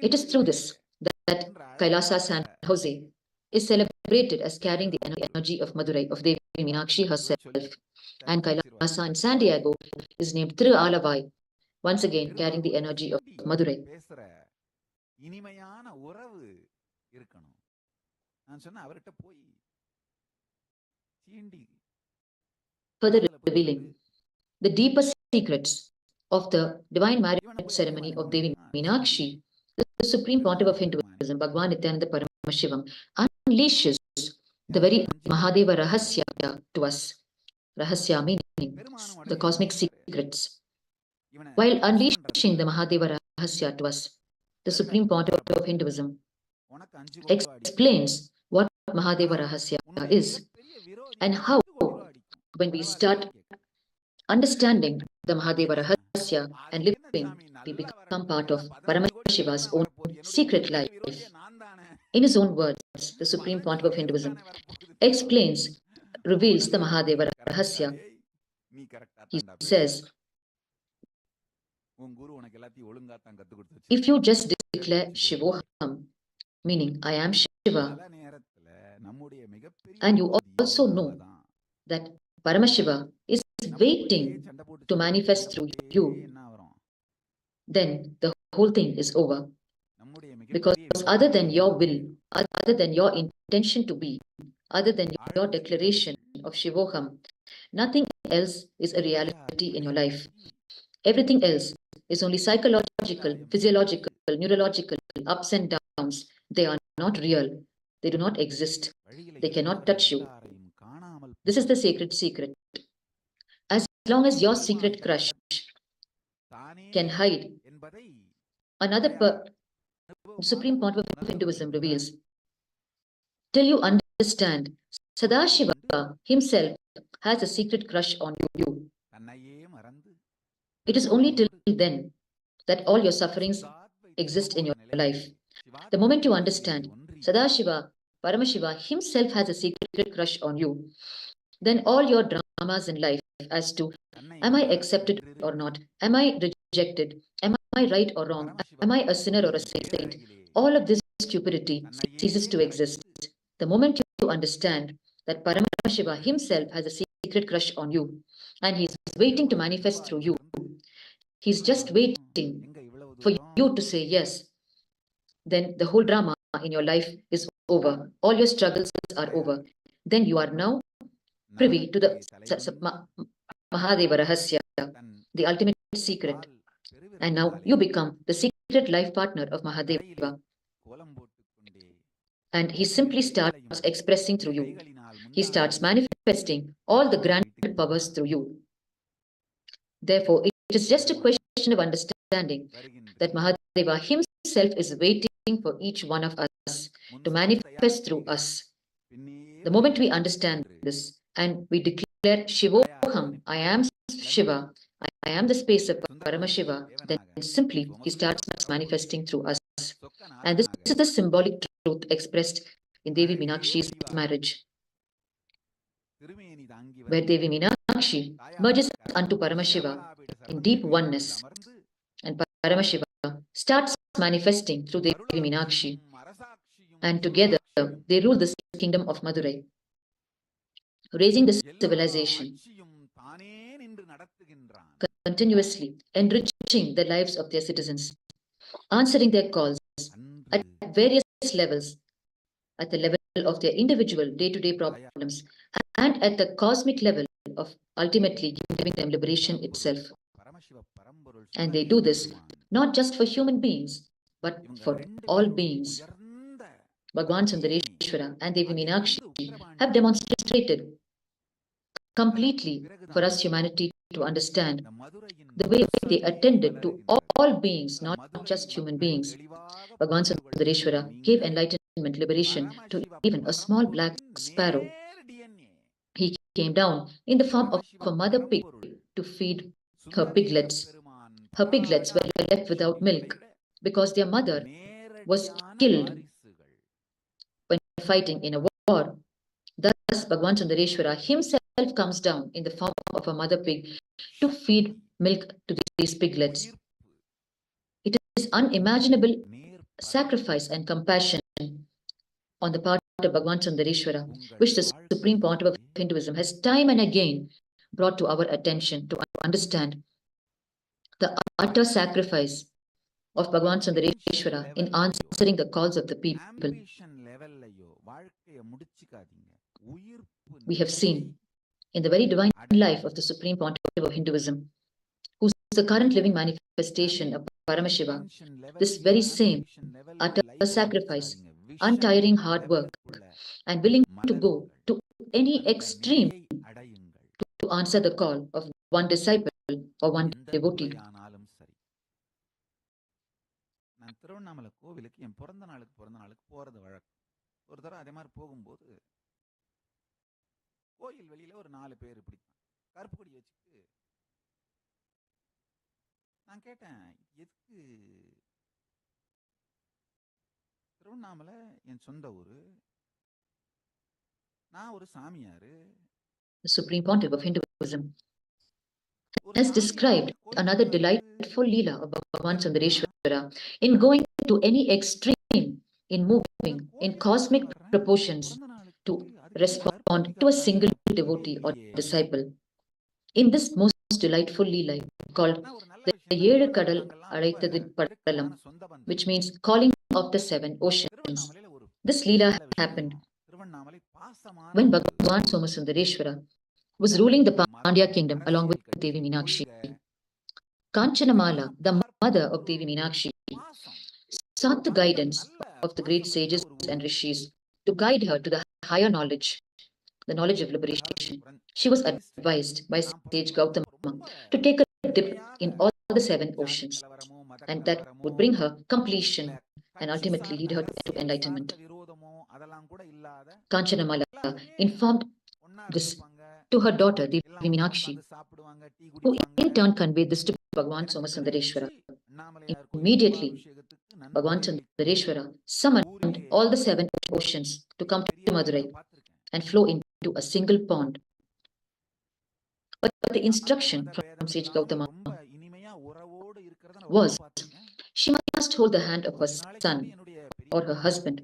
It is through this that Kailasa San Jose is celebrated as carrying the energy of Madurai, of Devi Meenakshi herself. And Kailasa in San Diego is named Thirualavai, once again carrying the energy of Madurai. பேசுற இனிமையான உறவு இருக்கணும். நான் சொன்ன அவர்கிட்ட போய் சீண்டி Further revealing the deeper secrets of the divine marriage ceremony of Devi Meenakshi, the Supreme Pontiff of Hinduism, Bhagavan Nithyananda Paramashivamam, unleashes the very Mahadeva Rahasya to us. Rahasya meaning the cosmic secrets. While unleashing the Mahadeva Rahasya to us, the Supreme Pontiff of Hinduism explains what Mahadeva Rahasya is and how, when we start understanding the Mahadeva Rahasya and living, we become part of Paramashiva's own secret life. In his own words, the Supreme Pontiff of Hinduism explains, reveals the Mahadeva Rahasya. He says, if you just declare Shivoham, meaning I am Shiva, and you also know that Paramashiva is waiting to manifest through you, then the whole thing is over. Because other than your will, other than your intention to be, other than your declaration of Shivoham, nothing else is a reality in your life. Everything else is only psychological, physiological, neurological, ups and downs. They are not real. They do not exist. They cannot touch you. This is the sacred secret. As long as your secret crush can hide, another Supreme Pontiff of Hinduism reveals, till you understand, Sadashiva himself has a secret crush on you. It is only till then that all your sufferings exist in your life. The moment you understand, Sadashiva, Paramashiva himself has a secret crush on you, then all your dramas in life as to, am I accepted or not? Am I rejected? Am I right or wrong? Am I a sinner or a saint? All of this stupidity ceases to exist. The moment you understand that Paramashiva himself has a secret crush on you, and he's waiting to manifest through you. He's just waiting for you to say yes. Then the whole drama in your life is over. All your struggles are over. Then you are now privy to the Mahadeva Rahasya, the ultimate secret. And now you become the secret life partner of Mahadeva. And he simply starts expressing through you. He starts manifesting all the grand powers through you. Therefore, it is just a question of understanding that Mahadeva himself is waiting for each one of us to manifest through us. The moment we understand this and we declare Shivoham, I am Shiva, I am the space of Paramashiva, then simply he starts manifesting through us. And this is the symbolic truth expressed in Devi Meenakshi's marriage, where Devi Meenakshi merges unto Paramashiva in deep oneness, and Paramashiva starts manifesting through Devi Meenakshi, and together they rule this kingdom of Madurai, raising the civilization, continuously enriching the lives of their citizens, answering their calls at various levels, at the level of their individual day-to-day problems, and at the cosmic level of ultimately giving them liberation itself. And they do this not just for human beings, but for all beings. Bhagavan Sundareshwara and Devi Meenakshi have demonstrated completely for us humanity to understand the way they attended to all beings, not just human beings. Bhagavan Sundareshwara gave enlightenment, liberation to even a small black sparrow. He came down in the form of a mother pig to feed her piglets. Her piglets were left without milk because their mother was killed when fighting in a war. Thus, Bhagavan Sundareshwara himself comes down in the form of a mother pig to feed milk to these piglets. It is unimaginable sacrifice and compassion on the part of Bhagavan Sundareshwara, which the Supreme Pontiff of Hinduism has time and again brought to our attention to understand the utter sacrifice of Bhagavan Sundareshwara in answering the calls of the people. We have seen in the very divine life of the Supreme Pontiff of Hinduism, who is the current living manifestation of Paramashiva, this very same utter sacrifice, untiring hard work, and willing to go to any extreme to answer the call of one disciple or one devotee. நான் திருவண்ணாமலை கோவிலுக்கு என் பிறந்த நாளுக்கு போறது வழக்கம். ஒரு தடவை அதே மாதிரி போகும்போது கோயில் வெளியில ஒரு 4 பேர் இப்படி கருப்பு கொடி வச்சுட்டு நான் கேட்டேன், எதுக்கு? திருவண்ணாமலை என் சொந்த ஊரு, நான் ஒரு சாமியாரு. The Supreme Pontiff of Hinduism has described another delightful Leela of Bhagavan Sundareshwara in going to any extreme, in moving in cosmic proportions to respond to a single devotee or disciple. In this most delightful Leela called the Yelu Kadal Alaithathu Padalam, which means calling of the 7 oceans, this Leela happened when Bhagavan Somasundareshwara was ruling the Pandya kingdom along with Devi Meenakshi. Kanchanamala, the mother of Devi Meenakshi, sought the guidance of the great sages and rishis to guide her to the higher knowledge, the knowledge of liberation. She was advised by sage Gautama to take a dip in all the 7 oceans, and that would bring her completion and ultimately lead her to enlightenment. Kanchanamala informed this to her daughter Devi Meenakshi, who in turn conveyed this to Bhagavan Somasundareshwara. Immediately, Bhagavan Sundareshwara summoned all the 7 oceans to come to Madurai and flow into a single pond. But the instruction from Sage Gautama was she must hold the hand of her son or her husband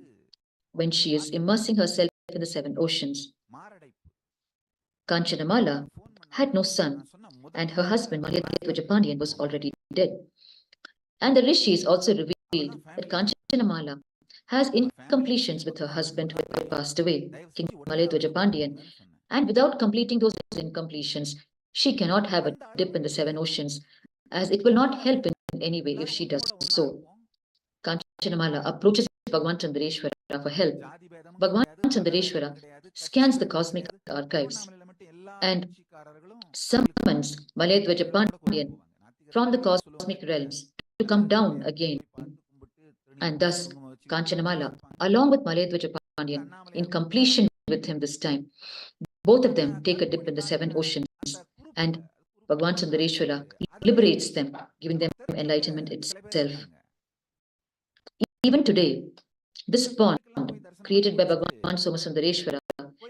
when she is immersing herself in the 7 oceans. Kanchanamala had no son, and her husband Malayadwaja was already dead. And the rishis also revealed that Kanchanamala has incompletions with her husband who had passed away, King Malayadwaja, and without completing those incompletions, she cannot have a dip in the 7 oceans, as it will not help in any way if she does so. Kanchanamala approaches Bhagavan Sundareshwara for help. Bhagavan Sundareshwara scans the cosmic archives and summons Malayadwaja from the cosmic realms to come down again. And thus, Kanchanamala, along with Malayadwaja in completion with him this time, both of them take a dip in the 7 oceans, and Bhagavan Sundareshwara liberates them, giving them enlightenment itself. Even today, this pond created by Bhagavan Somasundareshwara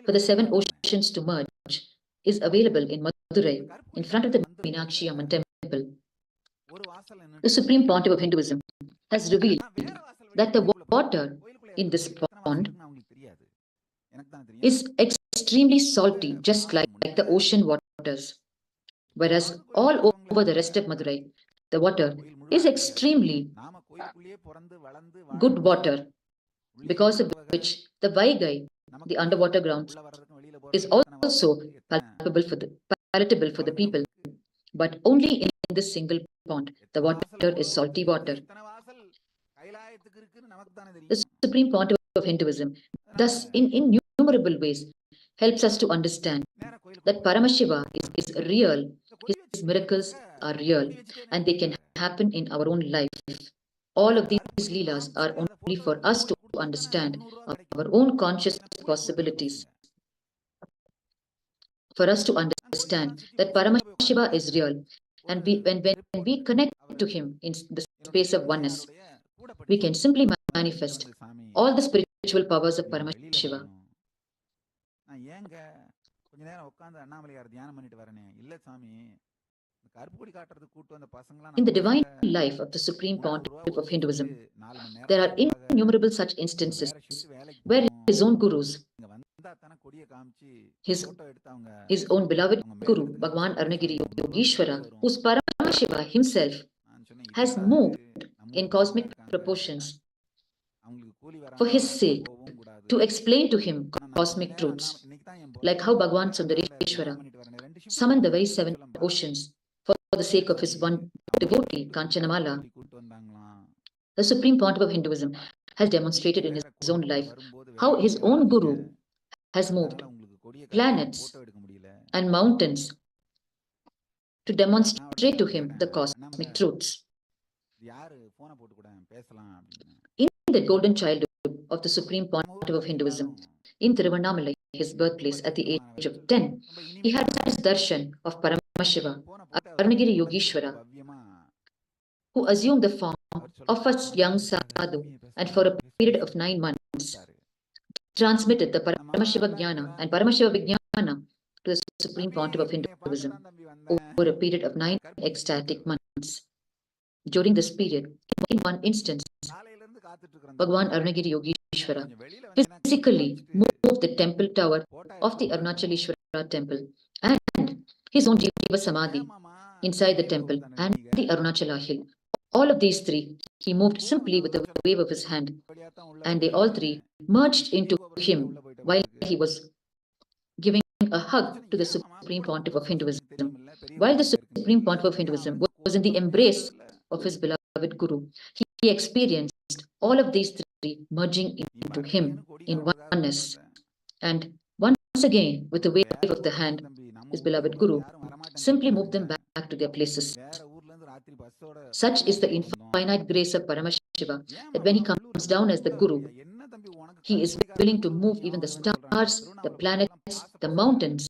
for the 7 oceans to merge is available in Madurai in front of the Meenakshi Amman temple. The Supreme Pontiff of Hinduism has revealed that the water in this pond is extremely salty, just like the ocean waters, whereas all over the rest of Madurai, the water is extremely good water, because of which the Vaigai, the underwater grounds, is also palatable for the people, but only in this single pond. The water is salty water. The Supreme Pontiff of Hinduism, thus in innumerable ways, helps us to understand that Paramashiva is real His miracles are real and they can happen in our own life. All of these leelas are only for us to understand our own conscious possibilities. For us to understand that Paramashiva is real, and when we connect to him in the space of oneness, we can simply manifest all the spiritual powers of Paramashiva. நான் ஏங்க கொஞ்ச நேரம் உட்காந்து அண்ணாமலையார் தியானம் பண்ணிட்டு வரேனே இல்ல சாமி கருப்பு கொடி காட்டுறதுக்கு கூட்டு வந்த பசங்களாம் In the divine life of the Supreme Pontiff of Hinduism, there are innumerable such instances where his own gurus, his own beloved Guru, Bhagavan Arunagiri Yogeshwara, whose Paramashiva himself has moved in cosmic proportions for his sake to explain to him cosmic truths, like how Bhagavan Sundareshwara summoned the very 7 oceans for the sake of his one devotee, Kanchanamala. The Supreme Pontiff of Hinduism has demonstrated in his own life how his own Guru has moved planets and mountains to demonstrate to him the cosmic truths. In the golden childhood of the Supreme Pontiff of Hinduism, in Tiruvannamalai, his birthplace, at the age of 10, he had his darshan of Paramashiva, Arunagiri Yogeshwara, who assumed the form of a young sadhu and for a period of 9 months transmitted the Paramashiva Jnana and Paramashiva Vijnana to the Supreme Pontiff of Hinduism over a period of 9 ecstatic months. During this period, in one instance, Bhagavan Arunagiri Yogeshwara physically moved the temple tower of the Arunachaleshwara temple and his own Jiva Samadhi inside the temple and the Arunachala hill. All of these 3 he moved simply with a wave of his hand, and they all 3 merged into him while he was giving a hug to the Supreme Pontiff of Hinduism. While the Supreme Pontiff of Hinduism was in the embrace of his beloved Guru, he experienced all of these 3 merging into him in oneness. And once again, with a wave of the hand, his beloved Guru simply moved them back to their places. Such is the infinite grace of Paramashiva that when he comes down as the Guru, he is willing to move even the stars, the planets, the mountains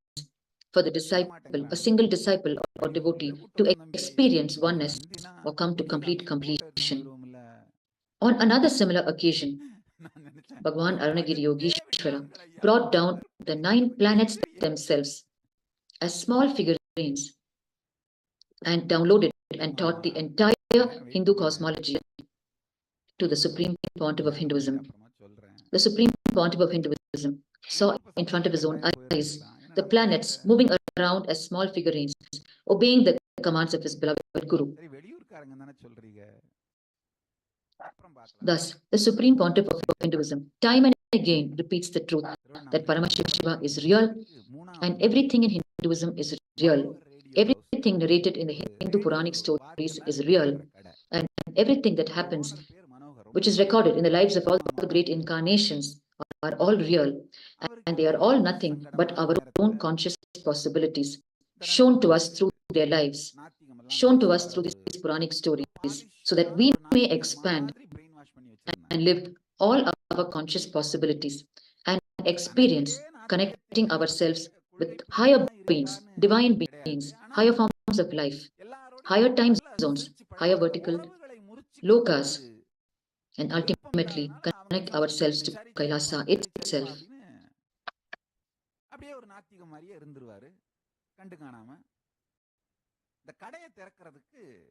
for the disciple, a single disciple or devotee, to experience oneness or come to complete completion. On another similar occasion, Bhagavan Arunagiri Yogeshwara brought down the 9 planets themselves as small figurines and downloaded and taught the entire Hindu cosmology to the Supreme Pontiff of Hinduism. The Supreme Pontiff of Hinduism saw in front of his own eyes the planets moving around as small figurines, obeying the commands of his beloved Guru. Thus, the Supreme Pontiff of Hinduism time and again repeats the truth that Paramashiva is real and everything in Hinduism is real. Everything narrated in the Hindu Puranic stories is real, and everything that happens, which is recorded in the lives of all the great incarnations, are all real, and they are all nothing but our own conscious possibilities, shown to us through their lives, shown to us through these Puranic stories, so that we may expand and live all our conscious possibilities and experience connecting ourselves with higher beings, divine beings, higher forms of life, higher time zones, higher vertical lokas, and ultimately connect ourselves to Kailasa itself.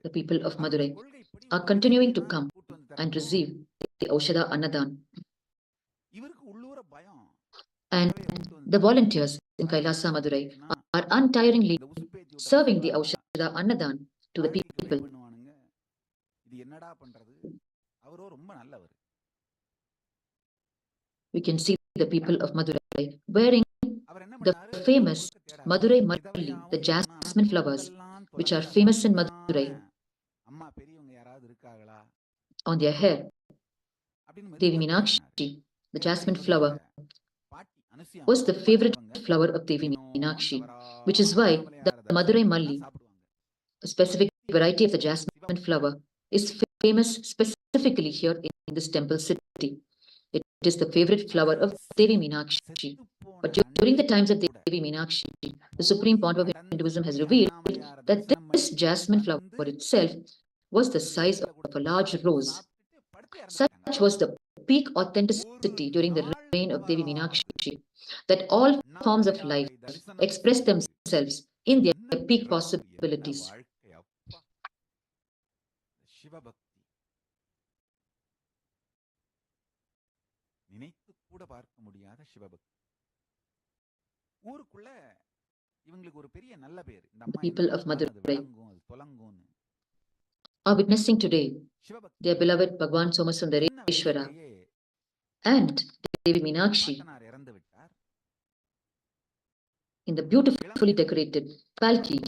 The people of Madurai are continuing to come and receive the Aushada Annadhan. And the volunteers in Kailasa Madurai are untiringly serving the Aushada Annadhan to the people. We can see the people of Madurai wearing the famous Madurai Malli, the jasmine flowers, which are famous in Madurai, on their hair. Devi Meenakshi, the jasmine flower, was the favorite flower of Devi Meenakshi, which is why the Madurai Malli A specific variety of the jasmine flower is famous specifically here in this temple city. It is the favorite flower of Devi Meenakshi. But during the times of Devi Meenakshi, the Supreme Pontiff of Hinduism has revealed that this jasmine flower itself was the size of a large rose. Such was the peak authenticity during the reign of Devi Meenakshi that all forms of life express themselves in their peak possibilities. சிவபக்தி நினைத்து கூட பார்க்க முடியாத சிவபக்தி. ஊருக்குள்ள இவங்களுக்கு ஒரு பெரிய நல்ல பேர். இந்த அம்மா people of Madurai தொலங்கோன்னு are witnessing today their beloved Bhagavan Somasundareshwara and Devi Meenakshi இறந்து விட்டார். in the beautifully decorated palki,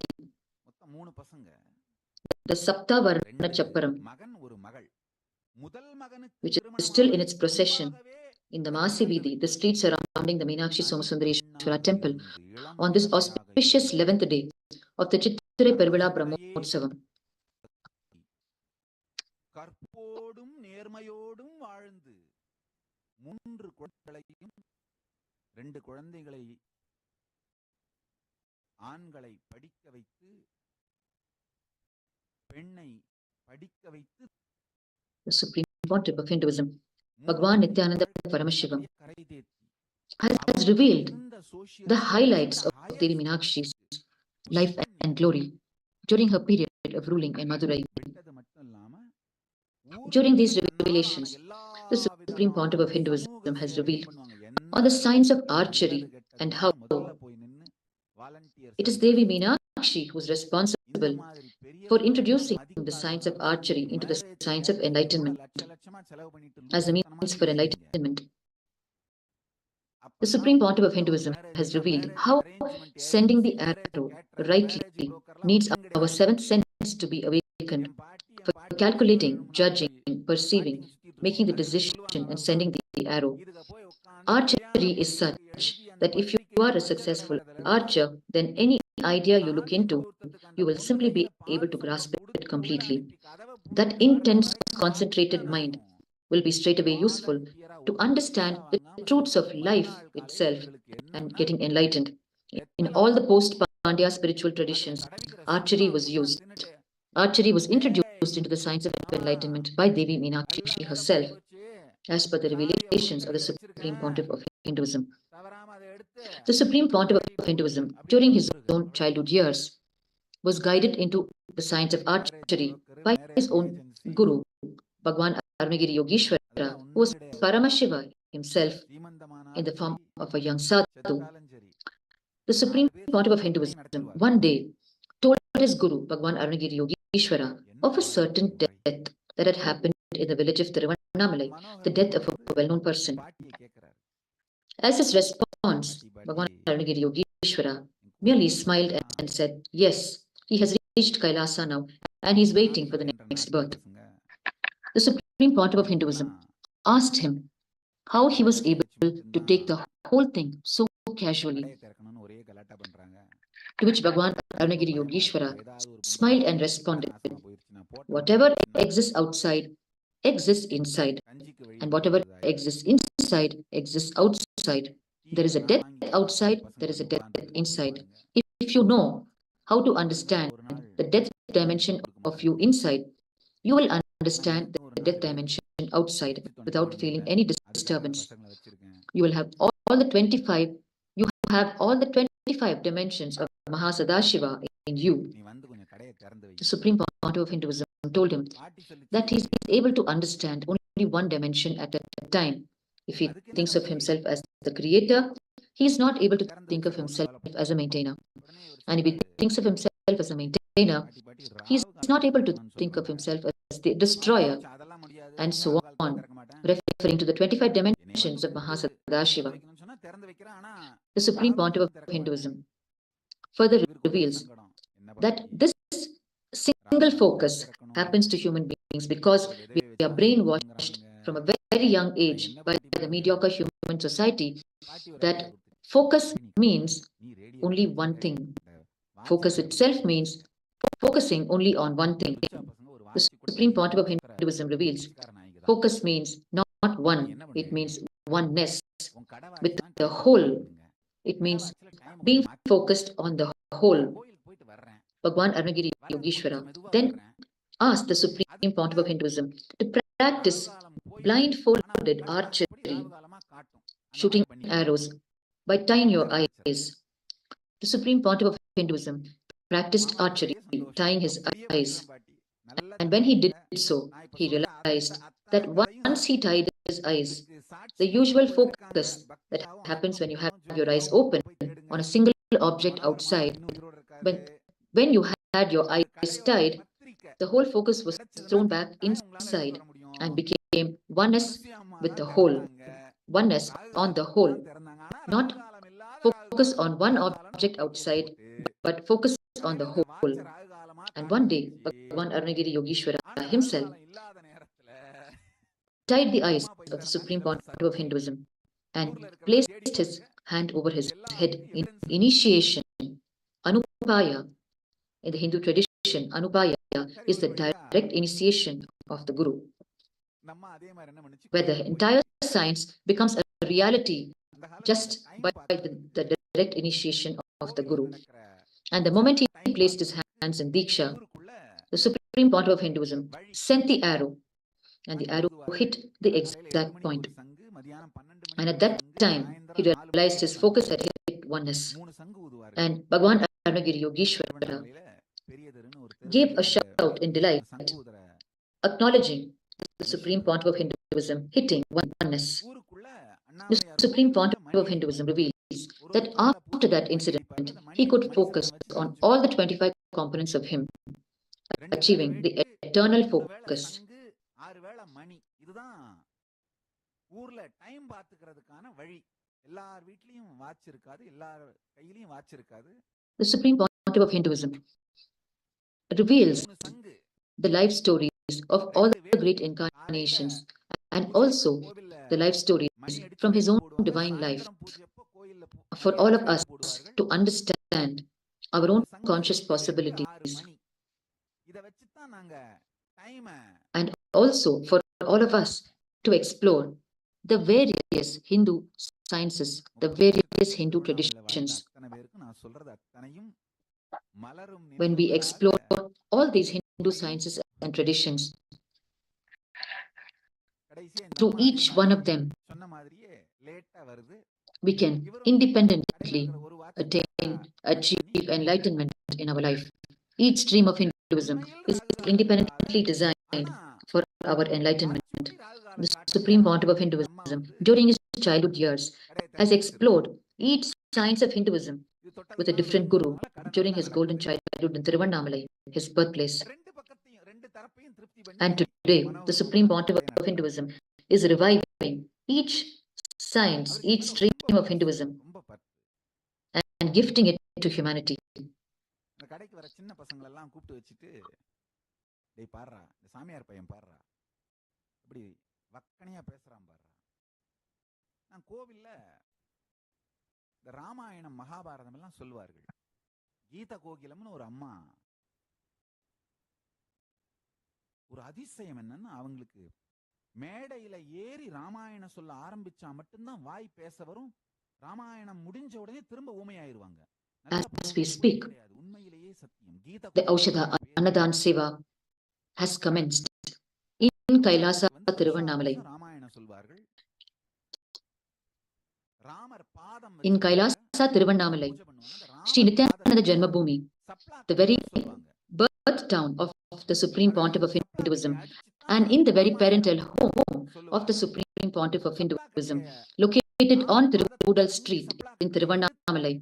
மொத்தம் 3 பசங்க, the Saptha Varna Chapram, மகன் ஒரு மகள். முதல் மகனுக்கு which is still in its procession in the Masi Vidhi, the streets surrounding the Meenakshi Somasundareshwara temple, on this auspicious 11th day of the Chithirai Peruvizha Brahmotsavam. கற்போடும் நேர்மையோடும் வாழ்ந்து 3 குழந்தைகளையும் 2 குழந்தைகளை ஆண்களை படிக்க வைத்து பெண்ணை படிக்க வைத்து The Supreme Pontiff of Hinduism, Bhagavan Nithyananda Paramashivam, has revealed the highlights of Devi Meenakshi's life and glory during her period of ruling in Madurai. During these revelations, the Supreme Pontiff of Hinduism has revealed on the science of archery and how it is Devi Meenakshi who is responsible for introducing the science of archery into the science of enlightenment as a means for enlightenment. The Supreme Pontiff of Hinduism has revealed how sending the arrow rightly needs our 7th sense to be awakened for calculating, judging, perceiving, making the decision and sending the arrow. Archery is such that if you are a successful archer, then any idea you look into, you will simply be able to grasp it completely. That intense, concentrated mind will be straightaway useful to understand the truths of life itself and getting enlightened. In all the post-Pandya spiritual traditions, archery was used. Archery was introduced into the science of enlightenment by Devi Meenakshi herself, as per the revelations of the Supreme Pontiff of Hinduism. The Supreme Pontiff of Hinduism, during his own childhood years, was guided into the science of archery by his own guru, Bhagavan Arunagiri Yogeshwara, who was Paramashiva himself in the form of a young sadhu. The Supreme Pontiff of Hinduism one day told his guru, Bhagavan Arunagiri Yogeshwara, of a certain death that had happened in the village of Tiruvannamalai, the death of a well-known person. As his response, Bhagavan Arunagiri Yogeshwara merely smiled and said, "Yes, he has reached Kailasa now, and he is waiting for the next birth." The Supreme Pontiff of Hinduism asked him how he was able to take the whole thing so casually, to which Bhagavan Arunagiri Yogeshwara smiled and responded, "Whatever exists outside exists inside, and whatever exists inside exists outside. There is a death outside, there is a death inside. If you know how to understand the death dimension of you inside, you will understand the death dimension outside without feeling any disturbance. You will have all the 25, you have all the 25 dimensions of Mahasadashiva in you." The Supreme Pontiff of Hinduism told him that he is able to understand only one dimension at a time. If he thinks of himself as the creator, he is not able to think of himself as a maintainer. And if he thinks of himself as a maintainer, he is not able to think of himself as the destroyer, and so on, referring to the 25 dimensions of Mahasadashiva. The Supreme Pontiff of Hinduism further reveals that this single focus happens to human beings because we are brainwashed from a very young age by the mediocre human society that focus means only one thing. Focus itself means focusing only on one thing. The Supreme Pontiff of Hinduism reveals focus means not one, it means oneness with the whole. It means being focused on the whole. Bhagwan Arunagiri Yogeshwara then asked the Supreme Pontiff of Hinduism to practice blindfolded archery, shooting arrows by tying your eyes. The Supreme Pontiff of Hinduism practiced archery, tying his eyes. And when he did so, he realized that once he tied his eyes, the usual focus that happens when you have your eyes open on a single object outside, when you had your eyes tied, the whole focus was thrown back inside and became oneness with the whole. Oneness on the whole. Not focus on one object outside, but focus on the whole. And one day, Bhagwan Arunagiri Yogeshwara himself tied the eyes of the Supreme Pontiff of Hinduism and placed his hand over his head in initiation. Anupaya, in the Hindu tradition, Anupaya is the direct initiation of the Guru, where the entire science becomes a reality just by the direct initiation of the Guru. And the moment he placed his hands in Diksha, the Supreme Pontiff of Hinduism sent the arrow, and the arrow hit the exact point. And at that time, he realized his focus had hit oneness. And Bhagwan Arunagiri Yogeshwara gave a shout in delight, acknowledging the Supreme Pontiff of Hinduism hitting oneness. The Supreme Pontiff of Hinduism reveals that after that incident, he could focus on all the 25 components of him, achieving the eternal focus. The Supreme Pontiff of Hinduism reveals the life stories of all the great incarnations and also the life stories from his own divine life for all of us to understand our own conscious possibilities, and also for all of us to explore the various Hindu sciences, the various Hindu traditions. When we explore all these Hindu sciences and traditions, through each one of them, we can independently achieve enlightenment in our life. Each stream of Hinduism is independently designed for our enlightenment. The Supreme Pontiff of Hinduism, during his childhood years, has explored each science of Hinduism with a different guru during his golden childhood in Tiruvannamalai, his birthplace. And today, the Supreme Pontiff of Hinduism is reviving each science, each stream of Hinduism, and gifting it to humanity. Ramayanam Mahabharatam எல்லாம் சொல்லுவார்கள். கீத கோகிலம்னு ஒரு அம்மா, ஒரு அதிசயம் என்னன்னா அவங்களுக்கு மேடையில ஏறி ராமாயணம் சொல்ல ஆரம்பிச்சா மட்டும்தான் வாய் பேச வரும். ராமாயணம் முடிஞ்ச உடனே திரும்ப ஊமையாயிருவாங்க. As we speak, the Aushadha Annadhan Seva has commenced in Kailasa Tiruvannamalai. In Kailasa Tiruvannamalai, Sri Nithyananda Janmabhoomi, the very birth town of the Supreme Pontiff of Hinduism, and in the very parental home of the Supreme Pontiff of Hinduism, located on Tiruvudal Street in Tiruvannamalai,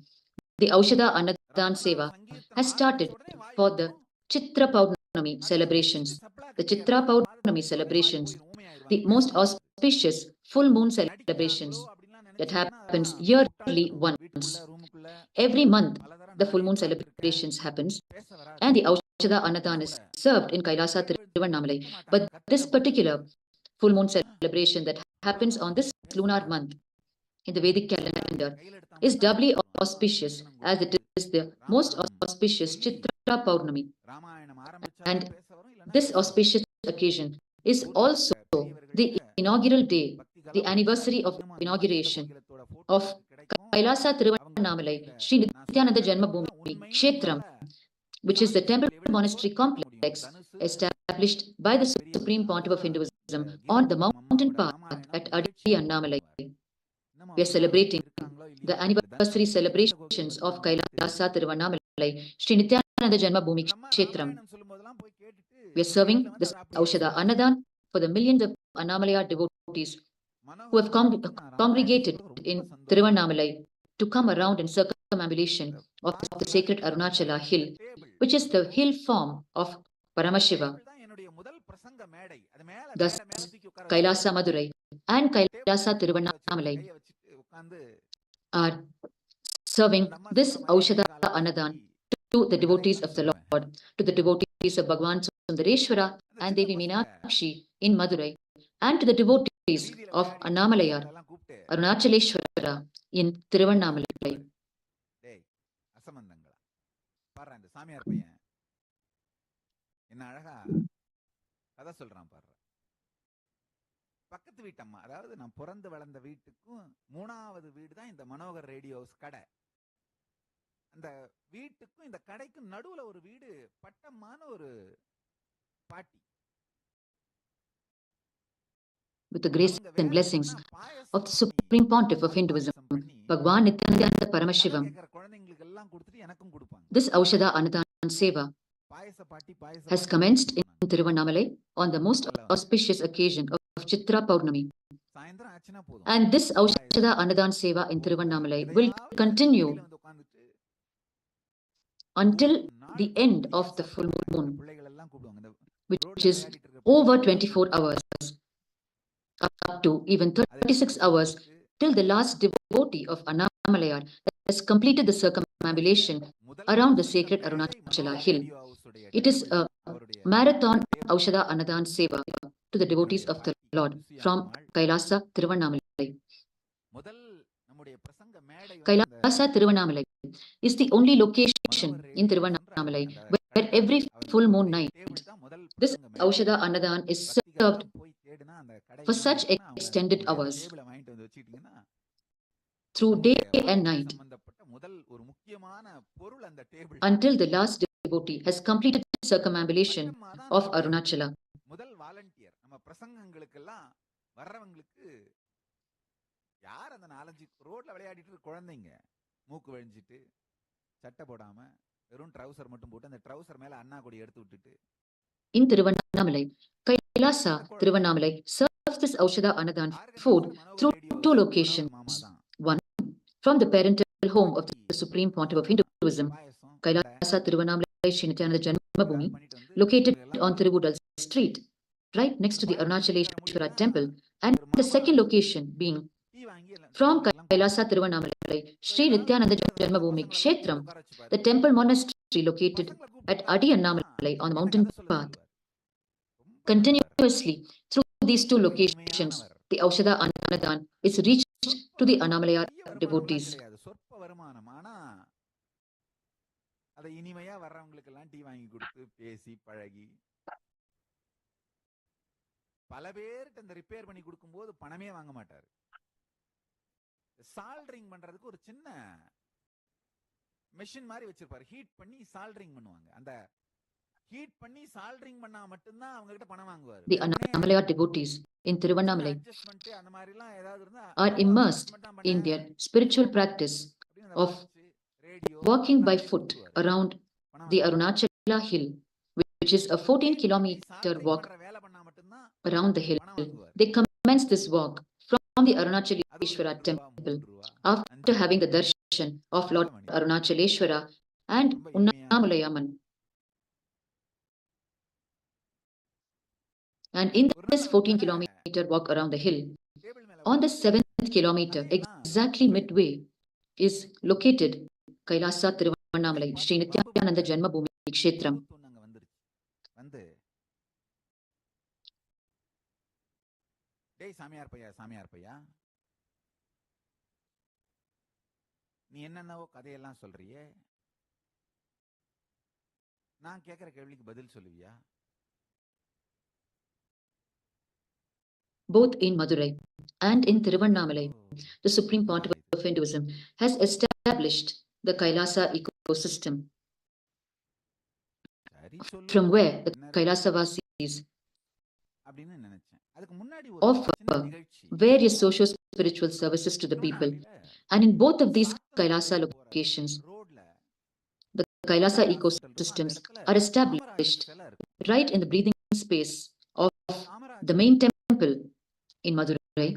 the Aushadha Annadhan Seva has started for the Chitra Paurnami celebrations. The Chitra Paurnami celebrations, the most auspicious full moon celebrations that happens yearly once. Every month, the full moon celebrations happens, and the Aushadha Annadhan is served in Kailasa Tiruvannamalai. But this particular full moon celebration that happens on this lunar month in the Vedic calendar is doubly auspicious, as it is the most auspicious Chitra Chitra Paurnami. Ramayanam And ஆரம்பிச்சாலும் பேச வரும், இல்லைன்னா this பேச வரும். auspicious occasion is பூர்வீக also the பெரியவர்கள்ட்ட inaugural day, பக்தி the column anniversary படிச்சா of இன்னும் அந்த ஆனந்த inauguration கோகிலத்தோட of போட்டோ கிடைக்கும். Kailasa அவங்க Tiruvannamalai இந்த Sri நான் Nithyananda சொல்ற இடத்துல தான் Janmabhoomi உண்மைன்னு Kshetram, உங்களால which is the temple scientific monastery evidence-ஓட கேட்க முடியும். complex தனுசு established by the பெரிய Supreme விஷயம். Pontiff of அதுதான் Hinduism இந்த on the கீதாஞ்சலி mountain அம்மாவோட path ராமாயணம் at நிகழ்ச்சி Adi நடத்துவாங்க. Annamalai. இன்னமும் We are அவங்க celebrating இருக்காங்களோ இல்லையோ the தெரியல. anniversary தனுசு celebrations ஆனந்த of கோகிலத்துல எனக்கு Kailasa தெரியும். Tiruvannamalai Sri Nithyananda Janmabhoomi அந்த அம்மா Kshetram. ராமாயணம் சொல்லும்போதெல்லாம் போய் கேட்டுட்டு We are எங்க serving வீட்டுல வந்து this அதை அப்படியே Aushada சொல்லுவாங்க. Annadhan for the millions of Annamalaya devotees who have Manoharan நான் ராமாயணம் congregated சொல்றது in ரொம்ப சந்தோஷம். Tiruvannamalai to come around in circumambulation of the sacred பாக்குறதுக்கு Arunachala இந்த hill, table which is the hill form of Paramashiva. Table தான் என்னுடைய முதல் பிரசங்க மேடை. அது மேல Thus, மேல மேல தூக்கி உட்கார Kailasa வச்சிருப்பாங்க. Madurai and டேபிள் Kailasa மேல கையை வச்சிருப்பாங்க. Tiruvannamalai கையை வச்சுட்டு உட்கார்ந்து are serving அந்த அம்மா this சொல்ற மாதிரியே Aushada கை காலெல்லாம் Annadhan தூக்கி to the இந்த devotees கதையெல்லாம் of the சொல்லுவேன். Lord, to the devotees of Bhagavan Sundareshwara அந்த and சின்ன Devi பசங்க Meenakshi in Madurai, and to the devotees வீதியில of விளையாடிட்டு இருக்க Annamalayar பசங்களை எல்லாம் கூப்பிட்டு Arunachaleshwara in Tiruvannamalai. டேய் அசம்பந்தங்களா பாரு இந்த சாமியார் பையன் என்ன அழகா கதை சொல்றான் பாரு. பக்கத்து வீட்டு அம்மா, அதாவது நான் பிறந்து வளர்ந்த வீட்டுக்கும் 3வது வீடு தான் இந்த மனோகர் ரேடியோ ஹவுஸ் கடை. அந்த வீட்டுக்கும் இந்த கடைக்கும் நடுவுல ஒரு வீடு பட்டமான ஒரு பாட்டி. With the grace அவங்க and வேலை blessings என்னன்னா பாயசம் of the பண்ணி, Supreme Pontiff of ball Hinduism, பாயசம் பண்ணி Bhagavan Nithyananda கதை Paramashivам, கேட்கிற குழந்தைங்களுக்கு எல்லாம் கொடுத்துட்டு எனக்கும் கொடுப்பாங்க. this Aushada Annadhan Seva பாயச பாட்டி பாயச has பாட்டி commenced in கொடுப்பாங்க. Tiruvannamalai on the most முதல்ல auspicious occasion of Chittirai Peruvizha. சாயந்தரம் ஆச்சுன்னா போதும். And this payasam Aushada Annadhan Seva in ஊறுகாய் Tiruvannamalai will எதையாவது continue வெளியில வந்து உட்கார்ந்துட்டு until 1 நாள் the end நிறைய of the full சாப்பிடுவாங்க. moon, இந்த பிள்ளைகள் எல்லாம் கூப்பிடுவாங்க. இந்த which ரோட்ல is விளையாடிட்டு இருக்க over பிள்ளைகள் எல்லாம் 24 கூப்பிடுவாங்க. hours, up to even அதை 36 hours, சாப்பிட்டு till the last devotee of Annamalayar has completed the நம்முடைய circumambulation முதல் around the பிரசங்க sacred மேடை Arunachala Manohar hill. Radio house உடைய It is டேபிள் a தான். அவருடைய marathon table Aushada Annadhan Seva to the devotees என்னுடைய of the பாட்டி Lord ருசி from அம்மாள். Kailasa Tiruvannamalai. முதல் நம்முடைய பிரசங்க மேடை வந்து அந்த Kailasa Tiruvannamalai is the only location Manohar in radio ஹவுஸ்ன்ற Tiruvannamalai அந்த where கடையில every அவர் full moon அவருடைய night டேபிள் தான் முதல் this பிரசங்க மேடை. Aushada Annadhan is served பக்திகளெல்லாம் போய் தேடுனா அந்த கடை for எங்க such இருக்குன்னா அவங்க extended உங்களுடைய hours டேபிளை வாங்கிட்டு வந்து வச்சுக்கிட்டீங்கன்னா through day நம்முடைய and வாழ்க்கை night சம்பந்தப்பட்ட முதல் ஒரு முக்கியமான பொருள் அந்த table. until the last devotee has completed the circumambulation Pattamma தான் of நம்முடைய Arunachala. முதல் வாலண்டியர். நம்ம பிரசங்கங்களுக்கெல்லாம் வர்றவங்களுக்கு யார் அந்த 4-5 ரோட்ல விளையாடிட்டு இருக்க குழந்தைங்க மூக்கு வழிஞ்சிட்டு சட்டை போடாம வெறும் ட்ரவுசர் மட்டும் போட்டு அந்த ட்ரவுசர் மேல அண்ணா கொடி எடுத்து விட்டுட்டு In Tiruvannamalai, Kailasa அந்த குழந்தைங்க Tiruvannamalai serves this Aushada Annadhan food organiser Manohar through radio two house Manohar locations. மாமா தான். One, from the parental home of பாட்டி the Supreme Pontiff of அவ்வளவுதான் Hinduism, பாயசம் கடை Kailasa Tiruvannamalai Sri Nithyananda Janmabhoomi, ஏதாவது பண்ணிட்டு வந்து located எல்லாம் on கொடுத்து Tiruvudal Street, right next அந்த to the பாட்டி சொல்லி தர Arunachaleshwara முடியும்னா temple, and ஒரு the மாமா second location being டீ வாங்கி எல்லாம் from குழந்தைங்களுக்கெல்லாம் கொடுப்பாங்க. Kailasa Tiruvannamalai So Sri ஏதாவது Nithyananda பண்ணிட்டு அந்த Janmabhoomi பசங்களை எல்லாம் கூப்பிட்டு Kshetram, உட்கார வச்சுப்பாரு. the temple monastery located பசங்களை கூப்பிட்டு at உட்கார Adi வச்சோம்னா Annamalai on the என்ன mountain கதை சொல்ல path. சொல்லுவார். ரொம்ப நல்லவர், Continuously through these two ரொம்ப locations, இனிமையானவர். the Aushada Annadhan is reached சொற்ப to the வருமானம், Annamalayar பெரிய வருமானம்லாம் devotees. கிடையாது. சொற்ப வருமானம். ஆனா அதை இனிமையா வர்றவங்களுக்கு எல்லாம் டீ வாங்கி கொடுத்து பேசி பழகி பல பேர்கிட்ட இந்த ரிப்பேர் பண்ணி கொடுக்கும்போது பணமே வாங்க மாட்டாரு. சால்டரிங் பண்றதுக்கு ஒரு சின்ன மெஷின் மாதிரி வச்சிருப்பாரு. ஹீட் பண்ணி சால்டரிங் பண்ணுவாங்க. அந்த ஹீட் பண்ணி சால்டரிங் பண்ணா மட்டும்தான் அவங்க கிட்ட பணம் வாங்குவாரு. The Annamalayar devotees in சின்ன Tiruvannamalai அட்ஜஸ்ட்மெண்ட் அந்த மாதிரி எல்லாம் ஏதாவது இருந்தா are ஓ immersed அட்ஜஸ்ட்மெண்ட் தான் in பண்ணேன் their spiritual போங்க practice அப்படின்னு அந்த of வாட்ச் ரேடியோ walking எல்லாம் by வாங்கி foot கொடுத்துருவாரு. around பணம் the வாங்கிடுவாரு. Arunachala hill, which is a 14 heat பண்ணி kilometer சால்டரிங் walk பண்ற வேலை பண்ணா மட்டும்தான் around the hill. பணம் வாங்குவார். They commence this walk from the அது ஒரு Arunachaleshwara 2 ரூபா temple 3 ரூபா after 5 having ரூபா the darshan of நல்ல Lord மனிதர். Arunachaleshwara and ரொம்ப இனிமையான Unnamalayaman. And in ஒரு this நாள் அந்த 14 கடை kilometer walk around the hill, table மேல on the உட்கார்ந்து 7th kilometer, கதையெல்லாம் exactly சொல்லிட்டு midway, is located Kailasa Tiruvannamalai அன்னைக்கு Sri பார்த்து வம்பு Nithyananda பிடிச்ச Janmabhoomi Kshetram. கூத்து ஒண்ணு அங்க வந்துருச்சு. வந்து டேய் சாமியார் பையா நீ என்னென்னவோ கதையெல்லாம் சொல்றியே, நான் கேட்கிற கேள்விக்கு பதில் சொல்லுவியா? Both in Madurai and in Tiruvannamalai, the Supreme Pontiff of Hinduism has established the Kailasa ecosystem, சரி சொல்லு from where the Kailasa-vasis அப்படின்னு நினைச்சேன். அதுக்கு முன்னாடி ஒரு offer சின்ன நிகழ்ச்சி various socio-spiritual services to the people. And in both of these Kailasa locations, ரோட்ல the Kailasa ecosystems are established right in the breathing space of the main temple in Madurai.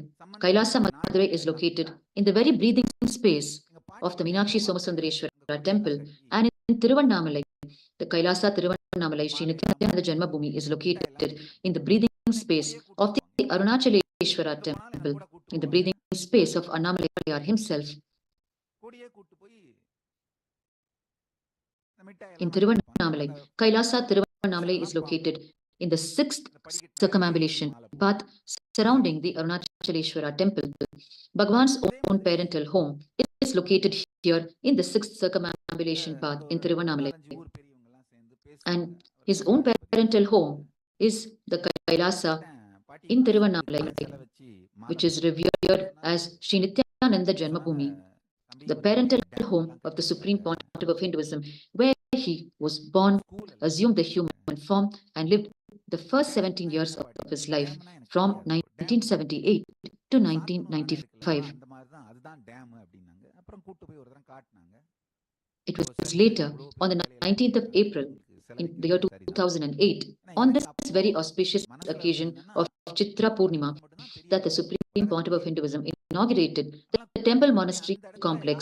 Kailasa Madurai is located in the very breathing space of the Meenakshi Somasundareshwara temple, and in Tiruvannamalai, the Kailasa Tiruvannamalai Sri Nithyananda Janmabhoomi is located in the breathing space of the Arunachaleshwara temple, in the breathing space of Annamalai himself. கொடியே கூட்டு போய் In Tiruvannamalai, Kailasa Tiruvannamalai is located in the 6th circumambulation path surrounding the Arunachaleshwara temple. Bhagavan's own parental home is located here in the 6th circumambulation path in Tiruvannamalai. And his own parental home is the Kailasa in Tiruvannamalai, which is revered as Sri Nithyananda Janmabhoomi, the parental home of the Supreme Pontiff of Hinduism, where he was born, assumed the human form, and lived the first 17 years of his life from 1978 to 1995. அந்த மாதிரி தான், அதுதான் dam அப்படின்னாங்க. அப்புறம் கூட்டு போய் ஒரு தரம் காட்டினாங்க. It was later, on the 19th of April, in the year 2008, on this very auspicious occasion of Chitra Purnima, that the Supreme Pontiff of Hinduism inaugurated the temple monastery complex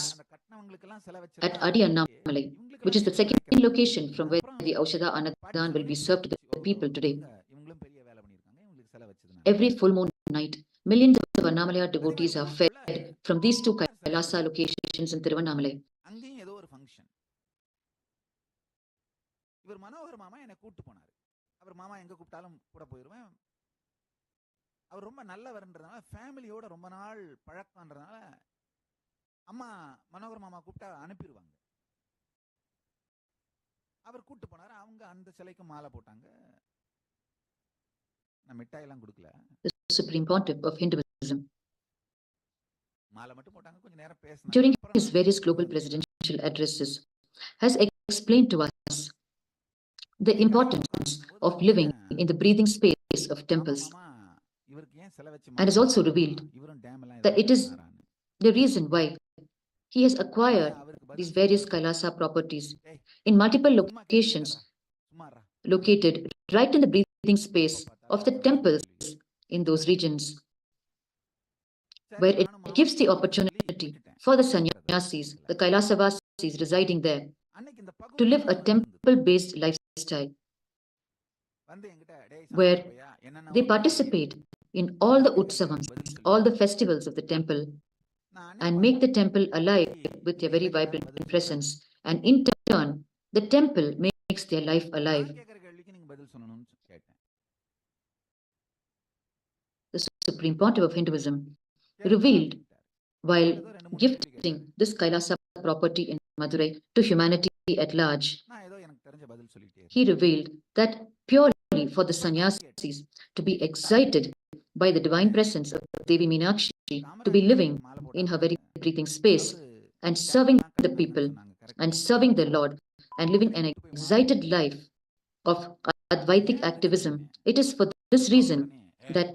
at Adi Annamalai, which is the second location from where the Aushadha Annadhan will be served to the people today. இவங்களும் பெரிய வேலை பண்ணியிருக்காங்க, இவங்களுக்கு செலவு வச்சதுனால. Every full moon night, millions of Annamalaya devotees are fed from these two Kailasa locations in Tiruvannamalai. அங்கேயும் ஏதோ ஒரு ஃபங்க்ஷன். இவர் மனோகர் மாமா என்னை கூட்டு போனாரு. அவர் மாமா எங்க கூப்பிட்டாலும் கூட போயிடுவேன். அவர் ரொம்ப நல்லவர்ன்றதுனால, ஃபேமிலியோட ரொம்ப நாள் பழக்கம்ன்றதுனால அம்மா மனோகர் மாமா கூப்பிட்டா அனுப்பிடுவாங்க. அவர் கூட்டு போனாரு. அவங்க அந்த சிலைக்கு மாலை போட்டாங்க. நான் மிட்டாயெல்லாம் கொடுக்கல, The Supreme Pontiff of Hinduism, மாலை மட்டும் போட்டாங்க. கொஞ்ச நேரம் பேசினாங்க. during அப்புறம் his various global presidential addresses, has explained to us the importance of living in the breathing space of temples, மாமா இவருக்கு ஏன் சிலை வச்சு and has also revealed இவரும் டேம் எல்லாம் that it is the reason why he has acquired these various Kailasa properties in multiple locations சும்மாரா located right in the breathing space of the temples in those regions, where it gives the opportunity for the sannyasis, the Kailasa-vasis residing there, அன்னைக்கு இந்த to live a temple-based lifestyle, வந்து என்கிட்ட டேய் where சமயப்பையா என்னென்ன they participate in all the utsavams, all the festivals of the temple, and make the temple alive with their very vibrant presence. And in turn, the temple makes their life alive. நான் கேட்கிற கேள்விக்கு நீங்க பதில் சொல்லணும்னு கேட்டேன். The Supreme Pontiff of Hinduism revealed while gifting this Kailasa property in Madurai to humanity at large. நான் ஏதோ எனக்கு தெரிஞ்ச பதில் சொல்லிட்டே இருக்கேன். He revealed that purely for the sannyasis to be excited by the divine presence of Devi Meenakshi, to be living in her very breathing space and serving the people and serving the Lord and living an excited life of Advaitic activism. It is for this reason that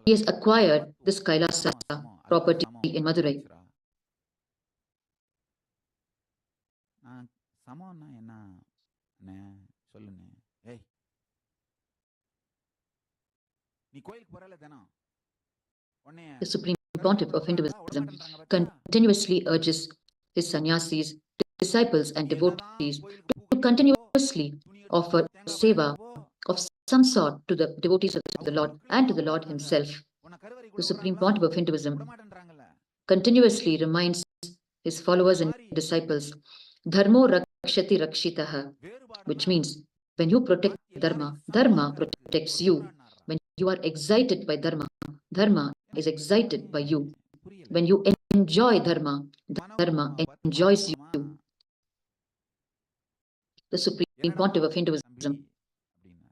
he has acquired this Kailasa property in Madurai. நான் சமம்னா என்ன அண்ணே சொல்லுண்ணே. ஏய் நீ கோயிலுக்கு போறல தினம் உடனே The Supreme Pontiff of Hinduism continuously urges his sannyasis, disciples and devotees to continuously offer seva of some sort to the devotees of the Lord and to the Lord himself. The Supreme Pontiff of Hinduism continuously reminds his followers and disciples, Dharmo rakshati rakshitaha, which means when you protect Dharma, Dharma protects you. When you are excited by Dharma, Dharma is excited by you. When you enjoy Dharma, Dharma enjoys you. the Supreme Pontiff of Hinduism, அப்படின்னாரு.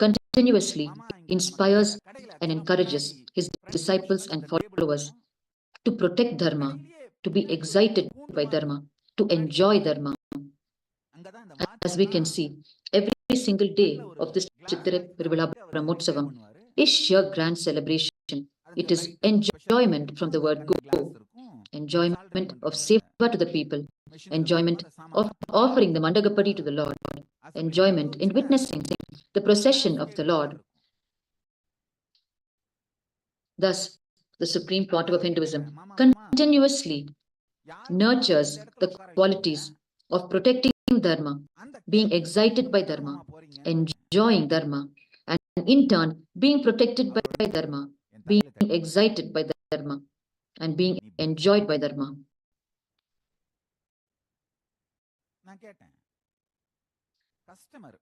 continuously மாமா இங்க நம்ம inspires கடையில and actually encourages முன்னாடி his front disciples section ல and இந்த table followers இருக்கும். to protect Dharma, கடையிலேயே to be பின்னாடி ஒரு excited கூண்டு by மாதிரி Dharma, இருக்கும். to முன்னாடி enjoy Dharma. அங்கதான் இந்த As we can மாத்திரைலாம் see, every single day நல்ல ஒரு of this glass Chittirai box ல Peruvizha வச்சு அவர் Brahmotsavam ரிப்பேர் பண்ணுவாரு. is sheer grand celebration. அதுக்கு It is லைட் இருக்கும், ஸ்பெஷல் லைட் enjoyment இருக்கும், from the word அதுக்கான go, கிளாஸ் இருக்கும். enjoyment சால்டரிங் of பண்ற seva to the people, machine enjoyment அந்த of சாமான்லாம் பிரிச்சு offering the Mandagappadi to the Lord, assembly பண்ணி enjoyment ஒரு in சின்ன witnessing the procession of basket the மாதிரி Lord. இருக்கும். Thus, the Supreme Pontiff of நான் Hinduism கேட்டேன், மாமா continuously யார் மாமா nurtures இந்த இடத்துல the உட்கார வைக்கிறீங்க? qualities of protecting Dharma, அந்த being டேபிள் excited by எங்க Dharma, மாமா போறீங்க? enjoying Dharma, and in turn being protected by அவர் வந்து Dharma, என் being தலையில தட்டி excited by Dharma, and being நீ இப்படி enjoyed செய். by Dharma. நான் கேட்டேன், கஸ்டமர்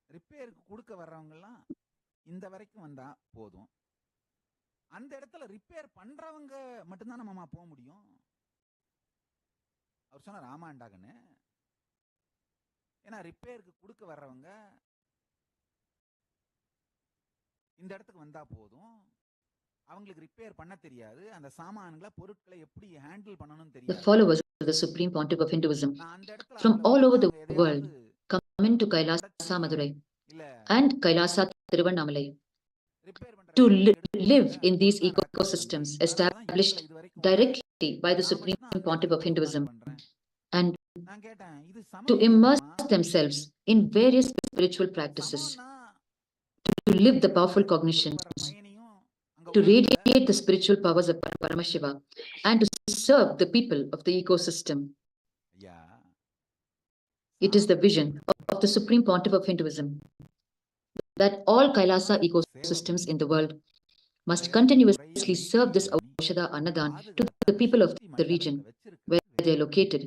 ரிப்பேருக்கு கொடுக்க வர்றவங்கலாம் இந்த வரைக்கும் வந்தா போதும், அந்த இடத்துல ரிப்பேர் பண்றவங்க மட்டும்தானே மாமா போக முடியும்? அவர் சொன்னார், ஆமாண்டாகன்னு. ஏன்னா ரிப்பேருக்கு கொடுக்க வர்றவங்க இந்த இடத்துக்கு வந்தா போதும், அவங்களுக்கு ரிப்பேர் பண்ண தெரியாது, அந்த சாமான்களை பொருட்களை எப்படி ஹேண்டில் பண்ணணும்னு The தெரியாது. followers of the Supreme Pontiff of Hinduism நான் அந்த இடத்துல from அவங்கள all விட்டு over the அவங்க எதையாவது world come into Kailasa உடைச்சு Madurai இல்ல and Kailasa Thiruvannamalai ரிப்பேர் பண்ற to வேலையை எடுத்துட்டு live போவாங்க. in these ஒழுங்கா நடக்காது தம்பி, ecosystems அதனாலதான் established இதுல இது வரைக்கும் வரல, directly by the நான் Supreme மட்டும்தான் அந்த Pontiff இடத்துல of போய் உட்கார்ந்து Hinduism பண்றேன். and நான் கேட்டேன், இது to சமம் immerse இல்லையாமா? themselves in various spiritual practices, சமம்னா to live the அந்த powerful ரிப்பேர் cognitions, வர்ற பையனையும் அங்க to உட்கார வைங்க. radiate the spiritual powers of Paramashiva, and to serve the people of the ecosystem. ஐயா, It is the vision of the Supreme Pontiff of Hinduism that all Kailasa ecosystems in the world must continuously serve this Aushada Annadhan to the people of the region where they are located.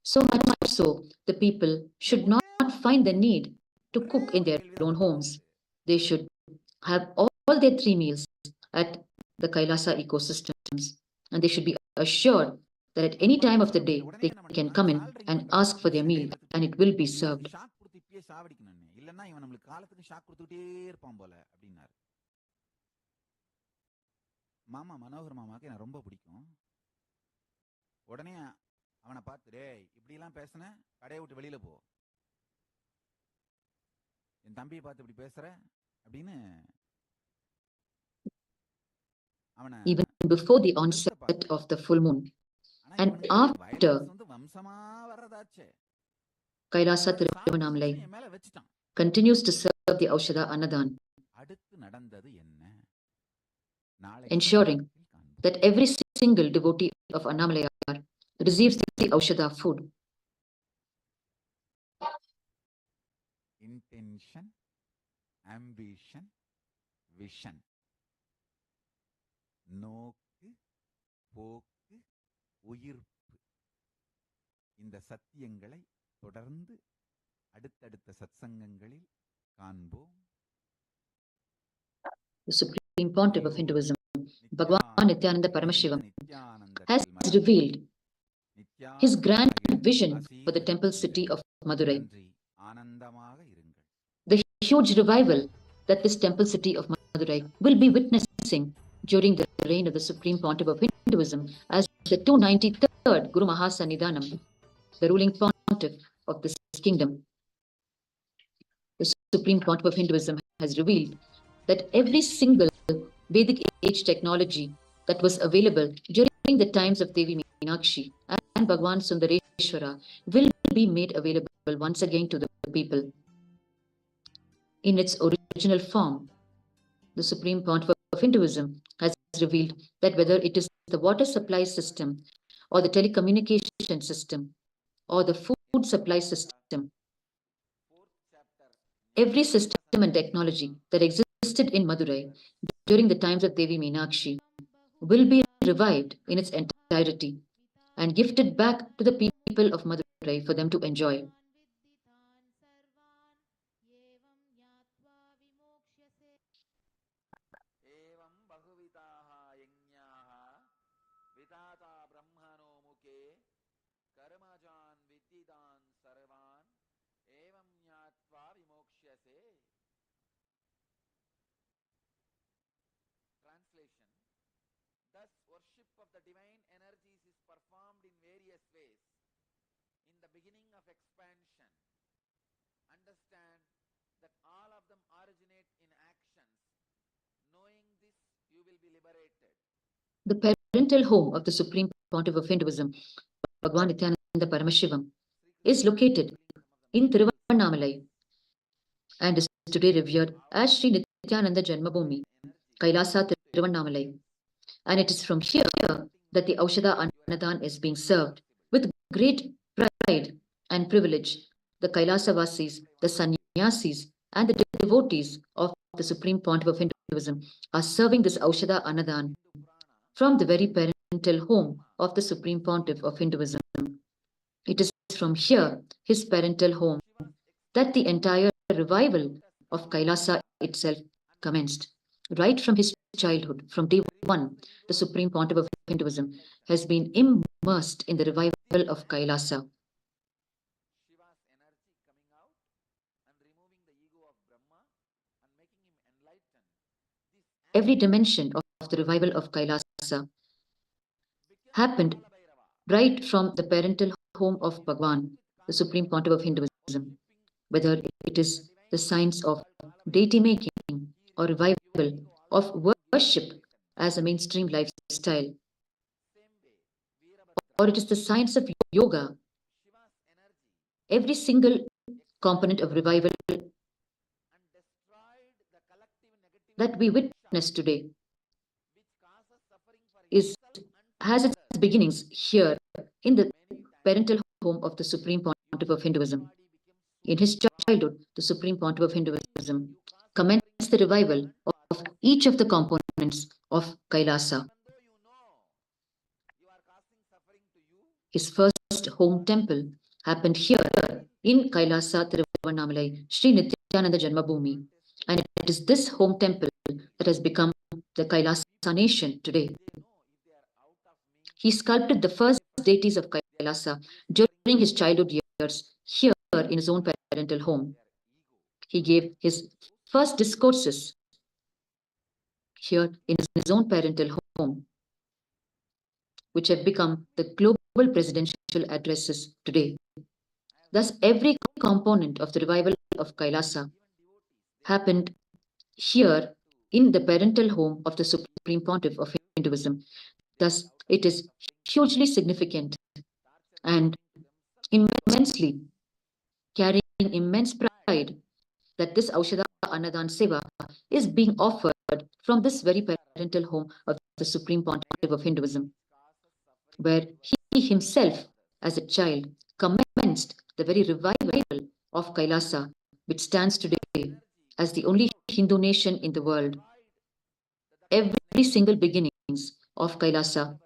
So much so, the people should not find the need to cook in their own homes. They should have all their 3 meals at the Kailasa ecosystems, and they should be assured that at any time of the day they can come in and ask for their meal and it will be served. Shock கொடுத்து இப்பயே சாவடிக்கணும், இல்லன்னா இவன் நம்மளுக்கு காலத்துக்கு shock கொடுத்துட்டே இருப்பான் போல அப்படின்னாரு. மாமா மனோகர் மாமாக்கு எனக்கு ரொம்ப பிடிக்கும். உடனே அவனை பார்த்து, டேய் இப்படி எல்லாம் பேசுன, கடையை விட்டு வெளியில போ, என் தம்பியை பார்த்து இப்படி பேசுற அப்படின்னு அவனை Even before the onset of the full moon and after வந்து வம்சமா வர்றதாச்சே, Kailasa அவனோட Thiruvannamalai என் மேல வச்சுட்டான். continues to serve the Aushada Annadhan, அடுத்து நடந்தது என்ன? நாளை ensuring that every single devotee of Annamalayar receives the Aushada food. Intention, ambition, vision, நோக்கு, போக்கு, உயிர்ப்பு, இந்த சத்தியங்களை தொடர்ந்து அடுத்தடுத்த சத்சங்கங்களில் காண்போம். The Supreme Pontiff of Hinduism, Bhagavan Nithyananda Paramashivam, has revealed his grand vision for the temple city of Madurai. ஆனந்தமாக இருங்கள். The huge revival that this temple city of Madurai will be witnessing during the reign of the Supreme Pontiff of Hinduism as the 293rd Guru Mahasannidhanam, the ruling pontiff of this kingdom. The Supreme Pontiff of Hinduism has revealed that every single Vedic age technology that was available during the times of Devi Meenakshi and Bhagavan Sundareshwara will be made available once again to the people. In its original form, the Supreme Pontiff of Hinduism has revealed that whether it is the water supply system or the telecommunication system or the food supply system, every system and technology that existed in Madurai during the times of Devi Meenakshi will be revived in its entirety and gifted back to the people of Madurai for them to enjoy. एवं बहुविधाः यज्ञाः विधाता ब्रह्मणो मुखे कर्मजान् विद्धितान् सर्वान् Thus, worship of the divine energies is performed in various ways. In the beginning of expansion, understand that all of them originate in actions. Knowing this, you will be liberated. The parental home of the Supreme Pontiff of Hinduism, Bhagavan Nithyananda Paramashivamam, is located in Tiruvannamalai and is today revered as Sri Nithyananda Janmabhoomi, Kailasa Tiruvannamalai. And it is from here that the Aushadha Annadhan is being served with great pride and privilege. The Kailasa Vasis, the sannyasis, and the devotees of the Supreme Pontiff of Hinduism are serving this Aushadha Annadhan from the very parental home of the Supreme Pontiff of Hinduism. It is from here, his parental home, that the entire revival of Kailasa itself commenced. Right from his childhood, from day one, the Supreme Pontiff of Hinduism has been immersed in the revival of Kailasa. Shiva's energy coming out and removing the ego of Brahma and making him enlightened. This Every dimension of the revival of Kailasa happened right from the parental home of Bhagwan, the Supreme Pontiff of Hinduism, whether it is the science of deity making or revival of worship as a mainstream lifestyle, or it is the science of yoga. Every single component of revival that we witness today has its beginnings here in the parental home of the Supreme Pontiff of Hinduism. In his childhood, the Supreme Pontiff of Hinduism commenced the revival of each of the components of Kailasa. His first home temple happened here in Kailasa Tiruvannamalai, Sri Nithyananda Janmabhoomi, and it is this home temple that has become the Kailasa nation today. He sculpted the first deities of Kailasa during his childhood years here in his own parental home. He gave his first discourses here in his own parental home, which have become the global presidential addresses today. Thus, every component of the revival of Kailasa happened here in the parental home of the Supreme Pontiff of Hinduism. Thus, it is hugely significant and immensely carrying immense pride that this Aushadha Annadhan Seva is being offered from this very parental home of the Supreme Pontiff of Hinduism, where he himself, as a child, commenced the very revival of Kailasa, which stands today as the only Hindu nation in the world. Every single beginnings of Kailasa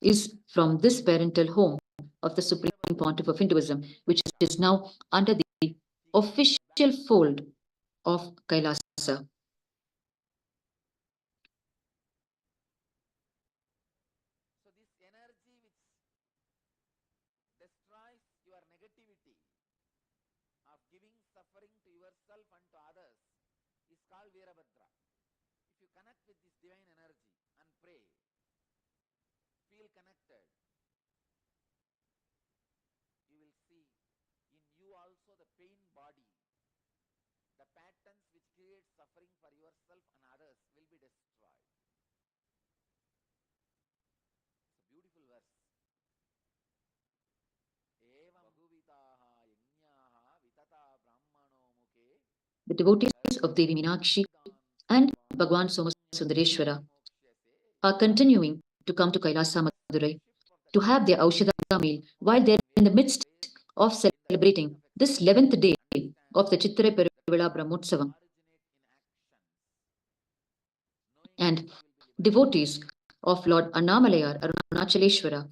is from this parental home of the Supreme Pontiff of Hinduism, which is now under the official fold of Kailasa. So this energy which destroys your negativity of giving suffering to yourself and to others is called Veerabhadra. If you connect with this divine energy and pray, feel connected, you will see in you also the pain body. The patterns which create suffering for yourself and others will be destroyed. It's a beautiful verse. Evam guvitaha yajnaha vitata brahmano mukhe The devotees of Devi Meenakshi and Bhagavan Somasundareshwara are continuing to come to Kailasa Madurai to have their Aushadha meal while they're in the midst of celebrating this 11th day of the Chittirai Peruvizha Brahmotsavam. And devotees of Lord Annamalayar Arunachaleshwara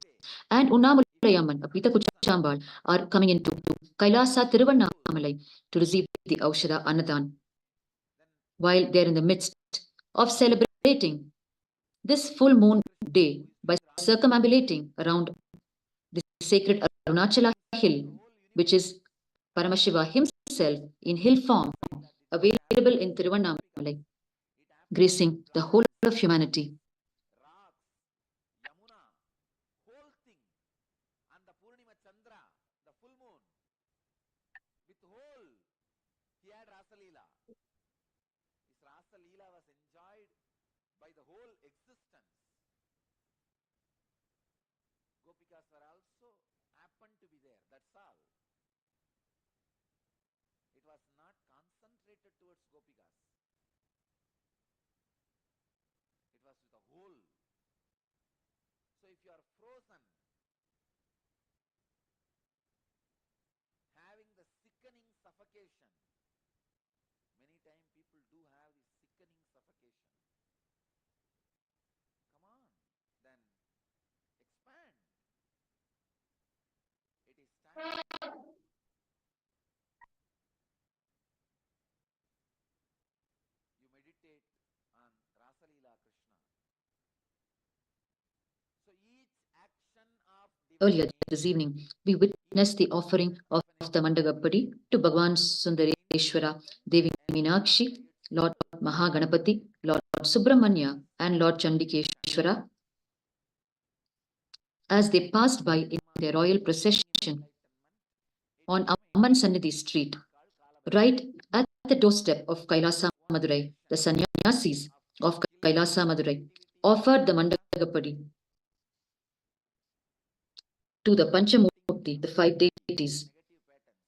and Unnamulayaman Apita Kuchambal are coming into Kailasa Tiruvannamalai to receive the Aushadha Annadhan, while they are in the midst of celebrating this full moon day by circumambulating around the sacred Arunachala hill, which is Paramashiva himself in hill form, available in Tiruvannamalai, gracing the whole of humanity. whole existence. Gopikas were also happened to be there, that's all. It was not concentrated towards Gopikas. It was with the whole. So if you are frozen, having the sickening suffocation, many times people do have this sickening suffocation. Come on, then expand. It is time. You meditate on Rasalila Krishna. So each action of Earlier divine this evening, we witnessed the offering of the Mandagappadi to Bhagavan Sundareshwara, Devi Meenakshi, Lord Mahaganapathi, Lord Subramanya, and Lord Chandikeshwara as they passed by in their royal procession on Amman Sannidhi Street, right at the doorstep of Kailasa Madurai. The sannyasis of Kailasa Madurai offered the Mandagappadi to the Panchamurti, the five deities. negative patterns,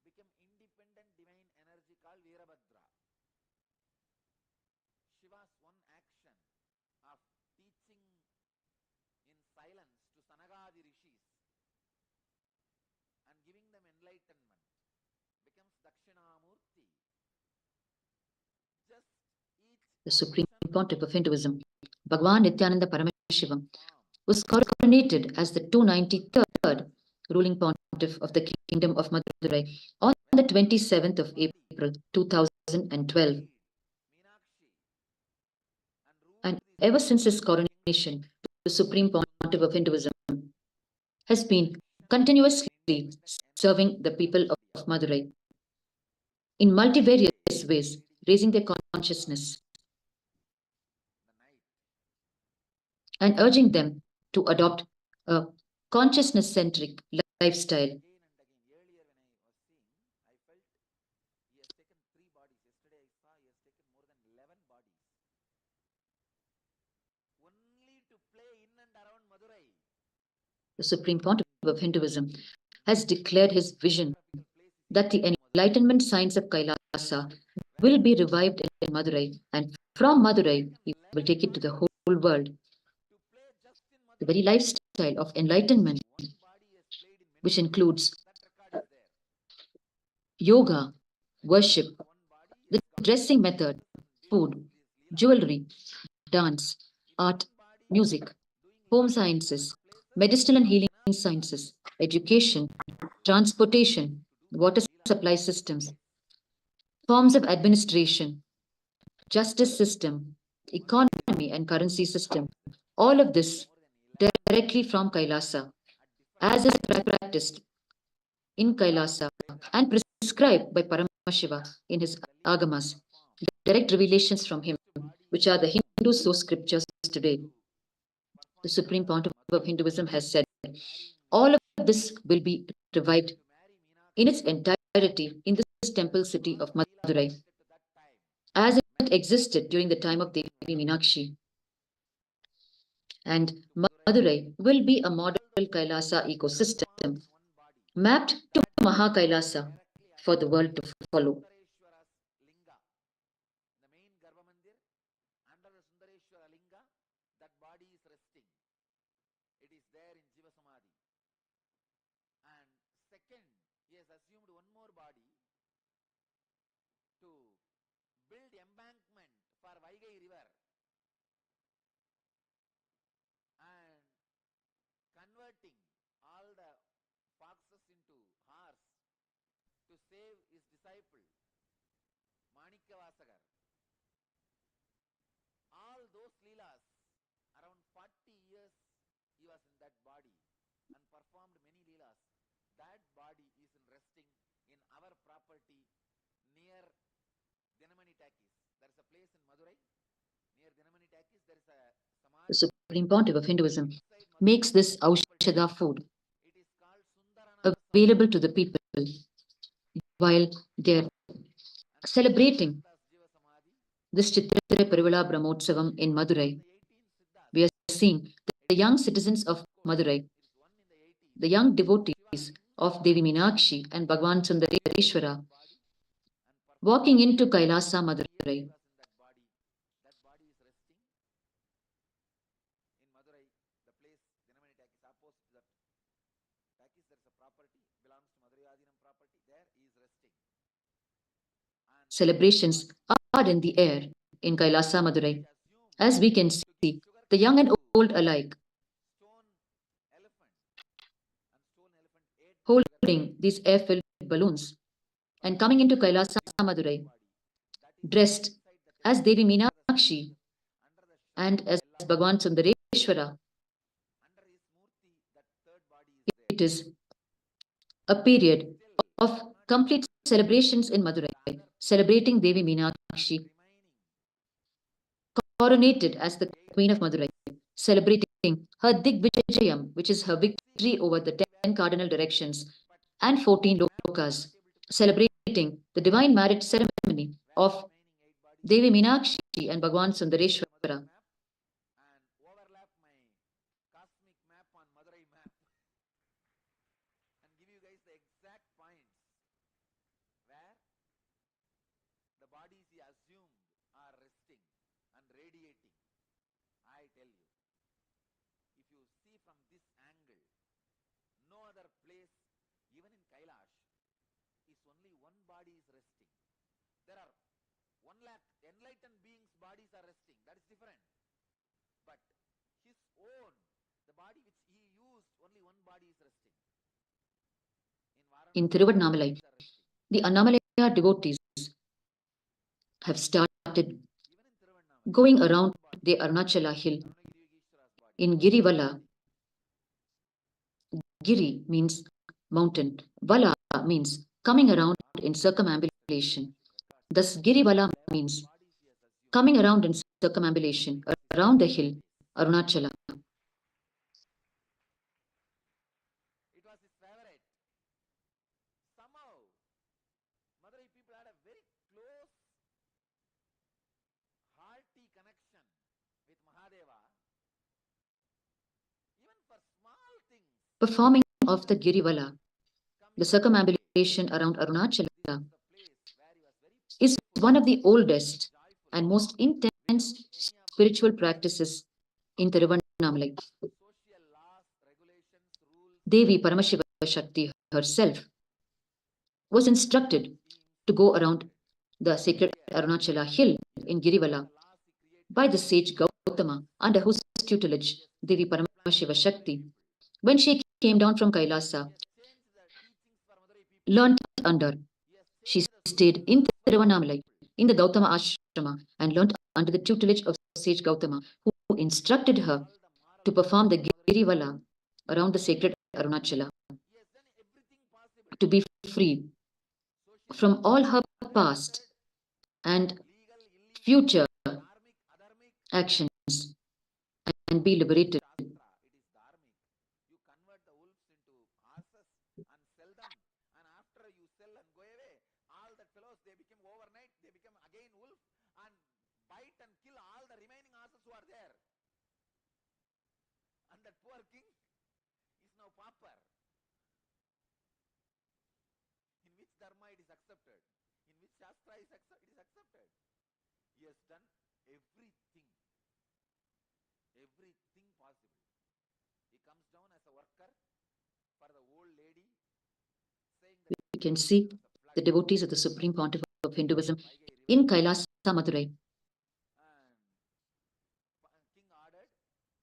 become independent divine energy called Veerabhadra. Shiva's one action of teaching in silence to Sanagadi rishis and giving them enlightenment becomes Dakshinamurti. Just each The Supreme action Pontiff of Hinduism, Bhagavan Nithyananda Paramashivam, form was coronated as the 293rd ruling pontiff of the Kingdom of Madurai on the 27th of April 2012. Meenakshi And ruled ever this since his coronation, the Supreme Pontiff of Hinduism has been continuously serving the people of Madurai in multivarious ways, raising their consciousness the night. and urging them to adopt a consciousness-centric lifestyle. Again and again, earlier when I was seeing, I felt he has taken 3 bodies. Yesterday I saw he has taken more than 11 bodies. Only to play in and around Madurai. The Supreme Pontiff of Hinduism has declared his vision Geographical place is that the equal to Madurai. enlightenment science of Kailasa will be revived in Madurai, and from Madurai, he will take it to the whole world. To play just in The Madurai. very lifestyle of enlightenment, One body has played in many which places. includes That record is there. yoga, worship, One body the has gone dressing method, did food, his Leela. jewelry, dance, If art, one body music, doing home Leela in sciences, 11 places, medicinal and healing enough sciences, education, transportation, water supply systems, forms of administration, justice system, economy and currency system, all of this directly from Kailasa, as is practiced in Kailasa and prescribed by Paramashiva in his agamas, direct revelations from him, which are the Hindu source scriptures today. The Supreme Pontiff of Hinduism has said, all of this will be revived in its entirety in this temple city of Madurai, as it existed during the time of Devi Meenakshi. And Madurai will be a model Kailasa ecosystem mapped to Mahakailasa for the world to follow. Sundareshwara's linga, the main Garbha Mandir, under the Sundareshwara linga, that body is resting. It is there in Jiva Samadhi. And second, he has assumed one more body to build embankment for Vaigai river and converting all the foxes into horse to save his disciple Manikyavasagar. All those leelas, around 40 years he was in that body and performed many leelas. That body is resting in our property near Dinamanitakis. There is a place in Madurai near Dinamanitakis. There is a The samadhi Supreme Pontiff of Hinduism inside Madurai. makes this Aushadha food It is called Sundaranama available to the people while they're and celebrating Das Jiva Samadhi this Chithirai Peruvizha Brahmotsavam in Madurai, we are seeing the young citizens of Madurai, the young devotees of Devi Meenakshi and Bhagavan Sundareshwara walking into Kailasa, Madurai. Celebrations are in the air in Kailasa, Madurai. As we can see, the young and old alike holding these air-filled balloons and coming into Kailasa, Madurai, dressed as Devi Meenakshi and as Bhagavan Sundareshwara. It is a period of complete celebrations in Madurai, celebrating Devi Meenakshi, coronated as the Queen of Madurai, celebrating her Digvijayam, which is her victory over the 10 cardinal directions and 14 lokas, celebrating the divine marriage ceremony of Devi Meenakshi and Bhagavan Sundareshwara. In Thiruvannamalai, the Annamalaya devotees have started going around the Arunachala hill. In Girivala, Giri means mountain, Vala means coming around in circumambulation. Thus, Girivala means coming around in circumambulation around the hill, Arunachala. Performing of the Girivala, the circumambulation around Arunachala, is one of the oldest and most intense spiritual practices in Thiruvannamalai. Devi Paramashivashakti herself was instructed to go around the sacred Arunachala hill in Girivala by the sage Gautama, under whose tutelage Devi Paramashivashakti, when she came down from Kailasa, learnt under. She stayed in Thiruvannamalai in the Gautama Ashrama and learnt under the tutelage of sage Gautama, who instructed her to perform the Girivala around the sacred Arunachala, to be free from all her past and future actions and be liberated. We can see the devotees of the Supreme Pontiff of Hinduism in Kailasa, Madurai,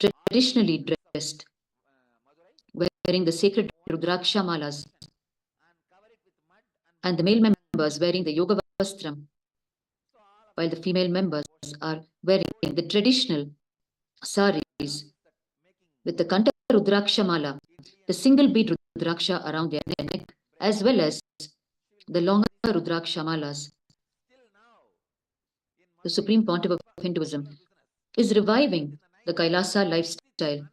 traditionally dressed, wearing the sacred Rudraksha malas, and the male members wearing the Yoga Vastram, while the female members are wearing the traditional saris with the Kanta Rudraksha mala, the single bead Rudraksha around their neck, as well as the longer Rudraksha malas. The Supreme Pontiff of Hinduism is reviving the Kailasa lifestyle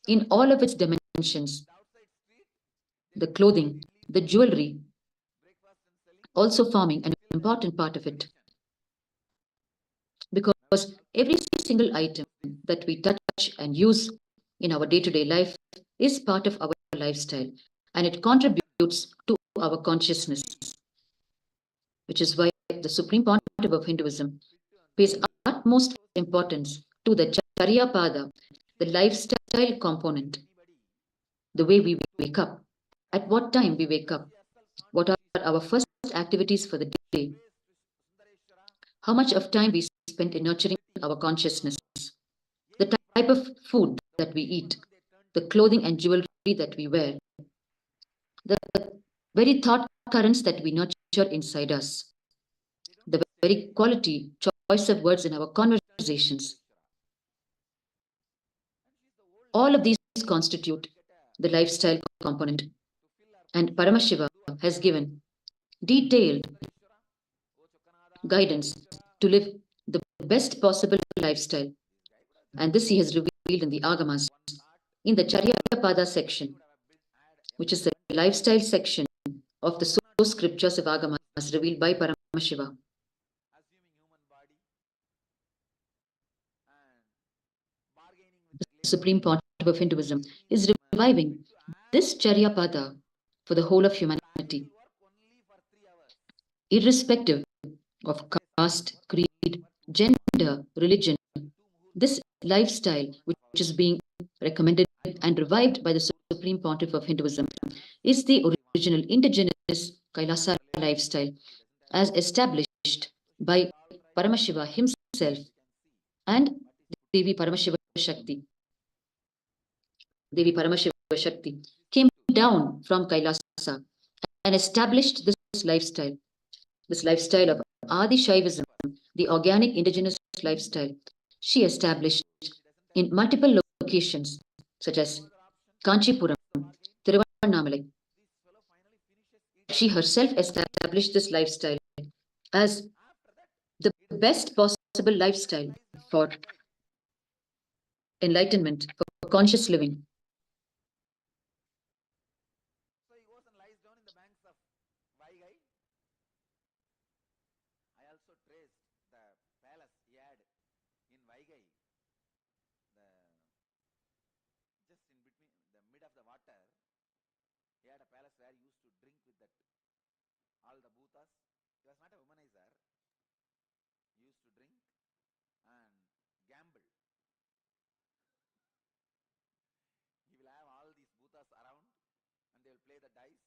in all of its dimensions. The clothing, the jewelry, also forming an important part of it. because every single item that we touch and use in our day-to-day life is part of our lifestyle, and it contributes to our consciousness, which is why the Supreme Pontiff of Hinduism pays utmost importance to the Charya Pada, the lifestyle component, the way we wake up, at what time we wake up, what are our first activities for the day, how much of time we spend in nurturing our consciousness, the type of food that we eat, the clothing and jewelry that we wear, the very thought currents that we nurture inside us, the very quality, choice of words in our conversations. All of these constitute the lifestyle component, and Paramashiva has given detailed guidance to live the best possible lifestyle, and this he has revealed in the Agamas, in the Charya Pada section, which is the lifestyle section of the source scriptures of Agamas revealed by Paramashiva. The Supreme Pontiff of Hinduism is reviving this Charya Pada for the whole of humanity, irrespective of caste, creed, gender, religion. This lifestyle, which is being recommended and revived by the Supreme Pontiff of Hinduism, is the original indigenous Kailasa lifestyle, as established by Paramashiva himself and Devi Paramashivashakti. Devi Paramashivashakti came down from Kailasa and established this lifestyle of Adi Shaivism, the organic indigenous lifestyle. She established in multiple locations such as Kanchipuram, Tiruvannamalai. She herself established this lifestyle as the best possible lifestyle for enlightenment, for conscious living. So he goes and lies down in the banks of Vaigai. I also traced the palace he had in Vaigai, just in between the mid of the water. He had a palace where he used to drink with that all the bhutas. He was not a womanizer. He used to drink and gamble. He will have all these bhutas around and they will play the dice.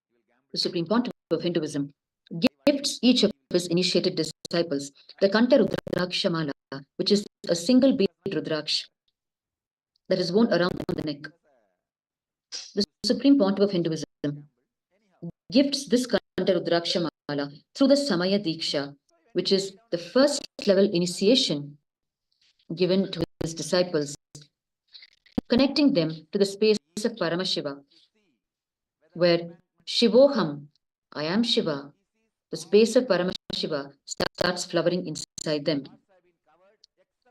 He will gamble. The Supreme Pontiff of Hinduism gifts each of his initiated disciples the Kanta Rudraksha Mala, which is a single bead Rudraksh that is worn around the neck. The Supreme Pontiff of Hinduism gifts this Kanta Rudraksha Mala through the Samaya Diksha, which is the first level initiation given to his disciples, connecting them to the space of Paramashiva, where Shivoham, I am Shiva, the space of Paramashiva starts flowering inside them.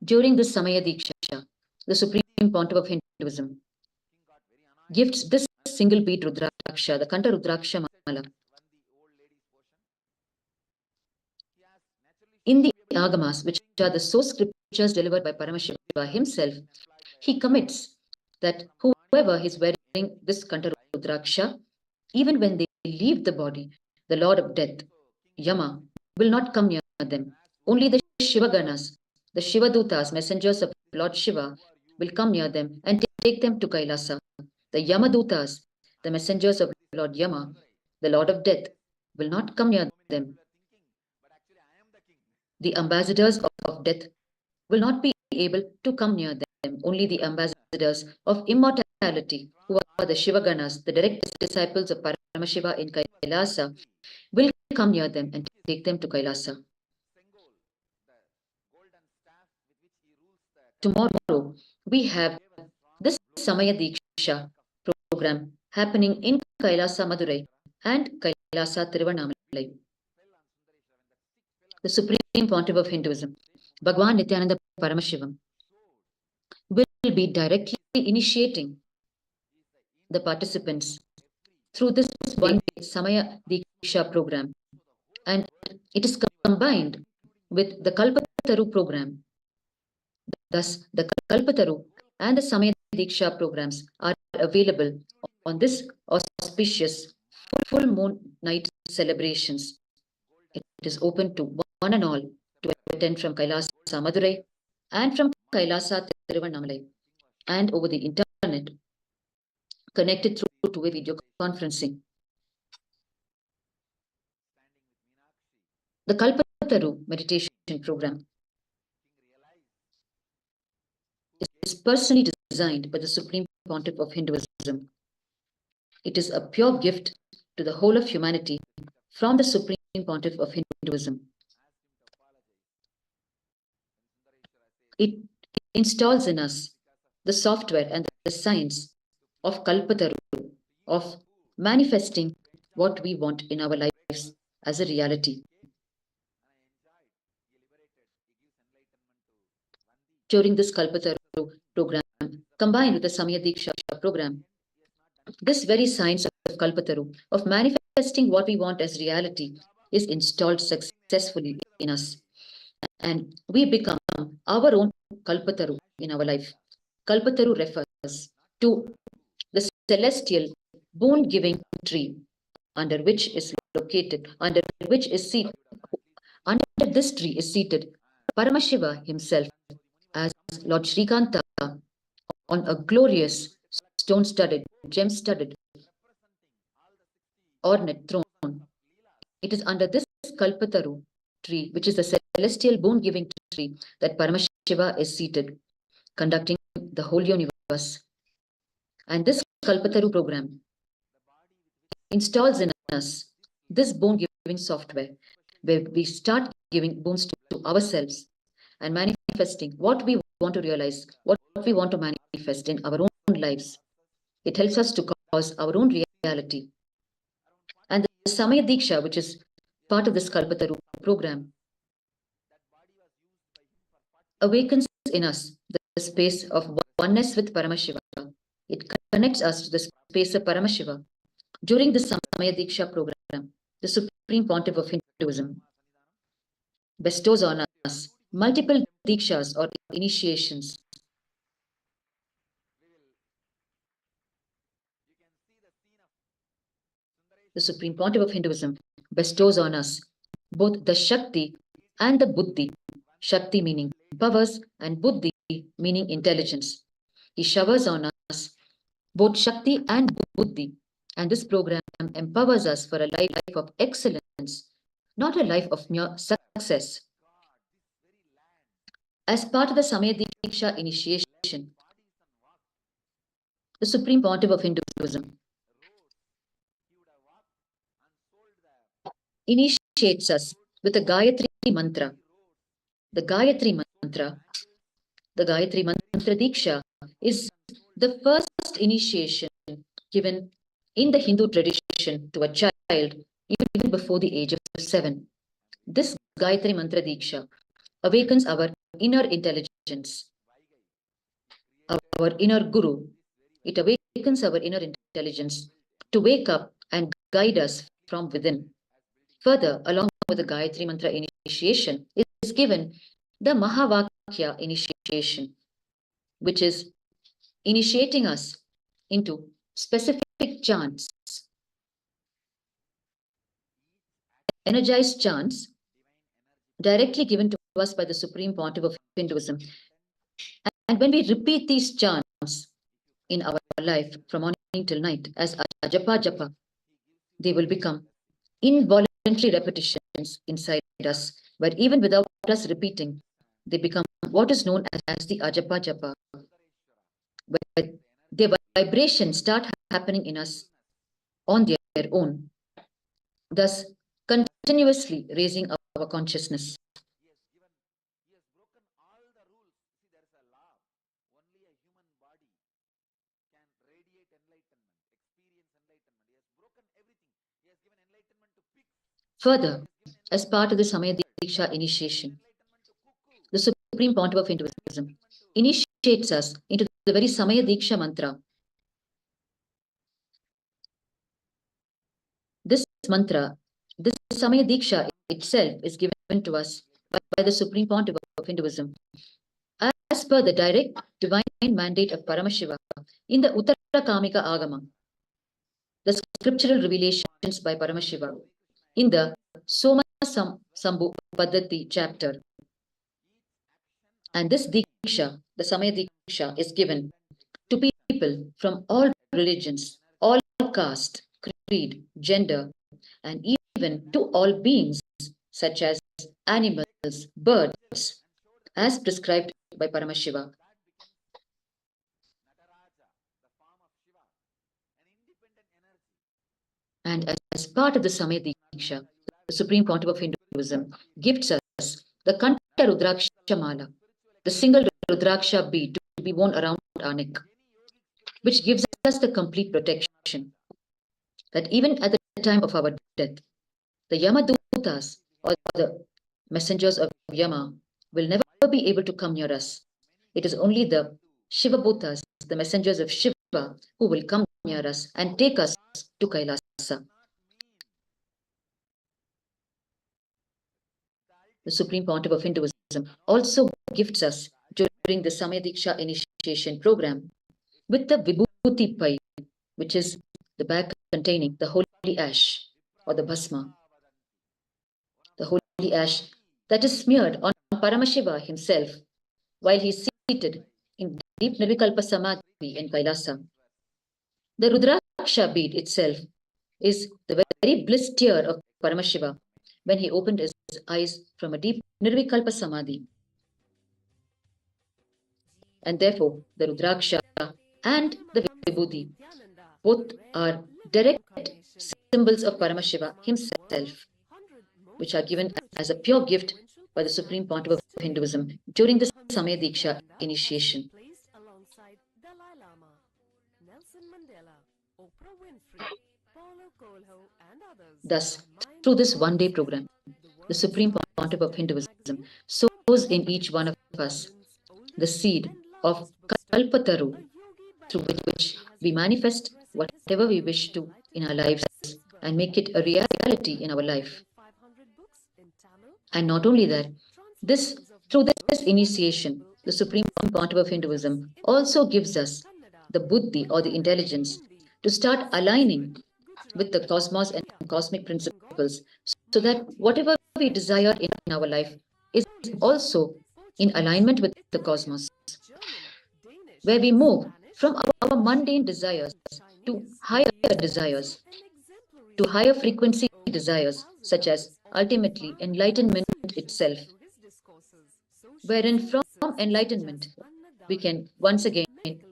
During this Samaya Diksha, the Supreme Pontiff of Hinduism gifts this single bead Rudraksha, the Kanta Rudraksha Mala. In the Agamas, which are the source scriptures delivered by Paramashiva himself, he commits that whoever is wearing this Kanta Rudraksha, even when they leave the body, the Lord of Death, Yama, will not come near them. Only the Shivaganas, the Shivadutas, messengers of Lord Shiva, will come near them and take them to Kailasa. The Yamadutas, the messengers of Lord Yama, the Lord of Death, will not come near them. The ambassadors of death will not be able to come near them. Only the ambassadors of immortality, who are the Shivaganas, the direct disciples of Paramashiva in Kailasa, will come near them and take them to Kailasa. Tomorrow, we have this Samaya Diksha program happening in Kailasa Madurai and Kailasa Tiruvannamalai. The Supreme Pontiff of Hinduism, Bhagavan Nithyananda Paramashivim, will be directly initiating the participants through this one Samaya Diksha program, and it is combined with the Kalpataru program, Thus, the Kalpataru and the Samaya Diksha programs are available on this auspicious full moon night celebrations. It is open to one and all to attend from Kailasa Madurai and from Kailasa Thiruvannamalai and over the internet, connected through two-way video conferencing. The Kalpataru meditation program is personally designed by the Supreme Pontiff of Hinduism. It is a pure gift to the whole of humanity from the Supreme Pontiff of Hinduism. It installs in us the software and the science of Kalpataru, of manifesting what we want in our lives as a reality. During this Kalpataru program, combined with the Samaya Diksha program, this very science of Kalpataru, of manifesting what we want as reality, is installed successfully in us. And we become our own Kalpataru in our life. Kalpataru refers to the celestial boon-giving tree under which is located, under this tree is seated Paramashiva himself as Lord Shrikanta on a glorious stone-studded, gem-studded ornate throne. It is under this Kalpataru tree, which is the celestial boon-giving tree, that Paramashiva is seated, conducting the whole universe. And this Kalpataru program installs in us this boon-giving software, where we start giving boons to ourselves and manifesting what we want to realize, what we want to manifest in our own lives. It helps us to cause our own reality. And the Samaya Diksha, which is part of this Kalpataru program, awakens in us the space of oneness with Paramashiva. It connects us to the space of Paramashiva. During the Samaya Diksha program, the Supreme Pontiff of Hinduism bestows on us multiple Dikshas or initiations. The Supreme Pontiff of Hinduism bestows on us both the Shakti and the Buddhi. Shakti meaning powers and Buddhi meaning intelligence. He showers on us both Shakti and Buddhi, and this program empowers us for a life of excellence, not a life of mere success. As part of the Samaya Diksha initiation, the Supreme Pontiff of Hinduism initiates us with the Gayatri mantra. The Gayatri mantra Diksha is the first initiation given in the Hindu tradition to a child even before the age of 7. This Gayatri mantra Diksha awakens our inner intelligence, our inner Guru. It awakens our inner intelligence to wake up and guide us from within. Further, along with the Gayatri mantra initiation, is given the Mahavakya initiation, which is initiating us into specific chants, energized chants directly given to us by the Supreme Pontiff of Hinduism. And when we repeat these chants in our life from morning till night as Ajapa Japa, they will become involuntary repetitions inside us, where even without us repeating, they become what is known as the Ajapa Japa, where their vibrations start happening in us on their own, thus continuously raising our consciousness. Further, as part of the Samaya Diksha initiation, the Supreme Pontiff of Hinduism initiates us into the very Samaya Diksha mantra. This mantra, this Samaya Diksha itself is given to us by the Supreme Pontiff of Hinduism as per the direct divine mandate of Paramashiva in the Uttarakamika Agama, the scriptural revelations by Paramashiva in the Sambhu Paddhati chapter. And this Diksha, the Samaya Diksha, is given to people from all religions, all caste, creed, gender, and even to all beings, such as animals, birds, as prescribed by Paramashiva. And as part of the Samaya Diksha, the Supreme Pontiff of Hinduism gifts us the Kanta Rudraksha Mala, the single Rudraksha bead to be worn around our neck, which gives us the complete protection that even at the time of our death, the Yamadutas, or the messengers of Yama, will never be able to come near us. It is only the Shivabutas, the messengers of Shiva, who will come near us and take us to Kailasa. The Supreme Pontiff of Hinduism also gifts us during the Samaya Diksha initiation program with the Vibhuti Pai, which is the bag containing the holy ash or the bhasma. The holy ash that is smeared on Paramashiva himself while he is seated in deep Nirvikalpa Samadhi in Kailasa. The Rudraksha bead itself is the very bliss tear of Paramashiva when he opened his eyes from a deep Nirvikalpa Samadhi. And therefore, the Rudraksha and the Vibhuti both are direct symbols of Paramashiva himself, which are given as a pure gift by the Supreme Pontiff of Hinduism during the Samaya Diksha initiation. Thus, through this one-day program, the Supreme Pontiff of Hinduism sows in each one of us the seed of Kalpataru, through which we manifest whatever we wish to in our lives and make it a reality in our life. And not only that, through this initiation, the Supreme Pontiff of Hinduism also gives us the buddhi or the intelligence to start aligning with the cosmos and cosmic principles, so that whatever we desire in our life is also in alignment with the cosmos, where we move from our mundane desires to higher desires, to higher frequency desires, such as ultimately enlightenment itself, wherein from enlightenment we can once again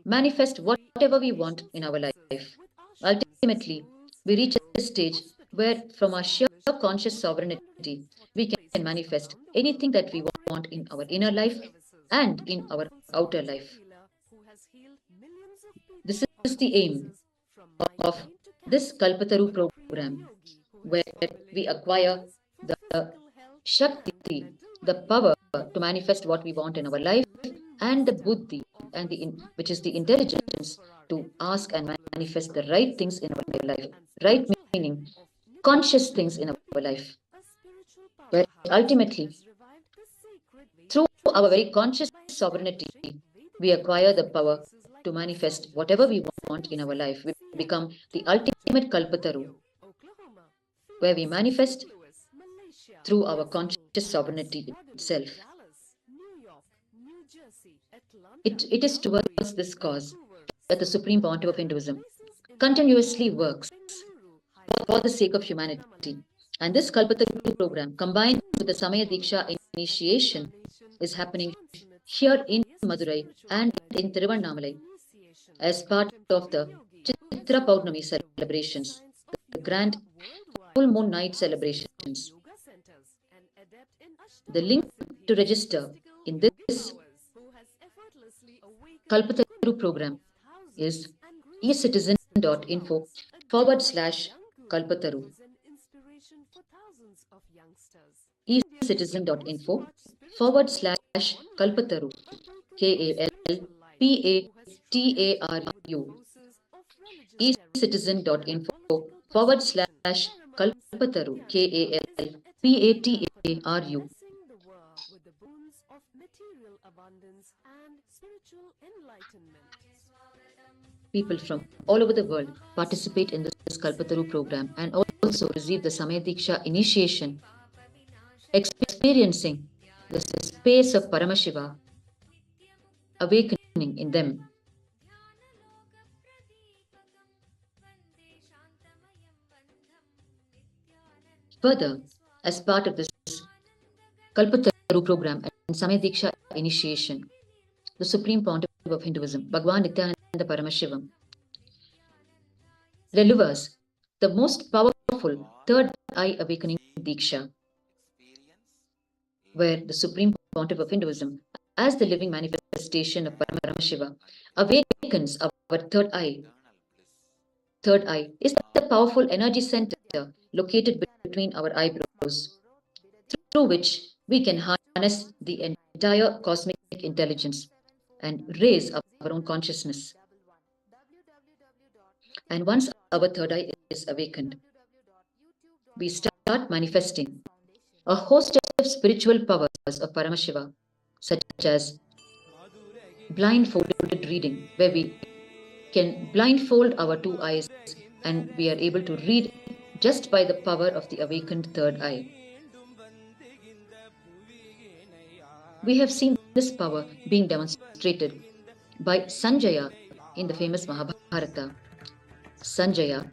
manifest whatever we want in our life. Ultimately, we reach a stage where from our sheer conscious sovereignty, we can manifest anything that we want in our inner life and in our outer life. This is the aim of this Kalpataru program, where we acquire the Shakti, the power to manifest what we want in our life, and the Buddhi, which is the intelligence to ask and manifest the right things in our life. Right meaning conscious things in our life, where ultimately, through our very conscious sovereignty, we acquire the power to manifest whatever we want in our life. We become the ultimate Kalpataru, where we manifest through our conscious sovereignty itself. It is towards this cause that the Supreme Pontiff of Hinduism continuously works for the sake of humanity. And this Kalpataru program, combined with the Samaya Diksha initiation, is happening here in Madurai and in Tiruvannamalai as part of the Chitra Paurnami celebrations, the grand full moon night celebrations. The link to register in this Kalpataru program is ecitizen.info/Kalpataru. ecitizen.info/Kalpataru. KALPATARU. ecitizen.info/Kalpataru. KALPATARU. abundance and spiritual enlightenment. People from all over the world participate in this Kalpataru program and also receive the Samaya Diksha initiation, experiencing the space of Paramashiva awakening in them. Further, as part of this Kalpataru program and Samaya Diksha initiation, the Supreme Pontiff of Hinduism, Bhagavan Nithyananda Paramashivam, delivers the most powerful third eye awakening Diksha, where the Supreme Pontiff of Hinduism, as the living manifestation of Paramashiva, awakens our third eye. Third eye is the powerful energy center located between our eyebrows, through which we can harness the entire cosmic intelligence and raise our own consciousness. And once our third eye is awakened, we start manifesting a host of spiritual powers of Paramashiva, such as blindfolded reading, where we can blindfold our two eyes and we are able to read just by the power of the awakened third eye. We have seen this power being demonstrated by Sanjaya in the famous Mahabharata. Sanjaya,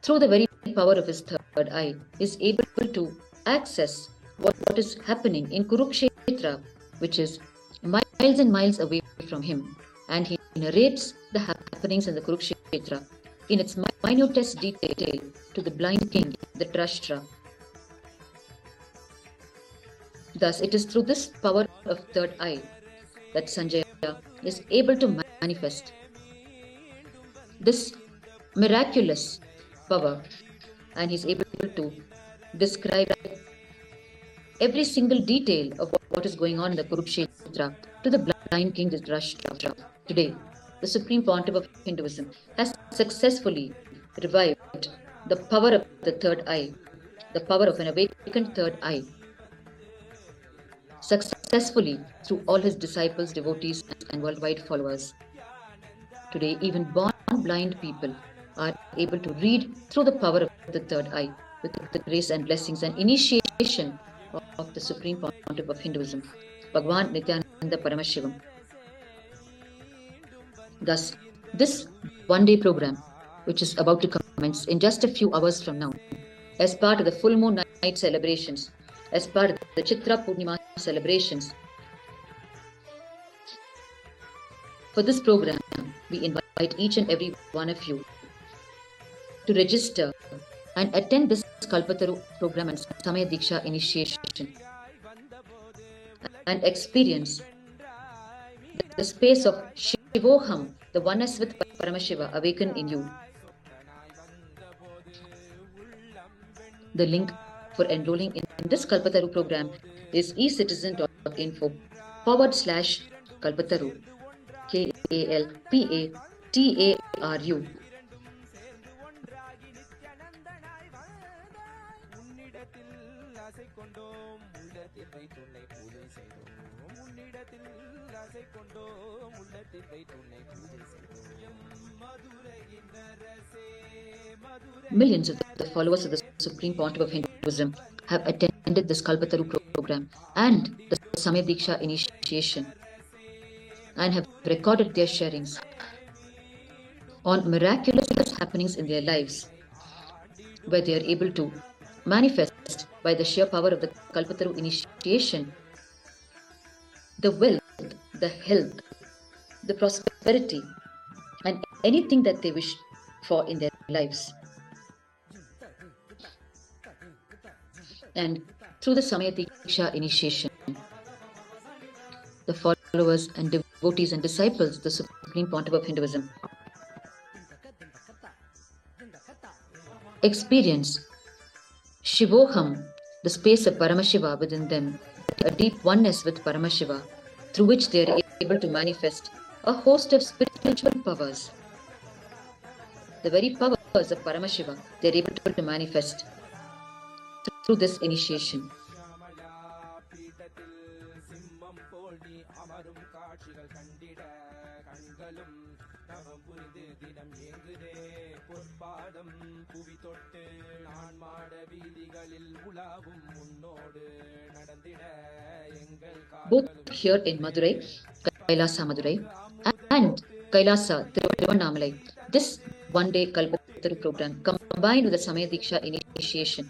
through the very power of his third eye, is able to access what is happening in Kurukshetra, which is miles and miles away from him, and he narrates the happenings in the Kurukshetra in its minutest detail to the blind king, Dhritarashtra. Thus, it is through this power of third eye that Sanjaya is able to manifest this miraculous power, and he is able to describe every single detail of what is going on in the Kurukshetra to the blind king Dhritarashtra. Today, the Supreme Pontiff of Hinduism has successfully revived the power of the third eye, the power of an awakened third eye, successfully through all his disciples, devotees, and worldwide followers. Today, even born blind people are able to read through the power of the third eye with the grace and blessings and initiation of the Supreme Pontiff of Hinduism, Bhagavan Nithyananda Paramashivam. Thus, this one-day program, which is about to commence in just a few hours from now, as part of the full moon night celebrations, as part of the Chitra Purnima celebrations. For this program, we invite each and every one of you to register and attend this Kalpataru program and Samaya Diksha initiation and experience the space of Shivoham, the oneness with Paramashiva, awaken in you. The link for enrolling in this Kalpataru program is ecitizen.info/Kalpataru, KALPATARU. Millions of the followers of the Supreme Pontiff of Hinduism have attended this Kalpataru program and the Samaya Diksha initiation and have recorded their sharings on miraculous happenings in their lives, where they are able to manifest by the sheer power of the Kalpataru initiation the wealth, the health, the prosperity, and anything that they wish for in their lives. And through the Samaya Diksha initiation, the followers and devotees and disciples of the Supreme Pontiff of Hinduism experience Shivoham, the space of Paramashiva within them, a deep oneness with Paramashiva, through which they are able to manifest a host of spiritual powers. The very powers of Paramashiva they are able to manifest through this initiation. Both here in Madurai, Kailasa Madurai, and Kailasa Tiruvannamalai, this one-day Kalpataru program combined with the Samaya Diksha initiation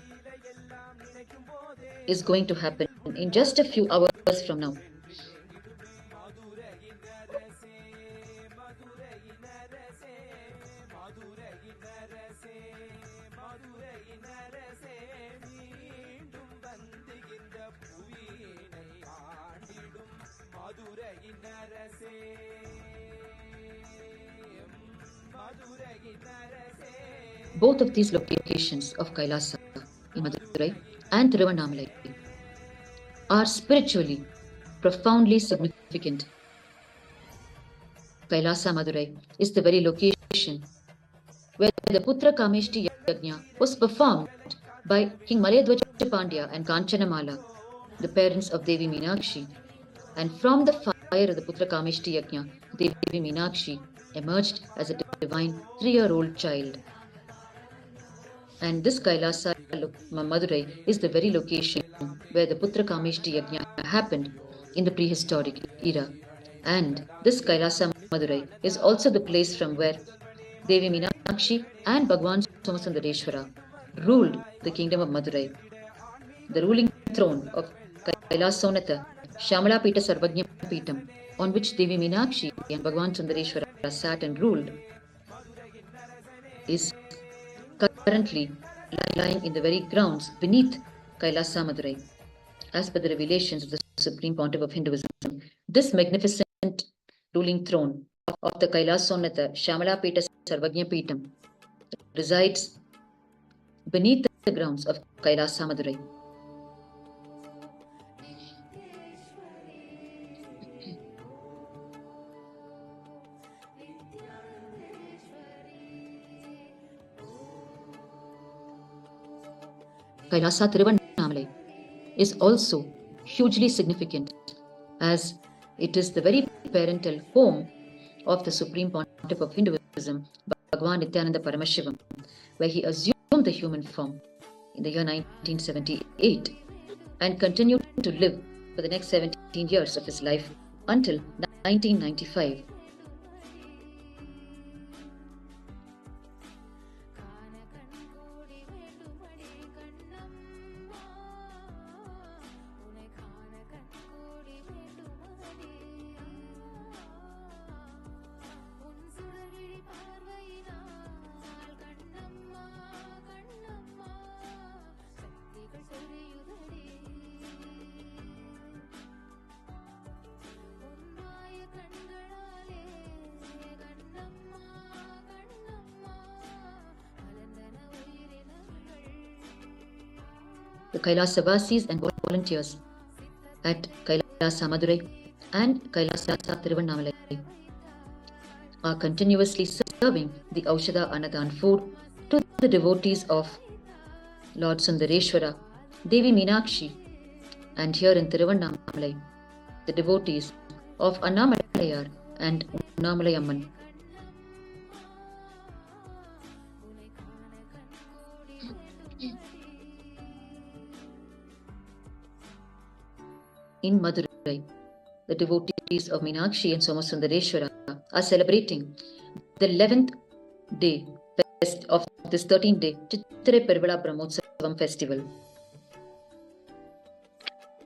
is going to happen in just a few hours from now. Both of these locations of Kailasa in Madurai and Tiruvannamalai are spiritually profoundly significant. Kailasa Madurai is the very location where the Putra Kameshti Yajna was performed by King Malayadwaja Pandya and Kanchanamala, the parents of Devi Meenakshi. And from the fire of the Putra Kameshti Yajna, Devi Meenakshi emerged as a divine 3-year-old child. And this Kailasa Madurai is the very location where the Putra Kameshti Yajna happened in the prehistoric era. And this Kailasa Madurai is also the place from where Devi Meenakshi and Bhagavan Somasundareshwara ruled the kingdom of Madurai. The ruling throne of Kailasonnata, Shyamalapeetha Sarvajnapeetham, on which Devi Meenakshi and Bhagavan Sundareshwara sat and ruled, is currently lying in the very grounds beneath Kailasa Madurai. As per the revelations of the Supreme Pontiff of Hinduism, this magnificent ruling throne of the Kailasonnata Shyamalapeetha Sarvajnapeetham resides beneath the grounds of Kailasa Madurai. Kailasa Tiruvannamalai is also hugely significant as it is the very parental home of the Supreme Pontiff of Hinduism, Bhagavan Nithyananda Paramashivam, where he assumed the human form in the year 1978 and continued to live for the next 17 years of his life until 1995. The Kailasavasis and volunteers at Kailasa Madurai and Kailasa Tiruvannamalai are continuously serving the Aushadha Annadhan food to the devotees of Lord Sundareshwara, Devi Meenakshi, and here in Tiruvannamalai, the devotees of Annamalayar and Unnamalayamman. In Madurai, the devotees of Meenakshi and Somasundareshwara are celebrating the 11th day of this 13th-day Chithirai Peruvizha Brahmotsavam festival.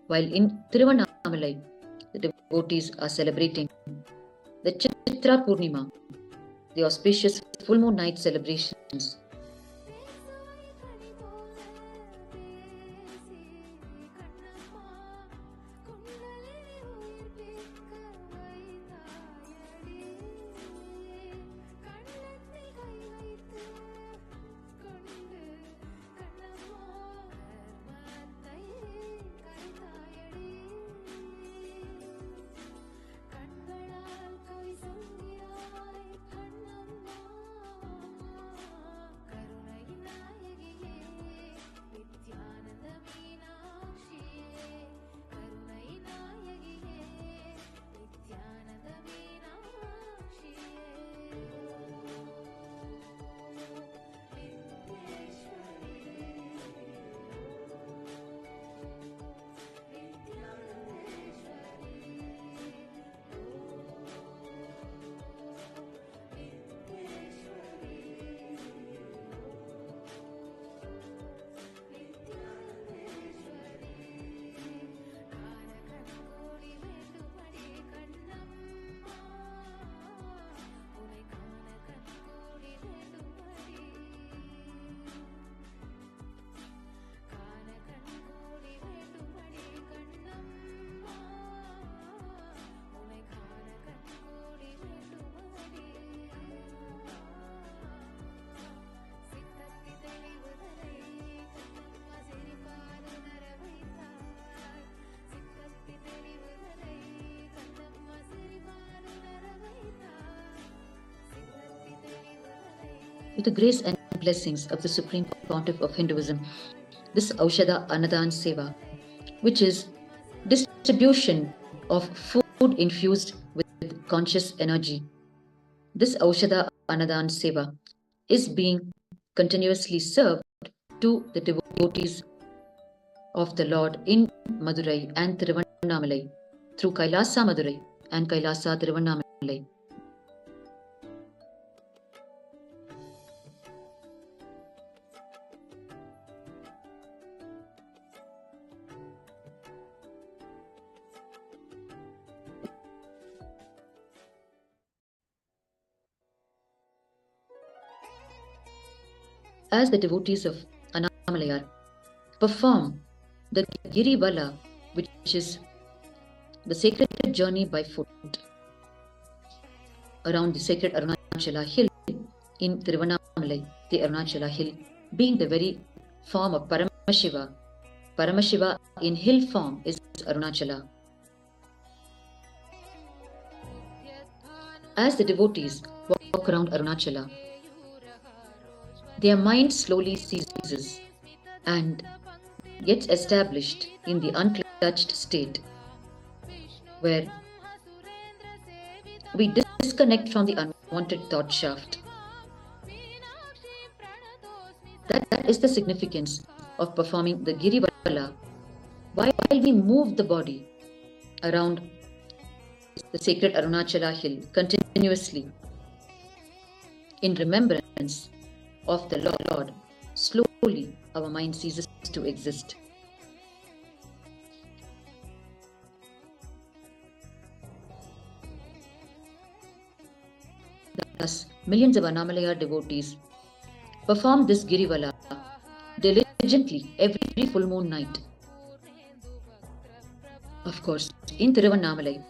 While in Tiruvannamalai, the devotees are celebrating the Chitra Purnima, the auspicious full moon night celebrations. With the grace and blessings of the Supreme Pontiff of Hinduism, this Aushada Annadhan Seva, which is distribution of food infused with conscious energy, this Aushada Annadhan Seva is being continuously served to the devotees of the Lord in Madurai and Tiruvannamalai through Kailasa Madurai and Kailasa Tiruvannamalai. As the devotees of Annamalayar perform the Girivala, which is the sacred journey by foot around the sacred Arunachala hill in Tiruvannamalai, the Arunachala hill being the very form of Paramashiva. Paramashiva in hill form is Arunachala. As the devotees walk around Arunachala, their mind slowly ceases and gets established in the unclutched state where we disconnect from the unwanted thought shaft. That is the significance of performing the Girivala while we move the body around the sacred Arunachala hill continuously in remembrance of the Lord. Slowly our mind ceases to exist. Thus, millions of Annamalaya devotees perform this Girivala diligently every full moon night. Of course, in Tiruvannamalai,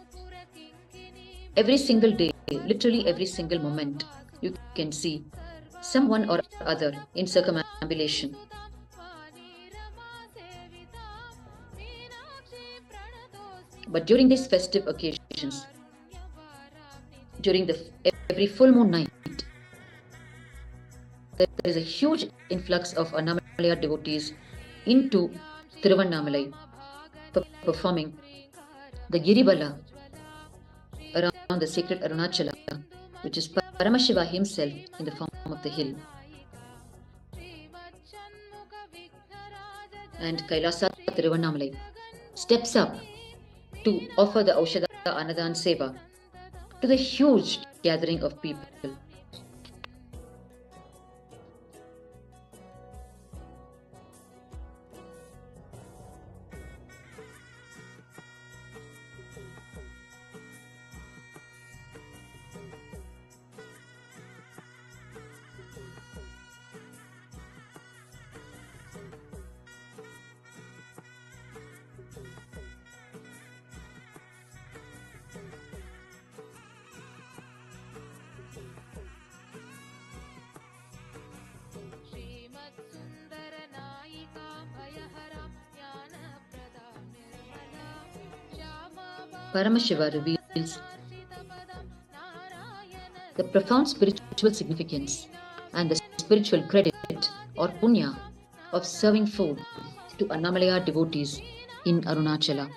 every single day, literally every single moment, you can see someone or other in circumambulation. But during these festive occasions, during every full moon night, there is a huge influx of Annamalaya devotees into Tiruvannamalai performing the Girivala around the sacred Arunachala, which is Paramashiva himself in the form of the hill. And Kailasa Tiruvannamalai steps up to offer the Aushada Annadhan Seva to the huge gathering of people. Paramashiva reveals the profound spiritual significance and the spiritual credit or punya of serving food to Annamalaya devotees in Arunachala.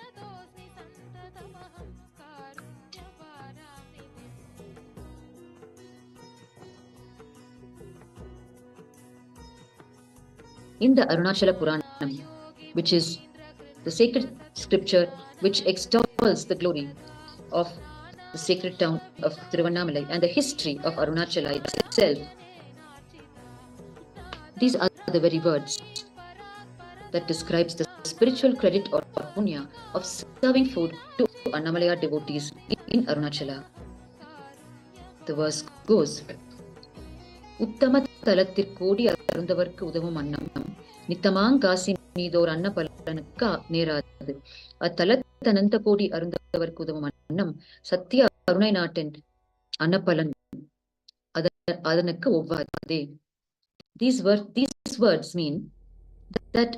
In the Arunachala Puranam, which is the sacred scripture which extols the glory of the sacred town of Tiruvannamalai and the history of Arunachala itself, these are the very words that describes the spiritual credit or punya of serving food to Annamalaya devotees in Arunachala. The verse goes, Uttama Talathirkodi Arundavarku Udavum Annam Nithamangasi Nidor Anna Palanaka Neradu A Talat Anantapodi Arundavarku Udavum Annam Satya Arunai Natin Annapalan Adanaka Ovade. These words mean that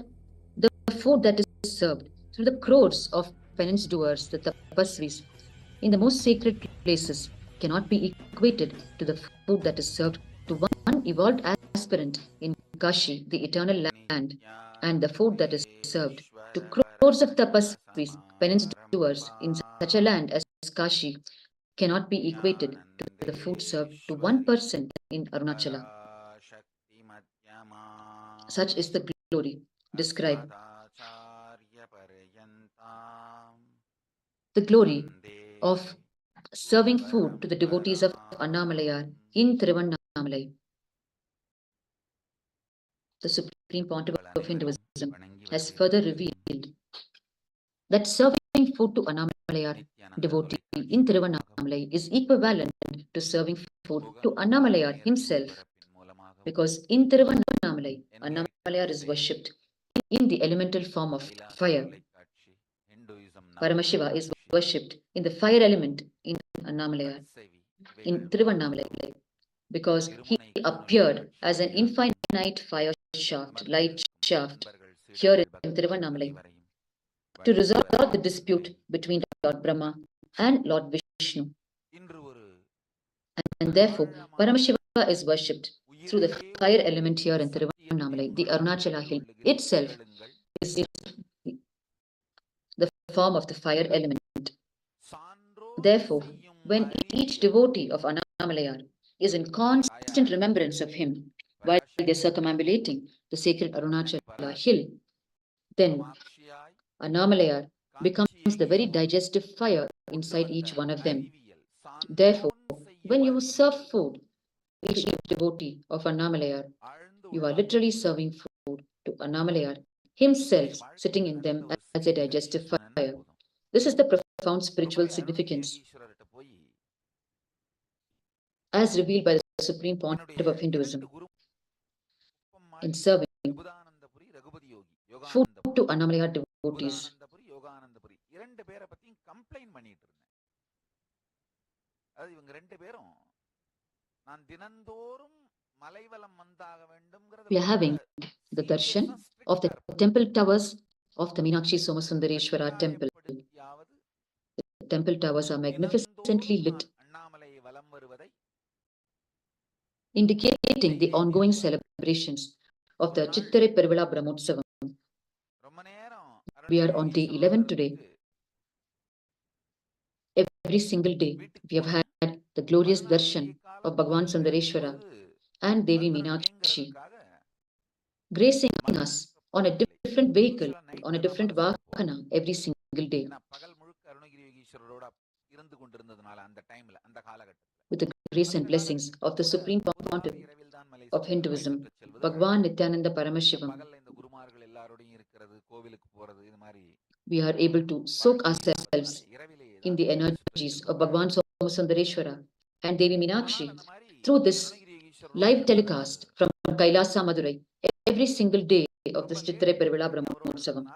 the food that is served through the crores of penance doers, the tapasvis, in the most sacred places cannot be equated to the food that is served to one evolved aspirant in Kashi, the eternal land, and the food that is served to crores of tapasvis, penance doers in such a land as Kashi cannot be equated to the food served to one person in Arunachala. Such is the glory described. The glory of serving food to the devotees of Annamalayar in Thiruvannamalai. The Supreme Pontiff of Hinduism has further revealed that serving food to Annamalayar devotee in Thiruvannamalai is equivalent to serving food to Annamalayar himself, because in Thiruvannamalai, Annamalayar is worshipped in the elemental form of fire. Paramashiva is worshipped in the fire element in Annamalayar, in Thiruvannamalai, because he appeared as an infinite fire shaft, light shaft, here in Thiruvannamalai, to resolve the dispute between Lord Brahma and Lord Vishnu. And therefore, Paramashiva is worshipped through the fire element here in Thiruvannamalai. The Arunachala hill itself is the form of the fire element. Therefore, when each devotee of Annamalayar is in constant remembrance of him while they are circumambulating the sacred Arunachala hill, then Annamalayar becomes the very digestive fire inside each one of them. Therefore, when you serve food to each devotee of Annamalayar, you are literally serving food to Annamalayar himself, sitting in them as a digestive fire. This is the profound spiritual significance as revealed by the Supreme Pontiff of Hinduism in serving food to Annamalayar devotees. We are having the darshan of the temple towers of the Meenakshi Somasundareshwara temple. The temple towers are magnificently lit, indicating the ongoing celebrations of the Chittirai Peruvizha Brahmotsavam. We are on day 11 today. Every single day, we have had the glorious darshan of Bhagavan Sundareshwara and Devi Meenakshi, gracing us on a different vehicle, on a different vahana every single day, with the grace and blessings of the Supreme Pontiff of Hinduism, Bhagavan Nithyananda Paramashivim. We are able to soak ourselves in the energies of Bhagavan Somasundareshwara and Devi Meenakshi through this live telecast from Kailasa, Madurai, every single day of the Chittirai Peruvizha Brahmotsavam.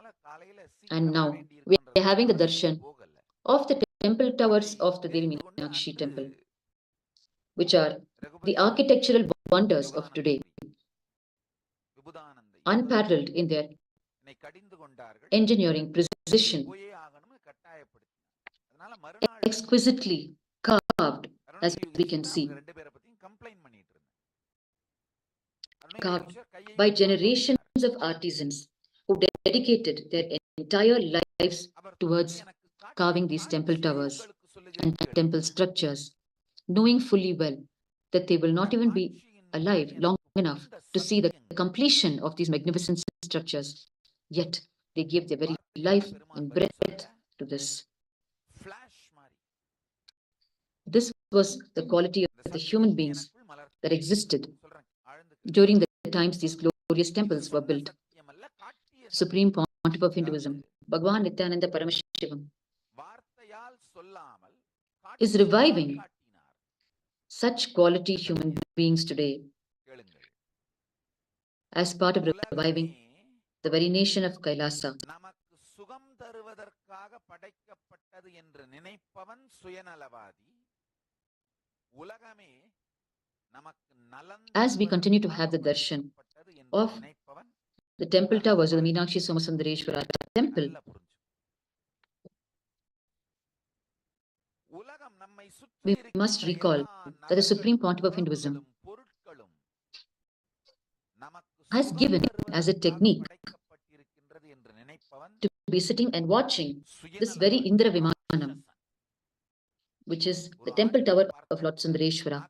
And now we are having the darshan of the temple towers of the Devi Meenakshi temple, which are the architectural wonders of today, unparalleled in their engineering precision, exquisitely carved, as we can see, carved by generations of artisans who dedicated their entire lives towards carving these temple towers and temple structures, knowing fully well that they will not even be alive long enough to see the completion of these magnificent structures. Yet they gave their very life and breath to this. This was the quality of the human beings that existed during the times these glorious temples were built. Supreme Pontiff of Hinduism, Bhagavan Nityananda Paramashivam, is reviving such quality human beings today as part of reviving the very nation of Kailasa. As we continue to have the darshan of the temple towers of the Meenakshi Somasundareshwara temple, we must recall that the Supreme Pontiff of Hinduism has given as a technique to be sitting and watching this very Indra Vimanam, which is the temple tower of Lord Sundareshwara.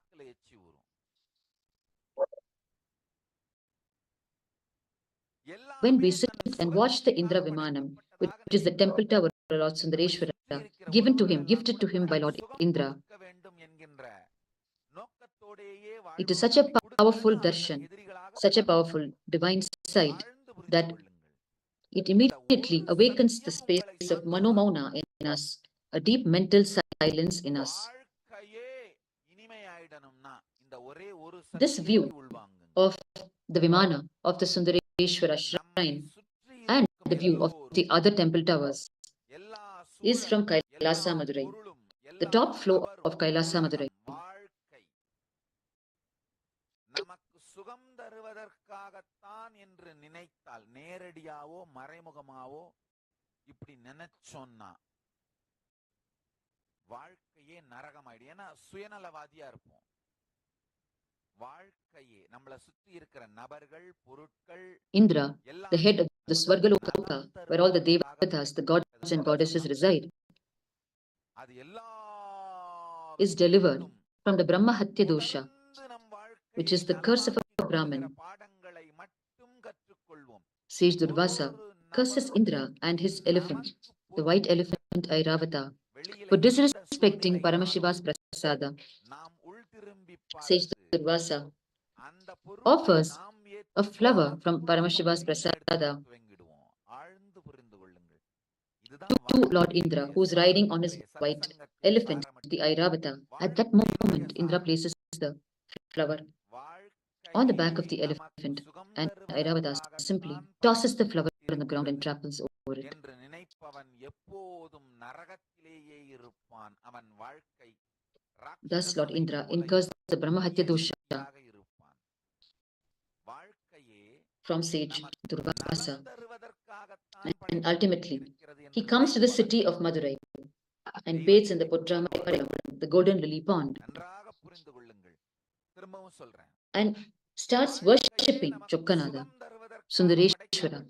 When we sit and watch the Indra Vimanam, which is the temple tower of Lord Sundareshwara, given to him, gifted to him by Lord Indra, it is such a powerful darshan, such a powerful divine sight, that it immediately awakens the space of Manomauna in us, a deep mental silence in us. This view of the Vimana of the Sundareshwara shrine and the view of the other temple towers is from Kailasa Madurai, the top floor of Kailasa Madurai. நமக்கு சுகம் தருவதற்காகத்தான் என்று நினைத்தால், நேரடியாவோ மறைமுகமாவோ இப்படி நினைச்சோம்னா வாழ்க்கையே நரகமாயிடும். ஏன்னா சுயநலவாதியா இருப்போம். வாழ்க்கையே நம்மளை சுத்தி இருக்கிற நபர்கள், பொருட்கள், Indra, the head of the Swargaloka, where all the devatas, the gods and goddesses reside, அது எல்லா is delivered from the Brahma Hatya dosha, which is the curse of a Brahmin. Sage Durvasa curses Indra and his elephant, the white elephant Airavata, for disrespecting Paramashiva's prasada. Sage Durvasa offers a flower from Paramashiva's prasada to Lord Indra, who is riding on his white elephant, the Airavata. At that moment, Indra places the flower on the back of the elephant, and Airavata simply tosses the flower on the ground and tramples over it. Thus, Lord Indra incurs the Brahmahatya dosha from sage Durvasa, and ultimately he comes to the city of Madurai and bathes in the Putramayalam, the golden lily pond, and starts worshipping Chokkanada, Sundareshwara,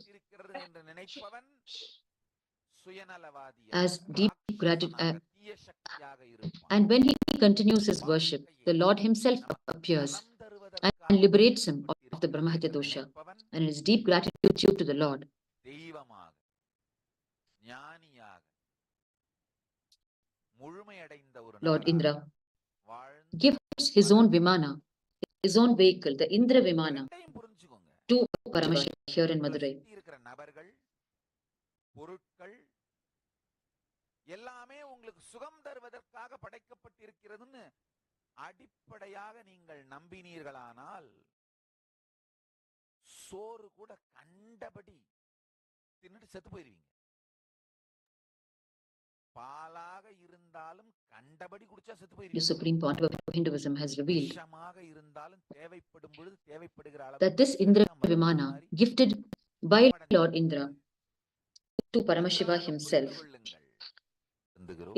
as deep gratitude. And when he continues his worship, the Lord himself appears and liberates him of the Brahmahatya dosha, and in his deep gratitude to the Lord, Lord Indra gives his own Vimana, his own vehicle, the Indra Vimana, to Paramashiva here in Madurai. எல்லாமே உங்களுக்கு சுகம் தருவதற்காக படைக்கப்பட்டிருக்கிறதுன்னு அடிப்படையாக நீங்கள் நம்பினீர்களானால் சோறு கூட கண்டபடி தின்னுட்டு செத்து போயிருவீங்க. பாலாக இருந்தாலும் கண்டபடி குடிச்சா செத்து போயிருவீங்க. The Supreme Pontiff of Hinduism has revealed இருந்தாலும் தேவைப்படும் பொழுது தேவைப்படுகிற that this Indra Vimana, gifted by Lord Indra to Paramashiva himself,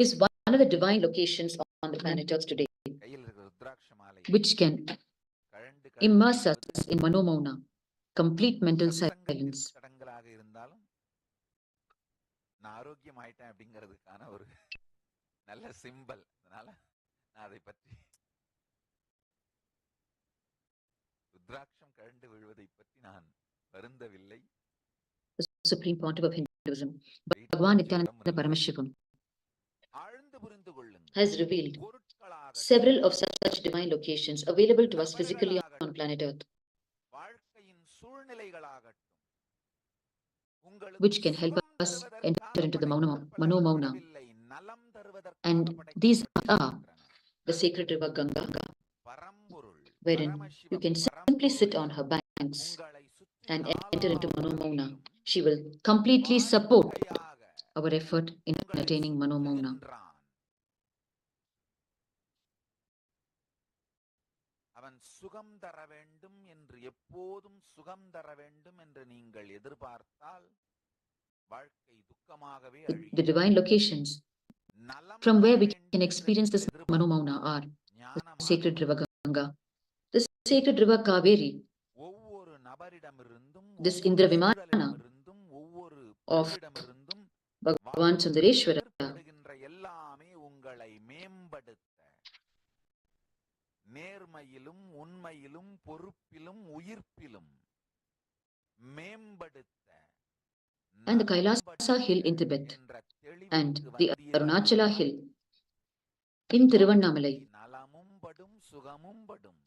is one of the divine locations on the planet Earth today, which can immerse us in Manomauna, complete mental silence. நான் ஆரோக்கியம் ஆயிட்டேன் அப்படிங்கிறதுக்கான ஒரு நல்ல symbol. அதனால நான் அதை பற்றி ருத்ராட்சம் கழண்டு விழுவதை பற்றி நான் வருந்தவில்லை. The Supreme Pontiff of Hinduism, Bhagavan Nithyananda Paramashivum, has revealed several of such divine locations available to us physically on planet Earth, which can help us enter into the Manomauna. And these are the sacred river Ganga, wherein you can simply sit on her banks and enter into Manomauna. She will completely support our effort in attaining Manomauna. அவன் சுகம் தர வேண்டும் என்று, எப்போதும் சுகம் தர வேண்டும் என்று நீங்கள் எதிர்பார்த்தால் வாழ்க்கை துக்கமாகவே அழியும். The divine locations from where we can experience this Manomauna are the sacred river Ganga, the sacred river Kaveri, This Indra Vimana of Bhagavan Sundareshwara எல்லாமே உங்களை மேம்படுத்த, நேர்மையிலும் உண்மையிலும் பொறுப்பிலும் உயிர்ப்பிலும் மேம்படுத்த, and the Kailasa hill in Tibet and the Arunachala hill in Tiruvannamalai. நலமும் படும் சுகமும் படும்.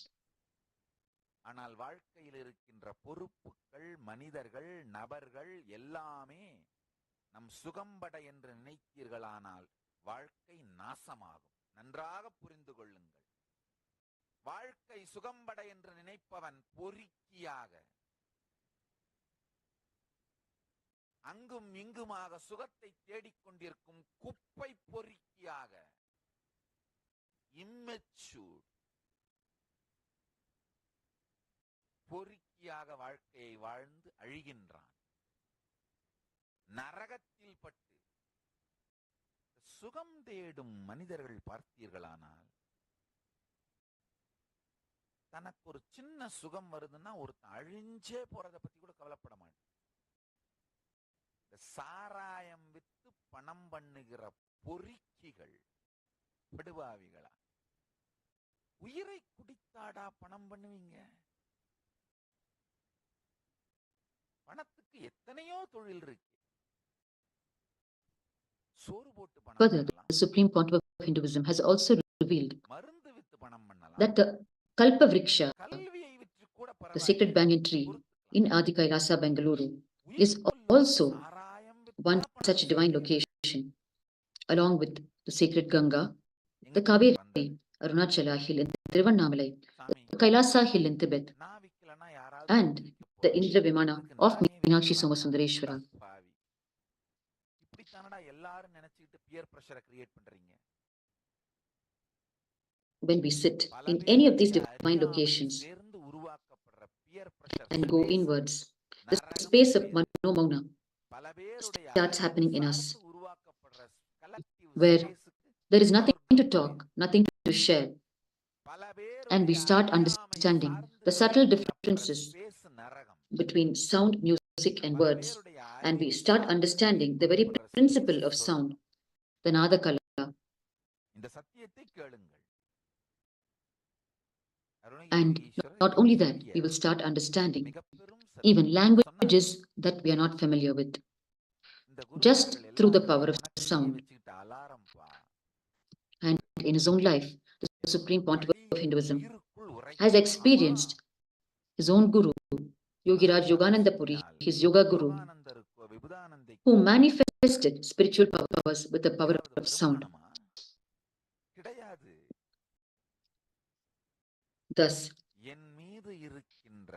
ஆனால் வாழ்க்கையில் இருக்கின்ற பொறுப்புகள், மனிதர்கள், நபர்கள் எல்லாமே நம் சுகம்பட என்று நினைத்தீர்களானால் வாழ்க்கை நாசமாகும். நன்றாக புரிந்து கொள்ளுங்கள். வாழ்க்கை சுகம்பட என்று நினைப்பவன் பொறுக்கியாக, அங்கும் இங்குமாக சுகத்தை தேடிக்கொண்டிருக்கும் குப்பை பொறுக்கியாக, இம்மெச்சூர் பொறுக்கியாக வாழ்க்கையை வாழ்ந்து அழிகின்றான். நரகத்தில் பட்டு சுகம் தேடும் மனிதர்கள் பார்த்தீர்களானால், தனக்கு ஒரு சின்ன சுகம் வருதுன்னா ஒருத்தன் அழிஞ்சே போறத பத்தி கூட கவலைப்பட மாட்டான். சாராயம் வித்து பணம் பண்ணுகிற பொறுக்கிகள், படுபாவிகளா, உயிரை குடித்தாடா பணம் பண்ணுவீங்க? பணத்துக்கு எத்தனையோ தொழில் இருக்கு. சோறு போட்டு பணம் Further, பண்ணலாம், the Supreme Pontiff of Hinduism has also revealed மருந்து வித்து பணம் பண்ணலாம், that the Kalpa Vriksha, கல்வியை விற்று கூட the sacred banyan tree in Adi Kailasa, Bengaluru, is also one such divine location, along with the sacred Ganga, the Kaveri, Arunachala hill in Tiruvannamalai, the Kailasa hill in Tibet, and the Indra Vimana of Meenakshi Somasundareshwara. இப்படித்தானடா எல்லாரும் நினைச்சிட்டு pier பிரஷரை create பண்றீங்க. When we sit in any of these divine locations and go inwards, the space of Mano starts happening in us, where there is nothing to talk, nothing to share, and we start understanding the subtle differences between sound, music, and words, and we start understanding the very principle of sound, the Nadakala. இந்த சத்தியத்தை கேளுங்கள். And not only that, we will start understanding even languages that we are not familiar with, just through the power of sound. And in his own life, the Supreme Pontiff of Hinduism has experienced his own guru, Yogiraj Yogananda Puri, his yoga guru, who manifested spiritual powers with the power of sound. Thus,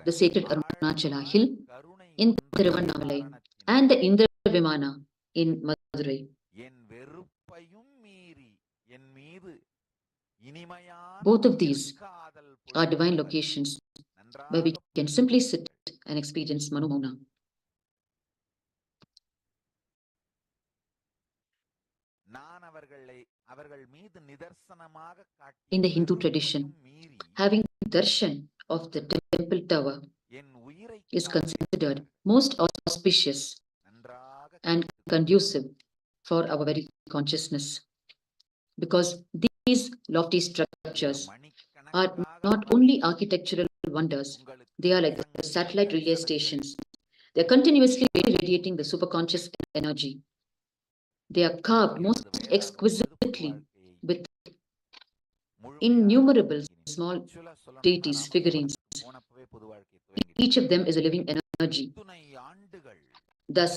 the sacred Arunachala hill in Tiruvannamalai and the Indra Vimana in Madurai, both of these are divine locations where we can simply sit and experience Mano Mauna. In the Hindu tradition, having darshan of the temple tower is considered most auspicious and conducive for our very consciousness, because these lofty structures are not only architectural wonders, they are like the satellite relay stations. They are continuously radiating the superconscious energy. They are carved most exquisitely with innumerable small deities, figurines. Each of them is a living energy. Thus,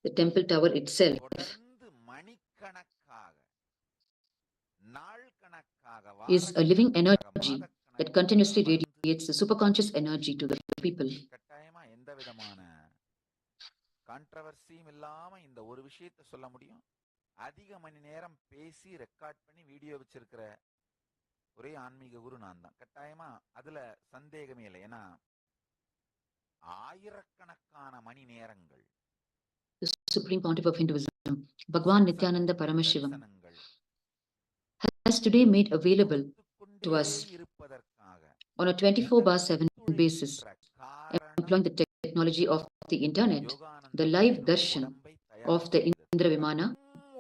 the temple tower itself is a living energy that continuously radiates the superconscious energy to the people. கான்ட்ரவர்சியும் இல்லாம இந்த ஒரு விஷயத்தை சொல்ல முடியும். அதிக மணி நேரம் பேசி record பண்ணி வீடியோ வச்சிருக்கிற ஒரே ஆன்மீக குரு நான் தான். கட்டாயமா அதுல சந்தேகமே இல்லை. ஏன்னா ஆயிரக்கணக்கான மணி நேரங்கள் The Supreme Pontiff of Hinduism, Bhagavan Nithyananda Paramashivang, has today made available to us on a 24/7 basis employing the technology of the internet, the live darshan of the Indra Vimana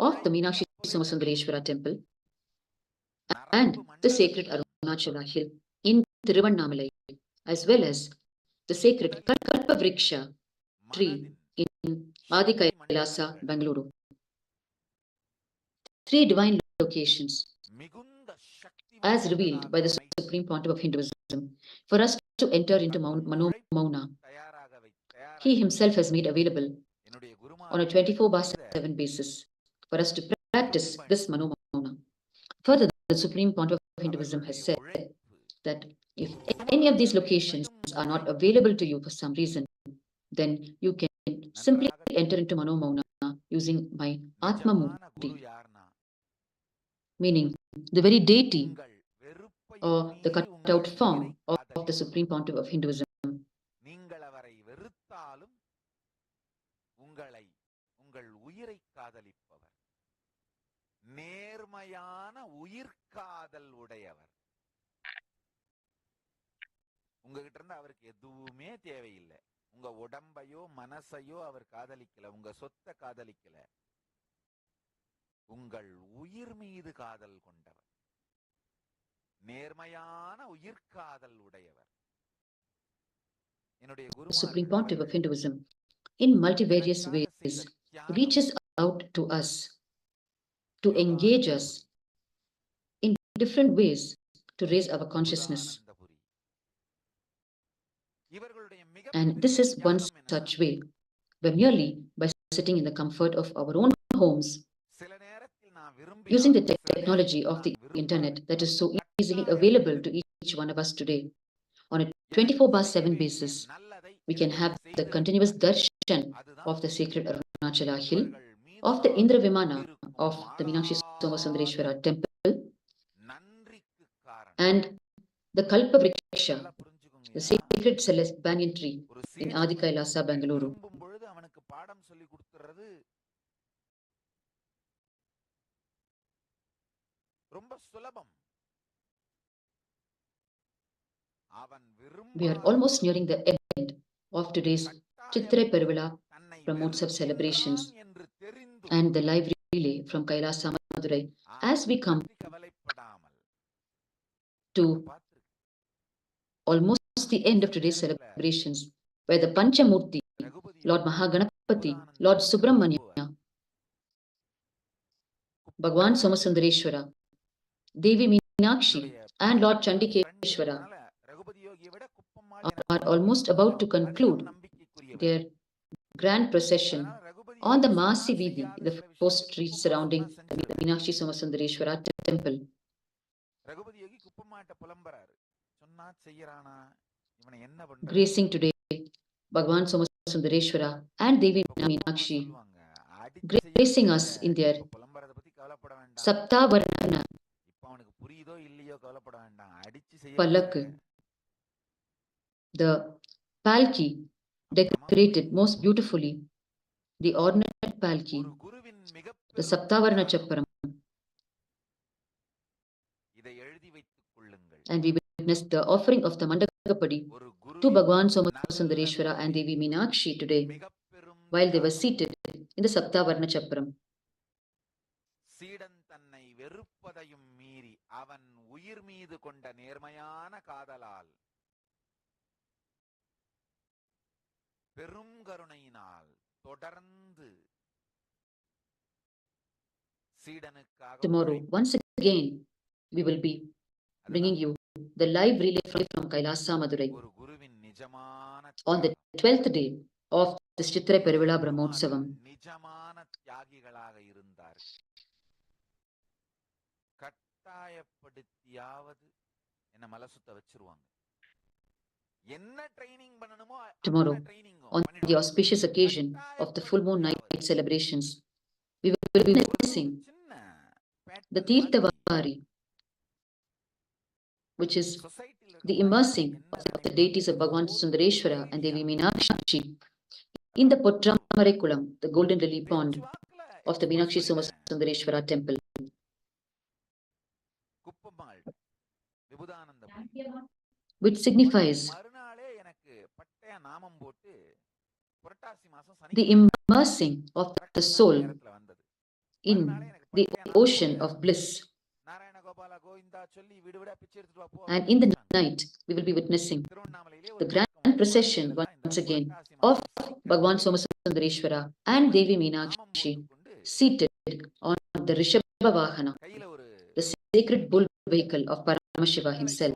of the Meenakshi Somasundareshwara temple and the sacred Arunachala hill in Tiruvannamalai, as well as the sacred Kalpa Vriksha tree in Adi Kailasa, Bengaluru. 3 divine locations, as revealed by the Supreme Pontiff of Hinduism, for us to enter into Mauna. He himself has made available on a 24/7 basis for us to practice this Mauna. Further, the Supreme Pontiff of Hinduism has said that if any of these locations are not available to you for some reason, then you can simply enter into Mauna using my Atma Murti, meaning the very deity or the cut-out form of the Supreme Pontiff of Hinduism. நீங்கள் அவரை வெறுத்தாலும் உங்கள் உயிரை காதலிப்பவர், நேர்மையான உயிர்காதல் உடையவர். உங்ககிட்ட இருந்து அவருக்கு எதுவுமே தேவையில்லை. உங்க உடம்பையோ மனசையோ அவர் காதலிக்கல, உங்க சொத்தை காதலிக்கல, உங்கள் உயிர் மீது காதல் கொண்டவர், நேர்மையான உயிர்காதல் உடையவர். The Supreme Pontiff of Hinduism, in multivarious ways, reaches out to us to engage us in different ways to raise our consciousness. And this is one such way, where merely by sitting in the comfort of our own homes, using the technology of the internet that is so easily available to each one of us today, on a 24/7 basis, we can have the continuous darshan of the sacred Arunachala hill, of the Indra Vimana of the Meenakshi Somasundareshwara temple, and the Kalpa Vriksha, the sacred celeste banyan tree in Adi Kailasa, Bengaluru. அவனுக்கு பாடம் சொல்லி கொடுத்துறது ரொம்ப சுலபம். We are almost nearing the end of today's Chithirai Peruvizha Brahmotsav celebrations and the live relay from Kailasa, Madurai, as we come to almost the end of today's celebrations, where the Panchamurti, Lord Mahaganapathi, Lord Subramanya, Bhagavan Somasundareshwara, Devi Meenakshi, and Lord Chandikeshwara are almost about to conclude their grand procession on the Masi Vidhi, the 4 streets surrounding the Meenakshi Somasundareshwara temple. Gracing today Bhagavan Somasundareshwara and Devi Meenakshi, gracing us in their Saptha Varna Palak, the palki decorated most beautifully, the ornate palki, the Saptha Varna Chapram, and we witnessed the offering of the Mandagappadi to Bhagavan Somasundareshwara and Devi Meenakshi today, while they were seated in the Saptha Varna Chapram. சீடன் தன்னை வெறுப்பதையும் மீறி அவன் உயிர் மீது கொண்ட நேர்மையான காதலால் பெரும் கருணையினால் தொடர்ந்து சீடனுக்காக Tomorrow, once again, we will be bringing you the live relay from Kailasa, Madurai, ஒரு குருவின் நிஜமான on the 12th day of the Chithirai Peruvizha Brahmotsavam. நிஜமான தியாகிகளாக இருந்தார். கட்டாயப்படுத்தியாவது என்ன மலை சுத்த வச்சிருவாங்க. என்ன ட்ரைனிங் பண்ணணுமோ Tomorrow, on the auspicious occasion of the full moon night celebrations, we will be witnessing the Tirthavari, which is the immersing of the deities of Bhagavan Sundareshwara and Devi Meenakshi in the Potramare Kulam, the golden lily pond of the Meenakshi Somasundareshwara temple, which signifies மறுநாளே எனக்கு பட்டய நாமம் the immersing of the soul in the ocean of bliss. And in the night, we will be witnessing the grand procession once again of Bhagavan Somasundareshwara and Devi Meenakshi seated on the Rishabha Vahana, the sacred bull vehicle of Paramashiva himself.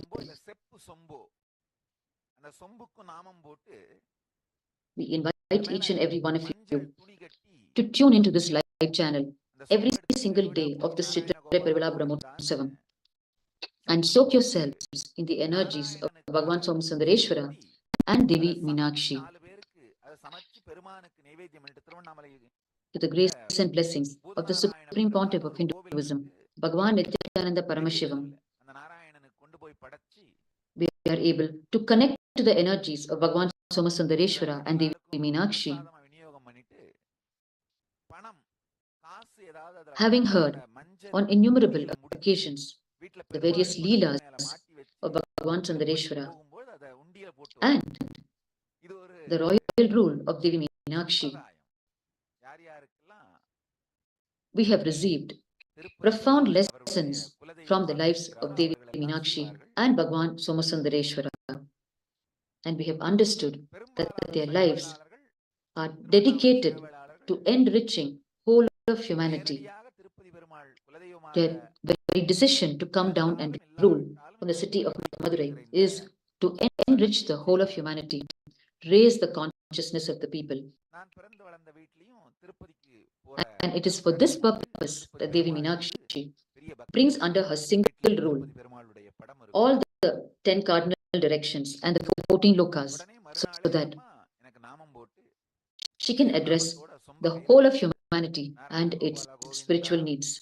We invite each and every one of you to tune into this live channel every single day of this Chithirai Peruvizha Brahmotsavam and soak yourselves in the energies of Bhagavan Somasundareshwara and Devi Meenakshi. To the grace and blessings of the Supreme Pontiff of Hinduism, Bhagavan Nithyananda Paramashivim, we are able to connect to the energies of Bhagavan Somasundareshwara and Devi Meenakshi, having heard on innumerable occasions the various leelas of Bhagavan Sundareshwara and the royal rule of Devi Meenakshi, we have received profound lessons from the lives of Devi Meenakshi and Bhagavan Somasundareshwara, and we have understood that their lives are dedicated to enriching whole of humanity. Their very decision to come down and rule from the city of Madurai is to enrich the whole of humanity, raise the consciousness of the people. And it is for this purpose that Devi Meenakshi brings under her single rule all the 10 cardinal directions and the 14 lokas, so that she can address the whole of humanity and its spiritual needs.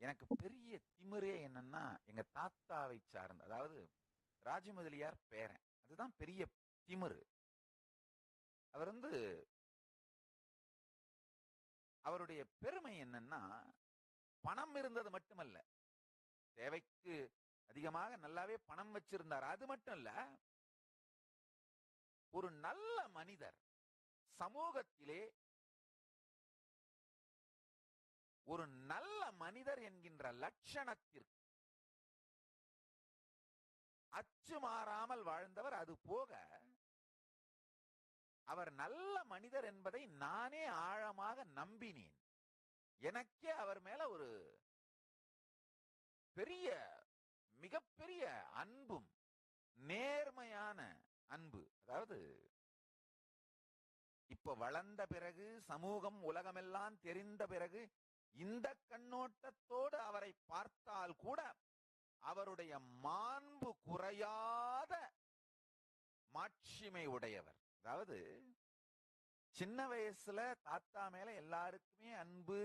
எனக்கு பெரிய திமிரே என்னன்னா எங்க தாத்தாவை சார்ந்த, அதாவது ராஜமுதலியார் பேரன், அதுதான் பெரிய திமிரு. அவர் அவருடைய பெருமை என்னன்னா, பணம் இருந்தது மட்டுமல்ல, தேவைக்கு அதிகமாக நல்லாவே பணம் வச்சிருந்தார். அது மட்டும் இல்ல, ஒரு நல்ல மனிதர், சமூகத்திலே ஒரு நல்ல மனிதர் என்கின்ற லட்சணத்திற்கு அச்சு மாறாமல் வாழ்ந்தவர். அது போக அவர் நல்ல மனிதர் என்பதை நானே ஆழமாக நம்பினேன். எனக்கே அவர் மேல ஒரு பெரிய, மிகப்பெரிய அன்பும் நேர்மையான அன்பு. அதாவது இப்ப வளர்ந்த பிறகு, சமூகம் உலகமெல்லாம் தெரிந்த பிறகு, இந்த கண்ணோட்டத்தோடு அவரை பார்த்தால் கூட அவருடைய மாண்பு குறையாத மாட்சிமை உடையவர். அதாவது சின்ன வயசுல தாத்தா மேல எல்லாருக்குமே அன்பு,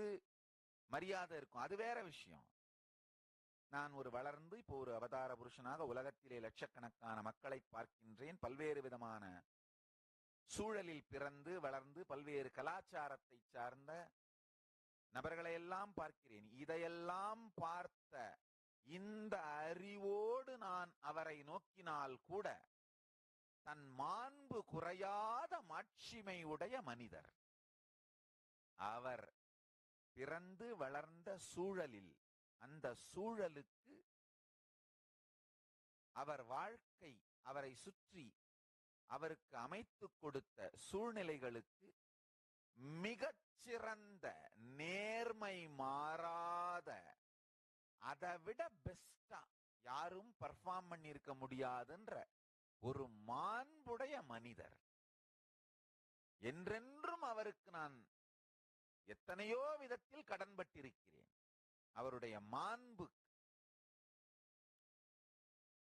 மரியாதை இருக்கும், அது வேற விஷயம். நான் ஒரு வளர்ந்து இப்போ ஒரு அவதார புருஷனாக உலகத்திலே லட்சக்கணக்கான மக்களை பார்க்கின்றேன். பல்வேறு விதமான சூழலில் பிறந்து வளர்ந்து பல்வேறு கலாச்சாரத்தை சார்ந்த நபர்களை எல்லாம் பார்க்கிறேன். இதையெல்லாம் பார்த்த இந்த அறிவோடு நான் அவரை நோக்கினால் கூட தன் மாண்பு குறையாத மாட்சிமை உடைய மனிதர். அவர் பிறந்து வளர்ந்த சூழலில், அந்த சூழலுக்கு, அவர் வாழ்க்கை, அவரை சுற்றி அவருக்கு அமைத்து கொடுத்த சூழ்நிலைகளுக்கு மிகச்சிறந்த, நேர்மை மாறாத, அதை விட பெஸ்டா யாரும் பர்ஃபார்ம் பண்ணிருக்க முடியாதுன்ற ஒரு மாண்புடைய மனிதர். என்றென்றும் அவருக்கு நான் எத்தனையோ விதத்தில் கடன்பட்டிருக்கிறேன். அவருடைய மாண்பு,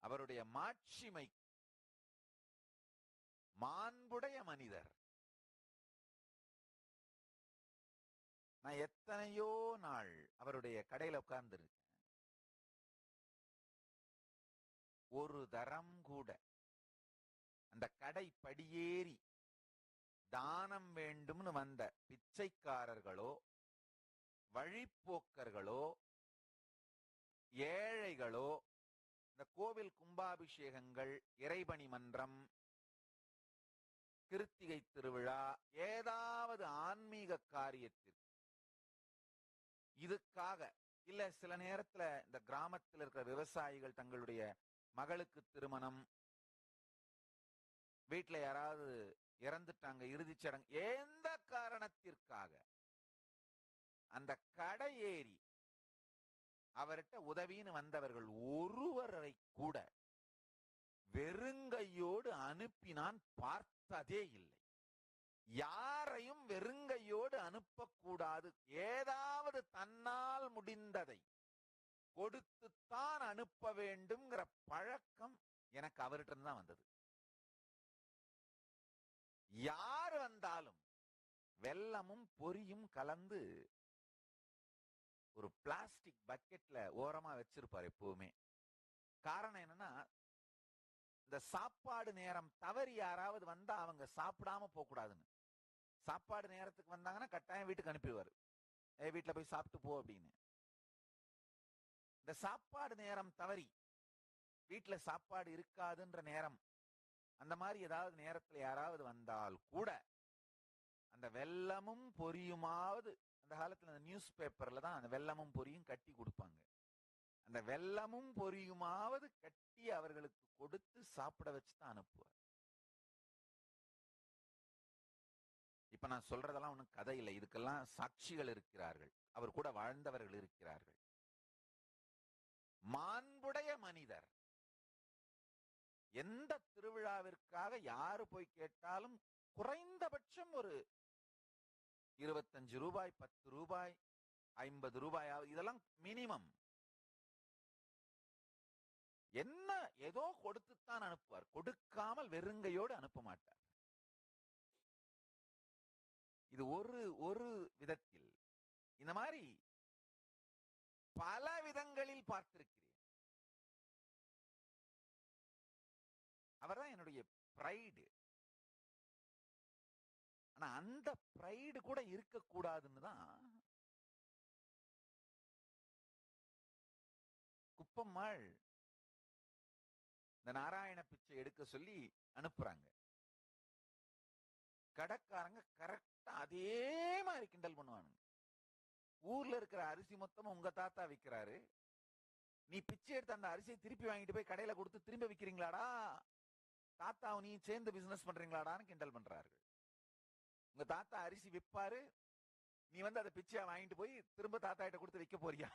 அவருடைய மாட்சிமை, மாண்புடைய மனிதர். நான் எத்தனையோ நாள் அவருடைய கடையில உட்கார்ந்துருக்கேன். ஒரு தரம் கூட அந்த கடை படியேறி தானம் வேண்டும்னு வந்த பிச்சைக்காரர்களோ, வழிப்போக்கர்களோ, ஏழைகளோ, இந்த கோவில் கும்பாபிஷேகங்கள், இறைபணி மன்றம், கிருத்திகை திருவிழா, ஏதாவது ஆன்மீக காரியத்திற்கு இதுக்காக இல்ல சில நேரத்துல இந்த கிராமத்தில் இருக்கிற விவசாயிகள் தங்களுடைய மகளுக்கு திருமணம், வீட்டுல யாராவது இறந்துட்டாங்க, இறுதிச் சடங்கு, எந்த காரணத்திற்காக அந்த கடை ஏறி அவர்கிட்ட உதவின்னு வந்தவர்கள் ஒருவரை கூட வெறுங்கையோடு அனுப்பினான் பார்த்ததே இல்லை. யாரையும் வெறுங்கையோடு அனுப்பக்கூடாது. ஏதாவது தன்னால் முடிந்ததை கொடுத்துத்தான் அனுப்ப வேண்டும்ங்கிற பழக்கம் எனக்கு அவர்கிட்ட இருந்து தான் வந்தது. யார் வந்தாலும் வெல்லமும் பொரியும் கலந்து ஒரு பிளாஸ்டிக் பக்கெட்ல ஓரமா வச்சிருப்பார் எப்பவுமே. காரணம் என்னன்னா, இந்த சாப்பாடு நேரம் தவறி யாராவது வந்தா அவங்க சாப்பிடாம போக கூடாதுன்னு. சாப்பாடு நேரத்துக்கு வந்தாங்கன்னா கட்டாயம் வீட்டுக்கு அனுப்பிடுவாரு. வீட்டுல போய் சாப்பிட்டு போ அப்படின்னு. இந்த சாப்பாடு நேரம் தவறி வீட்டுல சாப்பாடு இருக்காதுன்ற நேரம், அந்த மாதிரி ஏதாவது நேரத்துல யாராவது வந்தால் கூட அந்த வெல்லமும் பொரியுமாவது, அந்த காலத்துல அந்த நியூஸ் பேப்பர்ல தான் அந்த வெல்லமும் பொரியும் கட்டி கொடுப்பாங்க. அந்த வெல்லமும் பொரியுமாவது கட்டி அவர்களுக்கு கொடுத்து சாப்பிட வச்சுதான் அனுப்புவார். இப்ப நான் சொல்றதெல்லாம் ஒண்ணும் கதை இல்லை. இதுக்கெல்லாம் சாட்சிகள் இருக்கிறார்கள். அவர் கூட வாழ்ந்தவர்கள் இருக்கிறார்கள். மாண்புடைய மனிதர். எந்த திருவிழாவிற்காக யாரு போய் கேட்டாலும் குறைந்தபட்சம் ஒரு 25 ரூபாய், 10 ரூபாய், 50 ரூபாய், இதெல்லாம் மினிமம். என்ன ஏதோ கொடுத்துத்தான் அனுப்புவார். கொடுக்காமல் வெறுங்கையோடு அனுப்ப மாட்டார். இது ஒரு விதத்தில். இந்த மாதிரி பல விதங்களில் பார்த்திருக்கிறேன். அவர்தான் என்னுடைய பிரைடு. ஆனா அந்த பிரைடு கூட இருக்கக்கூடாதுன்னு தான் குப்பம்மாள் இந்த நாராயண பிச்சை எடுக்க சொல்லி அனுப்புறாங்க. கடைக்காரங்க கரெக்டா அதே மாதிரி கிண்டல் பண்ணுவானுங்க. ஊர்ல இருக்கிற அரிசி மொத்தமா உங்க தாத்தா விற்கிறாரு, நீ பிச்சை எடுத்து அந்த அரிசியை திருப்பி வாங்கிட்டு போய் கடையில கொடுத்து திரும்ப விற்கிறீங்களாடா, தாத்தாவை நீ சேர்ந்து பிசினஸ் பண்றீங்களாடான்னு கிண்டல் பண்றார்கள். உங்க தாத்தா அரிசி விற்பாரு, நீ வந்து அதை பிச்சையா வாங்கிட்டு போய் திரும்ப தாத்தா கிட்ட கொடுத்து விற்க போறியா?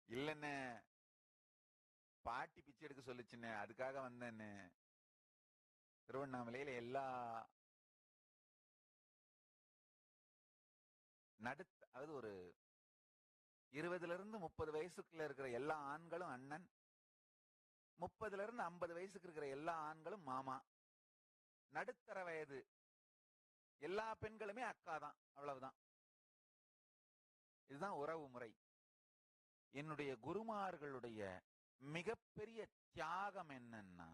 இல்லன்னு பாட்டி பிச்சை எடுக்க சொல்லுச்சுன்னு அதுக்காக வந்தேன்னு. திருவண்ணாமலையில எல்லா அதாவது ஒரு 20 இருந்து 30 வயசுக்குள்ள இருக்கிற எல்லா ஆண்களும் அண்ணன், 30 இருந்து 50 வயசுக்கு இருக்கிற எல்லா ஆண்களும் மாமா, நடுத்தர வயது எல்லா பெண்களுமே அக்கா தான். அவ்வளவுதான். இதுதான் உறவு முறை. என்னுடைய குருமார்களுடைய மிகப்பெரிய தியாகம் என்னன்னா,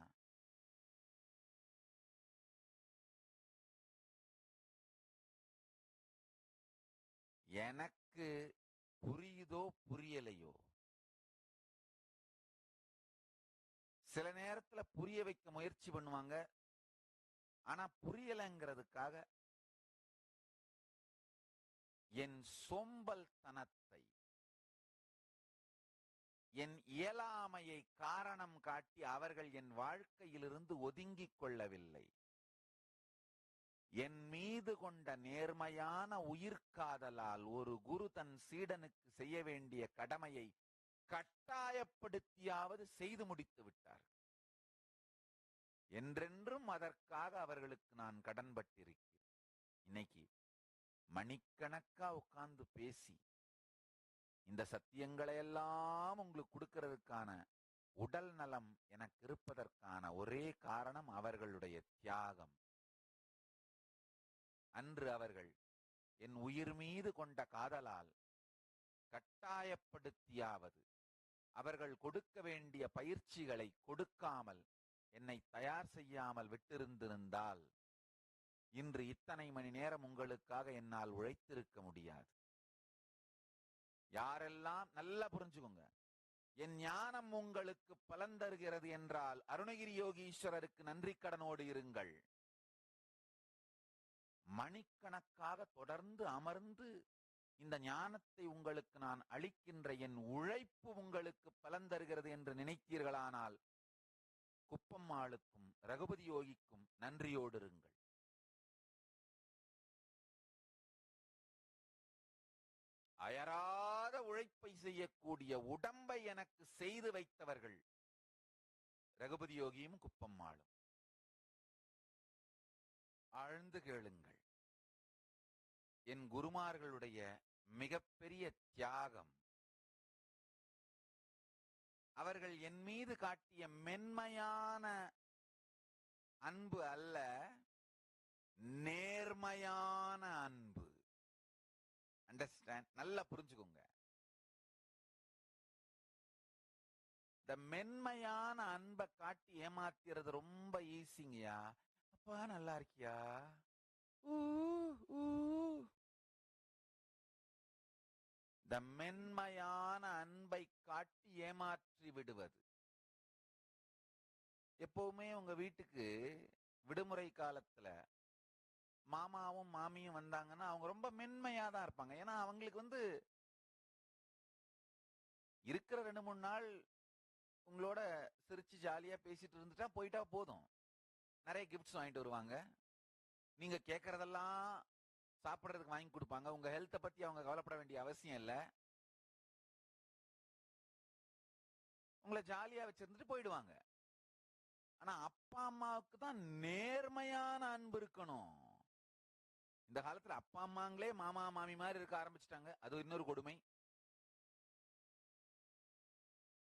எனக்கு புரியுதோ புரியலையோ, சில நேரத்துல புரிய வைக்க முயற்சி பண்ணுவாங்க. ஆனா புரியலைங்கிறதுக்காக என் சோம்பல் தனத்தை, என் இயலாமையை காரணம் காட்டி அவர்கள் என் வாழ்க்கையிலிருந்து ஒதுங்கிக் கொள்ளவில்லை. என் மீது கொண்ட நேர்மையான உயிர்காதலால் ஒரு குரு தன் சீடனுக்கு செய்ய வேண்டிய கடமையை கட்டாயப்படுத்தியாவது செய்து முடித்து விட்டார். என்றென்றும் அதற்காக அவர்களுக்கு நான் கடன்பட்டிருக்கிறேன். இன்னைக்கு மணிக்கணக்கா உட்கார்ந்து பேசி இந்த சத்தியங்களை எல்லாம் உங்களுக்கு கொடுக்கிறதுக்கான உடல் நலம் எனக்கு இருப்பதற்கான ஒரே காரணம் அவர்களுடைய தியாகம். அன்று அவர்கள் என் உயிர் மீது கொண்ட காதலால் கட்டாயப்படுத்தியாவது அவர்கள் கொடுக்க வேண்டிய பயிற்சிகளை கொடுக்காமல் என்னை தயார் செய்யாமல் விட்டிருந்திருந்தால் இன்று இத்தனை மணி நேரம் உங்களுக்காக என்னால் உழைத்திருக்க முடியாது. யாரெல்லாம் நல்லா புரிஞ்சுக்கோங்க, என் ஞானம் உங்களுக்கு பலன் தருகிறது என்றால் அருணகிரி யோகீஸ்வரருக்கு நன்றி கடனோடு இருங்கள். மணிக்கணக்காக தொடர்ந்து அமர்ந்து இந்த ஞானத்தை உங்களுக்கு நான் அளிக்கின்ற என் உழைப்பு உங்களுக்கு பலன் தருகிறது என்று நினைத்தீர்களானால் குப்பம்மாளுக்கும் ரகுபதி யோகிக்கும் நன்றியோடு இருங்கள். அயராத உழைப்பை செய்யக்கூடிய உடம்பை எனக்கு செய்து வைத்தவர்கள் ரகுபதி யோகியும் குப்பம்மாளும். ஆழ்ந்து கேளுங்கள். என் குருமார்களுடைய மிகப்பெரிய தியாகம். அவர்கள் என் மீது காட்டிய மென்மையான அன்பு அல்ல, நேர்மையான அன்பு. அண்டர்ஸ்டாண்ட்? நல்லா புரிஞ்சுக்கோங்க. இந்த மென்மையான அன்பை காட்டி ஏமாத்துறது ரொம்ப ஈஸிங்கயா. அப்பா நல்லா இருக்கியா, இந்த மென்மையான அன்பை காட்டி ஏமாற்றி விடுவது. எப்பவுமே உங்க வீட்டுக்கு விடுமுறை காலத்துல மாமாவும் மாமியும் வந்தாங்கன்னா அவங்க ரொம்ப மென்மையா தான் இருப்பாங்க. ஏன்னா அவங்களுக்கு இருக்கிற 2-3 நாள் உங்களோட சிரிச்சு ஜாலியா பேசிட்டு இருந்துட்டா போயிட்டா போதும். நிறைய கிஃப்ட்ஸ் வாங்கிட்டு வருவாங்க. நீங்க கேட்கறதெல்லாம் சாப்பிட்றதுக்கு வாங்கி கொடுப்பாங்க. உங்க ஹெல்த்தை பத்தி அவங்க கவலைப்பட வேண்டிய அவசியம் இல்லை. உங்களை ஜாலியா வச்சிருந்துட்டு போயிடுவாங்க. ஆனா அப்பா அம்மாவுக்கு தான் நேர்மையான அன்பு இருக்கணும். இந்த காலத்துல அப்பா அம்மாங்களே மாமா மாமி மாதிரி இருக்க ஆரம்பிச்சிட்டாங்க. அது இன்னொரு கொடுமை.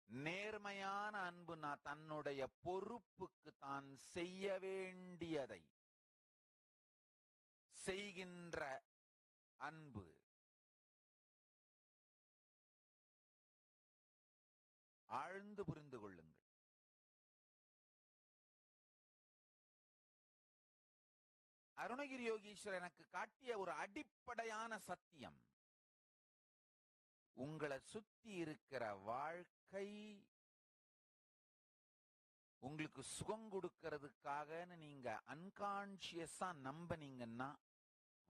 நேர்மையான அன்புனா தன்னுடைய பொறுப்புக்கு தான் செய்ய வேண்டியதை செய்கின்ற அன்பு. ஆழ்ந்து புரிந்து கொள்ளுங்கள். அருணகிரி யோகீஸ்வரர் எனக்கு காட்டிய ஒரு அடிப்படையான சத்தியம், உங்களை சுத்தி இருக்கிற வாழ்க்கை உங்களுக்கு சுகம் கொடுக்கிறதுக்காகன்னு நீங்க அன்கான்சியஸா நம்பினீங்கன்னா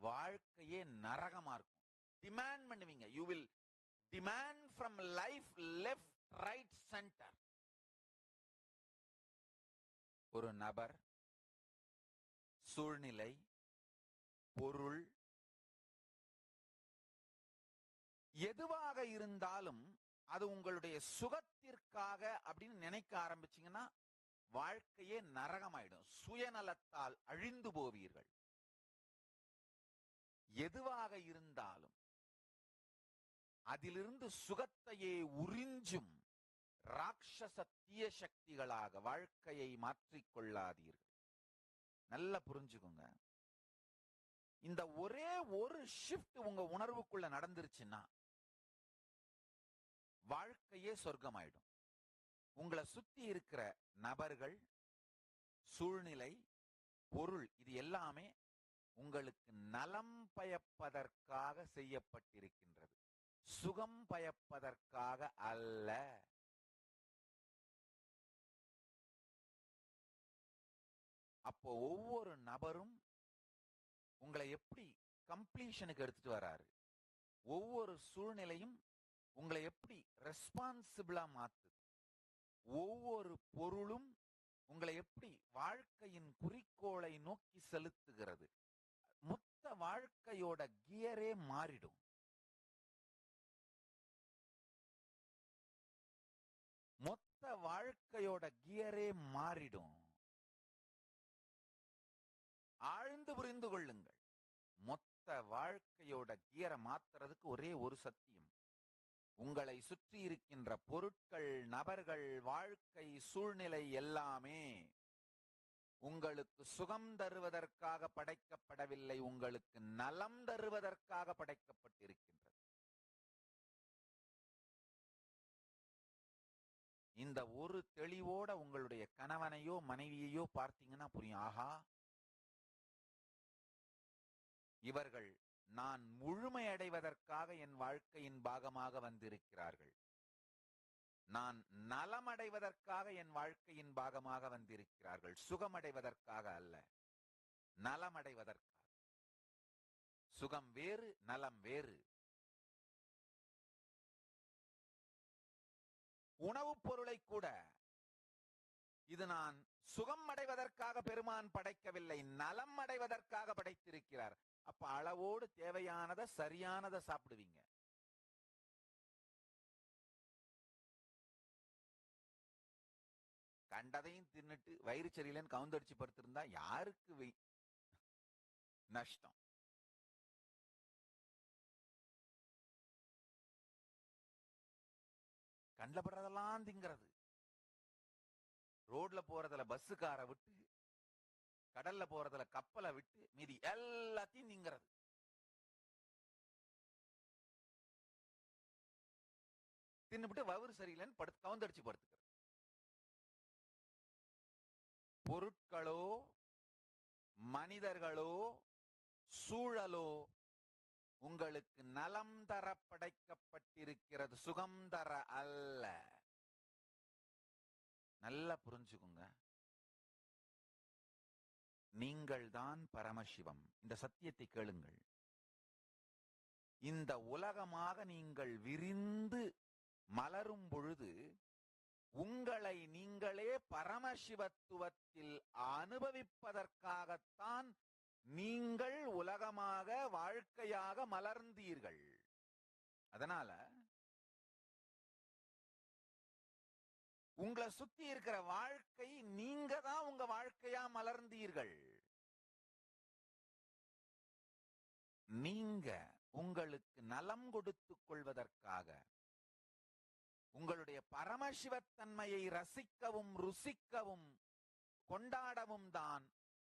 வாழ்க்கையே நரகமா இருக்கும். டிமாண்ட் பண்ணுவீங்க. You will demand from life left right centre. ஒரு நபர், சூழ்நிலை, பொருள் எதுவாக இருந்தாலும் அது உங்களுடைய சுகத்திற்காக அப்படின்னு நினைக்க ஆரம்பிச்சீங்கன்னா வாழ்க்கையே நரகமாயிடும். சுயநலத்தால் அழிந்து போவீர்கள். எதுவாக இருந்தாலும் அதிலிருந்து சுகத்தையே உறிஞ்சும் ராட்சச தீய சக்திகளாக வாழ்க்கையை மாற்றிக்கொள்ளாதீர்கள். நல்லா புரிஞ்சுக்கோங்க. இந்த ஒரே ஒரு ஷிஃப்ட் உங்க உணர்வுக்குள்ள நடந்துருச்சுன்னா வாழ்க்கையே சொர்க்கமாயிடும். உங்களை சுத்தி இருக்கிற நபர்கள், சூழ்நிலை, பொருள் இது எல்லாமே உங்களுக்கு நலம் பயப்பதற்காக செய்யப்பட்டிருக்கின்றது, சுகம் பயப்பதற்காக அல்ல. அப்போ ஒவ்வொரு நபரும் உங்களை எப்படி கம்ப்ளீஷனுக்கு எடுத்துட்டு வராரு, ஒவ்வொரு சூழ்நிலையும் உங்களை எப்படி ரெஸ்பான்சிபிளா மாத்துது, ஒவ்வொரு பொருளும் உங்களை எப்படி வாழ்க்கையின் குறிக்கோளை நோக்கி செலுத்துகிறது. மொத்த வாழ்க்கையோட கியரே மாறிடும். மொத்த வாழ்க்கையோட கியரே மாறிடும். ஆழ்ந்து புரிந்து கொள்ளுங்கள். மொத்த வாழ்க்கையோட கியரை மாத்துறதுக்கு ஒரே ஒரு சத்தியம், உங்களை சுற்றி இருக்கின்ற பொருட்கள், நபர்கள், வாழ்க்கை, சூழ்நிலை எல்லாமே உங்களுக்கு சுகம் தருவதற்காக படைக்கப்படவில்லை, உங்களுக்கு நலம் தருவதற்காக படைக்கப்பட்டிருக்கின்றது. இந்த ஒரு தெளிவோட உங்களுடைய கணவனையோ மனைவியையோ பார்த்தீங்கன்னா புரியும், ஆஹா இவர்கள் நான் முழுமையடைவதற்காக என் வாழ்க்கையின் பாகமாக வந்திருக்கிறார்கள். நான் நலமடைவதற்காக என் வாழ்க்கையின் பாகமாக வந்திருக்கிறார்கள். சுகமடைவதற்காக அல்ல, நலமடைவதற்காக. சுகம் வேறு, நலம் வேறு. உணவுப் பொருளை கூட இது நான் சுகம் அடைவதற்காக பெருமான் படைக்கவில்லை, நலம் அடைவதற்காக படைத்திருக்கிறார். அப்ப அளவோடு தேவையானதை சரியானதை சாப்பிடுவீங்க. கண்டதையும் தின்னுட்டு வயிறு சரியில்லைன்னு கவுந்தடிச்சு படுத்திருந்தா யாருக்கு நஷ்டம்? கண்ணில் படுறதெல்லாம் திங்கிறது. ரோட்ல போறதுல பஸ்ஸுக்கார விட்டு, கடல்ல போறதுல கப்பலை விட்டு, மீதி எல்லாத்தையும் திங்கிறது. தின்னுபிட்டு வயிறு சரியில்லைன்னு கவுந்தடிச்சு படுத்துக்கிறது. பொருட்களோ, மனிதர்களோ, சூழலோ உங்களுக்கு நலம் தர படைக்கப்பட்டிருக்கிறது, சுகம் தர அல்ல. நல்லா புரிஞ்சுக்குங்க. நீங்கள் தான் பரமசிவம். இந்த சத்தியத்தை கேளுங்கள். இந்த உலகமாக நீங்கள் விரிந்து மலரும் பொழுது உங்களை நீங்களே பரமசிவத்துவத்தில் அனுபவிப்பதற்காகத்தான் நீங்கள் உலகமாக வாழ்க்கையாக மலர்ந்தீர்கள். அதனால உங்களை சுத்தி இருக்கிற வாழ்க்கை, நீங்க தான் உங்க வாழ்க்கையா மலர்ந்தீர்கள். நீங்க உங்களுக்கு நலம் கொடுத்துக் கொள்வதற்காக, உங்களுடைய பரமசிவத்தன்மையை ரசிக்கவும் ருசிக்கவும் கொண்டாடவும் தான்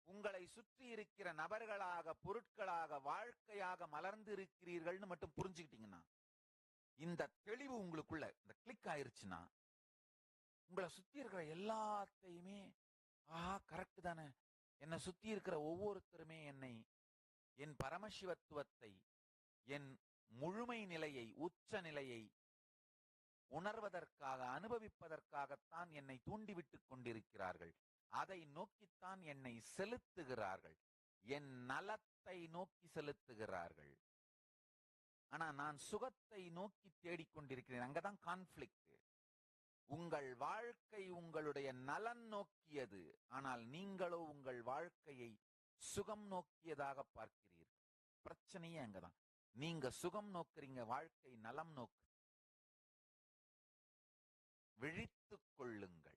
உங்களை சுற்றி இருக்கிற நபர்களாக, பொருட்களாக, வாழ்க்கையாக மலர்ந்திருக்கிறீர்கள்னு மட்டும் புரிஞ்சுக்கிட்டீங்கன்னா, இந்த தெளிவு உங்களுக்குள்ள இந்த கிளிக் ஆயிருச்சுன்னா, உங்களை சுத்தி இருக்கிற எல்லாத்தையுமே கரெக்ட் தானே, என்னை சுத்தி இருக்கிற ஒவ்வொருத்தருமே என்னை, என் பரமசிவத்துவத்தை, என் முழுமை நிலையை, உச்ச நிலையை உணர்வதற்காக, அனுபவிப்பதற்காகத்தான் என்னை தூண்டிவிட்டுக் கொண்டிருக்கிறார்கள். அதை நோக்கித்தான் என்னை செலுத்துகிறார்கள், என் நலத்தை நோக்கி செலுத்துகிறார்கள். ஆனா நான் சுகத்தை நோக்கி தேடிக்கொண்டிருக்கிறேன். அங்கதான் கான்ஃபிளிக்ட். உங்கள் வாழ்க்கை உங்களுடைய நலன் நோக்கியது, ஆனால் நீங்களோ உங்கள் வாழ்க்கையை சுகம் நோக்கியதாக பார்க்கிறீர்கள். பிரச்சனையே அங்கதான். நீங்க சுகம் நோக்குறீங்க, வாழ்க்கை நலம் நோக்கு. விழித்துக் கொள்ளுங்கள்.